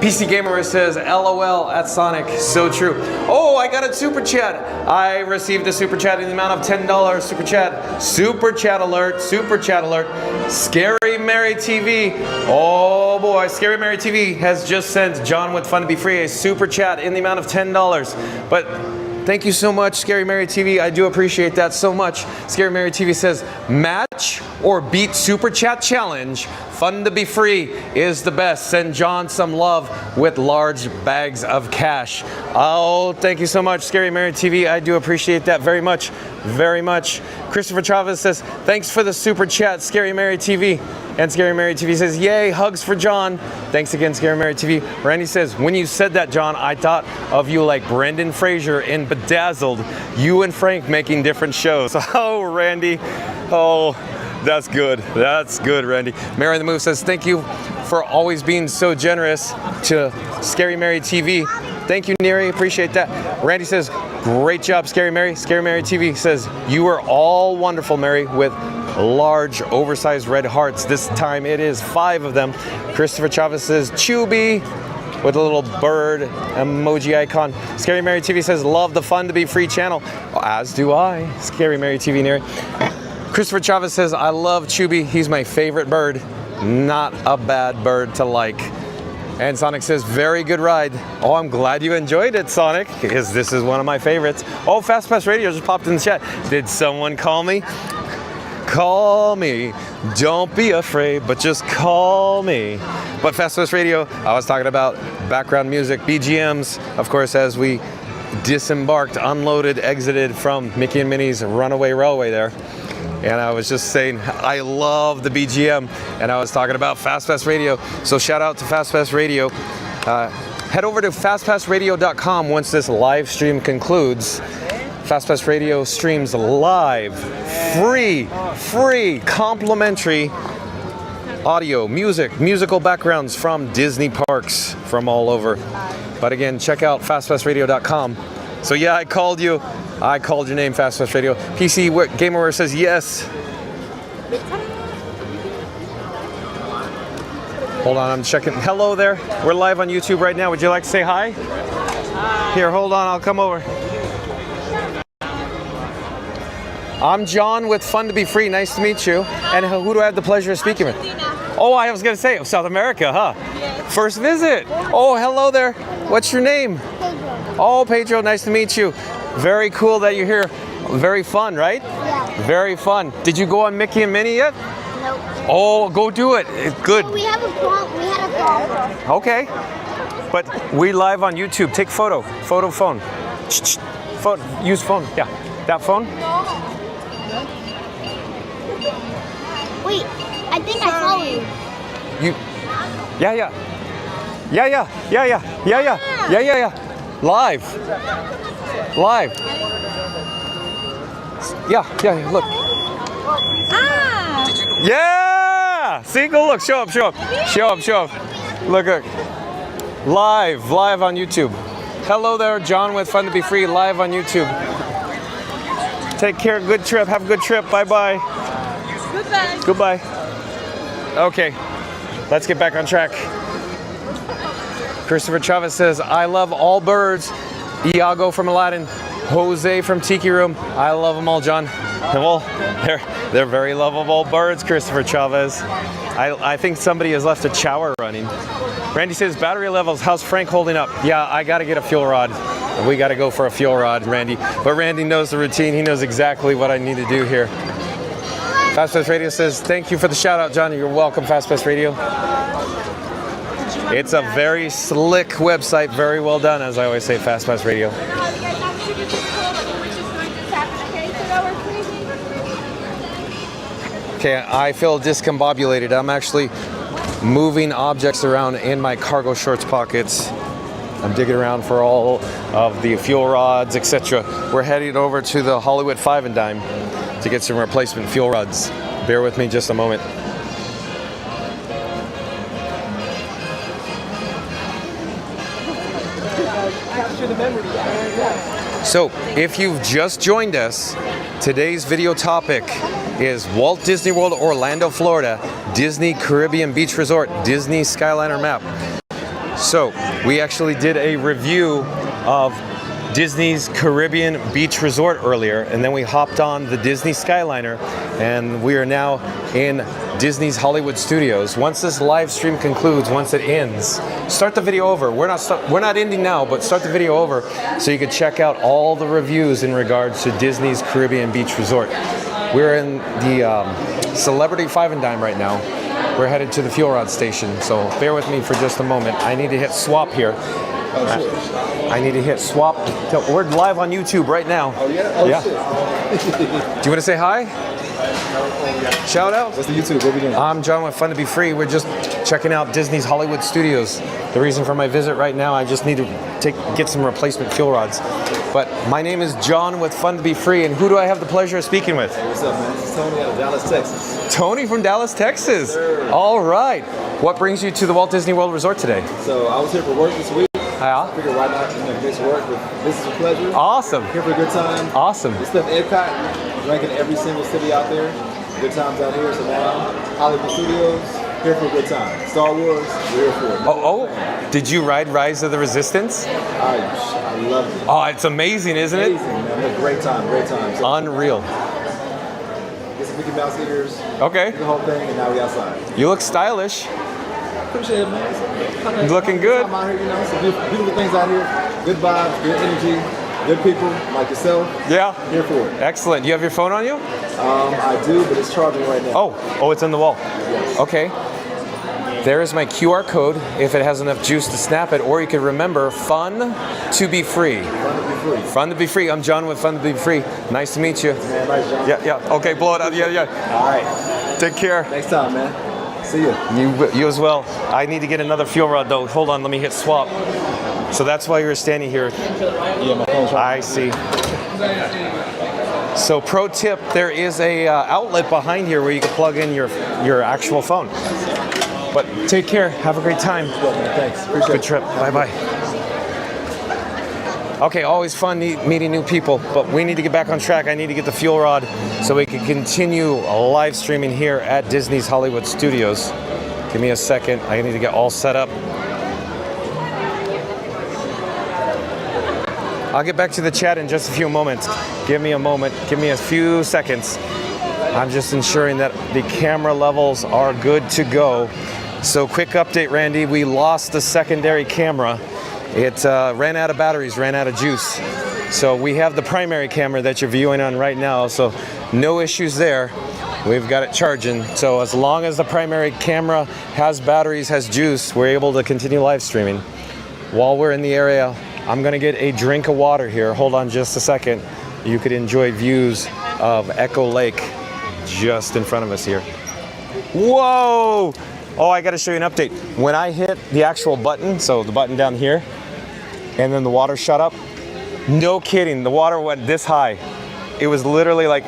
PC Gamer says, LOL at Sonic. So true. Oh, I got a super chat. I received a super chat in the amount of $10. Super chat. Super chat alert. Super chat alert. Scary Mary TV. Oh boy, Scary Mary TV has just sent John with Fun to Be Free a super chat in the amount of $10. But thank you so much, Scary Mary TV. I do appreciate that so much. Scary Mary TV says, match or beat Super Chat Challenge. Fun to Be Free is the best. Send John some love with large bags of cash. Oh, thank you so much, Scary Mary TV. I do appreciate that very much. Very much. Christopher Chavez says, thanks for the super chat, Scary Mary TV. And Scary Mary TV says, yay, hugs for John. Thanks again, Scary Mary TV. Randy says, when you said that, John, I thought of you like Brendan Fraser in Bedazzled. You and Frank making different shows. Oh, Randy. Oh, that's good. That's good, Randy. Mary the Move says, thank you for always being so generous to Scary Mary TV. Thank you, Neri. Appreciate that. Randy says, great job, Scary Mary. Scary Mary TV says, you are all wonderful, Mary, with large, oversized red hearts. This time it is 5 of them. Christopher Chavez says, Chubby, with a little bird emoji icon. Scary Mary TV says, love the Fun to Be Free channel. As do I. Scary Mary TV, Neri. Christopher Chavez says, I love Chubby. He's my favorite bird. Not a bad bird to like. And Sonic says, very good ride. Oh, I'm glad you enjoyed it, Sonic, because this is one of my favorites. Oh, Fast Pass Radio just popped in the chat. Did someone call me? Call me. Don't be afraid, but just call me. But Fast Pass Radio, I was talking about background music, BGMs, of course, as we disembarked, unloaded, exited from Mickey and Minnie's Runaway Railway there. And I was just saying, I love the BGM. And I was talking about Fast Pass Radio. So shout out to Fast Pass Radio. Head over to fastpassradio.com once this live stream concludes. Fast Pass Radio streams live, free, complimentary audio, musical backgrounds from Disney parks from all over. But again, check out fastpassradio.com So yeah, I called you. I called your name, Fast Pass Radio. PC Gamer says yes. Hold on, I'm checking. Hello there. We're live on YouTube right now. Would you like to say hi? Hi. Here, hold on. I'll come over. I'm John with Fun to Be Free. Nice to meet you. And who do I have the pleasure of speaking with? Oh, I was going to say South America, huh? Yes. First visit. Oh, hello there. What's your name? Pedro. Oh, Pedro. Nice to meet you. Very cool that you're here. Very fun, right? Yeah. Very fun. Did you go on Mickey and Minnie yet? Nope. Oh, go do it. It's good. We had a problem. Okay. But we live on YouTube. Take photo. Photo phone. Phone. Use phone. Yeah. That phone? Wait, I think I follow you. You. Yeah. Live. Yeah. Look. Yeah. See, go look. Show up. Look. Live on YouTube. Hello there, John with Fun to Be Free, live on YouTube. Take care. Good trip. Have a good trip. Bye. Goodbye. Okay, let's get back on track. Christopher Chavez says, I love all birds. Iago from Aladdin. Jose from Tiki Room. I love them all, John. Well, they're very lovable birds, Christopher Chavez. I think somebody has left a shower running. Randy says, battery levels, how's Frank holding up? Yeah, I got to get a fuel rod. We got to go for a fuel rod, Randy. But Randy knows the routine. He knows exactly what I need to do here. Fast Pass Radio says, thank you for the shout out, Johnny. You're welcome, Fast Pass Radio. It's a very slick website. Very well done, as I always say, Fast Pass Radio. Okay, I feel discombobulated. I'm actually moving objects around in my cargo shorts pockets. I'm digging around for all of the fuel rods, etc. We're heading over to the Hollywood 5 and Dime to get some replacement fuel rods. Bear with me just a moment. So, if you've just joined us, today's video topic is Walt Disney World, Orlando, Florida, Disney Caribbean Beach Resort, Disney Skyliner map. So, we actually did a review of Disney's Caribbean Beach Resort earlier, and then we hopped on the Disney Skyliner, and we are now in Disney's Hollywood Studios. Once this live stream concludes, once it ends, start the video over. We're not ending now, but start the video over so you can check out all the reviews in regards to Disney's Caribbean Beach Resort. We're in the Celebrity 5 and Dime right now. We're headed to the fuel rod station, so bear with me for just a moment. I need to hit swap here. I need to hit swap. We're live on YouTube right now. Oh yeah? Oh, yeah. Shit. Do you want to say hi? Shout out? What's the YouTube? What we doing? I'm John with Fun to Be Free. We're just checking out Disney's Hollywood Studios. The reason for my visit right now, I just need to get some replacement fuel rods. But my name is John with Fun to Be Free, and who do I have the pleasure of speaking with? Hey, what's up, man? This is Tony out of Dallas, Texas. Tony from Dallas, Texas. Yes, all right. What brings you to the Walt Disney World Resort today? So I was here for work this week. Yeah. I figured why not mix work with business and pleasure. Awesome. Here for a good time. Awesome. This stuff EPCOT, ranking every single city out there. Good times out here, so now Hollywood Studios, here for a good time. Star Wars, we're here for it. Oh, did you ride Rise of the Resistance? I love it. Oh, it's amazing, isn't it? Amazing, man. Great time. So, unreal. Get some Mickey Mouse eaters. Okay. The whole thing, and now we outside. You look stylish. Appreciate it, man. You're looking good. I'm out here, you know, some beautiful things out here. Good vibes, good energy. Good people like yourself. Yeah. Here for it. Excellent. You have your phone on you? I do, but it's charging right now. Oh, it's in the wall. Yes. Okay. There is my QR code if it has enough juice to snap it, or you can remember Fun to Be Free. Fun to be free. Fun to be free. I'm John with Fun to Be Free. Nice to meet you. Man, nice, John. Yeah. Okay, blow it out. Yeah. All right. Take care. Next time, man. See you. You as well. I need to get another fuel rod though. Hold on, let me hit swap. So that's why you were standing here. Yeah, my phone's right. I see. So pro tip, there is a outlet behind here where you can plug in your actual phone. But take care. Have a great time. Thanks. Appreciate it. Good trip. Bye-bye. Okay, always fun meeting new people, but we need to get back on track. I need to get the fuel rod so we can continue live streaming here at Disney's Hollywood Studios. Give me a second. I need to get all set up. I'll get back to the chat in just a few moments. Give me a moment. Give me a few seconds. I'm just ensuring that the camera levels are good to go. So quick update, Randy. We lost the secondary camera. It ran out of batteries, ran out of juice. So we have the primary camera that you're viewing on right now. So no issues there. We've got it charging. So as long as the primary camera has batteries, has juice, we're able to continue live streaming. While we're in the area, I'm gonna get a drink of water here. Hold on just a second. You could enjoy views of Echo Lake just in front of us here. Whoa! Oh, I gotta show you an update. When I hit the actual button, so the button down here, and then the water shut up, no kidding, the water went this high. It was literally like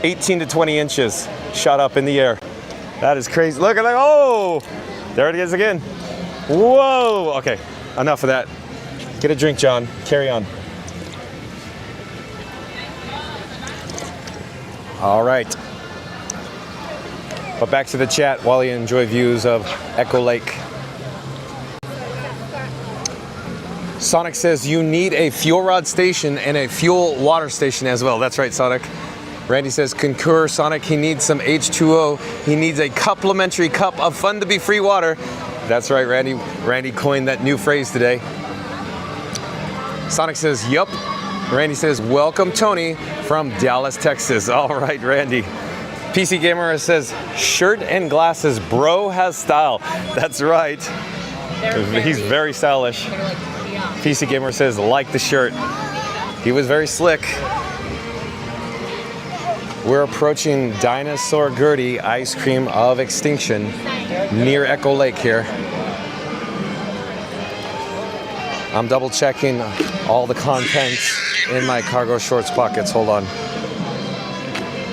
18 to 20 inches shot up in the air. That is crazy. Look at that, oh! There it is again. Whoa! Okay, enough of that. Get a drink, John. Carry on. All right. But back to the chat while you enjoy views of Echo Lake. Sonic says you need a fuel rod station and a fuel water station as well. That's right, Sonic. Randy says concur, Sonic. He needs some H2O. He needs a complimentary cup of fun to be free water. That's right, Randy. Randy coined that new phrase today. Sonic says, yup. Randy says, welcome, Tony from Dallas, Texas. All right, Randy. PC Gamer says, shirt and glasses, bro has style. That's right. He's very stylish. PC Gamer says, like the shirt. He was very slick. We're approaching Dinosaur Gertie Ice Cream of Extinction near Echo Lake here. I'm double checking all the contents in my cargo shorts pockets. Hold on.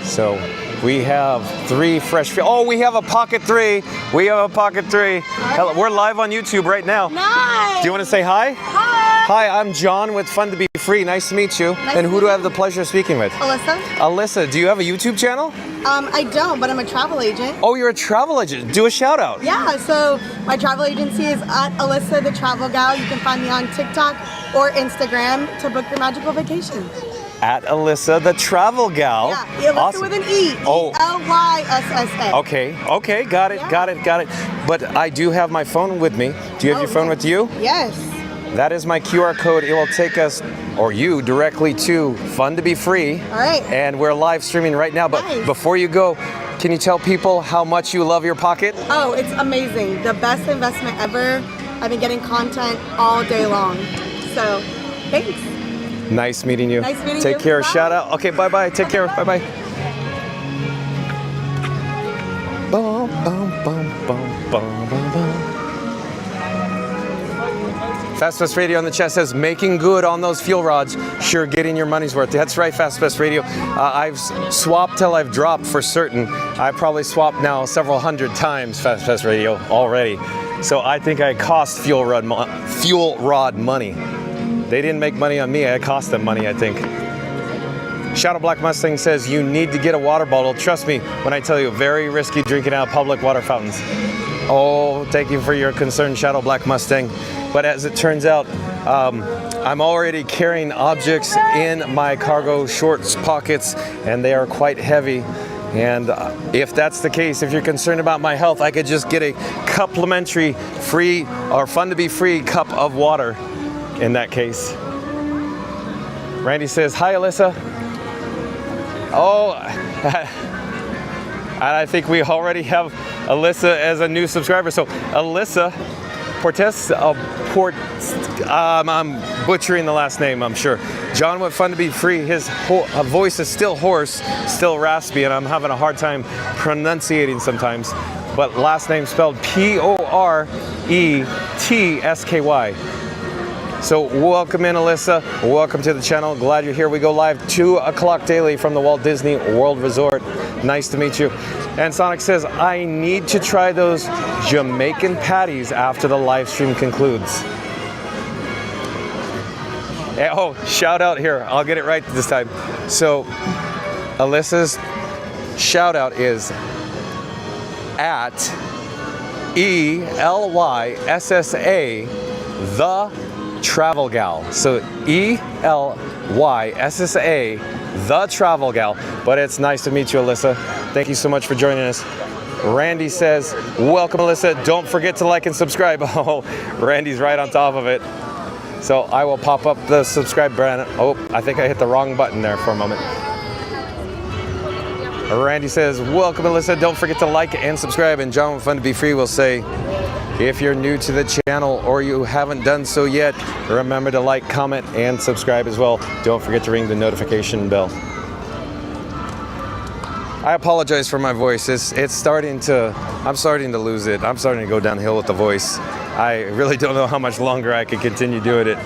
So we have 3 fresh. Oh, we have a pocket 3. We have a pocket 3. Hello, we're live on YouTube right now. Nice. Do you want to say hi? Hi. Hi, I'm John with Fun to Be Free. Nice to meet you. And who do I have the pleasure of speaking with? Alyssa. Alyssa, do you have a YouTube channel? I don't, but I'm a travel agent. Oh, you're a travel agent. Do a shout out. Yeah, so my travel agency is at Alyssa the Travel Gal. You can find me on TikTok or Instagram to book your magical vacation. At Alyssa the Travel Gal. Yeah, Alyssa awesome. with an E. Oh. Elyssa. Okay, got it. But I do have my phone with me. Do you have your phone with you? Yes. That is my QR code. It will take us, or you, directly to Fun to Be Free. All right. And we're live streaming right now. But nice. Before you go, can you tell people how much you love your pocket? Oh, it's amazing. The best investment ever. I've been getting content all day long. So, thanks. Nice meeting you. Nice meeting you. Take care. Bye. Shout out. Okay, bye-bye. Take care. Bye-bye. Bum, bum, bum, bum, bum, bum, bum. Fast Radio on the chat says, making good on those fuel rods. Sure, getting your money's worth. That's right, Fast Radio. I've swapped till I've dropped for certain. I probably swapped now several hundred times Fast Radio already. So I think I cost fuel rod money. They didn't make money on me. I cost them money, I think. Shadow Black Mustang says, you need to get a water bottle. Trust me when I tell you, very risky drinking out of public water fountains. Oh, thank you for your concern, Shadow Black Mustang. But as it turns out, I'm already carrying objects in my cargo shorts pockets, and they are quite heavy. And if that's the case, if you're concerned about my health, I could just get a complimentary free or Fun to Be Free cup of water in that case. Randy says, hi, Alyssa. Oh, and I think we already have Alyssa as a new subscriber. So Alyssa Portes, I'm butchering the last name, I'm sure. John with Fun to Be Free, his voice is still hoarse, still raspy, and I'm having a hard time pronunciating sometimes. But last name spelled Porettsky. So welcome in, Alyssa. Welcome to the channel. Glad you're here. We go live 2 o'clock daily from the Walt Disney World Resort. Nice to meet you. And Sonic says, I need to try those Jamaican patties after the live stream concludes. Oh, shout out here. I'll get it right this time. So, Alyssa's shout out is at ELYSSA, the Travel Gal. So ELYSSA, the Travel Gal. But it's nice to meet you, Alyssa. Thank you so much for joining us. Randy says, welcome, Alyssa. Don't forget to like and subscribe. Oh, Randy's right on top of it. So I will pop up the subscribe button. Oh, I think I hit the wrong button there for a moment. Randy says, welcome, Alyssa. Don't forget to like and subscribe. And John with Fun to Be Free will say, if you're new to the channel or you haven't done so yet, remember to like, comment, and subscribe as well. Don't forget to ring the notification bell. I apologize for my voice. I'm starting to lose it. I'm starting to go downhill with the voice. I really don't know how much longer I can continue doing it.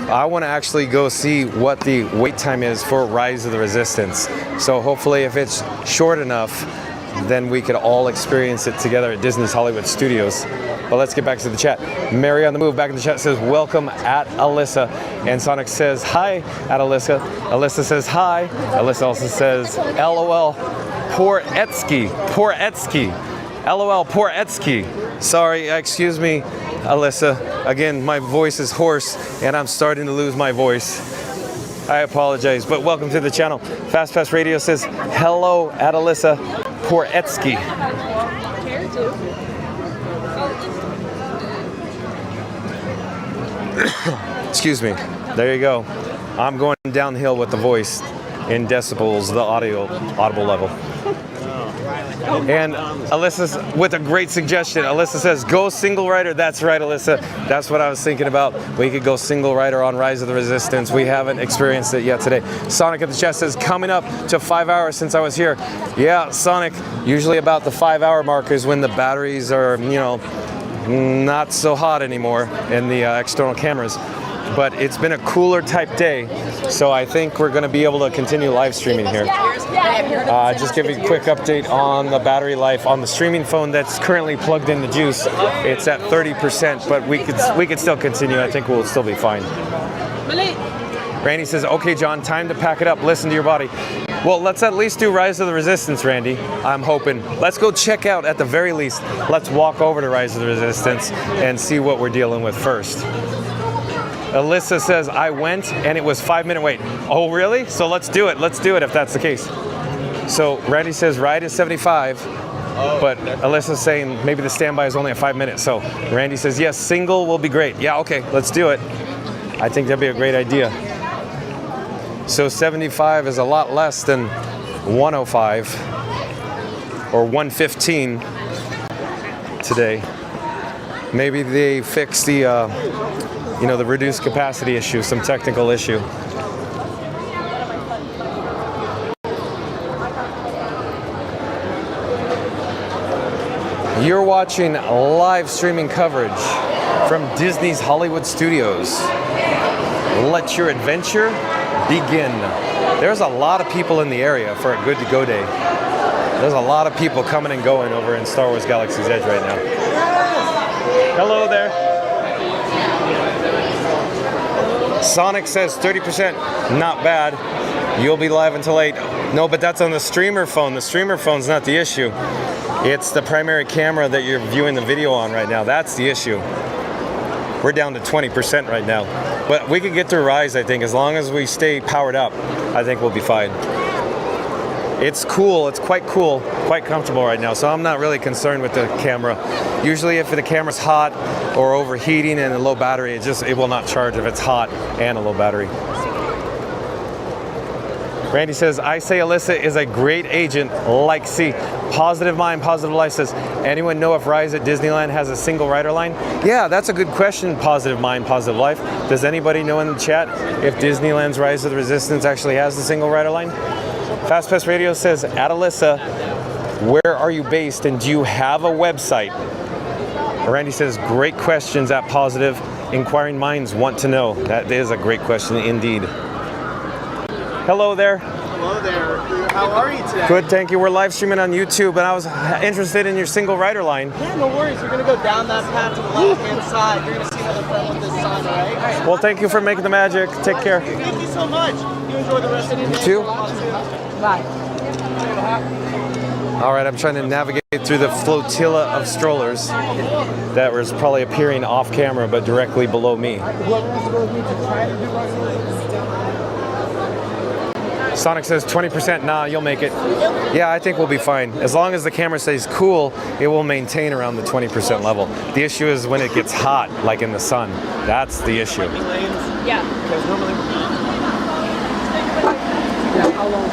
I want to actually go see what the wait time is for Rise of the Resistance. So hopefully if it's short enough, then we could all experience it together at Disney's Hollywood Studios. But let's get back to the chat. Mary on the Move back in the chat says, welcome at Alyssa. And Sonic says, hi at Alyssa. Alyssa says, hi. Alyssa also says, LOL, poor Etsky. Poor Etsky. LOL, poor Etsky. Sorry, excuse me, Alyssa. Again, my voice is hoarse and I'm starting to lose my voice. I apologize, but welcome to the channel. Fast Pass Radio says, hello at Alyssa, poor Etsky. Excuse me. There you go. I'm going downhill with the voice in decibels, the audible level. And Alyssa's with a great suggestion. Alyssa says, go single rider. That's right, Alyssa. That's what I was thinking about. We could go single rider on Rise of the Resistance. We haven't experienced it yet today. Sonic at the chat says, coming up to 5 hours since I was here. Yeah, Sonic, usually about the 5 hour mark is when the batteries are, not so hot anymore in the external cameras. But it's been a cooler type day, so I think we're going to be able to continue live streaming here. Just give you a quick update on the battery life on the streaming phone that's currently plugged in the Juice. It's at 30%, but we could still continue. I think we'll still be fine. Randy says, okay, John, time to pack it up. Listen to your body. Well, let's at least do Rise of the Resistance, Randy. I'm hoping. Let's go check out, at the very least, let's walk over to Rise of the Resistance and see what we're dealing with first. Alyssa says, I went and it was 5-minute wait. Oh, really? So let's do it. Let's do it if that's the case. So Randy says ride is 75, but Alyssa's saying maybe the standby is only at 5 minutes. So Randy says, yes, single will be great. Yeah, okay, let's do it. I think that'd be a great idea. So 75 is a lot less than 105 or 115 today. Maybe they fixed the the reduced capacity issue, some technical issue. You're watching live streaming coverage from Disney's Hollywood Studios. Let your adventure begin. There's a lot of people in the area for a good to go day. There's a lot of people coming and going over in Star Wars Galaxy's Edge right now. Hello there. Sonic says 30%, not bad. You'll be live until 8. No, but that's on the streamer phone. The streamer phone's not the issue. It's the primary camera that you're viewing the video on right now. That's the issue. We're down to 20% right now. But we can get through Rise, I think. As long as we stay powered up, I think we'll be fine. It's cool. It's quite cool, quite comfortable right now. So I'm not really concerned with the camera. Usually if the camera's hot or overheating and a low battery, it will not charge if it's hot and a low battery. Randy says, I say Alyssa is a great agent like C. Positive Mind, Positive Life says, anyone know if Rise at Disneyland has a single rider line? Yeah, that's a good question, Positive Mind, Positive Life. Does anybody know in the chat if Disneyland's Rise of the Resistance actually has a single rider line? Fast Pass Radio says, at Alyssa, where are you based and do you have a website? Randy says, great questions at Positive. Inquiring minds want to know. That is a great question indeed. Hello there. Hello there. How are you today? Good, thank you. We're live streaming on YouTube, and I was interested in your single rider line. Yeah, no worries. We're going to go down that path to the left-hand side. You're going to see another friend with this sign, all right? Well, thank you for making the magic. Take care. Thank you so much. You enjoy the rest of your day. You too. Bye. All right, I'm trying to navigate through the flotilla of strollers that was probably appearing off camera, but directly below me. Sonic says 20%, nah, you'll make it. Yeah, I think we'll be fine. As long as the camera stays cool, it will maintain around the 20% level. The issue is when it gets hot, like in the sun. That's the issue. Yeah. How long?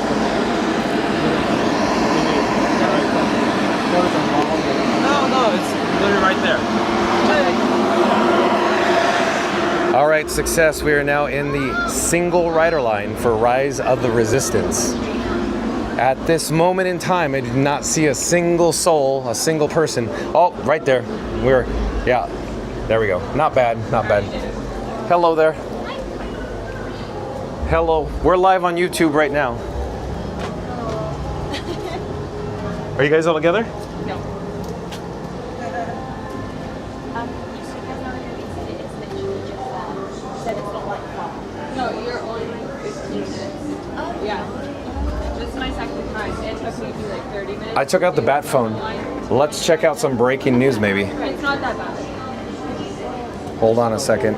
No, it's literally right there. All right, success. We are now in the single rider line for Rise of the Resistance. At this moment in time, I did not see a single soul, a single person. Oh, right there. Yeah, there we go. Not bad, not bad. Hello there. Hello. We're live on YouTube right now. Are you guys all together? No. No, you're only 15 minutes. Yeah. This is my second time. It took me like 30 minutes. I took out the bat phone. Let's check out some breaking news maybe. It's not that bad. Hold on a second.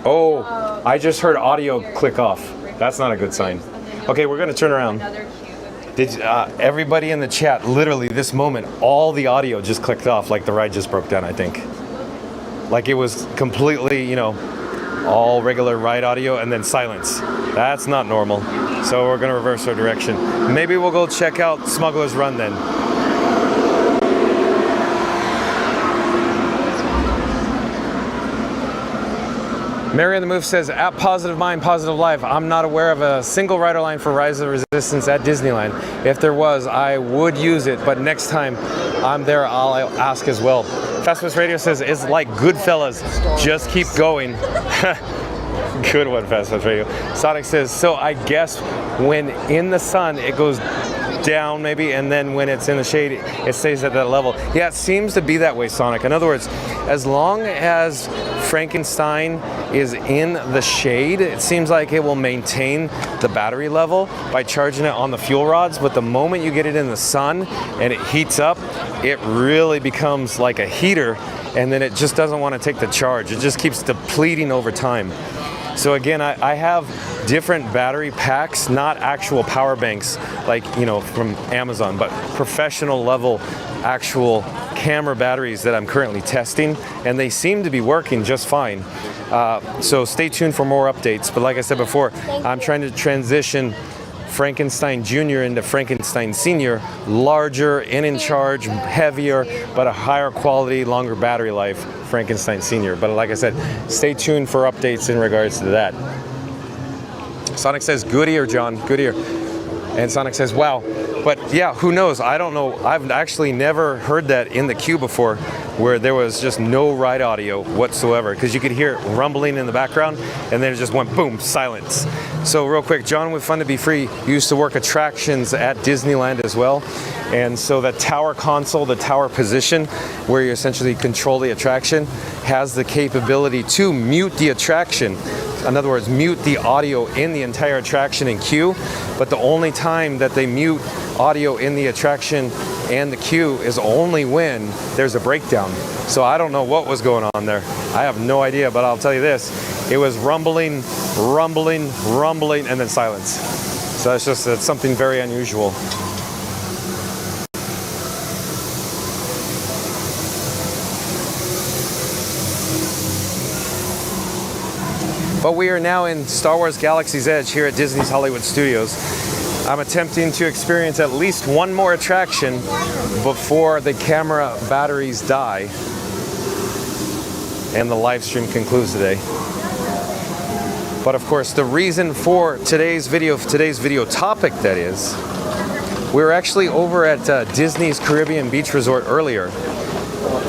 Oh, I just heard audio click off. That's not a good sign. Okay, we're gonna turn around. Did everybody in the chat, literally this moment, all the audio just clicked off like the ride just broke down, I think. Like it was completely, you know, all regular ride audio and then silence. That's not normal. So we're gonna reverse our direction. Maybe we'll go check out Smuggler's Run then. Mary on the Move says, at Positive Mind, Positive Life, I'm not aware of a single rider line for Rise of the Resistance at Disneyland. If there was, I would use it, but next time I'm there, I'll ask as well. Fastbus Radio says, it's like Goodfellas, just keep going. Good one, Fastbus Radio. Sonic says, so I guess when in the sun, it goes down maybe, and then when it's in the shade, it stays at that level. Yeah, it seems to be that way, Sonic. In other words, as long as Frankenstein is in the shade, it seems like it will maintain the battery level by charging it on the fuel rods, but the moment you get it in the sun and it heats up, it really becomes like a heater, and then it just doesn't want to take the charge. It just keeps depleting over time. So again, I have different battery packs, not actual power banks like, you know, from Amazon, but professional level actual camera batteries that I'm currently testing, and they seem to be working just fine. So stay tuned for more updates. But like I said before, I'm trying to transition Frankenstein Jr. into Frankenstein Senior, larger, in charge, heavier, but a higher quality, longer battery life Frankenstein Senior. But like I said, stay tuned for updates in regards to that. Sonic says, good ear, John, good ear. And Sonic says, wow. But yeah, who knows? I don't know. I've actually never heard that in the queue before, where there was just no ride audio whatsoever, because you could hear it rumbling in the background, and then it just went boom, silence. So real quick, John with Fun to Be Free used to work attractions at Disneyland as well. And so the tower console, the tower position, where you essentially control the attraction, has the capability to mute the attraction. In other words, mute the audio in the entire attraction and queue. But the only time that they mute audio in the attraction and the queue is only when there's a breakdown. So I don't know what was going on there. I have no idea, but I'll tell you this. It was rumbling, rumbling, rumbling, and then silence. So it's something very unusual. But we are now in Star Wars Galaxy's Edge here at Disney's Hollywood Studios. I'm attempting to experience at least one more attraction before the camera batteries die and the live stream concludes today. But of course, the reason for today's video topic, that is, we were actually over at Disney's Caribbean Beach Resort earlier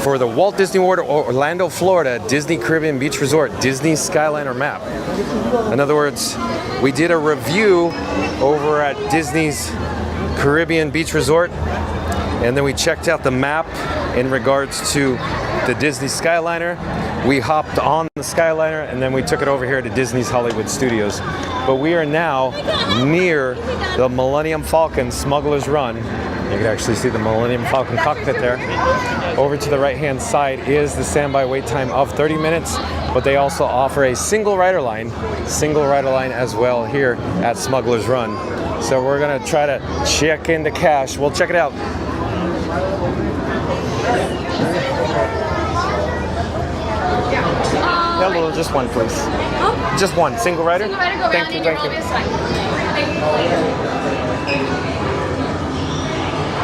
for the Walt Disney World Orlando, Florida Disney Caribbean Beach Resort Disney Skyliner map. In other words, We did a review over at Disney's Caribbean Beach Resort, and then we checked out the map in regards to the Disney Skyliner. We hopped on the Skyliner and then we took it over here to Disney's Hollywood Studios. But we are now near the Millennium Falcon Smuggler's Run. You can actually see the Millennium Falcon cockpit there. Over to the right-hand side is the standby wait time of 30 minutes, but they also offer a single rider line as well here at Smuggler's Run. So we're gonna try to check into cash. We'll check it out. Hello, just one, please. Oh? Just one, single rider? Single rider, go thank around you, in thank your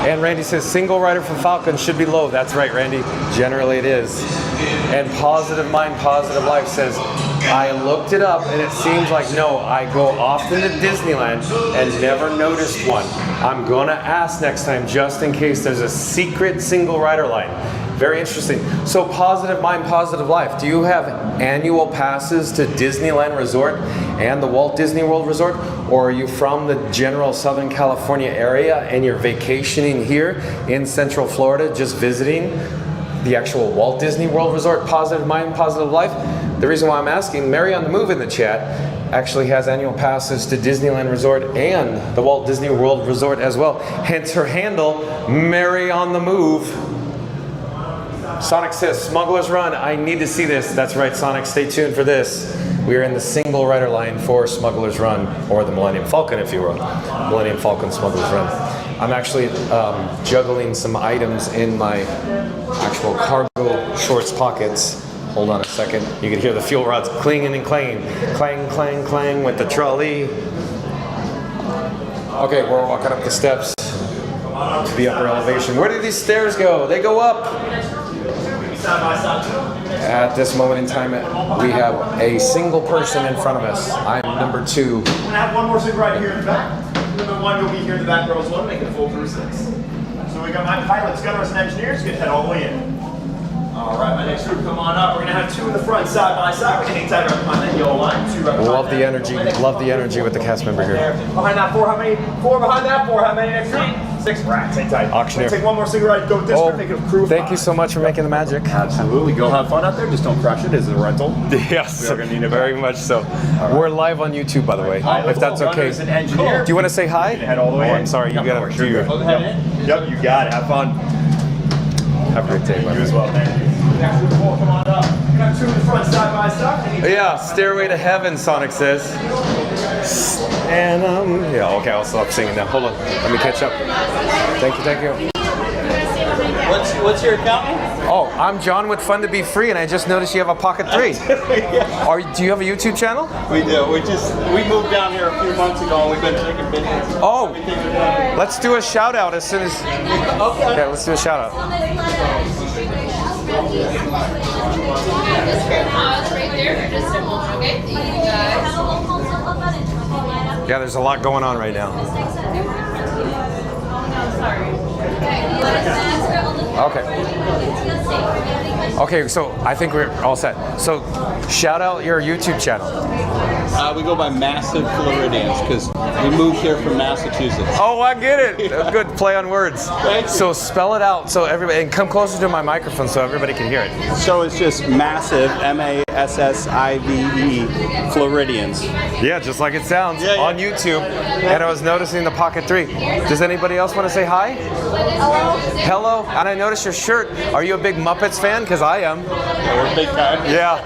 you. And Randy says single rider for Falcon should be low. That's right, Randy. Generally it is. And Positive Mind, Positive Life says, I looked it up and it seems like no, I go often to Disneyland and never noticed one. I'm gonna ask next time just in case there's a secret single rider line. Very interesting. So Positive Mind, Positive Life. Do you have annual passes to Disneyland Resort and the Walt Disney World Resort? Or are you from the general Southern California area and you're vacationing here in Central Florida, just visiting the actual Walt Disney World Resort? Positive Mind, Positive Life. The reason why I'm asking, Mary on the Move in the chat actually has annual passes to Disneyland Resort and the Walt Disney World Resort as well. Hence her handle, Mary on the Move. Sonic says, Smuggler's Run, I need to see this. That's right, Sonic, stay tuned for this. We are in the single rider line for Smuggler's Run, or the Millennium Falcon, if you will. Millennium Falcon Smuggler's Run. I'm actually juggling some items in my actual cargo shorts pockets. Hold on a second. You can hear the fuel rods clinging and clanging. Clang, clang, clang with the trolley. Okay, we're walking up the steps to the upper elevation. Where do these stairs go? They go up. At this moment in time, we have a single person in front of us. I'm number 2. I'm gonna have one more seat right here in the back. Number 1 will be here in the back row as well, making a full 3-6. So we got my pilots, gunners, and engineers. Get that all the way in. All right, my next group, come on up. We're gonna have 2 in the front, side by side. We're gonna hang tight right behind that yellow line. 2 right behind love the energy. Love the energy with the cast member here. Behind that 4, how many? 4 behind that 4, how many next group? 6 rats, hang tight. Auctioneer. Take one more cigarette, go district, make it a crew. Thank you so much for making the magic. Absolutely, go have fun out there. Just don't crush it. Is it a rental? Yes, we are gonna need it very much so. Right. We're live on YouTube, by the way, if that's okay. An engineer. Do you want to say hi? Head all the way in. I'm sorry, you gotta do your. Yep, you got it. Have fun. Have a great day, buddy. You as well, thank you. Next group, come on up. We got 2 in the front, side by side. Yeah, Stairway to Heaven, Sonic says. And yeah, okay, I'll stop singing now. Hold on, let me catch up. Thank you, thank you. What's your account name? Oh, I'm John with Fun to Be Free, and I just noticed you have a Pocket 3. Yeah. Do you have a YouTube channel? We do. We moved down here a few months ago, and we've been taking videos. Oh, let's do a shout out as soon as. Okay, let's do a shout out. Yeah, there's a lot going on right now. Okay. Okay, so I think we're all set. So, shout out your YouTube channel. We go by Massive Floridians because we moved here from Massachusetts. Oh, I get it. Good play on words. Thank you. So spell it out so everybody, and come closer to my microphone so everybody can hear it. So it's just Massive, M-A-S-S-I-V-E, Floridians. Yeah, just like it sounds, yeah. On YouTube. And I was noticing the Pocket 3. Does anybody else want to say hi? Hello. Hello. And I noticed your shirt. Are you a big Muppets fan? Because I am. Yeah, we're big time. Yeah.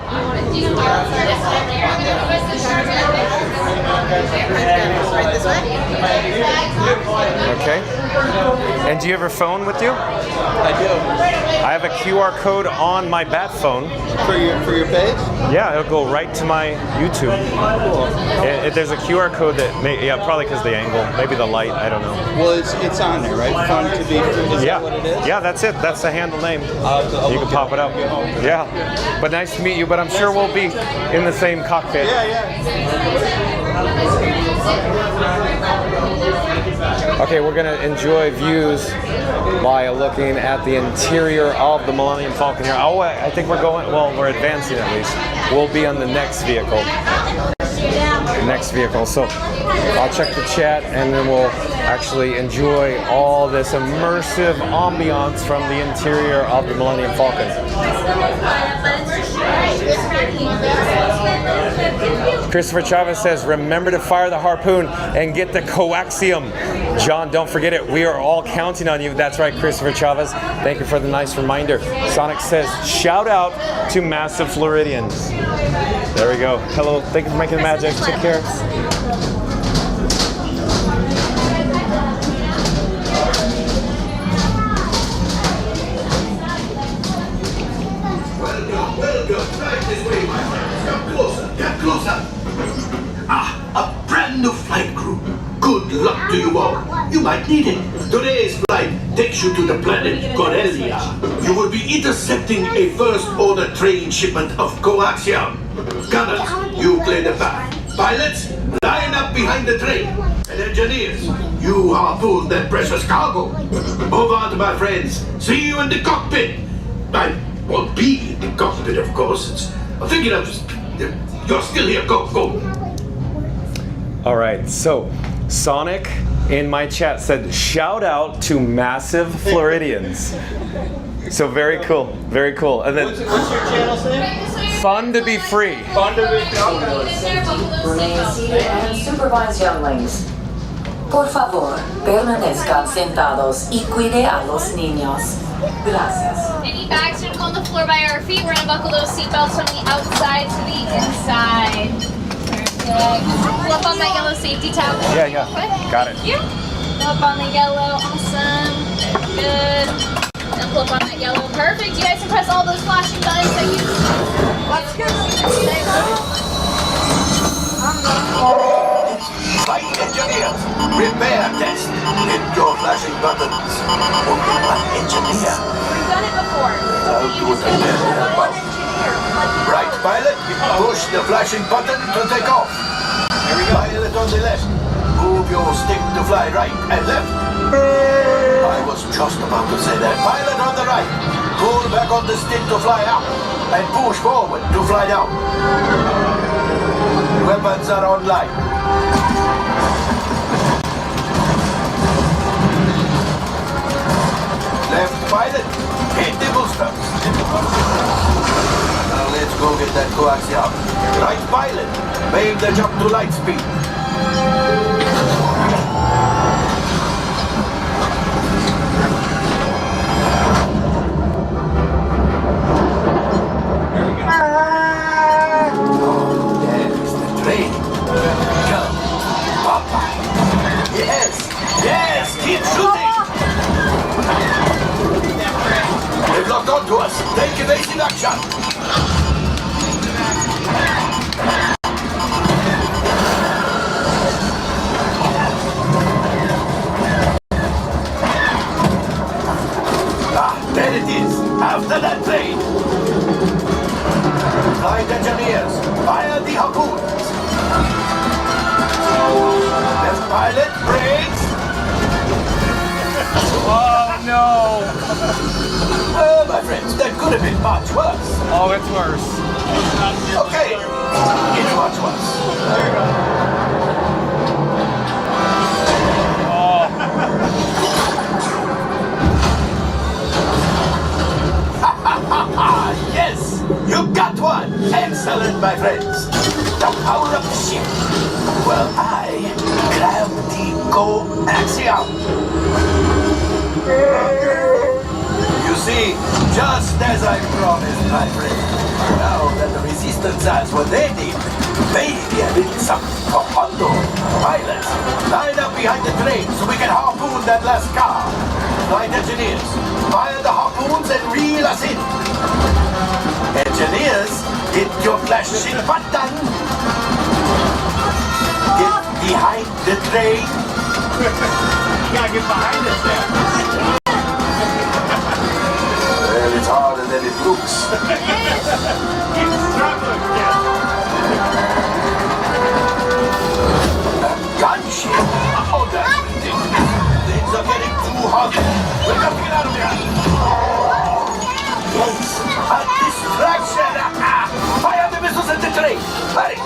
Okay. And do you have your phone with you? I do. I have a QR code on my bat phone. For your page? Yeah, it'll go right to my YouTube. Cool. There's a QR code that probably because the angle, maybe the light, I don't know. Well, it's on there, right? Fun to be free. Is that what it is? Yeah, that's it. That's the handle name. I'll You can pop it up. Yeah. But nice to meet you, but I'm sure we'll be in the same cockpit. Okay, we're gonna enjoy views while looking at the interior of the Millennium Falcon here. Oh, I think we're advancing at least. We'll be on the next vehicle. next vehicle. So I'll check the chat and then we'll actually enjoy all this immersive ambiance from the interior of the Millennium Falcon. Christopher Chavez says, remember to fire the harpoon and get the coaxium. John, don't forget it. We are all counting on you. That's right, Christopher Chavez. Thank you for the nice reminder. Sonic says, shout out to Massive Floridians. There we go. Hello. Thank you for making the magic. Take care. Welcome. Right this way, my friends. Come closer. Get closer. Ah, a brand new flight crew. Good luck to you all. You might need it. Today's flight takes you to the planet Corellia. You will be intercepting a first-order train shipment of coaxium. Gunners, you play the path. Pilots, line up behind the train. And engineers, you harpoon that precious cargo. Move on, my friends. See you in the cockpit. I won't be in the cockpit, of course. I'm thinking of... You're still here. Go, go. All right, so Sonic in my chat said, shout out to Massive Floridians. So very cool, very cool. And then, what's your channel's name? Fun to be free. Fun to be free. Remain seated and supervise younglings. Por favor, permanezcan sentados y cuide a los niños. Gracias. Any bags should go on the floor by our feet. We're gonna buckle those seatbelts from the outside to the inside. Pull up on that yellow safety tab. Yeah. Got it. Thank you. Pull up on the yellow. Awesome. Good. And pull up on that yellow. Perfect. You guys can press all those flashing buttons that you... Let's go. Flight engineers, repair test. Hit your flashing buttons. Only one engineer. We've done it before. I'll do it again. Right, pilot, push the flashing button to take off. Pilot on the left. Move your stick to fly right and left. I was just about to say that. Pilot on the right. Pull back on the stick to fly up. And push forward to fly down. Weapons are online. Left pilot, hit the boosters. Now let's go get that coaxium. Right pilot, make the jump to light speed. Oh, there is the train. Come, Papa. Yes, keep shooting. They've locked onto us. Take evasive action. There it is. After that train. Flight engineers, fire the harpoons. Left pilot, brakes. Oh no! Oh, my friends, that could have been much worse. Oh, it's worse. Okay, it's much worse. There you go. Yes, you got one. Excellent, my friends. The power of the ship. Well, I grab the coaxium. You see, just as I promised, my friend. Now that the resistance has what they need, maybe a little something for Hondo. Pilots, line up behind the train so we can harpoon that last car. Flight engineers, fire the harpoons and reel us in. Engineers, hit your flashing button. Get behind the train. You gotta get behind us there. Well, it's harder than it looks. Keep struggling, yeah. A gunship? Oh, that's ridiculous. Things are getting too hot. We gotta get out of here. Yes, a distraction. Fire the missiles at the train. Hurry.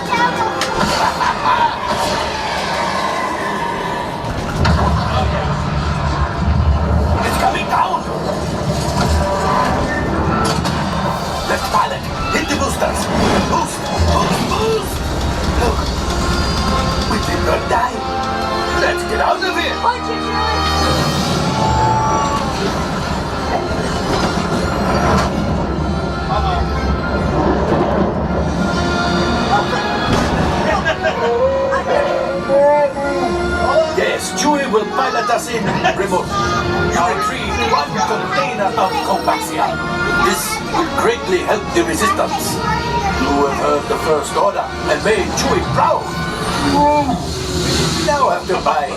one container of coaxium. This would greatly help the resistance. You have heard the First Order and made Chewie proud. Now after my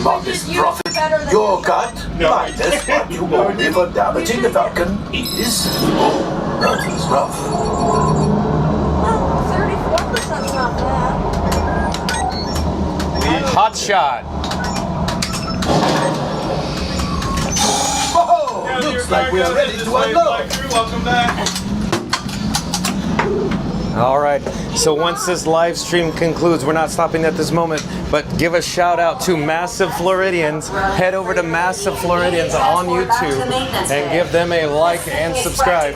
modest profit, your cut, minus what you owe me for damaging the Falcon, is not as rough. 34%'s not bad. Hot shot. Whoa! Looks like we're ready to unload. Welcome back. All right, so once this live stream concludes, we're not stopping at this moment, but give a shout out to Massive Floridians. Head over to Massive Floridians on YouTube and give them a like and subscribe.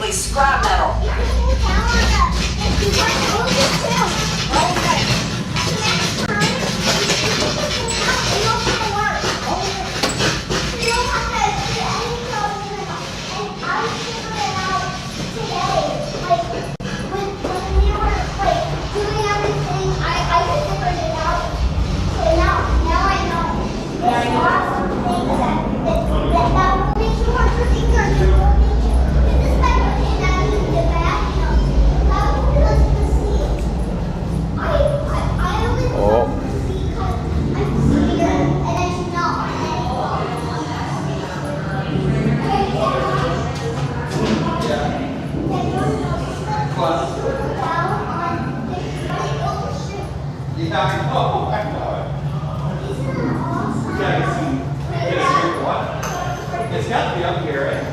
It's got to be up here, right?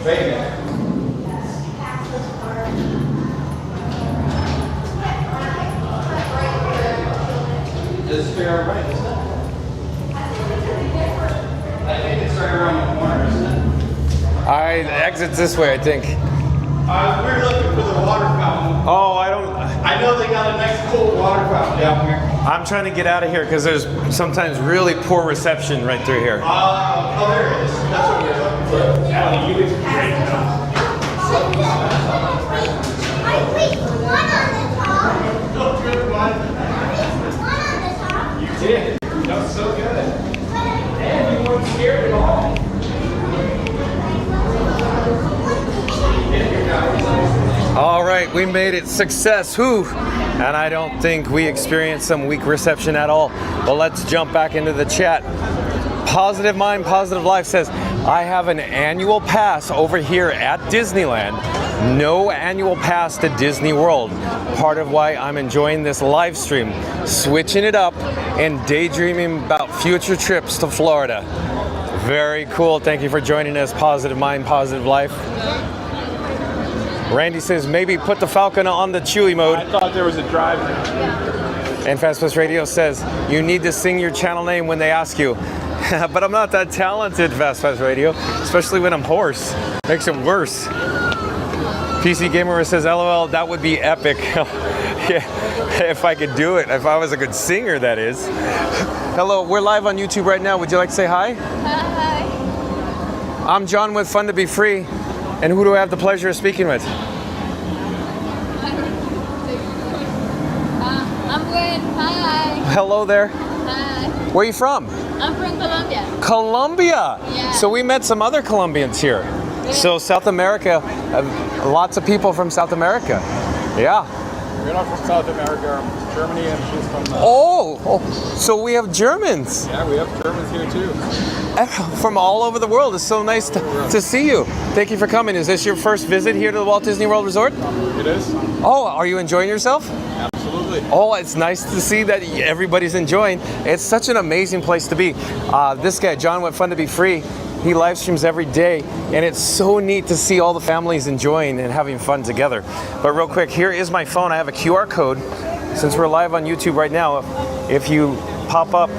Wait a minute. This is fair right, isn't it? I think it's right around the corner, isn't it? Alright, the exit's this way, I think. We're looking for the water fountain. Oh, I don't... I know they got a nice cool water fountain down here. I'm trying to get out of here because there's sometimes really poor reception right through here. Oh, there it is. That's what we're looking for. Alan, you did great job. Oh, good one. You did. That was so good. And you weren't scared at all. All right, we made it. Success. Whew. And I don't think we experienced some weak reception at all. But let's jump back into the chat. Positive Mind, Positive Life says, I have an annual pass over here at Disneyland. No annual pass to Disney World. Part of why I'm enjoying this live stream. Switching it up and daydreaming about future trips to Florida. Very cool. Thank you for joining us, Positive Mind, Positive Life. Randy says, maybe put the Falcon on the Chewy mode. I thought there was a driver. And Fast Plus Radio says, you need to sing your channel name when they ask you. But I'm not that talented, Fast Plus Radio, especially when I'm hoarse. Makes it worse. PC Gamer says, LOL, that would be epic. Yeah, if I could do it, if I was a good singer, that is. Hello, we're live on YouTube right now. Would you like to say hi? Hi. I'm John with Fun to Be Free. And who do I have the pleasure of speaking with? I'm Gwen. Hi. Hello there. Hi. Where are you from? I'm from Colombia. Colombia. Yeah. So we met some other Colombians here. Yeah. So South America, lots of people from South America. Yeah. We're not from South America, I'm from Germany, and she's from... So we have Germans. Yeah, we have Germans here too. From all over the world. It's so nice to see you. Thank you for coming. Is this your first visit here to the Walt Disney World Resort? It is. Oh, are you enjoying yourself? Absolutely. Oh, it's nice to see that everybody's enjoying. It's such an amazing place to be. This guy, John, with Fun to Be Free, he live streams every day, and it's so neat to see all the families enjoying and having fun together. But real quick, here is my phone. I have a QR code. Since we're live on YouTube right now, if you pop up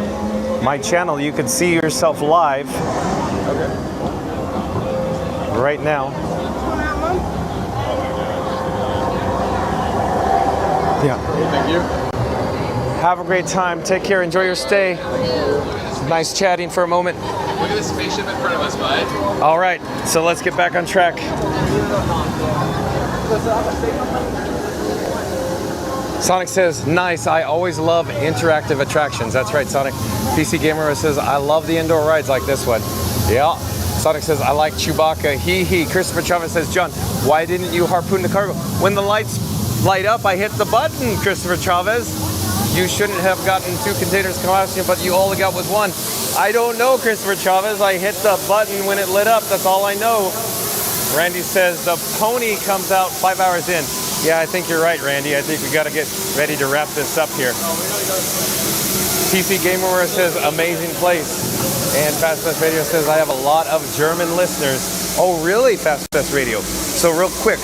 my channel, you can see yourself live right now. Yeah. Thank you. Have a great time. Take care. Enjoy your stay. Nice chatting for a moment. Look at the spaceship in front of us, bud. All right, so let's get back on track. Sonic says, nice, I always love interactive attractions. That's right, Sonic. PC Gamer says, I love the indoor rides like this one. Yeah. Sonic says, I like Chewbacca. Hee hee. Christopher Chavez says, John, why didn't you harpoon the cargo? When the lights light up, I hit the button, Christopher Chavez. You shouldn't have gotten 2 containers combustion, but you only got with 1. I don't know, Christopher Chavez. I hit the button when it lit up. That's all I know. Randy says, the pony comes out 5 hours in. Yeah, I think you're right, Randy. I think we got to get ready to wrap this up here. TC Gamer says, amazing place. And Fast Best Radio says, I have a lot of German listeners. Oh, really, Fast Best Radio? So real quick,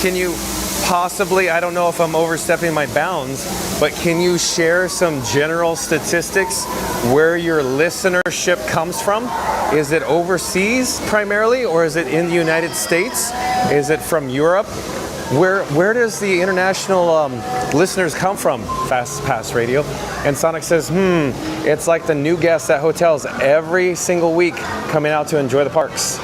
can you possibly, I don't know if I'm overstepping my bounds, but can you share some general statistics where your listenership comes from? Is it overseas primarily, or is it in the United States? Is it from Europe? Where does the international listeners come from, Fast Pass Radio? And Sonic says, it's like the new guests at hotels every single week coming out to enjoy the parks.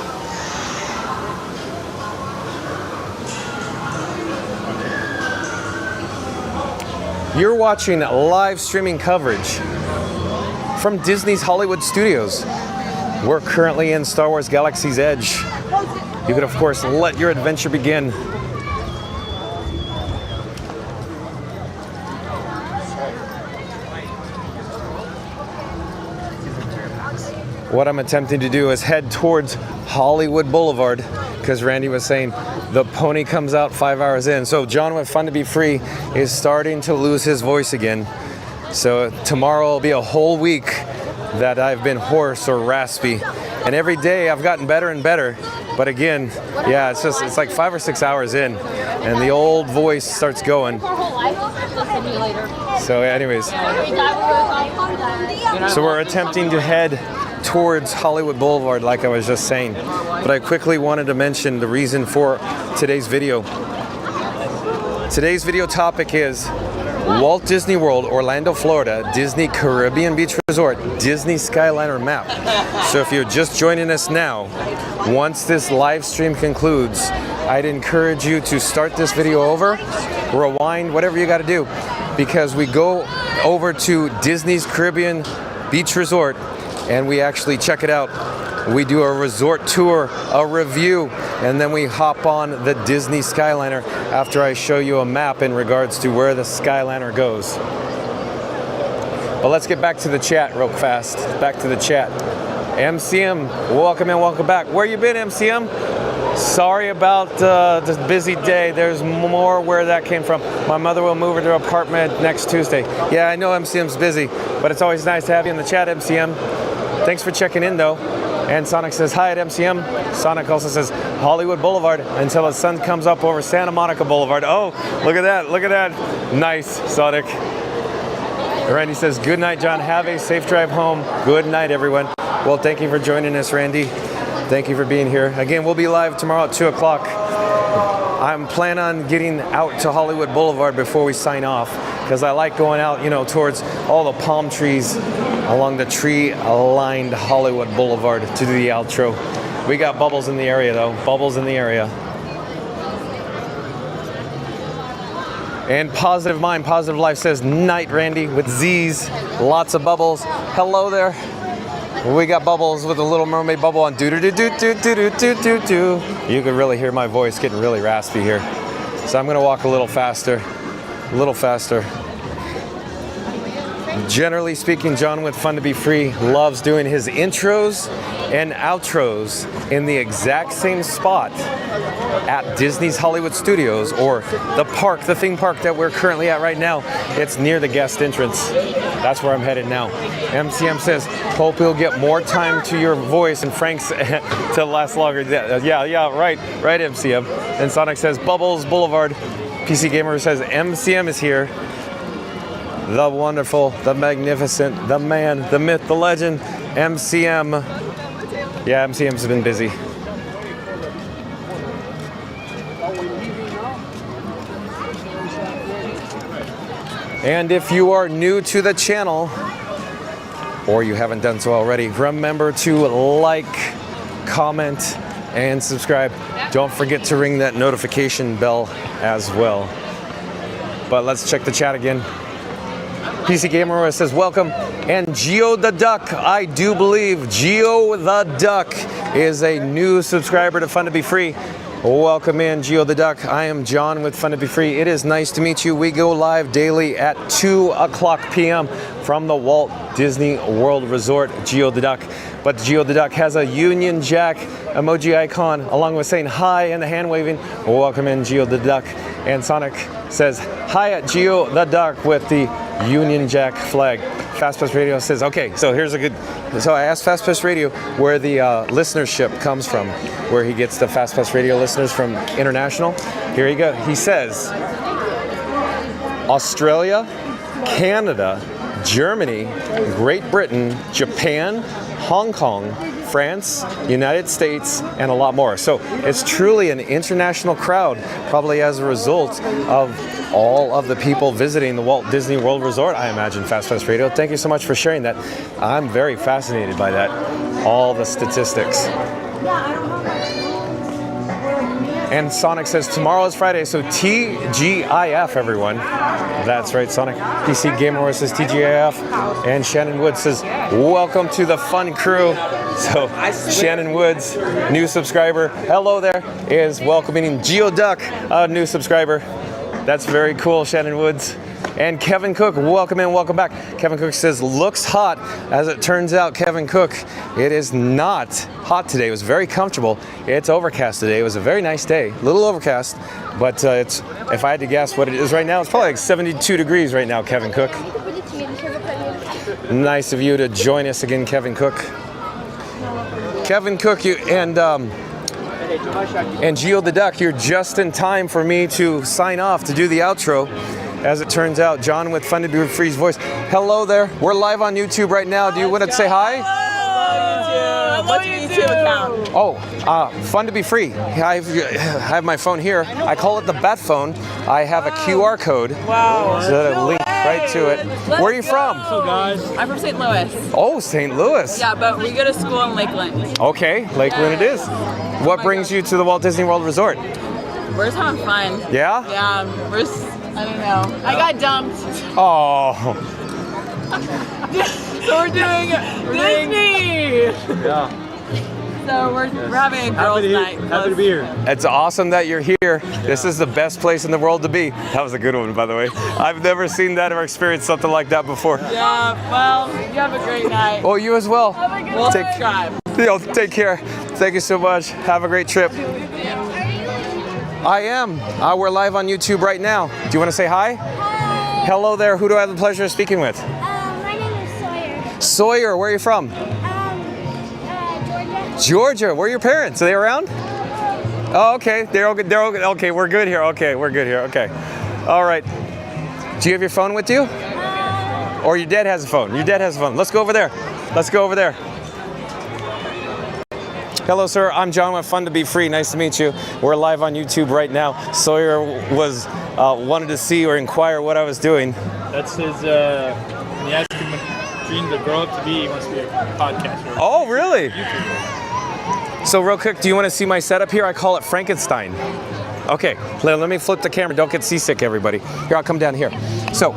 You're watching live streaming coverage from Disney's Hollywood Studios. We're currently in Star Wars Galaxy's Edge. You can, of course, let your adventure begin. What I'm attempting to do is head towards Hollywood Boulevard, because Randy was saying the pony comes out 5 hours in. So John with Fun to Be Free is starting to lose his voice again. So tomorrow will be a whole week that I've been hoarse or raspy. And every day I've gotten better and better. But again, yeah, it's like 5 or 6 hours in and the old voice starts going. So anyways, so we're attempting to head towards Hollywood Boulevard, like I was just saying. But I quickly wanted to mention the reason for today's video. Today's video topic is Walt Disney World, Orlando, Florida, Disney Caribbean Beach Resort, Disney Skyliner map. So if you're just joining us now, once this live stream concludes, I'd encourage you to start this video over, rewind, whatever you got to do, because we go over to Disney's Caribbean Beach Resort and we actually check it out. We do a resort tour, a review, and then we hop on the Disney Skyliner after I show you a map in regards to where the Skyliner goes. But let's get back to the chat real fast. Back to the chat. MCM, welcome and welcome back. Where you been, MCM? Sorry about this busy day. There's more where that came from. My mother will move her apartment next Tuesday. Yeah, I know MCM's busy, but it's always nice to have you in the chat, MCM. Thanks for checking in, though. And Sonic says, hi at MCM. Sonic also says, Hollywood Boulevard until the sun comes up over Santa Monica Boulevard. Oh, look at that. Look at that. Nice, Sonic. Randy says, good night, John. Have a safe drive home. Good night, everyone. Well, thank you for joining us, Randy. Thank you for being here. Again, we'll be live tomorrow at 2 o'clock. I'm planning on getting out to Hollywood Boulevard before we sign off, because I like going out, you know, towards all the palm trees along the tree-lined Hollywood Boulevard to do the outro. We got bubbles in the area, though. Bubbles in the area. And Positive Mind, Positive Life says, night, Randy, with Z's. Lots of bubbles. Hello there. We got bubbles with a Little Mermaid bubble on do-do-do-do-do-do-do-do-do. You can really hear my voice getting really raspy here. So I'm going to walk a little faster. A little faster. Generally speaking, John with Fun to Be Free loves doing his intros and outros in the exact same spot at Disney's Hollywood Studios, or the park, the theme park that we're currently at right now. It's near the guest entrance. That's where I'm headed now. MCM says, hope you'll get more time to your voice and Frank's to last longer. Yeah, right, MCM. And Sonic says, Bubbles Boulevard. PC Gamer says, MCM is here. The wonderful, the magnificent, the man, the myth, the legend, MCM. Yeah, MCM's been busy. And if you are new to the channel, or you haven't done so already, remember to like, comment, and subscribe. Don't forget to ring that notification bell as well. But let's check the chat again. PC Gamer says, welcome. And Geo the Duck, I do believe Geo the Duck is a new subscriber to Fun to Be Free. Welcome in, Geo the Duck. I am John with Fun to Be Free. It is nice to meet you. We go live daily at 2 o'clock p.m. from the Walt Disney World Resort, Geo the Duck. But Geo the Duck has a Union Jack emoji icon along with saying hi and the hand waving. Welcome in, Geo the Duck. And Sonic says hi at Geo the Duck with the Union Jack flag. Fast Pass Radio says, okay, so here's a good, so I asked Fast Pass Radio where the listenership comes from, where he gets the Fast Pass Radio listeners from international. Here you go. He says, Australia, Canada, Germany, Great Britain, Japan, Hong Kong, France, United States, and a lot more. So it's truly an international crowd, probably as a result of all of the people visiting the Walt Disney World Resort, I imagine, Fast Pass Radio. Thank you so much for sharing that. I'm very fascinated by that, all the statistics. And Sonic says tomorrow is Friday, so TGIF, everyone. That's right, Sonic. PC Gamer Horse says TGIF. And Shannon Woods says, welcome to the fun crew. So Shannon Woods, new subscriber. Hello there, is welcoming Geo Duck, a new subscriber. That's very cool, Shannon Woods. And Kevin Cook, welcome in, welcome back. Kevin Cook says, looks hot. As it turns out, Kevin Cook, it is not hot today. It was very comfortable. It's overcast today. It was a very nice day. A little overcast, but it's, if I had to guess what it is right now, it's probably like 72 degrees right now, Kevin Cook. Nice of you to join us again, Kevin Cook. Kevin Cook, you and Geo the Duck, you're just in time for me to sign off to do the outro. As it turns out, John with Fun to Be Free's voice. Hello there. We're live on YouTube right now. Do you want to say hi? What's your YouTube account? Oh, Fun to Be Free. I have my phone here. I call it the Bat phone. I have a QR code. Wow. So that link right to it. Where are you from? I'm from St. Louis. Oh, St. Louis. Yeah, but we go to school in Lakeland. Okay, Lakeland it is. What brings you to the Walt Disney World Resort? We're just having fun. Yeah? Yeah, we're just, I don't know. I got dumped. Oh. So we're doing Disney. Yeah. So we're having a girls' night. Happy to be here. It's awesome that you're here. This is the best place in the world to be. That was a good one, by the way. I've never seen that or experienced something like that before. Yeah, well, you have a great night. Oh, you as well. Have a good subscribe. Take care. Thank you so much. Have a great trip. I am. We're live on YouTube right now. Do you want to say hi? Hi. Hello there. Who do I have the pleasure of speaking with? My name is Sawyer. Sawyer, where are you from? Georgia. Georgia. Where are your parents? Are they around? Oh, okay. They're all good. Okay, we're good here. Okay, we're good here. Okay. All right. Do you have your phone with you? Or your dad has a phone? Your dad has a phone. Let's go over there. Let's go over there. Hello, sir. I'm John with Fun to Be Free. Nice to meet you. We're live on YouTube right now. Sawyer was wanted to see or inquire what I was doing. That's his. When he asked him what dream to grow up to be, he wants to be a podcaster. Oh, really? So, real quick, do you want to see my setup here? I call it Frankenstein. Okay, let me flip the camera. Don't get seasick, everybody. Here, I'll come down here. So,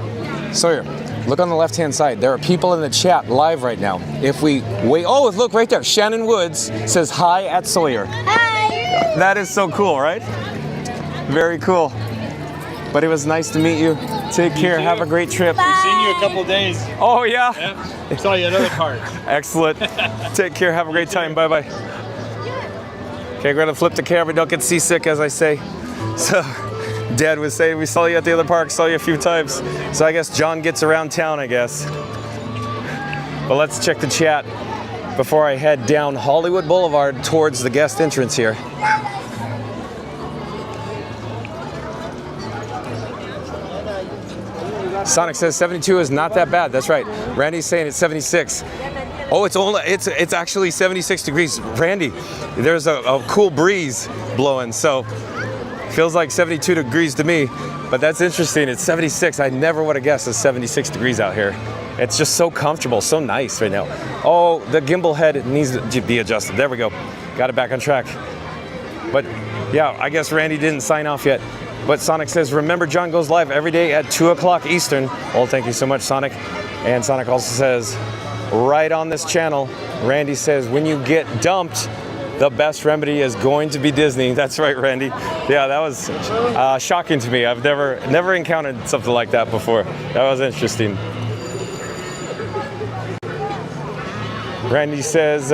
Sawyer. Look on the left-hand side. There are people in the chat live right now. If we wait, oh, look right there. Shannon Woods says hi at Sawyer. Hi. That is so cool, right? Very cool. But it was nice to meet you. Take care. Have a great trip. We've seen you a couple of days. Oh, yeah? Yep. Saw you another part. Excellent. Take care. Have a great time. Bye-bye. Okay, we're going to flip the camera. Don't get seasick, as I say. So... Dad was saying we saw you at the other park, saw you a few times. So I guess John gets around town, I guess. But let's check the chat before I head down Hollywood Boulevard towards the guest entrance here. Sonic says 72 is not that bad. That's right. Randy's saying it's 76. Oh, it's actually 76 degrees. Randy, there's a cool breeze blowing, so feels like 72 degrees to me, but that's interesting. It's 76. I never would have guessed it's 76 degrees out here. It's just so comfortable, so nice right now. Oh, the gimbal head needs to be adjusted. There we go. Got it back on track. But yeah, I guess Randy didn't sign off yet. But Sonic says, remember John goes live every day at 2 o'clock Eastern. Well, thank you so much, Sonic. And Sonic also says, right on this channel, Randy says, when you get dumped, the best remedy is going to be Disney. That's right, Randy. Yeah, that was shocking to me. I've never encountered something like that before. That was interesting. Randy says,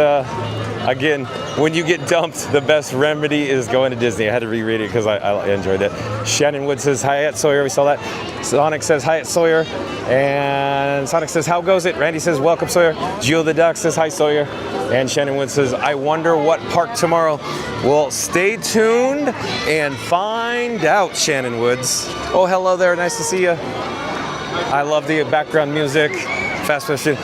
again, when you get dumped, the best remedy is going to Disney. I had to reread it because I enjoyed it. Shannon Wood says, hi at Sawyer. We saw that. Sonic says, hi at Sawyer. And Sonic says, how goes it? Randy says, welcome, Sawyer. Geo the Duck says, hi, Sawyer. And Shannon Wood says, I wonder what park tomorrow. Well, stay tuned and find out, Shannon Woods. Oh, hello there. Nice to see you. I love the background music. Fast question.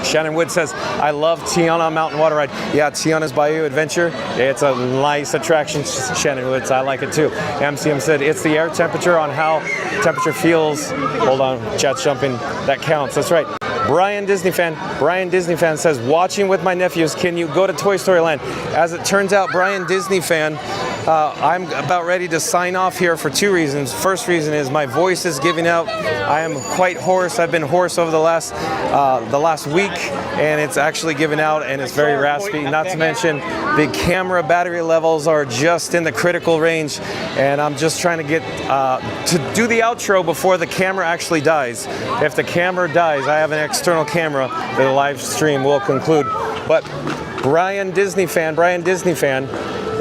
Shannon Wood says, I love Tiana Mountain Water Ride. Yeah, Tiana's Bayou Adventure. It's a nice attraction, Shannon Woods. I like it too. MCM said, it's the air temperature on how temperature feels. Hold on, chat's jumping. That counts. That's right. Brian Disney fan says, watching with my nephews, can you go to Toy Story Land? As it turns out, Brian Disney fan, I'm about ready to sign off here for two reasons. First reason is my voice is giving out. I am quite hoarse. I've been hoarse over the last week, and it's actually giving out, and it's very raspy. Not to mention, the camera battery levels are just in the critical range, and I'm just trying to get to do the outro before the camera actually dies. If the camera dies, I have an external camera. The live stream will conclude. But Brian Disney fan,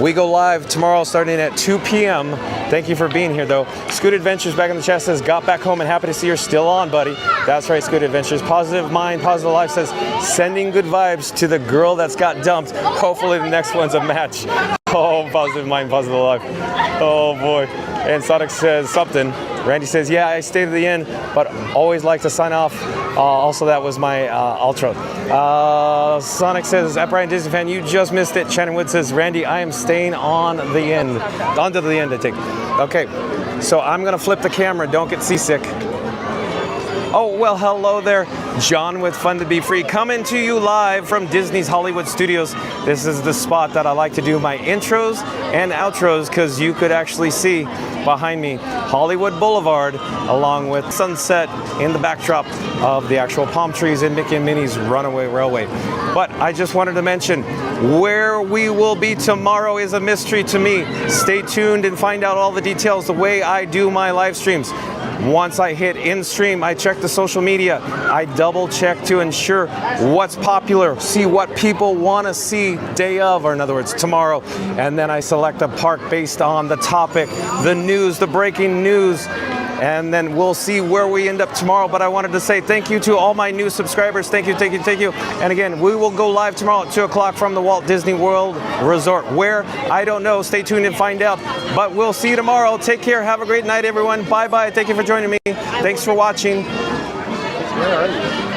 we go live tomorrow starting at 2 p.m. Thank you for being here, though. Scoot Adventures back in the chat says, got back home and happy to see you're still on, buddy. That's right, Scoot Adventures. Positive Mind, Positive Life says, sending good vibes to the girl that's got dumped. Hopefully the next one's a match. Oh, Positive Mind, Positive Life. Oh, boy. And Sonic says something. Randy says, yeah, I stayed to the end, but always like to sign off. Also, that was my outro. Sonic says, at Brian Disney fan, you just missed it. Shannon Wood says, Randy, I am staying on the end. On to the end, I think. Okay, so I'm going to flip the camera. Don't get seasick. Oh, well, hello there. John with Fun to Be Free coming to you live from Disney's Hollywood Studios. This is the spot that I like to do my intros and outros because you could actually see behind me Hollywood Boulevard along with sunset in the backdrop of the actual palm trees in Mickey and Minnie's Runaway Railway. But I just wanted to mention where we will be tomorrow is a mystery to me. Stay tuned and find out all the details the way I do my live streams. Once I hit in stream, I check the social media. I double check to ensure what's popular, see what people want to see day of, or in other words, tomorrow. And then I select a park based on the topic, the news, the breaking news. And then we'll see where we end up tomorrow. But I wanted to say thank you to all my new subscribers. Thank you, thank you, thank you. And again, we will go live tomorrow at 2 o'clock from the Walt Disney World Resort. Where? I don't know. Stay tuned and find out. But we'll see you tomorrow. Take care. Have a great night, everyone. Bye-bye. Thank you for joining me. Thanks for watching. Where are you?